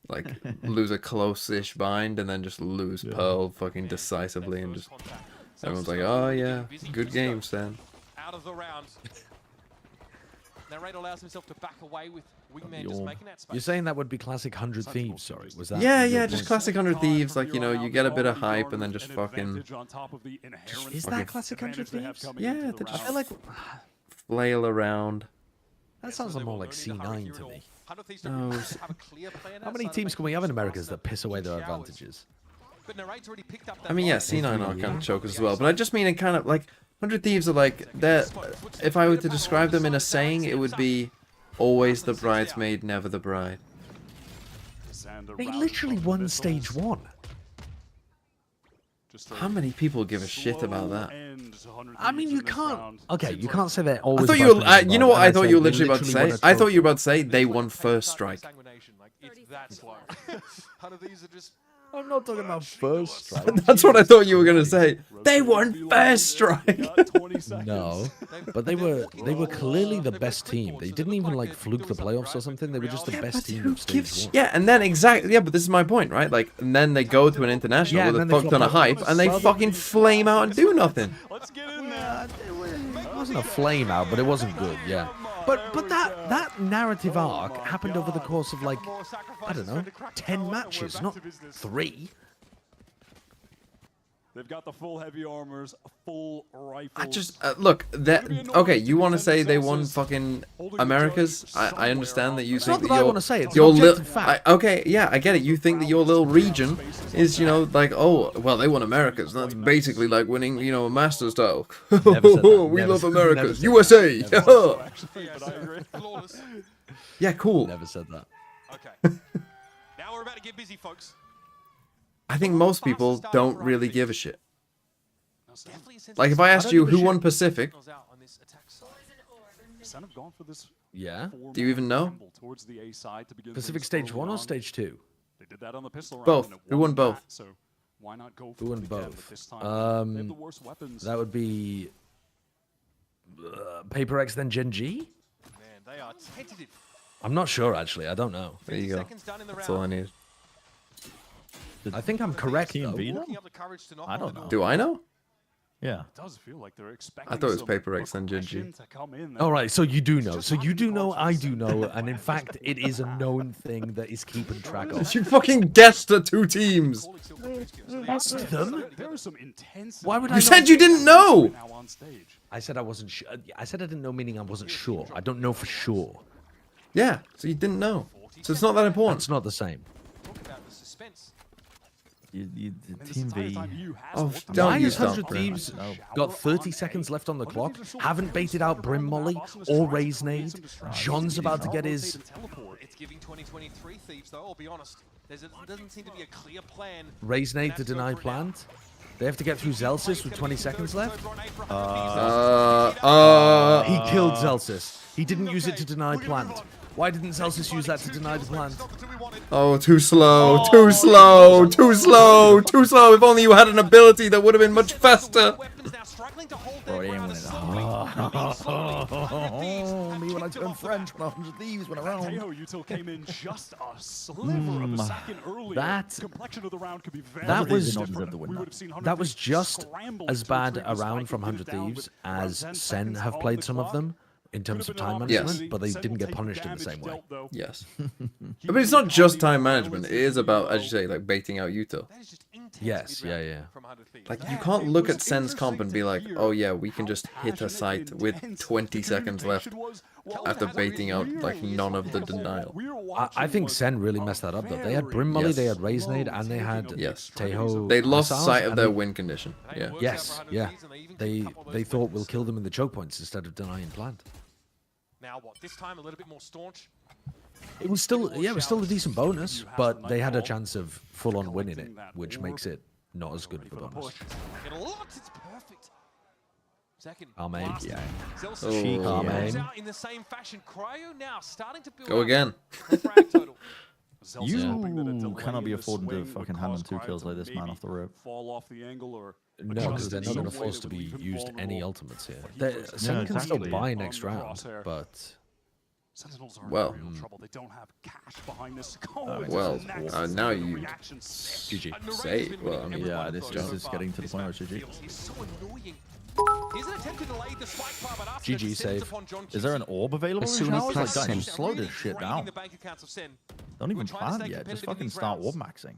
like lose a close-ish bind, and then just lose Pearl fucking decisively, and just everyone's like, oh yeah, good game, Sen. Out of the round. Narrator allows himself to back away with Wingman just making that space. You're saying that would be classic 100 Thieves, sorry. Was that? Yeah, your yeah, just point? classic 100 Thieves. Like, you know, you get a bit of hype and then just fucking. Is that classic 100 Thieves? Yeah, they just like flail around. That sounds more like C9 to me. No. How many teams can we have in Americas that piss away their advantages? I mean, yeah, C9 are kind of chokers as well, but I just mean in kind of like 100 Thieves are like they're. If I were to describe them in a saying, it would be always the bridesmaid, never the bride. They literally won stage 1. How many people give a shit about that? I mean, you can't. Okay, you can't say they're always. I thought you were. You know what I thought you were literally about to say? I thought you were about to say they won first strike. I'm not talking about first strike. That's what I thought you were gonna say. They won first strike. No, but they were clearly the best team. They didn't even like fluke the playoffs or something. They were just the best team of stage 1. Yeah, and then exactly. Yeah, but this is my point, right? Like, and then they go to an international with a fuck ton of hype, and they fucking flame out and do nothing. It wasn't a flame out, but it wasn't good. Yeah. But that narrative arc happened over the course of like, I don't know, 10 matches, not 3. They've got the full heavy armors, full rifles. I just look that okay. You want to say they won fucking Americas? I understand that you think that I want to say it's your an objective fact. okay, yeah, I get it. You think that your little region is, you know, like, oh, well, they won Americas. That's basically like winning, you know, a Masters title. We love Americas, USA. Yeah, cool. Never said that. Okay. Now we're about to get busy, folks. I think most people don't really give a shit. Like, if I asked you who won Pacific, yeah, do you even know? Pacific stage 1 or stage 2? They did that on the pistol round. Both. Who won both? So why not go Who won both? That would be Paper X, then Gen G. Man, they are tentative. I'm not sure actually. I don't know. There you go. That's all I need. I think I'm correct. Though. I don't know. Do I know? Yeah. It does feel like they're expecting I thought it was Paper X and Gen G. All right, so you do know. So you do know, I do know, and in fact, it is a known thing that is keeping track of. You fucking guessed the 2 teams. Guessed them? Why would you said you didn't know? I said I wasn't sure. I said I didn't know, meaning I wasn't sure. I don't know for sure. Yeah, so you didn't know. So it's not that important. It's not the same. Team V. Oh, Why don't has use 100 Thieves got 30 seconds left on the clock? Haven't baited out Brim Molly or Raise Nade. John's about to get his. It's giving 2023 Thieves, though, I'll be honest. There doesn't seem to be a clear plan. Raise Nade to deny plant. They have to get through Zelsis with 20 seconds left. He killed Zelsis. He didn't use it to deny plant. Why didn't Zelsis use that to deny the plant? Oh, too slow, too slow, too slow, too slow. If only you had an ability that would have been much faster. Me when I turned French when 100 Thieves went around. Util came in just a sliver of a second earlier. That complexion of the round could be very that was different. that was just as bad a round from 100 Thieves as SEN have played some of them in terms of time management, Yes. but they didn't get punished in the same way. Yes. But it's not just time management. It is about, as you say, like baiting out Yuto. Yes, yeah. Like, you can't look at Sen's comp and be like, oh yeah, we can just hit a site with 20 seconds left after baiting out, like, none of the denial. I think SEN really messed that up, though. They had Brim Molly, Yes. they had Raise Nade, and they had Teho. They lost missiles, sight of and their they- win condition. Yeah. Yes, yeah. They thought we'll kill them in the choke points instead of denying plant. Now what? This time a little bit more staunch. It was still, yeah, it was still a decent bonus, but they had a chance of full-on winning it, which makes it not as good of a bonus. Get a lot. It's perfect. Second. Amen. blast. Yeah. Zelsa Oh, comes amen. out in the same fashion. Cryo now starting to build Go up again. a frag total. You cannot be affording to fucking hand them 2 kills like this, man, off the rope. Fall off the angle or No, because they're not going to force to be used any ultimates here. Sen can still buy next round, but... Sentinels are Well, in real trouble. They don't have cash behind this. well, now you GG. say, well, I mean, Yeah, this is getting to the point where it's GG. He's so annoying. Here's an attempt GG save. Is there an orb available in Asuna showers? Like, plus guys, Sin. just slow this shit down. Don't even plan yet. Just fucking start orb maxing.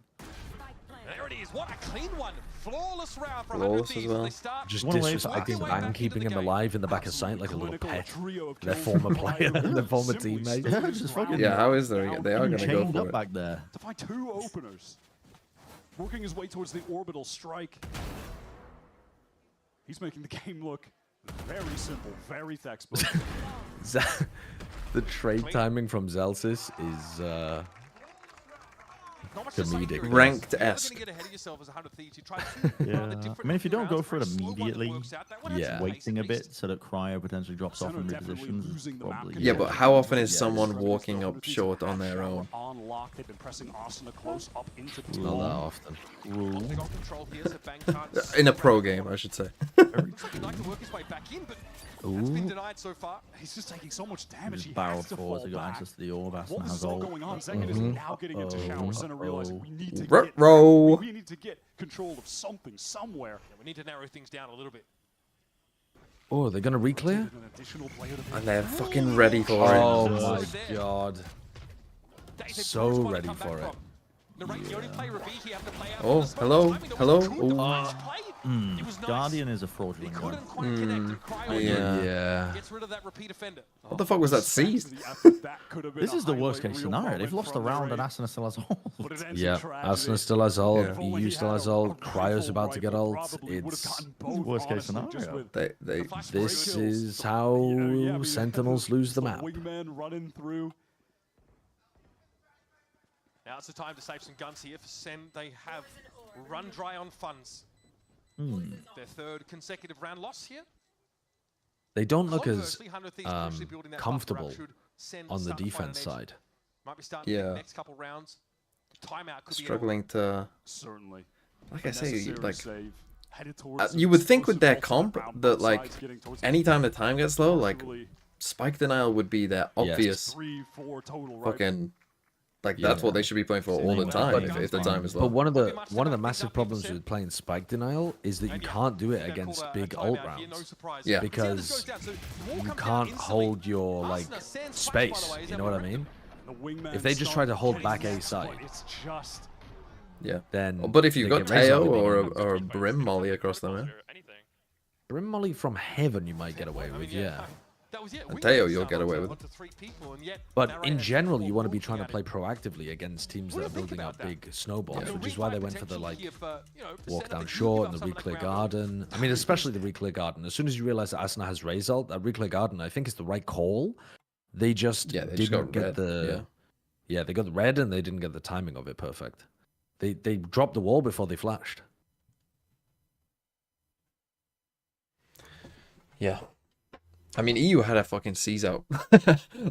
There it is. What a clean one. Flawless round for Flawless 100 as Thieves. well. They start Just One away disrespecting from- Bang, keeping him alive in the back of sight like a little pet. Their former player, their former teammate. Yeah, just fucking. Yeah, how is there? They are going to go chained for up it. back there. To find two openers. Working his way towards the orbital strike. He's making the game look very simple, very textbook. The trade timing from Zelsis is comedic. Ranked-esque. Yeah. I mean, if you don't go for it immediately, Yeah. waiting a bit so that Cryo potentially drops off and repositions is probably. Yeah, but how often is Yeah. someone walking up short on their own? On lock, they've been pressing Asuna close up into the Not that often. They got control here, so Bang can't In a pro game, I should say. He'd like to work his way back in, but that's been denied so far. He's just taking so much damage. Just He barrel has to forward, fall he got back. access to the orb. Asuna What was has all ult. going on? Second is now getting into shower. Center realizing we need to get Ruh-roh. we need to get control of something somewhere. Yeah, we need to narrow things down a little bit. Oh, they're gonna reclear? An additional player to And they're fucking ready for it. Oh my god. So ready for it. Oh, hello, hello. Ooh. Guardian is a fraudulent one. Yeah. Gets rid of that repeat offender. What the fuck was that seized? This is the worst case scenario. They've lost a round and Asuna still has ult. Yeah, Asuna still has ult, Yeah. EU still has ult, Cryo's about to get ult. It's Worst case scenario. this is how Sentinels lose the map. Wingman running through. Now it's the time to save some guns here for Sen. They have run dry on funds. Their third consecutive round loss here. They don't look as Conversely, 100 Thieves potentially building that buffer comfortable up should Sen on the start to find defense an edge. side. Might be starting Yeah. to get the next couple rounds. Timeout could Struggling to, Certainly. like I say, Necessary like save. Headed towards you would think with their explosive comp round, that both like sides getting towards anytime the time gets low, like Really spike denial would be their obvious 3-4 total, right? fucking like that's what they should be playing for all the time if the time is low. But one of the massive problems with playing spike denial is that you can't do it against big ult rounds. Yeah. Because you can't hold your like space. You know what I mean? If they just try to hold back A side, It's just Yeah. then. But if you've they got get raised Teo up. or a Brim Molly across the map, Brim Molly from heaven, you might get away with, yeah. and Teo you'll get away with. But in general, you want to be trying to play proactively against teams that are building out big snowballs, which is why they went for the like walk down short and the reclear garden. I mean, especially the reclear garden. As soon as you realize that Asuna has raise ult, that reclear garden, I think is the right call. They just Yeah, they didn't just got get red, the yeah, they got the red and they didn't get the timing of it perfect. They dropped the wall before they flashed. Yeah. I mean, EU had a fucking seize out.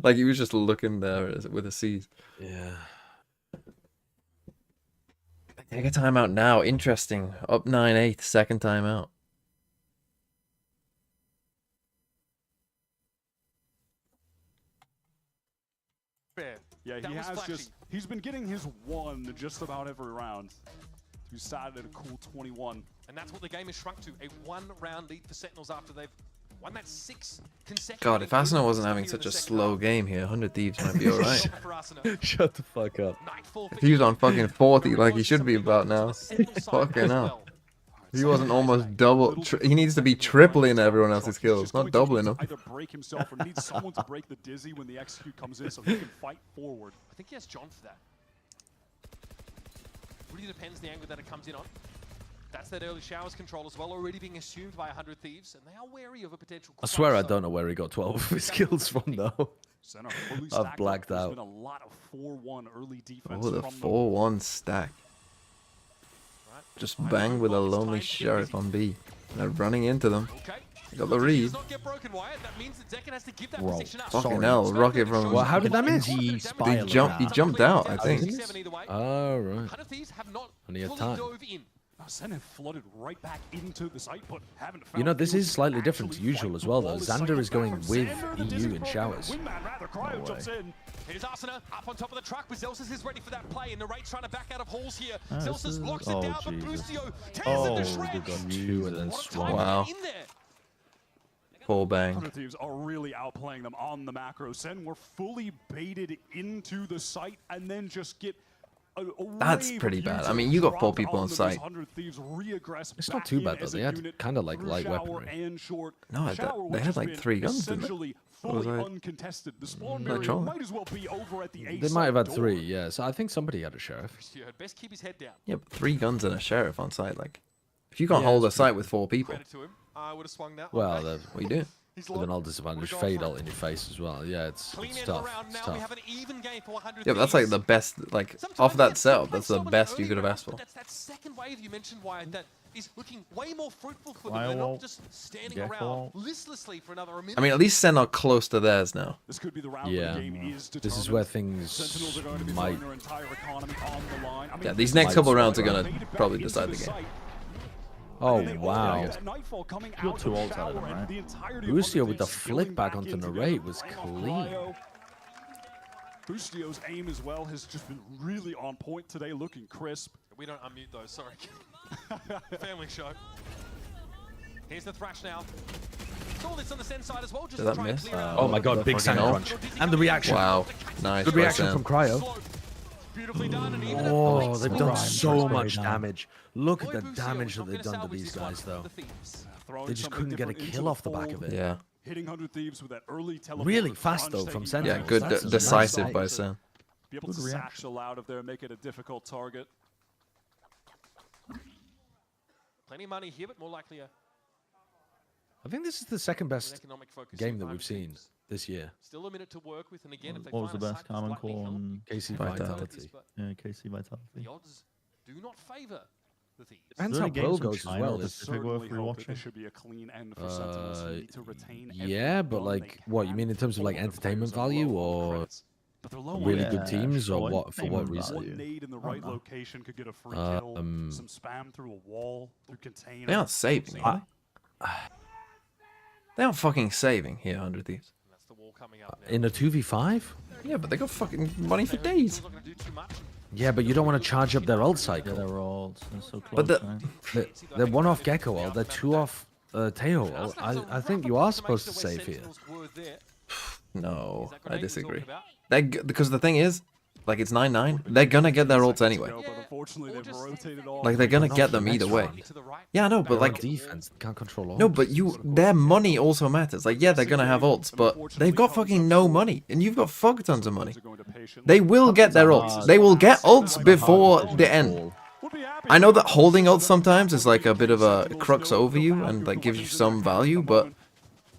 Like, he was just looking there with a seize. Yeah. Take a timeout now. Interesting. Up 9-8, second timeout. yeah, he has just he's been getting his one just about every round. He started at a cool 21. And that's what the game has shrunk to, a one-round lead for Sentinels after they've won that 6 consecutive. God, if Asuna wasn't having such a slow game here, 100 Thieves might be alright. Shut the fuck up. If he was on fucking 40 like he should be about now, fucking hell. If he wasn't almost double, he needs to be tripling everyone else's kills, not doubling them. Either break himself or needs someone to break the dizzy when the execute comes in so he can fight forward. I think he has John for that. Really depends the angle that it comes in on. That's that early showers control as well, already being assumed by 100 Thieves, and they are wary of a potential. I swear I don't know where he got 12 of his kills from though. Center fully I've stacked up. blacked There's out. been a lot of 4-1 early defense Oh, the from them. 4-1 stack. Just bang with a lonely sheriff on B. They're running into them. Got the read. Whoa. Fucking hell, rocket from. Well, how did that miss? He jumped out, I think. Oh, right. And he had time. Sen have flooded right back into the site, but haven't found You know, this is slightly actually different to usual as well, though. flawless Xander is going from with Xander, the EU dizzy in program. showers. Wingman rather, Cryo No jumps way. in. Here's Asuna up on top of the truck, but Zelsis is ready for that play, and the Raid's trying to back out of holes here. Oh, this Zelsis is- blocks oh, it down, but Jesus. Boostio tears Oh, it to they shreds. got 2 and then What a swung. time Wow. in there. Full bang. 100 Thieves are really outplaying them on the macro. Sen were fully baited into the site and then just get That's pretty bad. I mean, you got 4 people on site. It's not too bad though. They had kind of like light weaponry. No, they had like 3 guns, didn't they? Was uncontested. The spawn barrier Control. might as well be over at the A They might have had 3, yeah. So I think somebody had a sheriff. Best keep his head down. Yeah, but 3 guns and a sheriff on site. Like, if you can't hold a site with 4 people, Credit to him. I would have swung that. Well, one. what are you doing? with an all disadvantage fade ult in your face as well. Yeah, it's tough. It's tough. Yeah, but that's like the best. Like off that setup, that's the best you could have asked for. That's that second wave you mentioned, Wyatt, that is looking way more fruitful for them. They're not just standing around listlessly for another minute. I mean, at least Sen are close to theirs now. This could be the round Yeah, where the game is this is where things might. Yeah, these next couple of rounds are gonna probably decide the game. Oh wow! Got 2 ults out of them, right? Boostio with the flick back onto narrate was clean. Boostio's aim as well has just been really on point today, looking crisp. We don't unmute those, sorry. Family show. Here's the thrash now. Saw this on the Sen side as well. Just Did that try and miss? clear out. Oh my god, big sand crunch. And the reaction. Wow, nice. Good reaction Sen. from Cryo. Oh, they've done so much damage. Look at the damage that they've done to these guys, though. They just couldn't get a kill off the back of it. Yeah. Hitting 100 Thieves with that early Really fast though from Sen. Yeah, good, decisive by Sen. Be able to satchel out of there, make it a difficult target. Plenty of money here, but more likely a I think this is the second best game that we've seen this year. Still a minute to work with, and again, if they What was find the a best site that's common slightly call held, on KC Vitality? Yeah, KC Vitality. the odds do not favor the Thieves. Depends Is there how any Pearl games from goes as China well. or It's Pacific worth Certainly hope that rewatching? this should be a clean end for Sentinels. They need to retain every yeah, but gun like, they what you have. mean in terms of like All the entertainment players are value low on or credits, but they're low on really Yeah, good teams or sure, what? For what entertainment reason? value. One nade in the right know. location could get a free kill. Um, Some spam through a wall, through container. They aren't saving. Are they? They aren't fucking saving here, 100 Thieves. That's the wall coming up now. In a 2v5? Yeah, but they got fucking money for days. Not going to do too much. Yeah, but you don't want to charge up their ult Yeah, cycle. they're all they're so close. But the- right? They're 1 off Gecko ult, they're 2 off Teo ult. I think you are supposed to save here. No, I disagree. Because the thing is, like it's 9-9. They're gonna get their ults anyway. But unfortunately, they've rotated all. Like they're gonna get them either way. Yeah, no, but They're on like defense, they can't control ult. no, but their money also matters. Like yeah, they're gonna have ults, but they've got fucking no money, and you've got fuck tons of money. They will get their ults. They will get ults before the end. I know that holding ults sometimes is like a bit of a crux over you and like gives you some value, but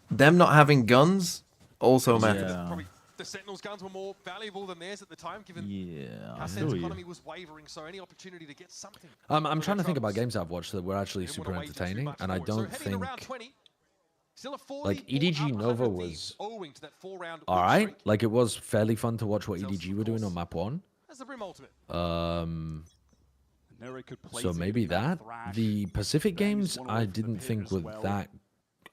them not having guns also matters. Yeah. Probably the Sentinels' guns were more valuable than theirs at the time, given Yeah, how I Sen's feel economy you. was wavering. So any opportunity to get something. I'm trying to think about games I've watched that were actually super entertaining, and I don't think like EDG Nova was alright. Like it was fairly fun to watch what EDG were doing on map 1. That's the Brim ultimate. So maybe that. The Pacific games I didn't think were that.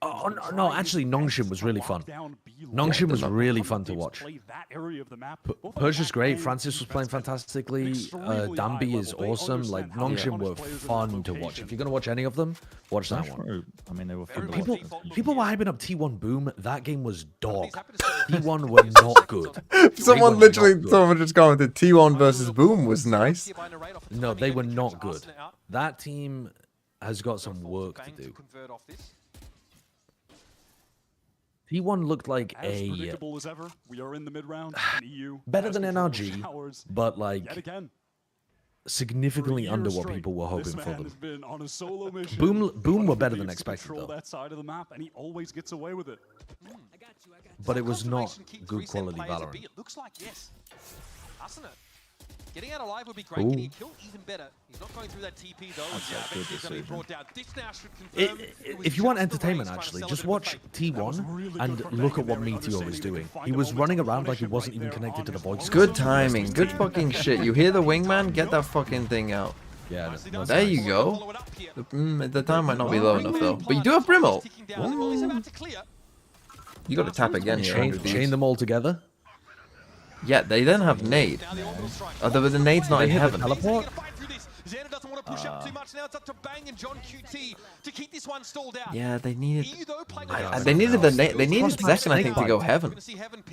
Oh no, actually Nongshin was really fun. Nongshin was really fun to watch. Persia's great. Francis was playing fantastically. Danby is awesome. Like Nongshin were fun to watch. If you're gonna watch any of them, watch that one. I mean, they were fun. People were hyping up T1 Boom. That game was dog. T1 were not good. Someone just commented T1 versus Boom was nice. No, they were not good. That team has got some work to do. T1 looked like As predictable as ever, we are in the mid round. EU better than NRG, but like significantly under what people were hoping for them. Been on a solo mission. Boom were better than expected though. That side of the map, and he always gets away with it. But it was not good quality Valorant. It looks like yes. Asuna. Getting out alive would be great. Getting a kill even better. He's not going through that TP though. Eventually he's going to be brought down. This now should confirm. If you want entertainment, actually, just watch T1 and look at what Meteor is doing. He was running around like he wasn't even connected to the voice. Good timing. Good fucking shit. You hear the wingman? Get that fucking thing out. Yeah. There you go. The time might not be low enough though. But you do have Brim ult. You got to tap again here. Chain them all together. Yeah, they then have nade. Although the nade's not in heaven. Teleport? Xander doesn't want to push up too much now. It's up to Bang and John QT to keep this one stalled out. Yeah, they needed. EU, though, playing They needed they needed Zekken, I think, to go heaven.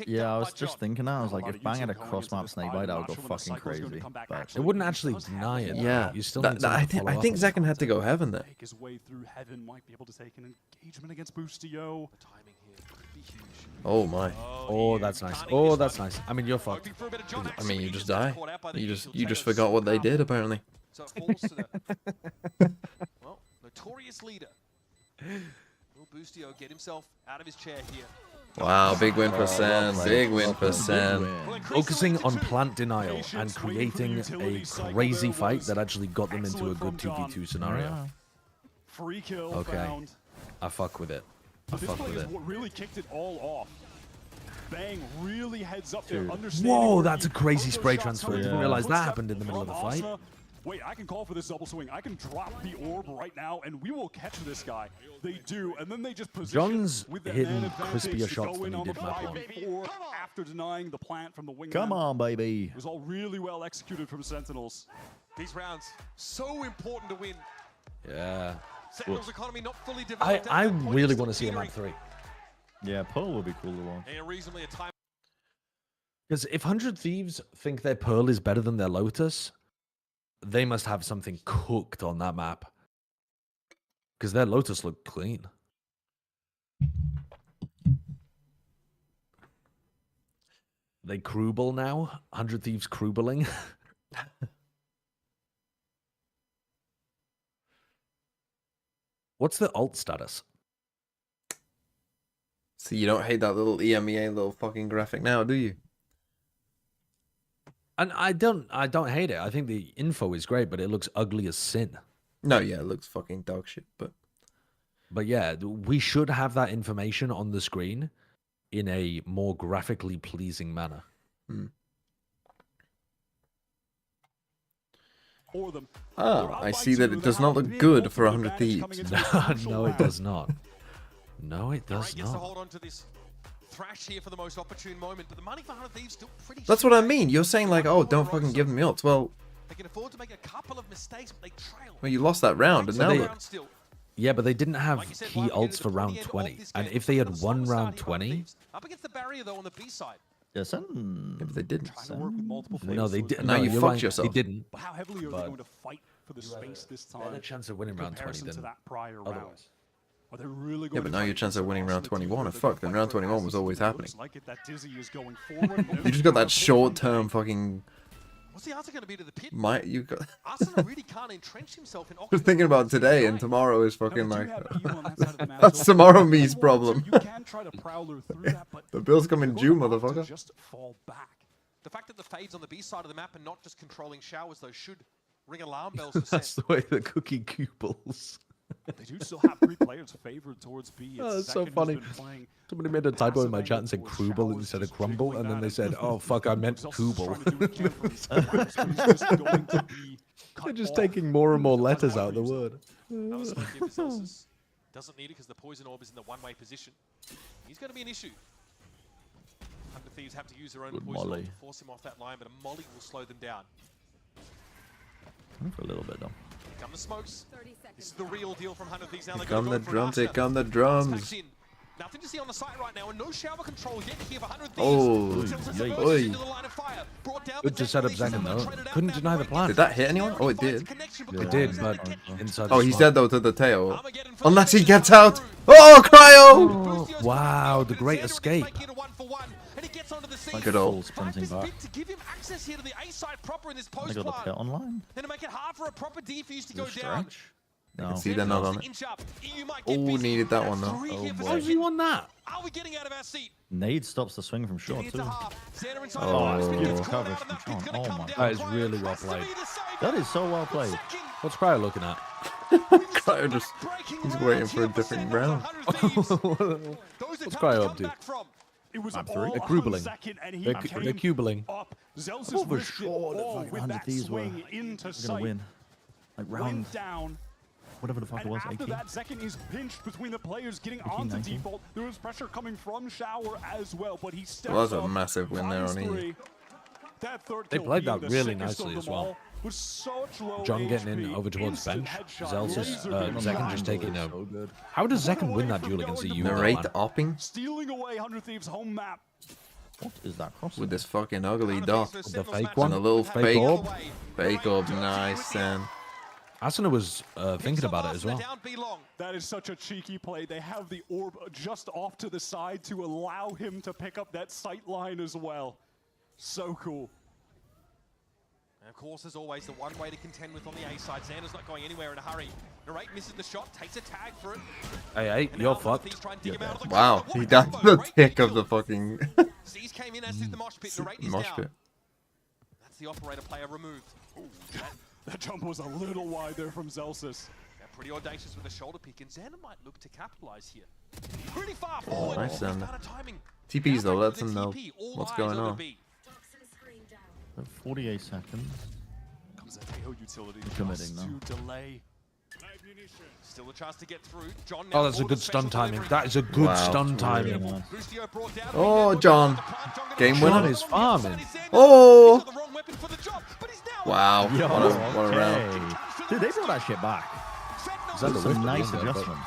Yeah, I was just thinking that. I was like, if Bang had a cross-map snakebite, I would go fucking crazy. But It wouldn't actually deny it. Yeah, You still I think Zekken had to go heaven there. Make his way through heaven, might be able to take an engagement against Boostio. Timing here could be huge. Oh my. Oh, that's nice. Oh, that's nice. I mean, you're fucked. I mean, you just die. You just forgot what they did apparently. So it falls to the well, notorious leader. Will Boostio get himself out of his chair here? Wow, big win for Sen. Big win for Sen. Focusing on plant denial and creating a crazy fight that actually got them into a good 2v2 scenario. Free kill Okay, found. I fuck with it. I But this fuck play with is it. what really kicked it all off. Bang really heads up there, understanding Whoa, where that's a he crazy put those spray shots transfer. coming Didn't from. realize that Footstep happened in the middle of the from fight. Asna. Wait, I can call for this double swing. I can drop the orb right now, and we will catch this guy. They do, and then they just position John's with the hitting man advantage crispier to shots go than in he on the did map 5v4 one. after denying the plant from the wingman. come on, baby. It was all really well executed from Sentinels. These rounds so important to win. Yeah. Sentinel's economy not fully developed. I really want to see a map 3. Yeah, Pearl would be cool to watch. And reasonably a time. Because if 100 Thieves think their Pearl is better than their Lotus, they must have something cooked on that map. Because their Lotus looked clean. They Krubel now? 100 Thieves Krubeling? What's the alt status? So you don't hate that little EMEA little fucking graphic now, do you? And I don't hate it. I think the info is great, but it looks ugly as sin. No, yeah, it looks fucking dog shit, But yeah, we should have that information on the screen in a more graphically pleasing manner. I see that it does not look good for 100 Thieves. No, it does not. No, it does Gets to not. hold on to this thrash here for the most opportune moment, but the money for 100 Thieves still pretty. That's what I mean. You're saying like, oh, don't fucking give them the ults. Well, They can afford to make a couple of mistakes, but they trail. you lost that round, and So now they- look. Yeah, but they didn't have key ults for round 20. And if they had won round 20, Up against the barrier though on the B side. Yeah, Sen. Yeah, but they didn't. no, they didn't. No, you you're fucked right, yourself. They didn't. But how heavily are they But going to fight for the space this time? better chance of winning in round 20 comparison than to that prior round? otherwise. Are they really going Yeah, but to now fight your chance of against winning an round Arsenal team 21 where are they're gonna fucked, and fight round for 21 was passes? always It happening. looks like it, that Dizzy is going forward. You just got that short-term fucking. What's the answer going to be to the pit? You got. Arsenal really can't entrench himself in Just thinking about today, and tomorrow is fucking Now, like. they do have EU on that side of the map, That's so tomorrow if me's you want to, problem. You can try to prowler through that, but The Bills come in they're June, going to have to motherfucker. Just fall back. The fact that the fades on the B side of the map and not just controlling showers though should ring alarm bells for That's Sen. the way the cookie cubbles. they do still have 3 players favored towards B. Oh, It's that's so Second who's funny. been playing Somebody made a typo in my passive chat and said angle Krubel towards instead of showers, Crumble, just and then jiggling they that said, oh fuck, I meant Zelsus is trying Kubel. to do what he can for his players, but he's just going to be cut They're just off. taking more and more Doesn't letters want out of the to use word. That was lucky for Zelsus. Doesn't need it because the poison orb is in the one-way position. He's going to be an issue. 100 Thieves have to use their own Good poison orb molly. to force him off that line, but a molly will slow them down. For a little bit though. Here come the smokes. This is the real deal from 100 Thieves now. Here They're come gonna the go for drums, an here come the Asta. drums. Stacks in. Nothing to see on the site right now, and no shower control yet here for 100 Thieves. Oh, Zelsus yay. emerges Oi. into the line of fire. Brought down, Good but to set up Zekken Zekken though. traded out Couldn't now. deny the plan. Did that hit anyone? Oh, it did. It did, but inside Oh, the he's spot. dead though to the tail. Unless he gets out. Oh, cryo! Wow, the great escape. Good old. Full sprinting back. To give him access here to the A side proper in this I post got the plant. pit online. And to make it hard for a proper defuse to The go down. stretch. I No. can see they're not on it. Inch up. EU might Oh, get busy. needed that one though. Oh, How boy. did you want that? Are we getting out of our seat? Nade stops the swing from short Getting it too. to half. Xander inside Oh. the box, but gets Beautiful caught coverage out, and that from pit's Sean. gonna Oh come my down. That is Cryo really well has to played. be the save. That is so well played. What's Cryo looking at? Cryo just. He's waiting for a different round. What's Cryo up to? It was Map all 3. They're on Krubling. Zekken, and he They're came Kubling. up. Zelsus Over risked it short all like with 100 that Thieves were swing into gonna sight. win. Like round Went down. whatever the fuck it And was, after 18. that, Zekken is pinched between the players, getting 18, onto 19. default. There was pressure coming from Shower as well, but he steps Well, that's a up, massive win there finds on E. three. That third They kill played being that the really sickest of nicely them as well. all. with such low John getting in HP, over towards instant bench. headshot, Zekken just taking a... How does Zekken win that duel against the EU? Narrate opping stealing away 100 Thieves' home map. What is that cross? with this fucking ugly dot. The fake And one? a little Fake fake orb? Fake orb, nice, and... Asuna was thinking about it as well. That is such a cheeky play. They have the orb just off to the side to allow him to pick up that sight line as well. So cool. And of course, as always, the one way to contend with on the A side. Xander's not going anywhere in a hurry. Narrate misses the shot, takes a tag for it. Hey, you're fucked. Wow, he does the tick of the fucking... C's came in as did the mosh pit. Narrate is mosh down. pit. That's the operator player removed. Ooh, That jump was a little wide there from Zelsis. they're pretty audacious with a shoulder pick, and Xander might look to capitalize here. Pretty far forward. Nice, Xander. Kind of timing. TPs though, Now let for the them know TP. All what's eyes going on the on. B. 48 seconds. Comes that tail utility Committing just now. to delay. Still a chance to get through. John Oh, that's a good stun timing. That is a good stun timing. Bustio brought down. Oh, John. Game John winner. is farming. Oh! Wow, Yo, what a round. okay. Dude, they brought that shit back. That's a nice adjustment.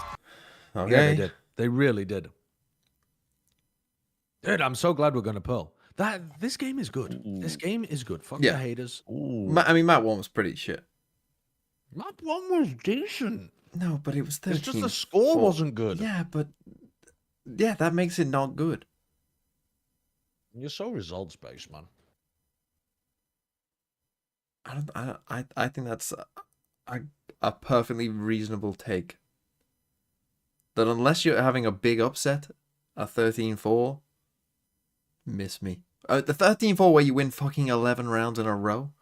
Okay. Yeah, they did. They really did. Dude, I'm so glad we're going to Pearl. This game is good. This game is good. Fuck Yeah. the haters. I mean, Map 1 was pretty shit. Map 1 was decent. No, but it was 13. It's just the score wasn't good. Yeah, but... Yeah, that makes it not good. You're so results-based, man. I think that's a perfectly reasonable take. That unless you're having a big upset, a 13-4, miss me. The 13-4 where you win fucking 11 rounds in a row.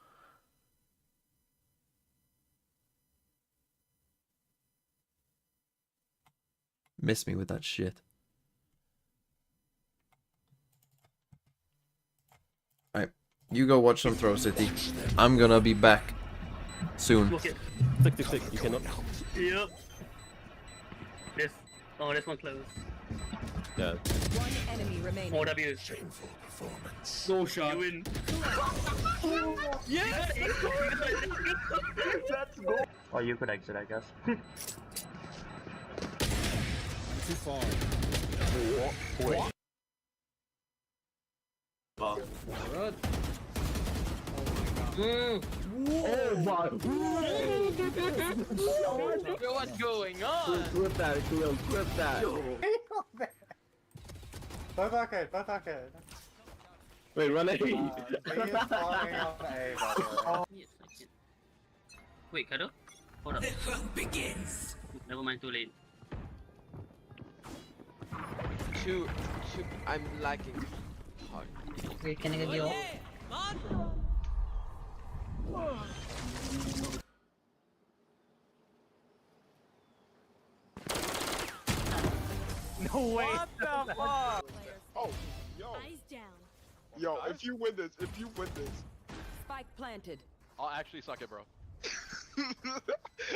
Miss me with that shit. Alright, you go watch some Throw City. I'm gonna be back soon. Okay. Tick. You cannot. Yep. This one close. Yeah. One enemy remaining. More W. Shameful performance. Go shot. You win. Yes! Let's go. Or you could exit, I guess. Too far. What? Good. Oh my. What's going on? Clip that, Khalil. Clip that. Both arcade, both arcade. Wait, run A. He is falling off A, by the way. Yes, I can. Wait, Kado? Hold up. The hunt begins. Never mind, too late. I'm lagging hard. Wait, can I get you? No way. What the fuck? Oh, yo. Eyes down. Yo, if you win this. Spike planted. I'll actually suck it, bro.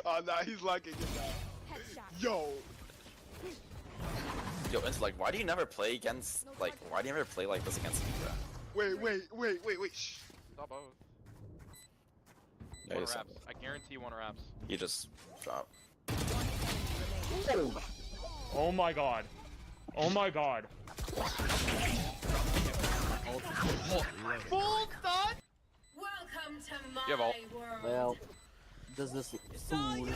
Oh, nah, he's liking it now. Headshot. Yo. Yo, it's like, why do you never play against, like, why do you never play like this against me, bro? Wait. Shh. Stop both. Yeah, One you just- wraps. I guarantee one wraps. You just drop. Oh my god. Oh my god. Full thought. Welcome to my You have ult. world. Well, does this fool?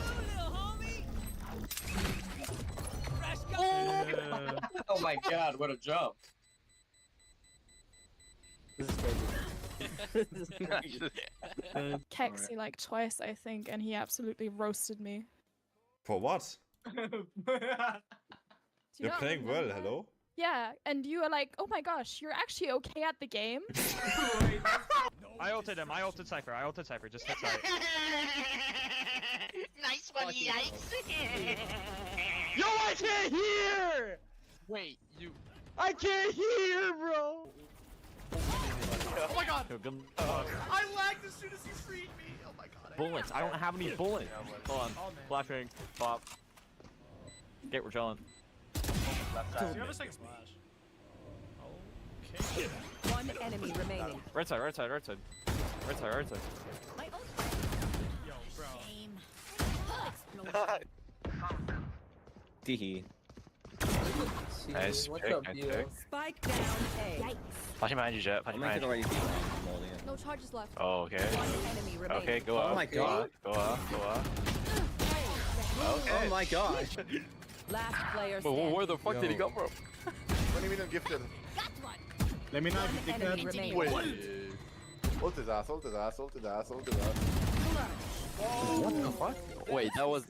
Oh my god, what a jump. This is crazy. Kexi like twice, I think, and he absolutely roasted me. For what? Do you You're not playing well, remember? hello? Yeah, and you were like, oh my gosh, you're actually okay at the game? I ulted him, I ulted Cypher, just hit side. Nice one, yikes! Yo, I can't hear! Wait, you. I can't hear, bro! Oh my god! I lagged as soon as he freed me. Oh my god. Bullets, I don't have any bullets. Hold on, flashing, pop. Get we're chilling. Do you have a second splash? One enemy remaining. Right side. Teehee. Nice. What's Pick, up, nice Dio? pick. Spike down A. Flashing behind you, Jet. Flashing I might behind get you. already beat Molly. No charges left. Oh, okay. One enemy remaining. Okay, go up. Oh my god. Go up. Go up. Okay. Oh my god. Last player But standing. where the fuck did he come from? What do you mean gifted? Let me know if you One think enemy that. remaining. Ult his ass, ult his ass, ult his ass, ult his ass. What the fuck? Wait, that was.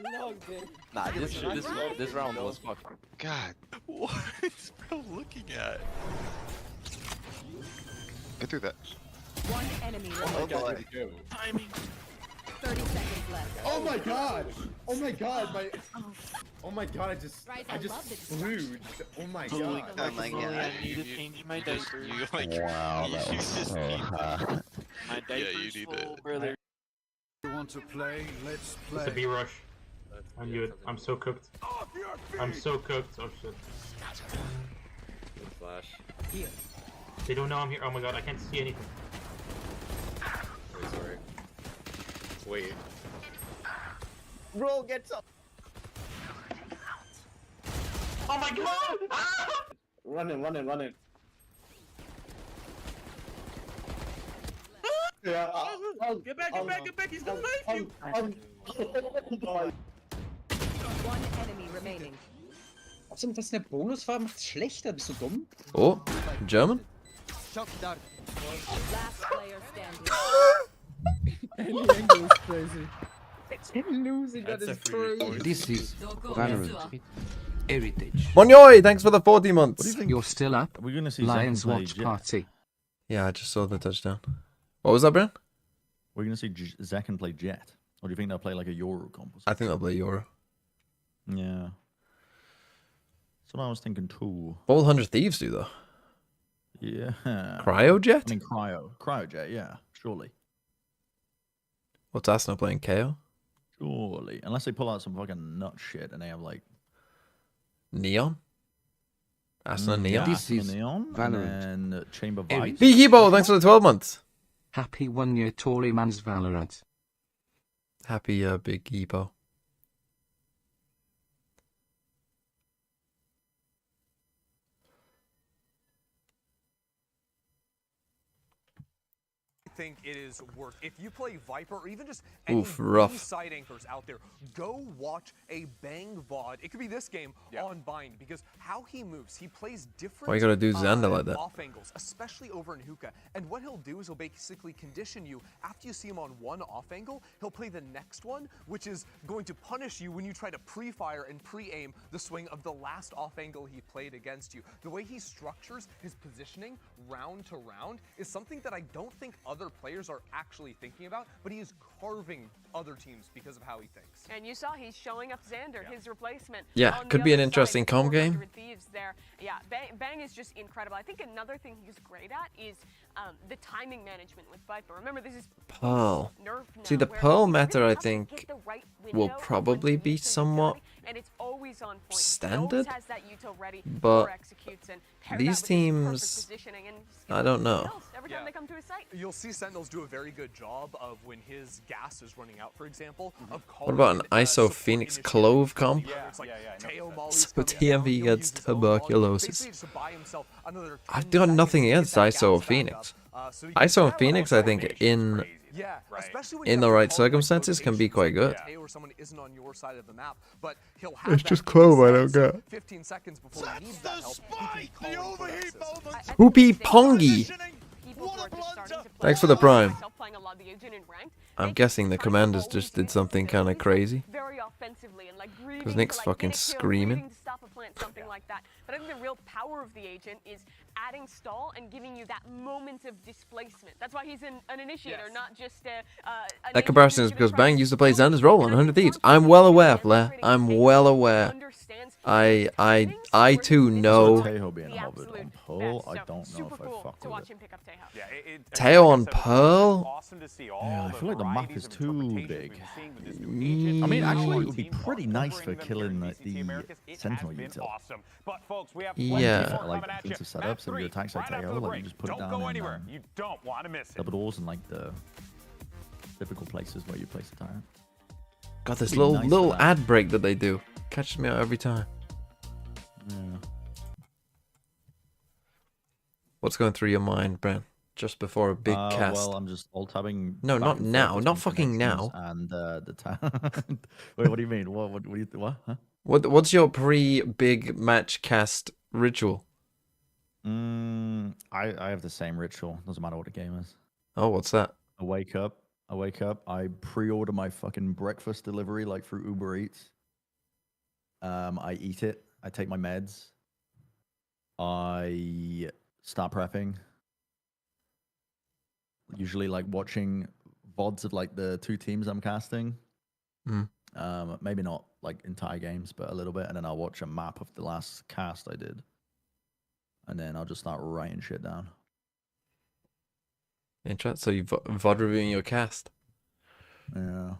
Nah, this round was fucked. God, what is bro looking at? I threw that. One enemy Oh remaining. boy. Timing. 30 seconds left. Oh my god! Oh my god! My. Oh my god! I just flew. Oh my god! Oh my god. I need to change my diaper. You like. Wow, you that was just so need- hot. My diaper's you need full, it. brother. You want to play? Let's play. It's a B rush. I knew it. I'm so cooked. I'm so cooked. Oh shit. Flash. They don't know I'm here. Oh my god, I can't see anything. Wait, sorry. Wait. Bro, get up! Oh my god! Run in. Yeah, Get back, he's gonna knife you! One enemy remaining. Was denn das eine Bonusfarbe? Macht's schlechter, bist du dumm? Oh, German? Last player standing. Any angle is crazy. Losing that is crazy. This is Valorant. Heritage. Monyoy, thanks for the 40 months. What do you think? You're still up? We're gonna see Lions Zen play watch Jet. party. Yeah, I just saw the touchdown. What was that, Brian? We're gonna see Zekken play Jet. Or do you think they'll play like a Euro comp? I think they'll play Euro. Yeah. That's what I was thinking too. What will 100 Thieves do, though? Yeah. Cryojet? I mean, Cryojet, yeah, surely. What's Arsenal playing? KO? Surely. Unless they pull out some fucking nut shit and they have like. Neon? Arsenal Neon? Yeah, This is Neon. Valorant. And then Chamber Vice. Bikibo, thanks for the 12 months. Happy 1 year Tory man's Valorant. Happy Big Ebo. Think it is worth. If you play Viper or even just any Oof, rough. side anchors out there, go watch a Bang VOD. It could be this game on Bind because how he moves, he plays different. Why you gotta do Xander like that? Off angles, especially over in hookah. And what he'll do is he'll basically condition you. After you see him on one off angle, he'll play the next one, which is going to punish you when you try to pre-fire and pre-aim the swing of the last off angle he played against you. The way he structures his positioning round to round is something that I don't think other players are actually thinking about, but he is carving other teams because of how he thinks. And you saw he's showing up Xander, his replacement. Yeah, on the could be an other interesting side, comp 400 game. Thieves there. Yeah, Bang is just incredible. I think another thing he's great at is the timing management with Viper. Remember, this is Pearl. nerf now, See, the where Pearl he meta, really I has to think, get the right will window of probably when he be needs to somewhat deploy, and it's always on point. standard, Always has that util ready but for executes, and pair that these with his perfect teams, positioning, and just I don't know. kills every time they come to his site. You'll see Sentinels do a very good job of when his gas is running out, for example, of What about an ISO Phoenix Clove comp? So TMV gets tuberculosis. I've done nothing against ISO or Phoenix. ISO and Phoenix, I think, in the right circumstances, can be quite good. It's just Clove I don't get. 15 seconds before he needs that help, he can call for assist. Hoopy Pongy! Thanks for the prime. I'm guessing the commanders just did something kind of crazy. Because Nick's fucking screaming. Something like that. But I think the real power of the agent is adding stall and giving you that moment of displacement. That's why he's an initiator, not just a That comparison is because Bang used to play Xander's role on 100 Thieves. I'm well aware, Flair. I'm well aware. I too know. Teho being hovered on Pearl, I don't know if I fuck with it. Teo on Pearl? Yeah, I feel like the map is too big. I mean, actually, it would be pretty nice for killing the Sentinel util. Yeah. Like, into setups and your attacks like Teo, like, you just put it down in double doors and, like, the typical places where you place a tyrant. God, this Be little nice for that. ad break that they do catches me out every time. Yeah. What's going through your mind, Brent? Just before a big cast. Well, I'm just alt-tabbing. No, back not and forth now. Not between fucking connections now. And the time. Wait, what do you mean? What do you what? Huh? What's your pre-big match cast ritual? I have the same ritual. Doesn't matter what the game is. Oh, what's that? I wake up. I pre-order my fucking breakfast delivery like through Uber Eats. I eat it. I take my meds. I start prepping. Usually like watching VODs of like the two teams I'm casting. Maybe not like entire games, but a little bit, and then I'll watch a map of the last cast I did. And then I'll just start writing shit down. Interesting. So you VOD reviewing your cast? Yeah.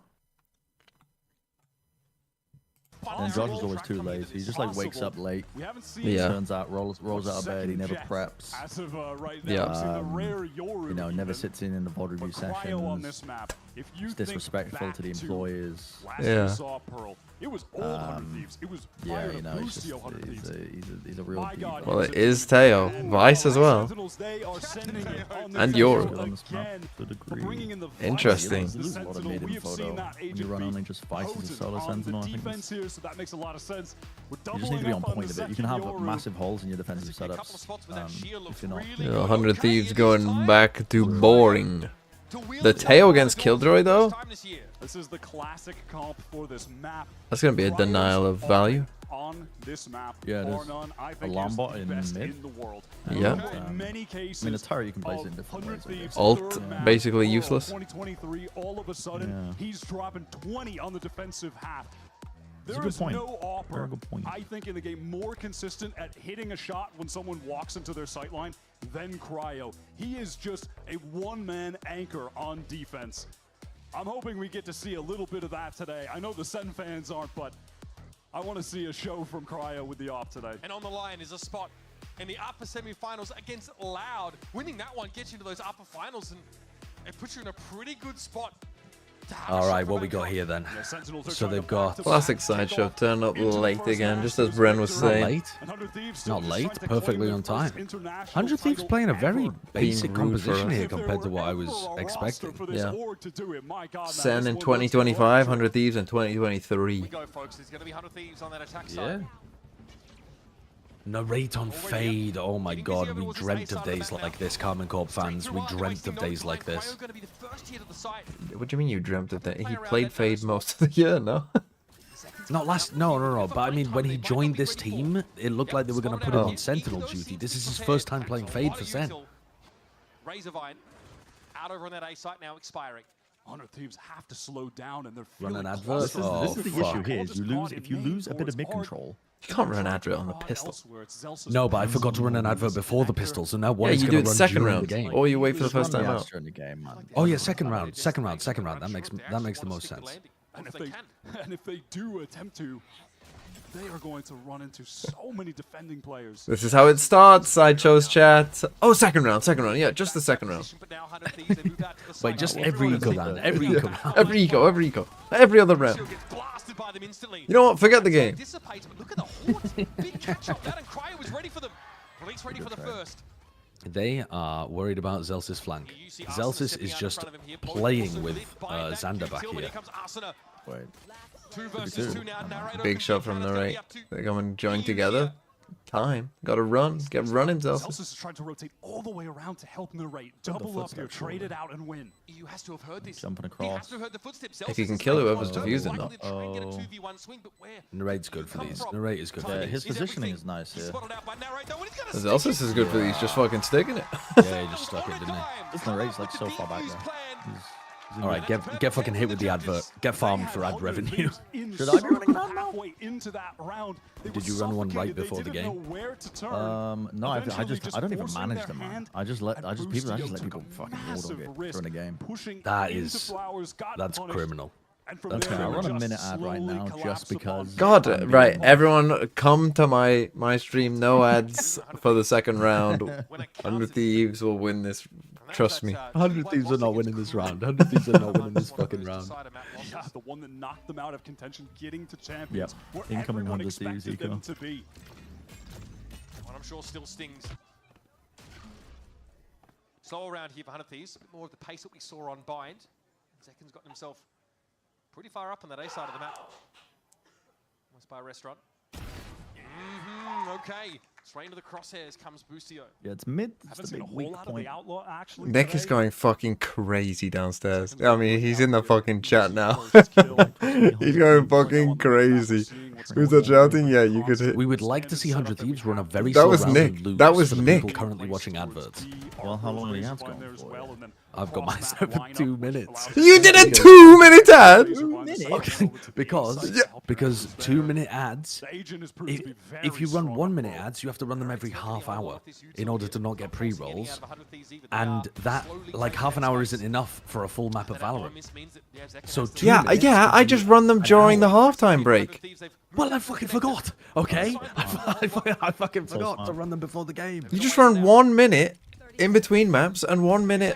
And Josh is always too lazy. He just like wakes up late. Yeah. Turns out rolls out of bed. He never preps. You know, never sits in the VOD review sessions. It's disrespectful to the employers. Yeah. Yeah, you know, he's just he's a real diva. Well, it is Teo. Vice as well. And Yoru. Interesting. You lose a lot of mid in photo when you run only just Vice as a solo sentinel. I think you just need to be on point of it. You can have massive holes in your defensive setups if you're not. Yeah, 100 Thieves going back to boring. The Teo against Killjoy though? This is the classic comp for this map. That's gonna be a denial of value. On this map, Yeah, there's a Lombot in mid. Yeah. I mean, a turret you can place it in different ways. I guess. Alt, basically useless. 2023, all of a sudden, he's dropping 20 on the defensive half. That's a There good is point. no opera, Very good point. I think, in the game more consistent at hitting a shot when someone walks into their sightline than Cryo. He is just a one-man anchor on defense. I'm hoping we get to see a little bit of that today. I know the SEN fans aren't, but I want to see a show from Cryo with the op today. And on the line is a spot in the upper semifinals against Loud. Winning that one gets you to those upper finals, and it puts you in a pretty good spot. All right, what we got here then? So they've got Classic sideshow. Turn up late again, just as Bren was saying. Not late, perfectly on time. 100 Thieves playing a very basic rude for composition us. here compared to what I was expecting. Yeah. SEN in 2025, 100 Thieves in 2023. Go, folks. There's going to be 100 Thieves on that attack Yeah. side. Narrate on Fade. Oh my god, we dreamt of days like this, Carmen Corp fans. We dreamt of days like this. What do you mean you dreamt of that? He played Fade most of the year, no? Not last, no. But I mean, when he joined this team, it looked like they were going to put him on Sentinel duty. This is his first time playing Fade for Sen. Razorvine out over on that A site now, expiring. 100 Thieves have to slow down, and they're Run feeling an close. advert? This is the issue here. Is if you lose a bit of mid control. You can't run an advert on the pistol. No, but I forgot to run an advert before the pistol, so now one Yeah, is you going do to it run second during round, the game. or you wait for the Just first run time the out. Astra in the game, man. Oh yeah, second round. That makes the most sense. And if they do attempt to, they are going to run into so many defending players. This is how it starts, Sideshow's chat. Oh, second round, yeah, just the second round. Wait, just every eco round, every eco round. Every eco, every other round. You know what, forget the game. Dissipates, but look at the hordes. Big catch-up. That and Cryo was ready for them. Release ready for the first. They are worried about Zelsis' flank. Zelsis is just playing with Xander back here. Wait. 2 versus 2 now. Narrator Big shot from Narrate. They're going to join together. Time. Gotta run. Get running, Zelsis. Zelsis is trying to rotate all the way around to help Narrate. Double up here, trade it out, and win. You has to have heard this. Jumping He has across. to have heard the footsteps. If he can kill whoever's defusing though. Oh. Narrate's good for these. Narrate is good for Yeah, these. his positioning is nice here. Zelsis is good for these, just fucking sticking it. Yeah, he just stuck it, didn't he? This narrate's like so far back there. All right, get fucking hit with the advert. Get farmed for ad revenue. Should I be running that now? Did you run one right before the game? No, I don't even manage them, man. I just let people fucking hold it during the game. That's criminal. Okay, I'll run a minute ad right now just because. God, right, everyone come to my stream, no ads for the second round. 100 Thieves will win this Trust me. 100 Thieves are not winning this round. 100 Thieves are not winning this fucking round. Yeah, the one that knocked them out of contention, getting to champions. Yep. Where Incoming everyone 100 Thieves, expected them Eco. to be. One I'm sure still stings. Slow around here for 100 Thieves. A bit more of the pace that we saw on Bind. Zekin's gotten himself pretty far up on that A side of the map. Almost by a restaurant. Okay. Straight into the crosshairs comes Bustio. Yeah, it's mid. Haven't It's seen a a big whole weak lot of point. the outlaw actually. Nick is today. going fucking crazy downstairs. I mean, he's in the fucking chat now. He's going fucking crazy. Who's that shouting? Yeah, you could hit. We would like to see 100 Thieves run a very That slow was round Nick. and lose That was for the Nick. people currently watching adverts. Well, how long are the ads going for? I've got mine set for 2 minutes. You did a 2-minute ad? Okay, because 2-minute ads, if you run 1-minute ads, you have to run them every half hour in order to not get pre-rolls. And that, like, half an hour isn't enough for a full map of Valorant. So 2 minutes I just run them during the halftime break. Well, I fucking forgot. Okay, I fucking forgot to run them before the game. You just run 1 minute in between maps and 1 minute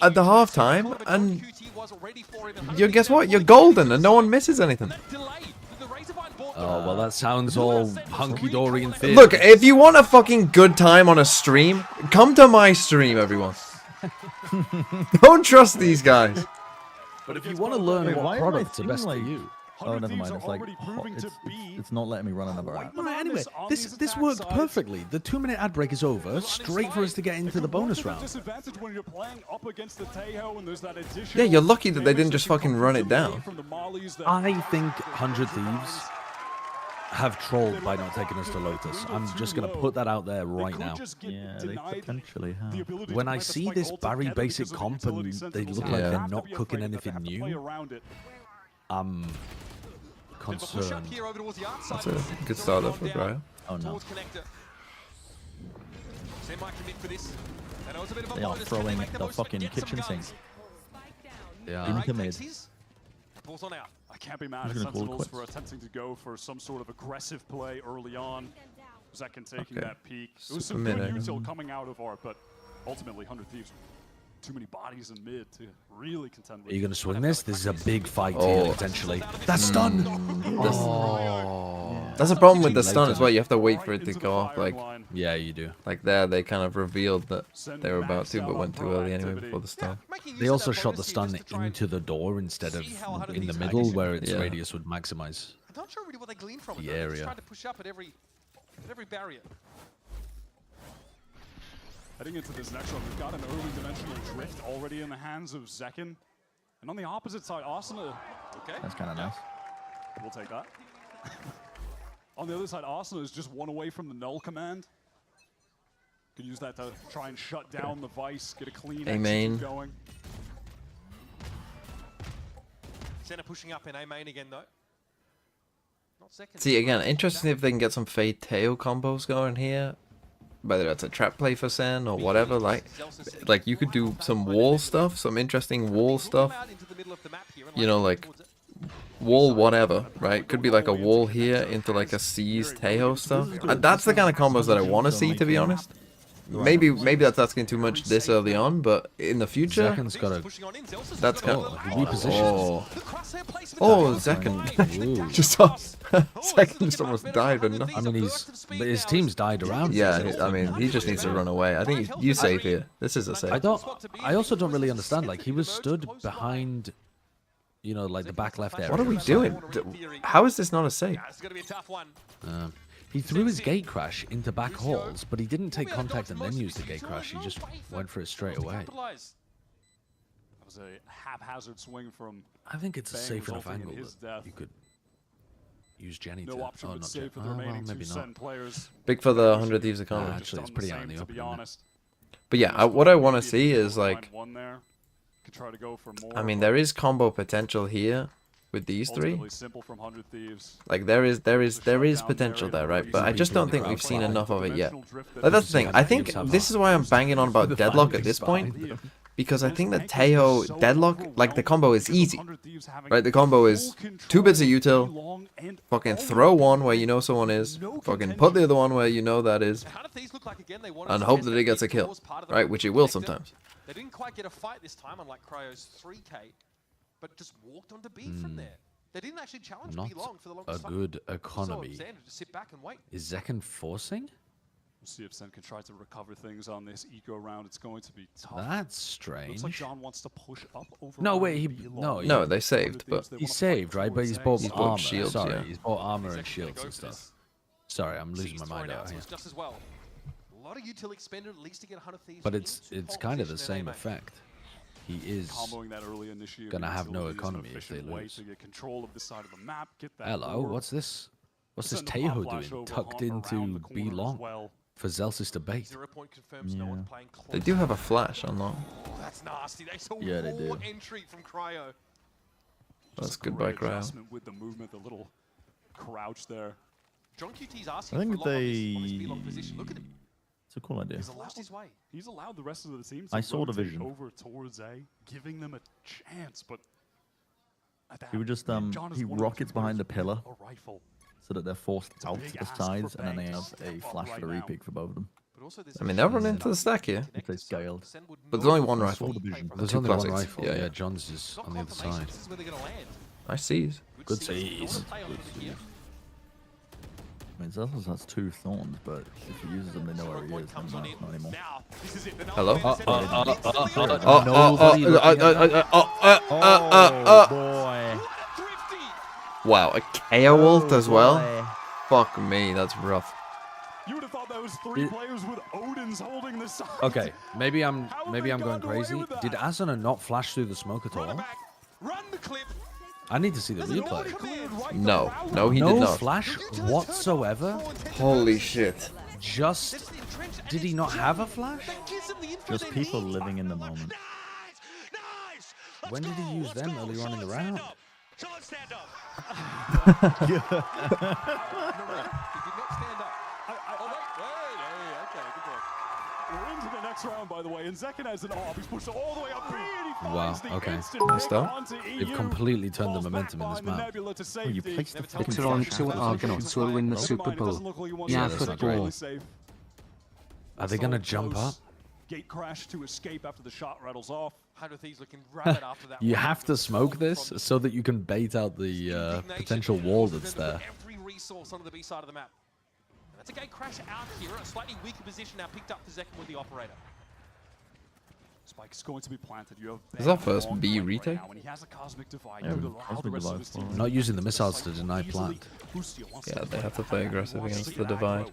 at the halftime, and guess what? You're golden, and no one misses anything. Oh well, that sounds all hunky-dory and thin. Look, if you want a fucking good time on a stream, come to my stream, everyone. Don't trust these guys. But if you want to learn what why products are am I best for feeling you. Oh, never mind. It's like it's not letting me run another ad. No, anyway, this works perfectly. The 2-minute ad break is over, straight for us to get into the bonus round. Yeah, you're lucky that they didn't just fucking run it down. I think 100 Thieves have trolled by not taking us to Lotus. I'm just going to put that out there right now. Yeah, they potentially have. When I see this Barry basic comp and they look like they're not cooking anything new, I'm concerned. That's a good starter for Cryo. Oh no. They are throwing the fucking kitchen sink. Into mid. I can't be mad at Sentinels for attempting to go for some sort of aggressive play early on. Zekin taking that peek. It was some good util coming out of art, but ultimately 100 Thieves. Too many bodies in mid to really contend with. Are you going to swing this? This is a big fight here, potentially. That's stun! That's a problem with the stun as well. You have to wait for it to go off. Like, yeah, you do. Like there, they kind of revealed that they were about to, but went too early anyway before the stun. They also shot the stun into the door instead of in the middle, where its radius would maximize I'm not sure really what they gleaned from it. the They're area. just trying to push up at every barrier. Heading into this next one, we've got an early dimensional drift already in the hands of Zekin. And on the opposite side, Asuna. Okay. That's kind of nice. We'll take that. On the other side, Asuna is just one away from the null command. Could use that to try and shut down the Vice, get a clean execute going. Center pushing up in A main again, though. Not second. See, again, interesting if they can get some Fade Tail combos going here. Whether that's a trap play for SEN or whatever, like you could do some wall stuff, some interesting wall stuff. You know, like wall whatever, right? Could be like a wall here into like a C's Tejo stuff. That's the kind of combos that I want to see, to be honest. Maybe that's asking too much this early on, but in the future, Zekin's got a... that's kind of... Oh, Zekin. just Zekin just almost died, but nothing. I mean, his team's died around. Yeah, I mean, he just needs to run away. I think you safe here. This is a safe. I also don't really understand. Like, he was stood behind, you know, like the back left area. What are we doing? How is this not a safe? It's going to be a tough one. He threw his gate crash into back halls, but he didn't take contact and then use the gate crash. He just went for it straight away. That was a haphazard swing from. I think it's a safe enough resulting in angle his that death. you could use Jenny No to... option Oh, but not save Jenny. for the Oh, well, remaining maybe two not. SEN players. Big for the 100 Thieves economy. Actually, it's pretty out in the to open. be honest. But yeah, what I want to see is like, One there. Could try to go for more, I mean, there is combo potential here with these three. ultimately simple from 100 Thieves. Like there is potential there, right? But I just don't think we've seen enough of it yet. Like, that's the thing. I think this is why I'm banging on about Deadlock at this point. because I think that Teo deadlock, like the combo is easy, right? The combo is 2 bits of util, fucking throw one where you know someone is, fucking put the other one where you know that is, and hope that it gets a kill, right? Which it will sometimes. They didn't quite get a fight this time, unlike Cryo's 3K, but just walked onto B from there. They didn't actually challenge Not B long for the a longest time. good economy. So Xander just sit back and wait. Is Zekken forcing? We'll see if Sen can try to recover things on this eco round. It's going to be tough. That's strange. Looks like John wants to push up over. No, wait, No, they saved, but he saved, right? But he's bought armor. shields, Sorry, yeah. he's bought armor and shields and stuff. Sorry, I'm losing my mind out here. Just as well. A lot of util expended at least to get 100 Thieves. But it's kind of the same effect. He is gonna have no economy if they lose. Hello, what's this? What's this Tejo doing? Tucked into B long for Zelsis to bait. they do have a flash on long. That's nasty. They saw Yeah, they do. entry from Cryo. That's goodbye, Cryo. With the movement, the little crouch there. John QT's asking I think for a lot on this B-long position. Look at him. It's a cool idea. He's allowed the rest of the team to I saw the rotate vision. over towards A, giving them a chance, but He would just he rockets behind the pillar so that they're forced out to the sides, and then they have a flash for the repeat for both of them. I mean, they'll run into the stack here. If they scaled. But there's only one rifle. There's Two only one classics. rifle. Yeah, John's is on the other side. Nice sees. Good sees. I mean, Zelsis has 2 thorns, but if he uses them, they know where he is. Not anymore. Hello? Boy. Wow, a KO ult as well? Fuck me, that's rough. you would have thought that was 3 players with Odin's holding the side. Okay, maybe I'm going crazy. Did Asuna not flash through the smoke at all? Run the clip. I need to see the replay. No, no, he did No not. flash whatsoever. Holy shit. Just did he not have a flash? Just people living in the moment. When did he use them earlier on in the round? We're into the next round, by the way, and Zekken has an off. He's pushed all the way up. Wow, okay. They've completely turned the momentum in this map. Oh, you placed the fucking Toronto Argonauts will win the Super Bowl. Yeah, football. Are they gonna jump up? Gate crash to escape after the shot rattles off. looking rapid after that. You have to smoke this so that you can bait out the potential wall that's there. Every resource on the B side of the map. And that's a gate crash out here. A slightly weaker position now picked up for Zekken with the operator. Spike is going to be planted. You have Is that first B retake? Right, he has a cosmic divide. Yeah, not using the missiles to deny plant. Yeah, they have to play aggressive against the divide.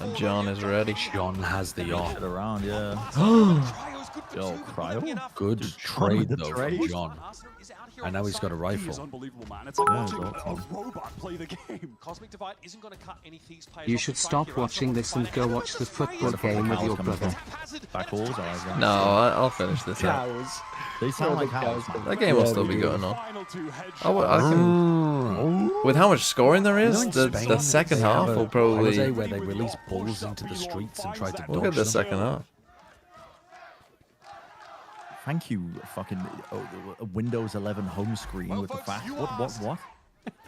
And John is ready. John has the off. Around, yeah. Yo, Cryo? Good trade though from John. And now he's got a rifle. Unbelievable, man. It's like watching a robot play the game. Cosmic Divide isn't going to cut any Thieves players. You should stop watching this and go watch the football game with your brother. No, I'll finish this out. They sound like cows. That game will still be going on. I can, with how much scoring there is, the second half will probably. Where they release balls into the streets and try to Look at the second half. Thank you, fucking Windows 11 home screen with the fast. What?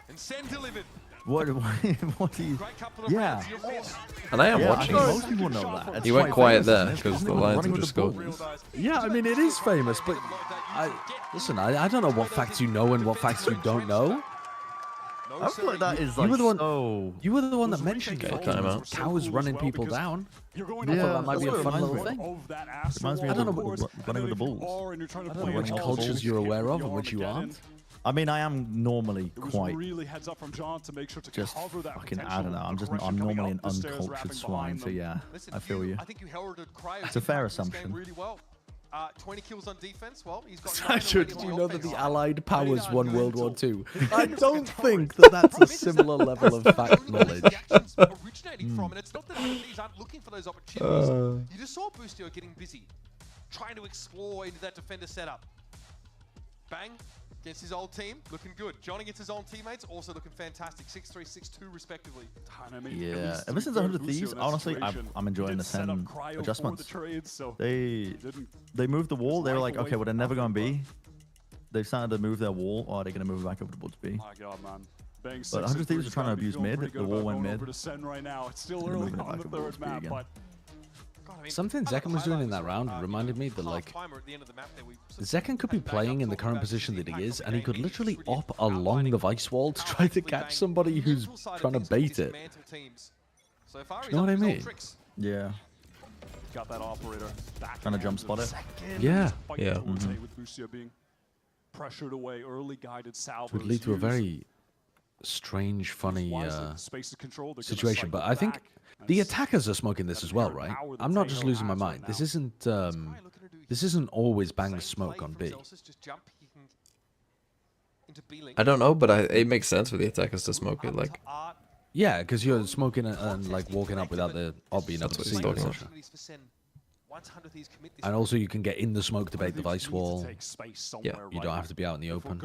And send delivered. What do you? Yeah. And I am watching. Most people know that. It's You went quite quiet famous, there isn't it? because the Running Lions with have the just scored. bulls. Yeah, I mean it is famous, but I don't know what facts you know and what facts you don't know. I feel like that is like you were the one that mentioned timeout. cows running people down. Yeah, that might be a that's fun what it little thing. Reminds me I of don't the know running with the bulls. I don't know which cultures you're aware of and which you aren't. I mean, I am normally quite Really heads up from John to make sure to just cover that fucking. I potential don't know. aggression I'm normally coming an up. The stairs uncultured rapid swine, behind so them. yeah, Listen, I feel you. I think you heralded Cryo. It's a fair this game assumption. Really well. 20 kills on defense. Well, he's got. Sasha, did you know that the Allied powers won World War II? I don't think that that's a similar level of fact knowledge. Originating from, and it's not that these aren't looking for those opportunities. You just saw Boostio getting busy, trying to explore into that defender setup. Bang, against his old team, looking good. John against his own teammates, also looking fantastic. 6-3, 6-2 respectively. Yeah, ever since 100 Thieves, honestly, I'm enjoying the SEN adjustments. They moved the wall. They were like, okay, well, they're never going B. They've started to move their wall, or are they going to move back over towards B? My God, man. But 100 Thieves are trying to abuse mid. The wall went mid. Over to SEN right now. It's still early on the third map, but Something Zekken was doing in that round reminded me that, like, Zekken could be playing in the current position that he is, and he could literally op along the vice wall to try to catch somebody who's trying to bait it. Do you know what I mean? Yeah. Got that operator back. Trying to jump spot it. Yeah. Yeah. With Busio being pressured away, early guided salvos. Would lead to a very strange, funny situation. But I think the attackers are smoking this as well, right? I'm not just losing my mind. This isn't always bang smoke on B. I don't know, but it makes sense for the attackers to smoke it. Like, yeah, because you're smoking and like walking up without the op being able to see. And also, you can get in the smoke to bait the vice wall. Yeah, you don't have to be out in the open.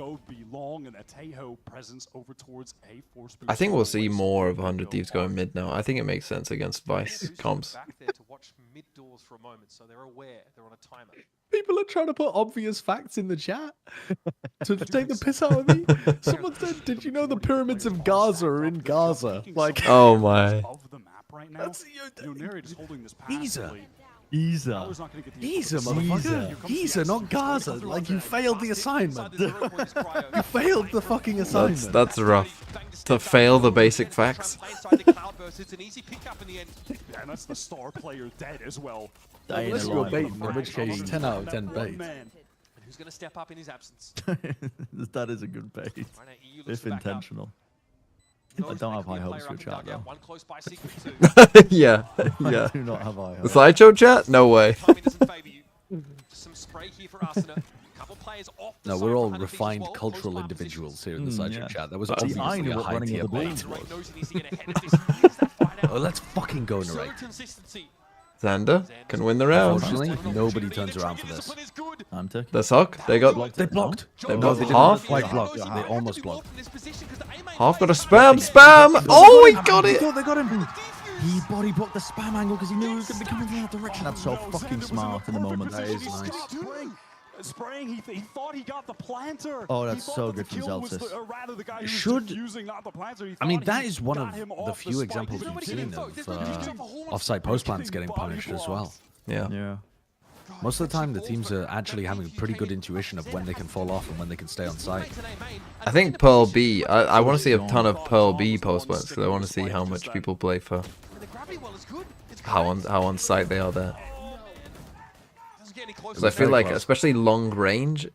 I think we'll see more of 100 Thieves going mid now. I think it makes sense against vice comps. People are trying to put obvious facts in the chat to take the piss out of me. Someone said, "Did you know the pyramids of Gaza are in Gaza?" Like, oh my. Giza, motherfucker. Giza, not Gaza. Like, you failed the assignment. You failed the fucking assignment. That's rough. To fail the basic facts. And that's the star player dead as well. Unless you're baiting, in which case 10 out of 10 bait. Who's going to step up in his absence? That is a good bait, if intentional. I don't have high hopes for chat though. Yeah, yeah. I do not have high The hopes. slideshow chat? No way. No, we're all refined cultural individuals here in the sideshow chat. That was obviously a high tier bait. Oh, let's fucking go, Narrate. Xander can win the round. Unfortunately, nobody turns around for this. The sock? They got. They blocked. They blocked half. Quite blocked. They almost blocked. Half got a spam. Oh, he got it. They got him. He body blocked the spam angle because he knew he was going to be coming from that direction. That's so fucking smart in the moment. That is nice. Spraying, he thought he got the planter. Oh, that's so good from Zelsis. I mean, that is one of the few examples we've seen of offside post plants getting punished as well. Yeah. Most of the time, the teams are actually having a pretty good intuition of when they can fall off and when they can stay on site. I think Pearl B. I want to see a ton of Pearl B post plants because I want to see how much people play for how on site they are there. Because I feel like, especially long range,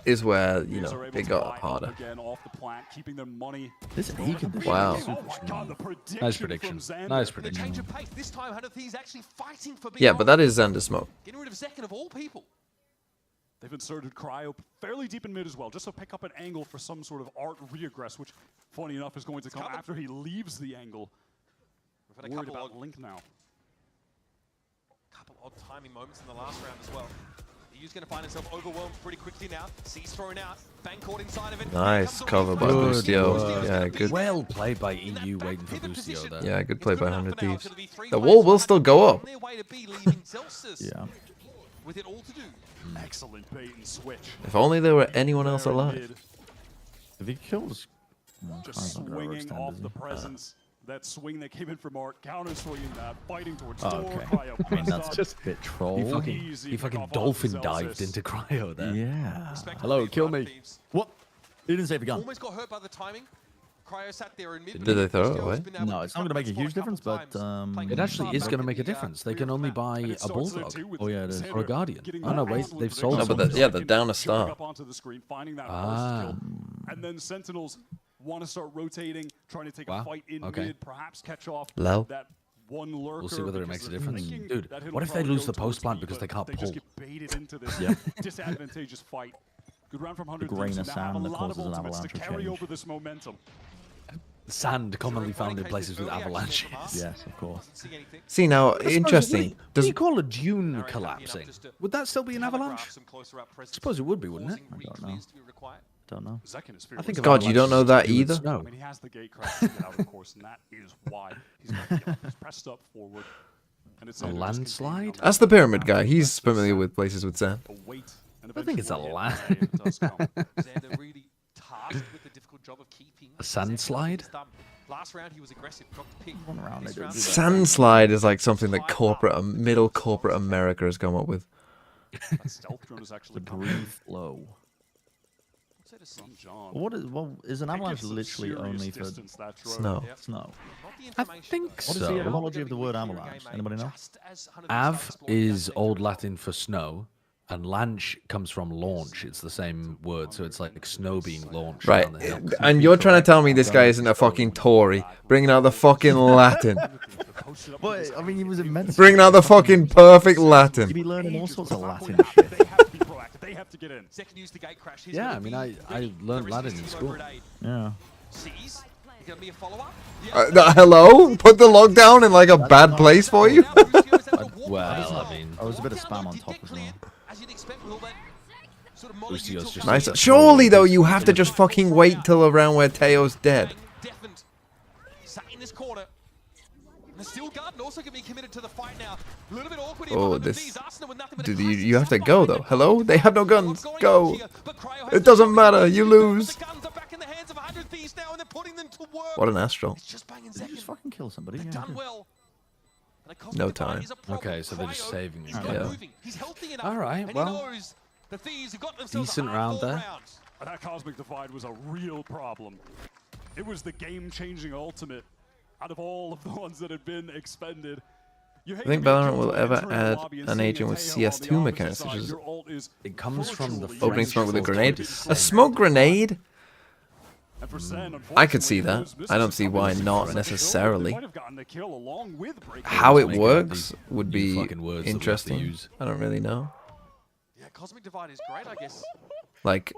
is where, you know, it got harder. This E condition. Wow. Nice prediction. Nice prediction. Yeah, but that is Xander smoke. Getting rid of Zekken of all people. They've inserted Cryo fairly deep in mid as well, just to pick up an angle for some sort of art regress, which, funny enough, is going to come after he leaves the angle. Worried about Link now. Couple odd timing moments in the last round as well. EU's going to find himself overwhelmed pretty quickly now. C's thrown out. Bang caught inside of it. Nice cover by Busio. Yeah, good. Well played by EU waiting for Busio there. Yeah, good play by 100 Thieves. The wall will still go up. Yeah. With it all to do. Excellent bait and switch. If only there were anyone else alive. If he kills... Just swinging off the presence. That swing that came in from Art, counter swinging that, fighting towards door. Okay. I mean, that's just a bit troll. He fucking dolphin dived into Cryo there. Yeah. Hello, kill me. What? He didn't save a gun. Almost got hurt by the timing. Cryo sat there in mid. Did they throw it away? No, it's not going to make a huge difference, but... It actually is going to make a difference. They can only buy a Bulldog. Oh, yeah, it is. Or a Guardian. Oh, no, wait. They've sold No, but they're down a star. And then Sentinels want to start rotating, trying to take a fight in mid, perhaps catch off that one lurker. We'll see whether it makes a difference. Dude, what if they lose the post plant because they can't pull? They just get baited into this disadvantageous fight. Good round from 100 grain Thieves, of now have a sand that lot of causes an ultimates to avalanche of carry change. over this momentum. Sand commonly found in places with avalanches. Yes, of course. See now, I suppose, interesting. What do you call a dune collapsing? Would that still be an avalanche? I suppose it would be, wouldn't it? I don't know. I think of God, you don't know that avalanches either? to do with I mean, he has the gate crash to get out, of course, and that is why he's pressed up forward. And it's A landslide? That's the pyramid guy. He's familiar with places with sand. I think it's a land. A sandslide? Last round he was aggressive, dropped the pick. Sandslide is like something that middle corporate America has come up with. That stealth drone is actually Breathe low. What is an avalanche literally only for snow? Snow. I think so. What is the etymology of the word avalanche? Anybody know? Av is Old Latin for snow, and lanch comes from launch. It's the same word, so it's like snow being launched Right, down the hill. and you're trying to tell me this guy isn't a fucking Tory, bringing out the fucking Latin. But I mean, he was immense. Bringing out the fucking perfect Latin. You'd be learning all sorts of Latin shit. They have to get in. Second used the gate crash. Yeah, I mean, I learned Latin in school. Yeah. Sees. Gonna be a follow-up. Hello? Put the lockdown in like a bad place for you? Well, I mean, Oh, there's a bit of spam on top as well. As you'd expect with all that sort of Boostio's just Nice. Surely though, you have to just fucking wait till around where Teo's dead. deafened. Sat in this corner. The Steel Garden also can be committed to the fight now. A little bit awkward here. Oh, this. Dude, you have to go though. Hello? They have no guns. Go. It doesn't matter. You lose. What an astral. Just fucking kill somebody. Yeah. Done well. No time. Okay, so they're just saving these Yeah. guys. All right, well, decent round there. That Cosmic Divide was a real problem. It was the game-changing ultimate out of all of the ones that had been expended. I think Valorant will ever add an agent with CS2 mechanics, such as it comes from the opening smoke with a grenade. A smoke grenade? I could see that. I don't see why not necessarily. How it works would be interesting. I don't really know. Yeah, Cosmic Divide is great, I guess. Like,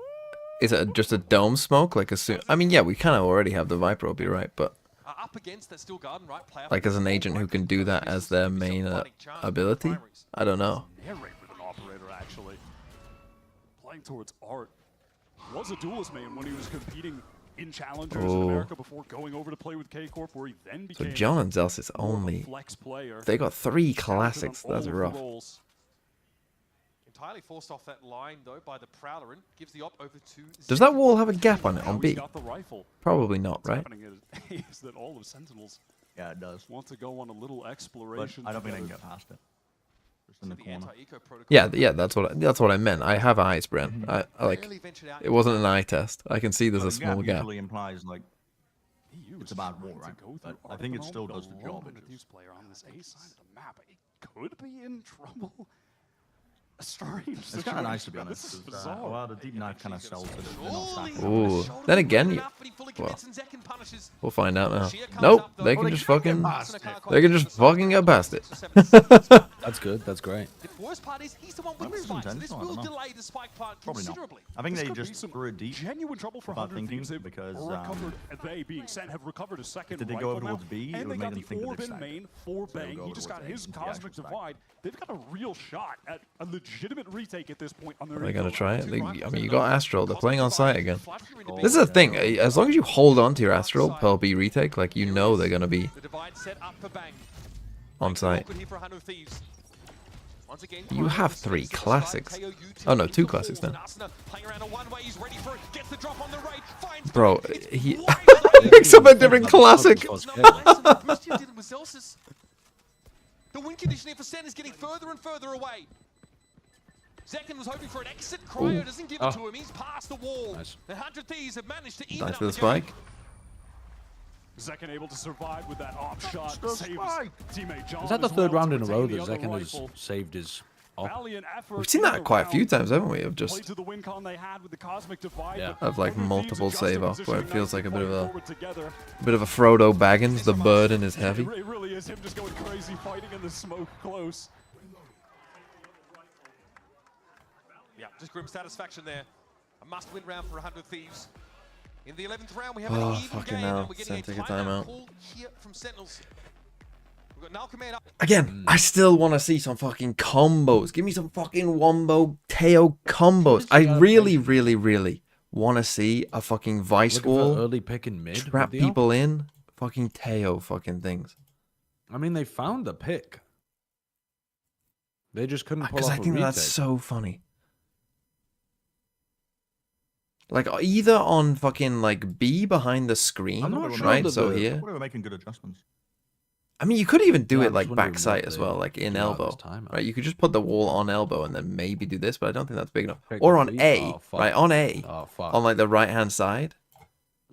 is it just a dome smoke? Like I mean, yeah, we kind of already have the Viper, I'll be right, but Up against that Steel Garden, right? Play like as an agent who can do that as their main ability? I don't know. Narrate with an operator, actually. Playing towards Art. Was a duelist main when he was competing in Challengers in America before going over to play with K-Corp, where he then So became John and Zelsis only. flex player. They got 3 classics. That's rough. Entirely forced off that line though by the Prowler and gives the op over to. Does that wall have a gap on it on B? Probably not, right? Happening is that all of Sentinels Yeah, it does. want to go on a little But exploration. I don't think I can together. get past it. Just in the corner. Yeah, that's what I meant. I have eyes, Bren. I like. It wasn't an eye test. I can see there's a small gap. Usually implies like it's a bad wall, right? But I think it still does the job. Player on this A side of the map. It could be in trouble. A strange It's kind of nice to be situation. This is honest. bizarre. Well, the deep knife kind of sells it. They're not stacking. Ooh. Then again, well, we'll find out now. Nope, they can just fucking. They can just fucking get past it. That's good. That's great. The worst part is he's the one Maybe with it's the spike, so this intentional, I will don't know. delay the spike part Probably not. considerably. I think This they could be just some threw it deep genuine trouble for without 100 thinking Thieves. They've because recovered, they being sent, have recovered a second if they rifle go over now, towards B, it and would they make got them the think that orb they've in stacked main it. for So they'll Bang. go He just got towards his A into the Cosmic actual stack. Divide. They've got a real shot at a legitimate retake at this point on their Are they gonna eco. try it? I mean, you got Astral. They're playing on site again. This is the thing. As long as you hold on to your Astral Pearl B retake, like you know they're gonna be The divide set up for Bang. on site. Awkward here for 100 Thieves. Once again, You have 3 classics. Oh no, 2 classics now. playing around a one-way, he's ready for it. Gets the drop on the right. Finds Bro, he picks up a different classic. The win condition here for Sen is getting further and further away. Zekin was hoping for an exit. Cryo doesn't give it to him. He's past the wall. Nice. The 100 Thieves have managed to even Nice up for the the spike. game. Zekin able to survive with that op shot. The Saves spike. teammate John Is that the as well third round to in a row retain that the other Zekin has rifle. saved his op? Valiant effort We've seen in that the quite a few round. times, haven't we? Of Played just to the win con they had with the Cosmic Divide, Yeah. but of like 100 multiple Thieves adjusted save off, where it position feels like a bit of nicely, a forward together. Frodo Baggins. The burden is heavy. It really is him just going crazy, fighting in the smoke close. Yeah, just grim satisfaction there. A must-win round for 100 Thieves. In the 11th round, we have Oh, an even fucking game, hell. and we're getting Sent a take a timeout timeout. call here from Sentinels. We've got Null Command up. Again, I still want to see some fucking combos. Give me some fucking Wombo Teo combos. I really, really, really want to see a fucking Vice Looking for Wall early pick and mid. trap Dio? people in. Fucking Teo fucking things. I mean, they found the pick. They just couldn't pull Because off I think a that's retake. so funny. Like either on fucking like B behind the screen, I'm not sure right? that So the- here. What are we making good adjustments? I mean, you could even do Yeah, it I'm like just wondering backside what as they well, like in do out elbow, this timeout. right? You could just put the wall on elbow and then maybe do this, but I don't think that's big enough. Pick Or the on beat? A, Oh, fuck. right? On A, Oh, fuck. on like the right hand side.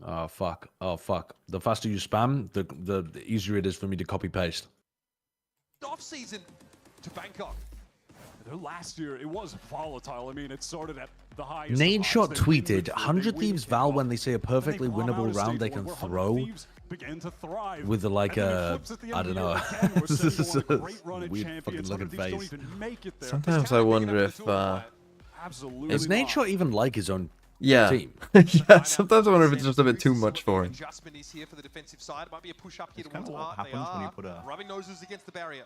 Oh, fuck. Oh, fuck. The faster you spam, the easier it is for me to copy paste. Off season to Bangkok. Their last year, it was volatile. I mean, it started at the highest. Nade of Shot highs. They tweeted, win, 100 they Thieves win, Val they when they say a perfectly bomb out winnable of round they stage can one, where 100 throw Thieves began to thrive. with like And then it a, flips at the end I of don't the know, year again, where this is Sentinel on a great run a at weird fucking champions. looking 100 Thieves don't face. even make it there. Sometimes I wonder if, Absolutely Is Nade Shot even like his own yeah, team? yeah. Sometimes I wonder if it's just a bit too much for him. Adjustment is here for the defensive side. It might be a push up here It's kind towards of what Hart. They happens when you are put a rubbing noses against the barrier.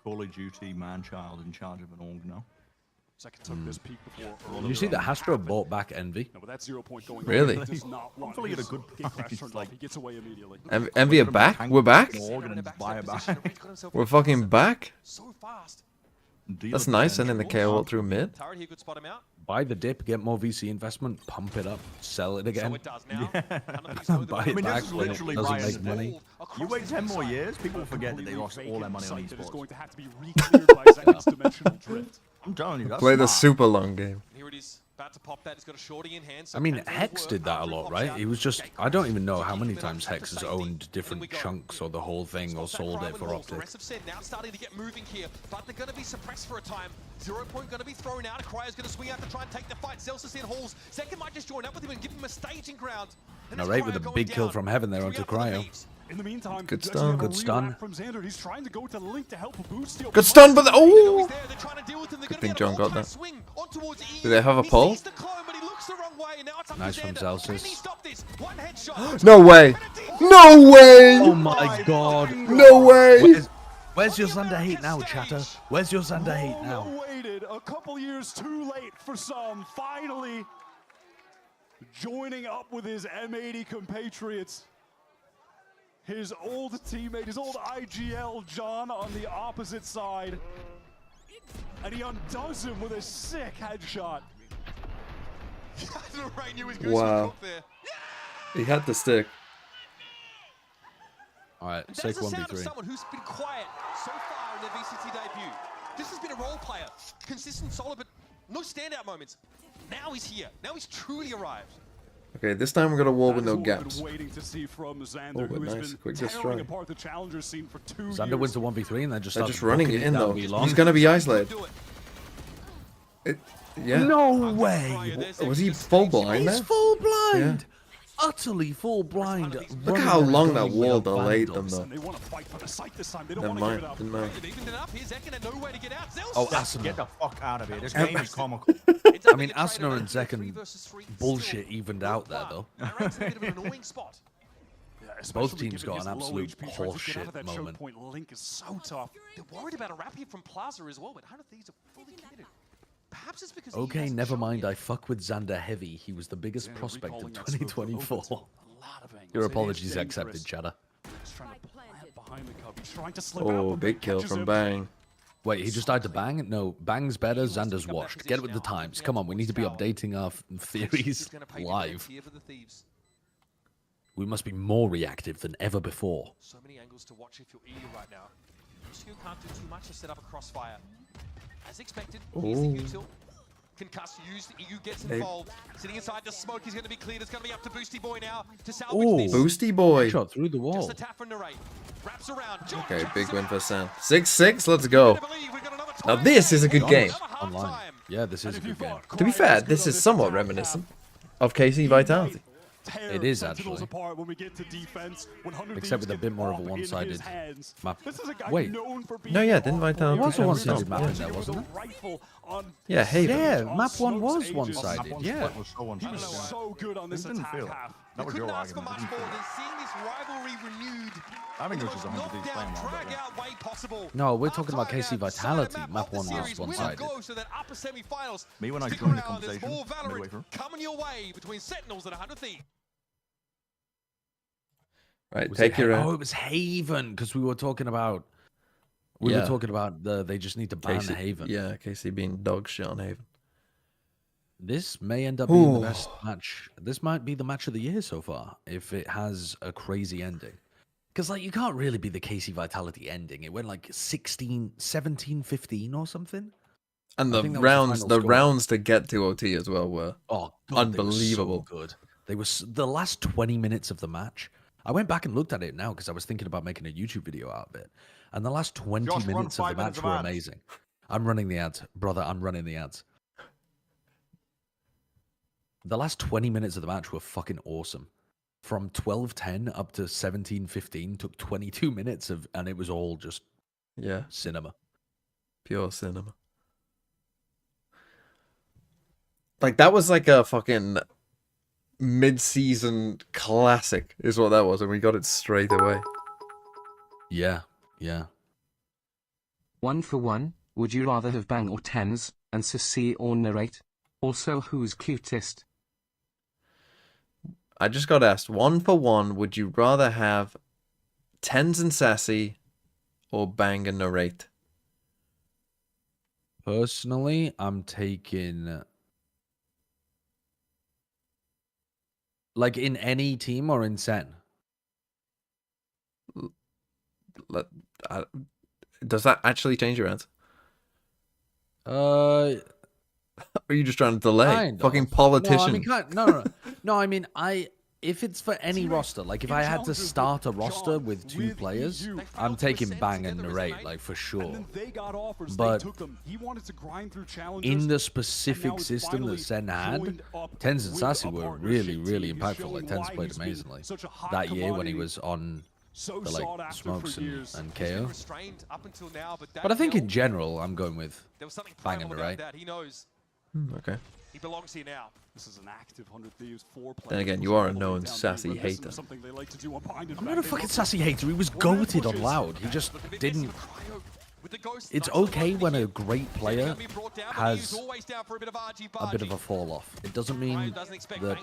Call of Duty man-child in charge of an org now. Second took this peak before You see that Hastro bought back Envy? No, but that 0 point going Really? on. He does not want Hopefully at a his good gate crash price, turned like- off. He gets away immediately. Envy are back? We're back? Org and buy it back. We're fucking back? So fast. That's nice, and then the KO ult through mid. Turret here could spot him out. Buy the dip, get more VC investment, pump it up, sell it again. So it does now. Buy it back when it literally doesn't Ryan's make money. You wait 10 more years, people will forget that they lost all their money on That is going esports. to have to be re-cleared by Zenit's dimensional drift. I'm telling you, that's Play the smart. super long game. Here it is. About to pop that. He's got a shorty in hand. So I mean, Panther will Hex work did that a after he lot, pops right? out. He was just, Gate I don't crash even know to how keep many him times up Hex to has safety. owned And then different we go. chunks or the whole thing or Stop that sold crowd it with for Hawks. The optic. rest of SEN now starting to get moving here, but they're going to be suppressed for a time. 0 point going to be thrown out. Cryo's going to swing out to try and take the fight. Celsius in halls. Second might just join up with him and give him a staging ground. And Now, it's right Cryo with a going big kill down. from heaven there 3 onto up for the Cryo. Thieves. In the meantime, Good does he stun. have a Good stun. re-rack from Xander? He's trying to go to Link to help boost steal. Good stun, but oh! He's there. They're trying to deal with him. They're Good going thing to John got be that. swing on towards EU. Do they have a He pole? sees the clone, but he looks the wrong way. Now it's up Nice to from Xander. Celsius. Can he stop this? One headshot. No way! No way! Oh my god! No way! Where's your Xander hate now, chatter? Where's your Xander hate now? Long awaited, a couple years too late for some. Finally joining up with his M80 compatriots. His old teammate, his old IGL John on the opposite side. And he undoes him with a sick headshot. Wow. He had the stick. Alright, That's safe the sound of 1v3. someone who's been quiet so far in their VCT debut. This has been a role player, consistent, solid, but no standout moments. Now he's here. Now he's truly arrived. Okay, this time we're gonna wall with That is no what we've gaps. been waiting to see from Xander, Oh, who has nice. been Quick tearing destroy. apart the challenger scene for 2 Xander years. wins the 1v3 and then just They're starts just running booking it in down though. B long. He's gonna be isolated. Yeah. No way! Was he full blind He's there? full blind! Utterly full blind. Look how long that wall delayed them though. They want to fight for the site this time. They don't Never want to give mind. it up. Didn't matter. They've evened it up. Here's Zekin and nowhere to get out. Oh, Get Asuna. the fuck out of here. This game is comical. I mean, Asuna and Zekin bullshit evened out there though. It's a bit of an annoying spot. Yeah, especially teams given got an his low absolute HP, trying to get out of horseshit that choke moment. point. Link is so tough. They're worried about a wrap here from Plaza as well, but 100 Thieves are fully committed. Perhaps it's because Okay, never mind. I fuck with Xander heavy. He was the biggest prospect of 2024. Your apologies accepted, chatter. He's trying to plant behind the cup. He's trying to slip out, Oh, but big Link kill catches from him. Bang. Wait, he just died to Bang? No, Bang's better, Xander's washed. Get with the times. Come on, we need to be updating our theories live. Here for the Thieves. We must be more reactive than ever before. So many angles to watch if you're EU right now. Lucio can't do too much to set up a crossfire. As expected, here's the Ooh. util. Concuss used, EU gets Hey. involved. Sitting inside the smoke, he's going to be cleared. It's going to be up to Boosty Boy now to salvage Ooh, this. Boosty boy. Shot through the Just wall. a tap from Narrate. Wraps around. Okay, big win for Sam. 6-6, let's go. Now this is a good game. Online. Yeah, this is a good game. To be fair, this is somewhat reminiscent of KC Vitality. It is actually. Apart when we get to defense, when 100 Except with a Thieves bit more of a get up in his one-sided hands. map. This is a guy Wait. known for being No, yeah, didn't Vitality It was a have one-sided some? map Yeah. in there, wasn't it? Rifle on Yeah, Haven. Yeah, on map one Smoke's was ages. one-sided. Yeah. Was so He was so good on this It didn't attack feel. half. That was your argument. Much more than seeing this rivalry renewed. I think it was just 100 D's playing well. But yeah. Way possible. No, we're talking about KC Vitality. Map 1 was one-sided. Me when I joined the conversation midway through. Coming your way between Sentinels and 100 Thieves. Right, Was take it your. Oh, it was Haven because we were talking about. We were talking about they just need to ban KC, Haven. Yeah, KC being dog shit on Haven. This may end up being the best match. This might be the match of the year so far if it has a crazy ending. Because like you can't really be the KC Vitality ending. It went like 16, 17, 15 or something. And the rounds to get to OT as well were unbelievable. They were so good. They were the last 20 minutes of the match. I went back and looked at it now because I was thinking about making a YouTube video out of it. And the last 20 minutes of the match were amazing. I'm running the ads, brother. I'm running the ads. The last 20 minutes of the match were fucking awesome. From 12:10 up to 17:15 took 22 minutes and it was all just cinema. Pure cinema. Like that was like a fucking mid-season classic is what that was, and we got it straight away. Yeah, yeah. 1 for 1, would you rather have Bang or Tens, and Sassy or Narrate? Also, who's cutest? I just got asked, 1 for 1, would you rather have Tens and Sassy or Bang and Narrate? Personally, I'm taking... Like in any team or in SEN? Does that actually change your answer? Are you just trying to delay? Fucking politician. No, I mean, if it's for any roster, like if I had to start a roster with 2 players, I'm taking Bang and Narrate, like for sure. But in the specific system that SEN had, Tens and Sassy were really, really impactful. Like Tens played amazingly that year when he was on the like Smokes and KO. But I think in general, I'm going with Bang and Narrate. Okay. He belongs here now. This is an active 100 Thieves 4 player. Then again, you are a known Sassy hater. I'm not a fucking Sassy hater. He was goated on Loud. He just didn't. It's okay when a great player has a bit of a fall off. It doesn't mean that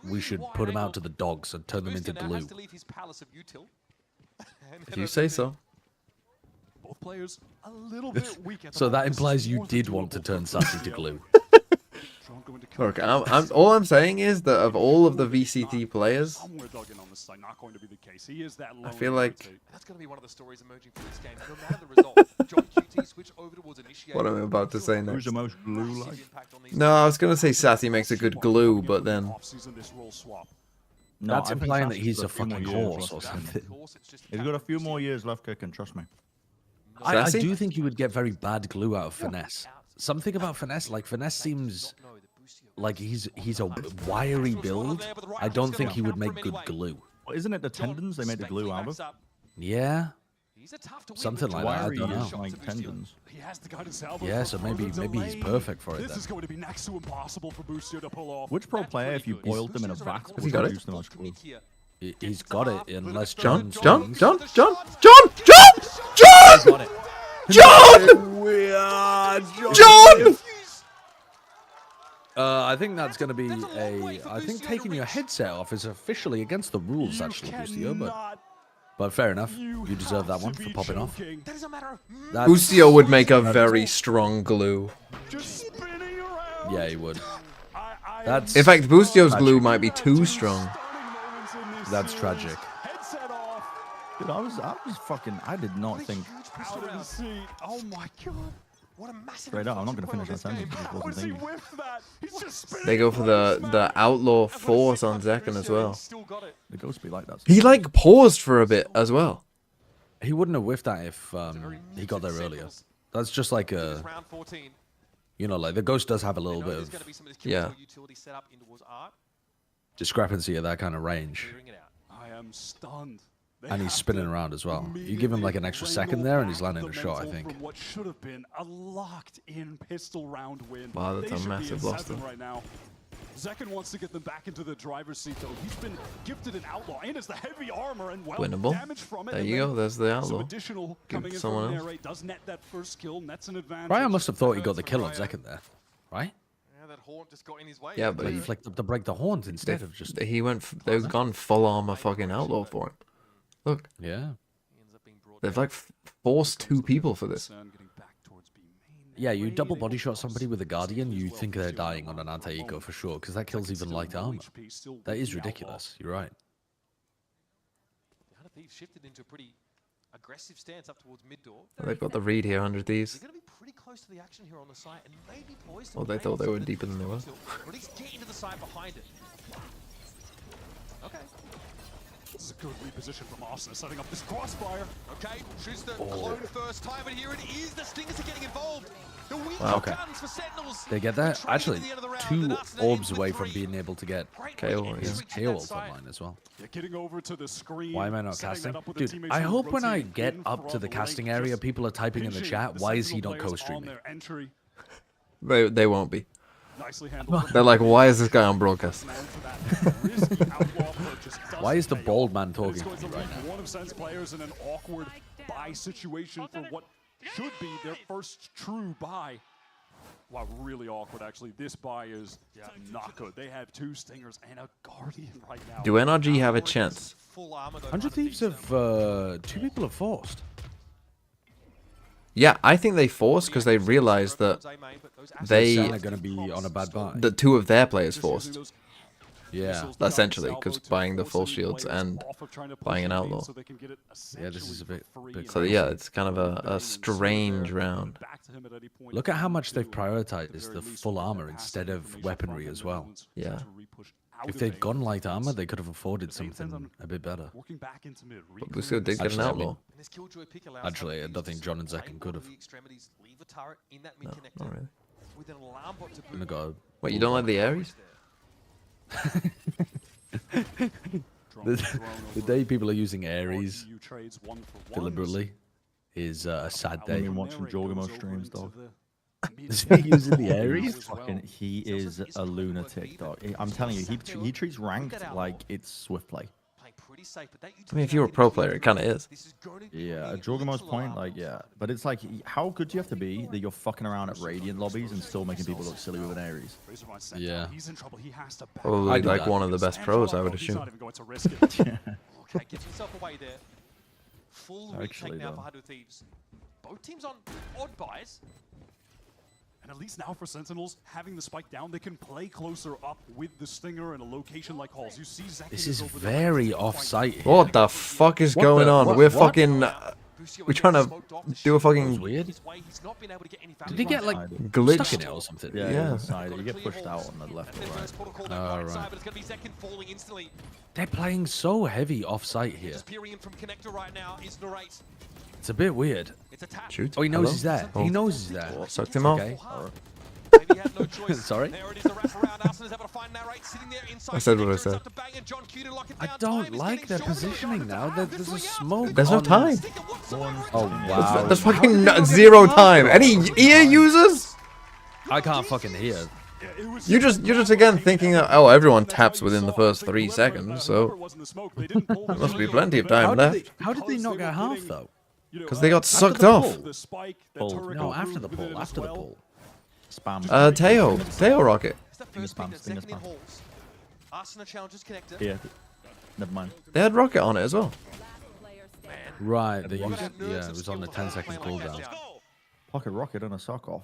we should put him out to the dogs and turn them into glue. If you say so. Both players a little bit weak at the So that moment. implies you did want to turn Sassy to glue. Look, all I'm saying is that of all of the VCT players, I feel like that's going to be one of the stories emerging from this game. No matter the result, John QT switch over towards initiate. what I'm about to say next. Who's the most glue like? No, I was gonna say Sassy makes a good glue, but then No, That's I think implying that Sassy's he's got a few more fucking years horse or left. something. He's got a few more years left, kicking, trust me. I do think you would get very bad glue out of Finesse. Something about Finesse, like Finesse seems like he's a wiry build. I don't think he would make good glue. Well, isn't it the tendons they made the glue out of? Yeah. Something like that. I Wiry don't know. is like tendons. Yeah, so maybe he's perfect for it This is then. going to be next to impossible for Boostio to pull off. Which pro player, if you boiled them in a vat, Has he got it? use the most glue? He's got it unless John. John. John. I think that's going to be I think taking your headset off is officially against the rules, actually, Boostio, but fair enough. You deserve that one for popping off. Boostio would make a very strong glue. Yeah, he would. In fact, Boostio's glue might be too strong. That's tragic. Dude, I was fucking. I did not think. Out of the seat. Oh my god. What a massive. Straight up, I'm not gonna finish that sentence. I just wasn't thinking. They go for the outlaw force on Zekken as well. The ghost be like that. He like paused for a bit as well. He wouldn't have whiffed that if he got there earlier. That's just like a, you know, like the ghost does have a little bit of discrepancy at that kind of range. I am stunned. And he's spinning around as well. You give him like an extra second there, and he's landing a shot, I think. From what should have been a locked-in pistol round win. Wow, that's a massive loss, though. Right now. Zekken wants to get them back into the driver's seat, though. He's been gifted an outlaw, and it's the heavy armor, and well, Winnable. damage from it. There you go. There's the Some outlaw. additional Give coming in someone from else. Narrate does net that first kill, nets an advantage. Ryan must have thought he got the kill on second there, right? Yeah, that haunt just got in his way. Yeah, but But he he, flicked up to break the horns instead of just. they've gone full armor fucking outlaw for him. Look, Yeah. they've like forced 2 people for this. Yeah, you double body shot somebody with a guardian, you think they're dying on an anti-eco for sure, because that kills even light armor. That is ridiculous. You're right. Hunter Thieves shifted into a pretty aggressive stance up towards mid door. They've got the read here, 100 Thieves. They're going to be pretty close to the action here on the site and maybe poised to Well, they play thought they on were some deeper than they were. of the- Or at least get into the side behind it. Okay. This is a good reposition from Austin, setting up this crossfire. Okay, shoots the clone first time, but here it is. The Stingers are getting involved. The weak Okay. guns for Sentinels. They get that? Actually, Trading at the end of the round, 2 and Arsenal orbs in with away from 3. being able to get KO. his KO ult online as well. Yeah, getting over to the screen. Why am I not setting casting? that up with the Dude, teammates I who are hope when I rotating get in up to from the lane, casting just area, people are typing in the pinching chat, the why is he Sentinel not players on co-streaming? their entry. They won't be. Nicely handled. They're like, why is this guy on broadcast? Why is the bald man talking It's to going to me right leave now? one of Sen's players in an awkward buy situation for what should be their first true buy. Wow, really awkward actually. This buy is not good. They have 2 Stingers and a Guardian right now. Do NRG have a chance? 100 Thieves have 2 people have forced. Yeah, I think they forced because they realized that they SEN are going to be on a bad buy. the 2 of their players forced. Yeah. Essentially, because buying the full shields and buying an outlaw. Yeah, this is a bit So yeah, it's kind of a strange round. Look at how much they've prioritized the full armor instead of weaponry as well. Yeah. If they'd gone light armor, they could have afforded something a bit better. But we still did get an outlaw. Actually, I don't think John and Zekken could have. No, not really. I'm gonna go. Wait, you don't like the Ares? The day people are using Ares deliberately is a sad day. I've been watching Jorgamo streams, dog. Is he using the Ares? Fucking, he is a lunatic, dog. I'm telling you, he treats ranked like it's Swift play. I mean, if you're a pro player, it kind of is. Yeah, at Jorgamo's point, like, yeah. But it's like, how good do you have to be that you're fucking around at Radiant lobbies and still making people look silly with an Ares? Yeah. Probably like one of the best pros, I would assume. Okay, gets himself away there. Full Actually, retake now though. for 100 Thieves. Both teams on odd buys. And at least now for Sentinels, having the spike down, they can play closer up with the Stinger in a location like Halls. You see Zekken This is over there. very off-site here. What the fuck is going on? We're fucking... we're trying to do a fucking... Weird. Did he get like glitch stuck in it or something? Yeah, Yeah. Side. You get pushed out on the left or right. Oh, right. They're playing so heavy off-site here. From connector right now is Narrate. It's a bit weird. Shoot. Oh, he knows Hello? he's there. Oh. He knows he's there. Sucked him off. Okay. Maybe he had no choice. Sorry? There it is, the wraparound. Arsenal is able to find Narrate sitting there inside. I said what I connector. It's said. up to Bang and John Q to lock it I down. don't Time is like getting their shorter. positioning now. There's a smoke. There's no on- time. Oh, wow. There's fucking zero time. Any ear users? I can't fucking hear. You're just again thinking that, oh, everyone taps within the first 3 seconds, so there must be plenty of time left. How did they not get half though? Because they got sucked off. Pull. No, after the pull. After the pull. Spam. Teo rocket. Stinger spam. Stinger spam. Arsenal challenges connector. Yeah. Never mind. They had rocket on it as well. Right, they used, yeah, it was on the 10-second cooldown. Pocket rocket on a sock off.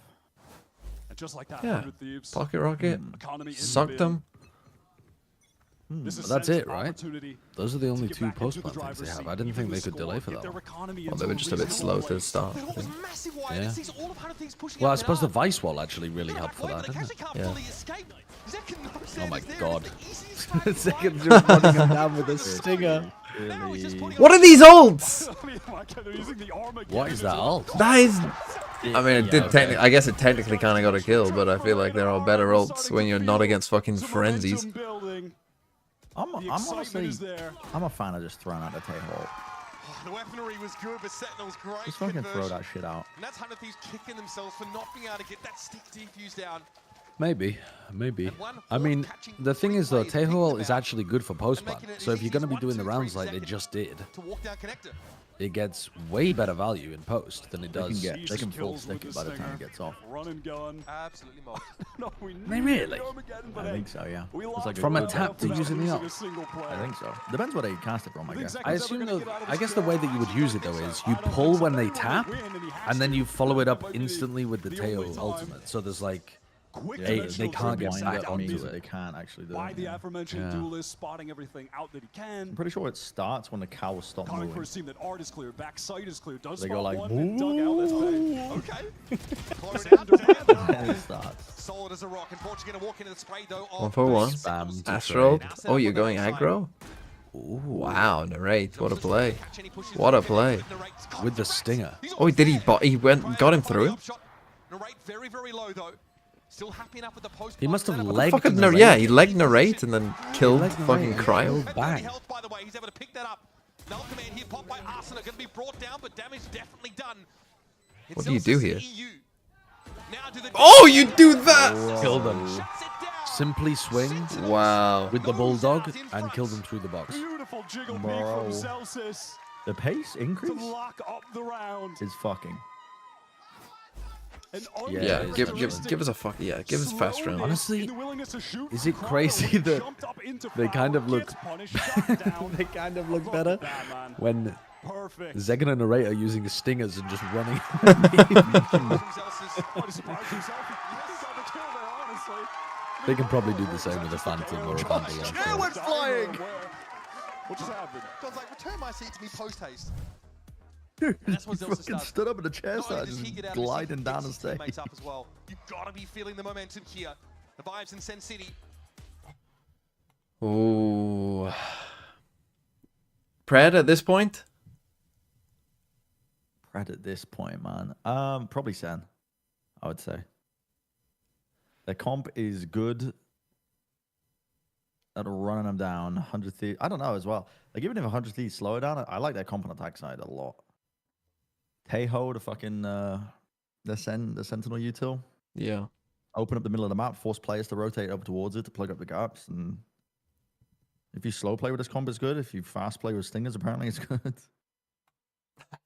And just like that, Yeah. 100 Thieves. Pocket rocket. Economy in Sucked mid. them. This is But that's Sen's it, right? opportunity Those are the only to get 2 back into the post-plant things they driver's have. I seat, didn't think even they could score, delay for get that their long. economy Well, they into were a just a bit reasonable slow to place. start. I It was think. a massive wide. Yeah. It sees all of 100 Thieves pushing Well, I out suppose the now. Vice Wall actually really helped for that, They didn't actually it? can't Yeah. fully escape. Zekken knows Oh my that it's there. god. It's the easiest fight Second to just running him down with a stinger. Now he's just putting What are these ults? I mean, like, they're using the arm again. What is that ult? That is... I mean, it did okay. technically... I guess it technically kind of got a kill, but I feel like there are better ults when you're not against fucking Some frenzies. momentum building. I'm The honestly, excitement is there. I'm a fan of just throwing out the tail. The weaponry was good, but Sentinel's great Just fucking throw conversion. that shit out. And that's 100 Thieves kicking themselves for not being able to get that stick defuse down. Maybe. I mean, the thing is though, Teho is actually good for post-ban. So if you're going to be doing the rounds like they just did, it gets way better value in post than it does. They can full stick it by the time it gets off. Run and gun. Absolutely not. No, we They really? I think so, yeah. It's like from a tap to using the ult. I think so. Depends what they cast it from, I guess. I assume though, I guess the way that you would use it though is you pull when they tap, and then you follow it up instantly with the Teho ultimate. So there's like, they can't get back onto it. They can't actually do By it. the aforementioned duelist, spotting everything out that he can. I'm pretty sure it starts when the cows stop Coming moving. for a team that art is clear, backside is clear. Does They spot go like, one and dug out. Let's And it starts. Solid as a rock. Unfortunately, going to walk into the spray though. 1 for 1. Spam. Astral. Oh, you're going aggro? Ooh, wow, narrate. What a play. What a play. With the stinger. Oh, did he? He got him through it? Narrate very, very low though. Still happy enough with the post. He must have legged Yeah, he legged narrate and then killed fucking Cryo. Bang. By the way, he's able to pick that up. Null command here, popped by Arsenal, going to be brought down, but damage definitely done. What do you do here? Now do the Oh, you do that! Kill them. Simply swing. Wow. With the bulldog and kill them through the box. Beautiful jiggle Bro. peek from Celsius The pace increase to lock up the round. is fucking. Yeah, give us a fuck. Yeah, give us a fast round. Honestly, is it crazy that they kind of look better when Zegan and Narrator using stingers and just running? They can probably do the same with a Phantom or a Vandal. Chair went flying! What just happened? God's like, return my seat to me post haste. Dude, And that's what he Zelsa fucking does. stood up in the chair Not only side, does he just get out of his gliding seat, down he the picks his stage. teammates up as well. You've got to be feeling the momentum here. The vibes in Sen City. Ooh. Pred at this point? Pred at this point, man. Probably Sen, I would say. Their comp is good at running them down. 100 Thieves. I don't know as well. Like, even if 100 Thieves slow it down, I like their comp on attack side a lot. Teho, the fucking the Sentinel util. Yeah. Open up the middle of the map, force players to rotate up towards it to plug up the gaps. And if you slow play with this comp, it's good. If you fast play with Stingers, apparently it's good.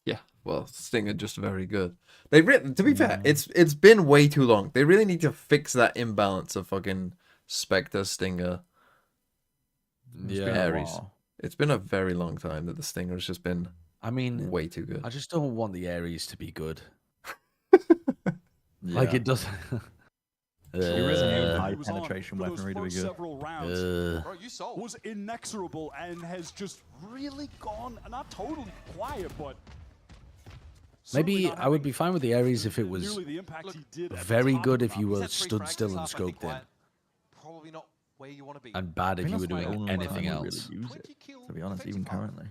Yeah, well, Stinger just very good. They to be fair, it's been way too long. They really need to fix that imbalance of fucking Spectre, Stinger, Ares. It's been a very long time that the Stinger has just been. I mean, way too good. I just don't want the Ares to be good. Like it does. High penetration weaponry to be good. Was inexorable and has just really gone, not totally quiet, but Maybe I would be fine with the Ares if it was very good if you were stood still and scoped in. Probably not where you want to be. And bad if you were doing anything else. Really use it, to be honest, even currently.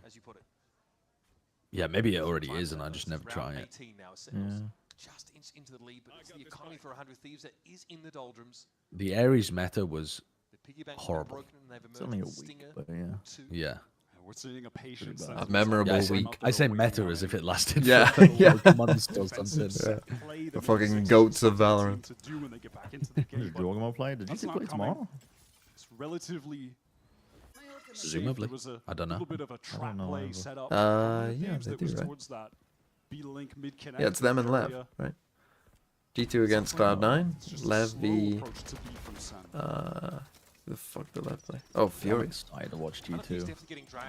Yeah, maybe it already is, and I just never try it. Yeah. Just into the lead, but it's the economy for 100 Thieves that is in the doldrums. The Ares meta was horrible. It's only a week, but yeah. Yeah. We're seeing a patient A memorable week. I say meta as if it lasted yeah, for yeah. months or something. Yeah. The fucking goats of Valorant. Is Gorgamo play? Did you see play tomorrow? It's relatively. Presumably. I don't know. Yeah, they do, right? Yeah, it's them and Lev, right? G2 against Cloud9. Lev v. The fuck did Lev play? Oh, Furious. I'm excited to watch G2.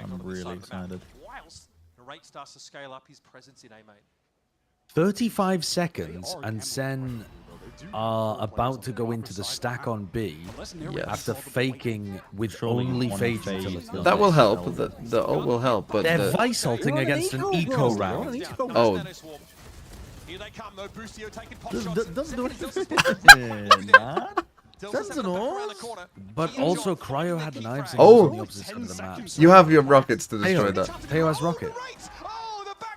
I'm really excited. Whilst Narrate starts to scale up his presence in A, mate. 35 seconds, and Sen are about to go into the stack on B after faking with only Fade utility. That will help. The ult will help, but they're vice ulting against an eco round. Oh. Here they come, though. Boostio taking pop Doesn't do anything. But also, Cryo had knives Oh. on the opposite side of the map. You have your rockets to destroy that. Teo has rocket.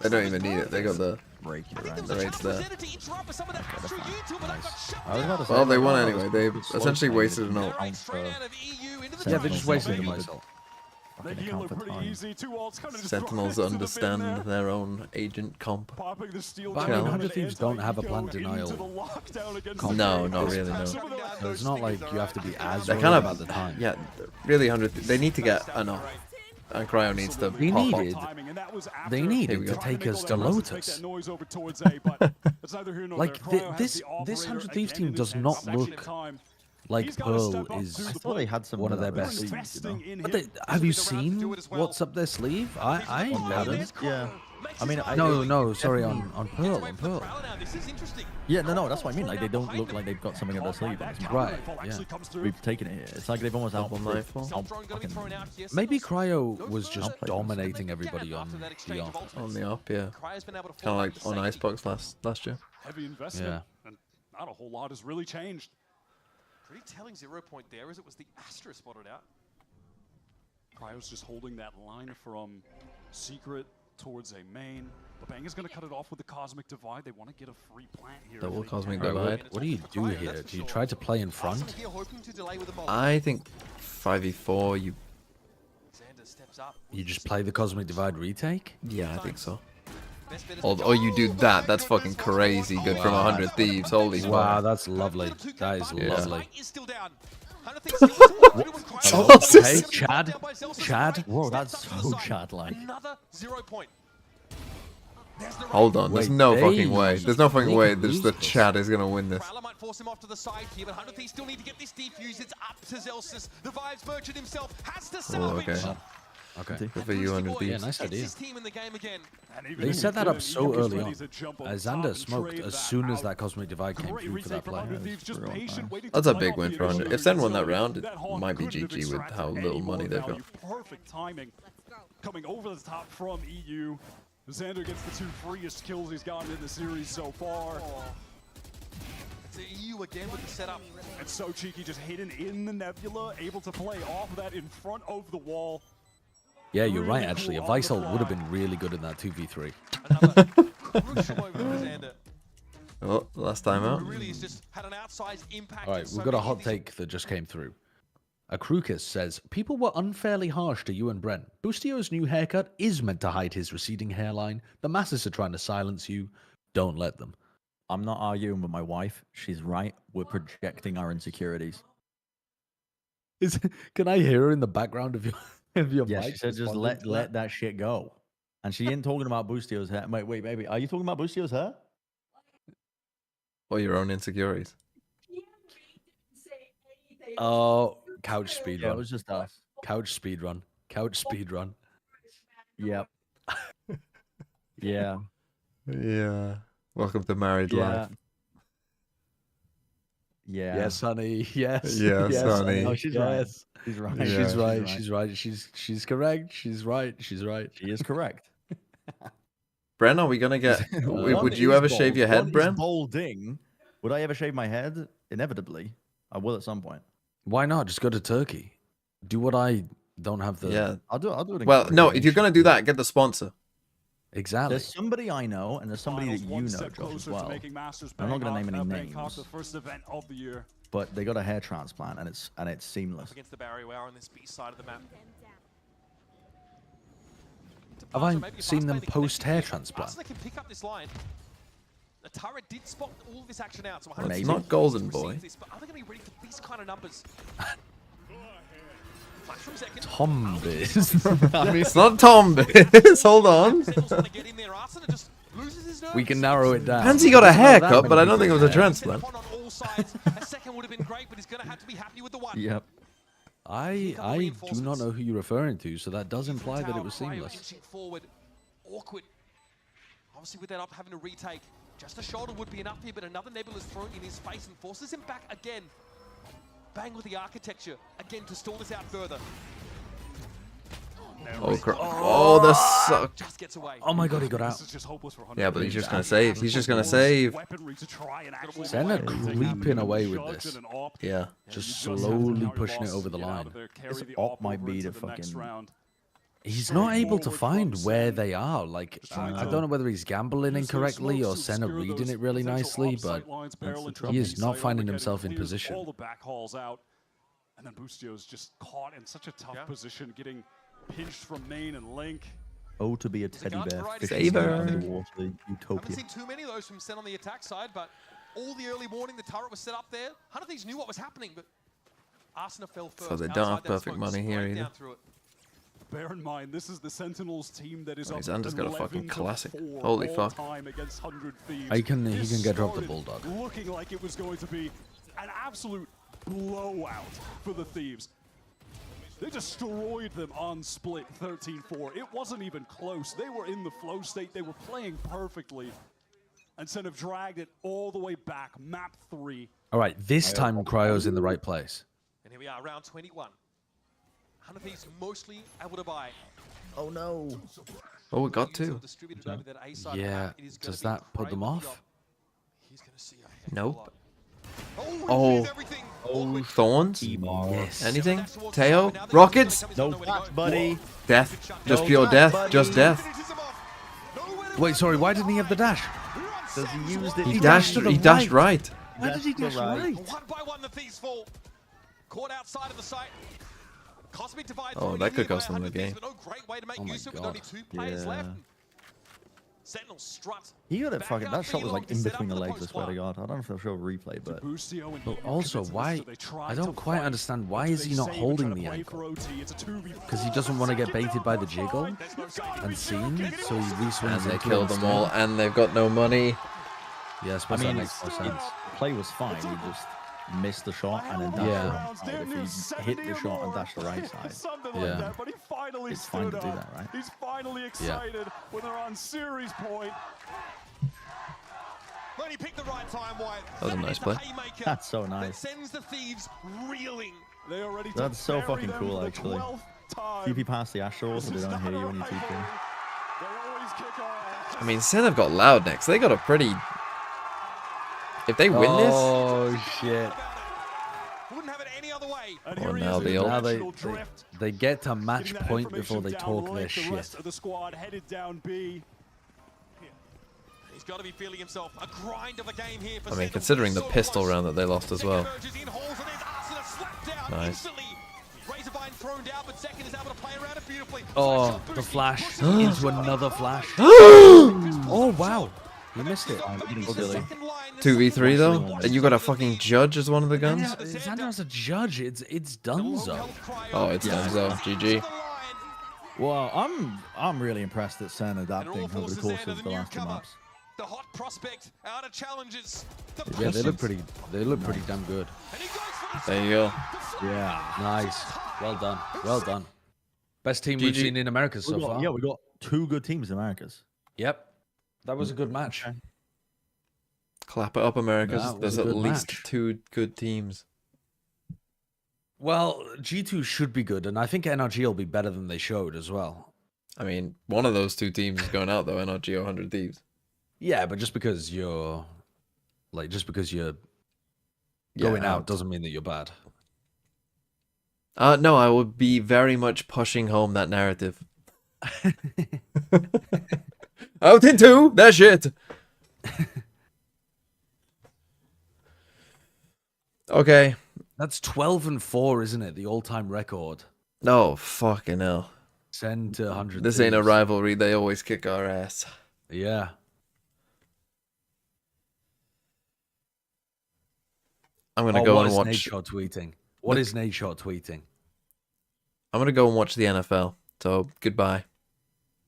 They don't even need it. They got the rates there. Well, they won anyway. They essentially wasted an ult. Yeah, they just wasted the ult. Fucking account for time. Sentinels understand their own agent comp. But I mean, 100 Thieves don't have a plan denial. No, not really, no. So it's not like you have to be as They're worried kind of about the time. Yeah, really 100. They need to get enough, and Cryo needs to. They needed to take us to Lotus. Like this 100 Thieves team does not look like Pearl is they had some one of their best. But have you seen what's up their sleeve? I haven't. Yeah. I mean, no, sorry, on Pearl, Yeah, no, that's what I mean. Like, they don't look like they've got something up their sleeve. Right, yeah. We've taken it here. It's like they've almost Maybe Cryo was just dominating everybody on the off. On the up, yeah. Kind of like on Icebox last year. Heavy investment, and not a whole lot has really changed. Pretty telling 0 point there as it was the Astra spotted out. Cryo's just holding that line from Secret towards a main. The Bang is going to cut it off with the Cosmic Divide. They want to get a free plant here. Double Cosmic Right, Divide. what do you do here? Do you try to play in front? I think 5v4. You just play the Cosmic Divide retake? Yeah, I think so. Or you do that. That's fucking crazy good from 100 Thieves. Holy wow, that's lovely. That is lovely. Okay, Chad. Whoa, that's so Chad-like. Another 0 point. Hold on, there's no fucking way. There's no fucking way the Chad is gonna win this. Might force him off to the side here, but 100 Thieves still need to get this defused. It's up to Zelsis. The Vibes Merchant himself has to salvage. Okay. Good for you, 100 Thieves. Yeah, nice idea. Team in the game again. They set that up so early on. Xander smoked as soon as that Cosmic Divide came through for that play. That's a big win for 100. If Sen won that round, it might be GG with how little money they've got. Perfect timing. Coming over the top from EU. Xander gets the 2 freest kills he's gotten in the series so far. It's EU again with the setup. And so cheeky, just hidden in the Nebula, able to play off of that in front of the wall. Yeah, you're right, actually. A Visal would have been really good in that 2v3. Oh, last time out. Alright, we've got a hot take that just came through. Akrukus says, people were unfairly harsh to you and Brent. Boostio's new haircut is meant to hide his receding hairline. The masses are trying to silence you. Don't let them. I'm not arguing with my wife. She's right. We're projecting our insecurities. Can I hear her in the background of your... Yeah, she said just let that shit go. And she ain't talking about Boostio's hair. Wait, baby. Are you talking about Boostio's hair? Or your own insecurities? Oh, couch speedrun. Yeah, it was just us. Couch speedrun. Couch speedrun. Yep. Yeah. Yeah. Welcome to married life. Yeah. Yes, honey. Yes. Yes, honey. Oh, she's right. She's right. Yeah. She's right. She's right. She's correct. She's right. She's right. She is correct. Bren, are we gonna get? Would you ever shave your head, Bren? Balding. Would I ever shave my head? Inevitably, I will at some point. Why not? Just go to Turkey. Do what I don't have the. Yeah, I'll do it. Well, no. If you're gonna do that, get the sponsor. Exactly. There's somebody I know, and there's somebody that you know, Josh, as well. I'm not gonna name any names. But they got a hair transplant, and it's seamless. Against the barrier, we are on this B side of the map. Have I seen them post hair transplant? They can pick up this line. The turret did spot all of this action out, so It's not Golden Boy. But are they going to be ready for these kind of numbers? Tom Biz. It's not Tom Biz. Hold on. We can narrow it down. Pansy got a haircut, but I don't think it was a transplant. Yep. I do not know who you're referring to, so that does imply that it was seamless. Forward. Awkward. Obviously with that up, having to retake. Just a shoulder would be enough here, but another Nebula is thrown in his face and forces him back again. Bang with the architecture, again to stall this out further. Oh, the suck. Just gets away. Oh my god, he got out. Yeah, but he's just gonna save. He's just gonna save. Senna creeping away with this. Yeah. Just slowly pushing it over the line. This op might be the fucking... He's not able to find where they are. Like, I don't know whether he's gambling incorrectly or Senna reading it really nicely, but he is not finding himself in position. And then Boostio's just caught in such a tough position, getting pinched from Main and Link. Oh, to be a teddy bear. Saber. Underwater Haven't utopia. seen too many of those from SEN on the attack side, but all the early warning, the turret was set up there. 100 Thieves knew what was happening, but Arsena fell first. So they don't have perfect money here either. Bear in mind, this is the Sentinels team that is Oh, up he's just got a fucking 11-4 classic. Holy fuck. all-time against 100 Thieves. He can This get dropped the started Bulldog. Looking like it was going to be an absolute blowout for the Thieves. They destroyed them on split 13-4. It wasn't even close. They were in the flow state. They were playing perfectly. And Sen have dragged it all the way back. Map 3. All right, this time Cryo's in the right place. And here we are, round 21. 100 Thieves mostly able to buy. Oh no. Oh, we got two. Yeah, does that put them off? Nope. Oh, thorns? Yes. Anything? Teo? Rockets? No, buddy. Death. Just pure death. Just death. Wait, sorry, why didn't he have the dash? Because he used it. He dashed. He dashed right. Why did he dash right? One by one, the Thieves fall. Caught outside of the site. Cosmic Divide. Oh, that could cost them the game. No great way to make use of it with only 2 players left. Sentinel strut. He got it fucking. That shot was like in between the legs. I swear to God. I don't know if they'll show a replay, but. But also, why? I don't quite understand. Why is he not holding the ankle? Because he doesn't want to get baited by the jiggle and seen, so he reswings. And they killed them all, and they've got no money. Yeah, I suppose that makes more sense. Play was fine. He just missed the shot and then dashed the wrong side. If he hit the shot and dashed the right side, That, but he finally it's fine to stood do up. that, right? He's finally excited when they're on series point. When he picked the right time, Wyatt. That was a nice play. That's so nice. Sends the Thieves reeling. They are ready to That's so bury fucking them cool, for the actually. 12th time. TP past the Astro, so they don't hear you when you TP. They always kick our ass. I mean, Sen have got loud next. They got a pretty. If they win this. Oh shit! Wouldn't have it any other way. Or now the Now old. they get to match point before they talk their The shit. rest of the squad headed down B. He's got to be feeling himself. A grind of a game here for I mean, Sentinel. considering the pistol round that they lost as well. Emerges in holes and there's Arsena slapped down Nice. instantly. Razorvine thrown down, but Second is able to play around it beautifully. Oh, the flash into another flash. Oh wow, you missed it. 2v3 though? And you got a fucking judge as one of the guns? Yeah, Xander has a judge. It's Dunzo. Oh, it's Dunzo. GG. Well, I'm really impressed that Sen adapting over the course of the last 2 maps. The hot prospect out of challenges. Yeah, they look pretty damn good. There you go. Yeah, nice. Well done. Well done. Best team we've GG. seen in America so far. Yeah, we got 2 good teams in Americas. Yep. That was a good match. Clap it up, Americas. That was There's a at good least match. 2 good teams. Well, G2 should be good, and I think NRG will be better than they showed as well. I mean, one of those 2 teams is going out though, NRG or 100 Thieves. Yeah, but just because you're going Yeah, out doesn't mean that you're bad. No, I would be very much pushing home that narrative. Out in 2, that shit. Okay. That's 12-4, isn't it? The all-time record. No, fucking hell. Send to 100. This ain't a rivalry. They always kick our ass. Yeah. I'm gonna go and watch. Nadeshot tweeting? What is Nadeshot tweeting? I'm gonna go and watch the NFL. So goodbye.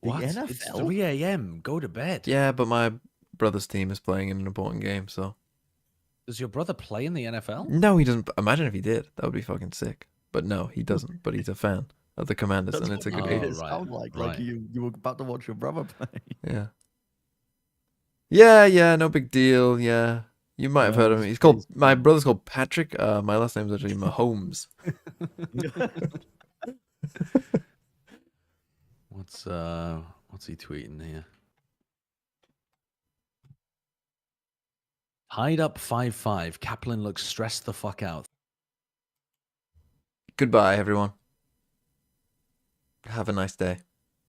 What? NFL? It's 3 a.m. Go to bed. Yeah, but my brother's team is playing in an important game. So Does your brother play in the NFL? no, he doesn't. Imagine if he did. That would be fucking sick. But no, he doesn't. But he's a fan of the Commanders, and it's a good It game. right, sound like right. you were about to watch your brother play. Yeah. Yeah. No big deal. Yeah. You might have heard of him. He's called. My brother's called Patrick. My last name's actually Mahomes. What's he tweeting here? Hide up 5-5. Kaplan looks stressed the fuck out. Goodbye, everyone. Have a nice day.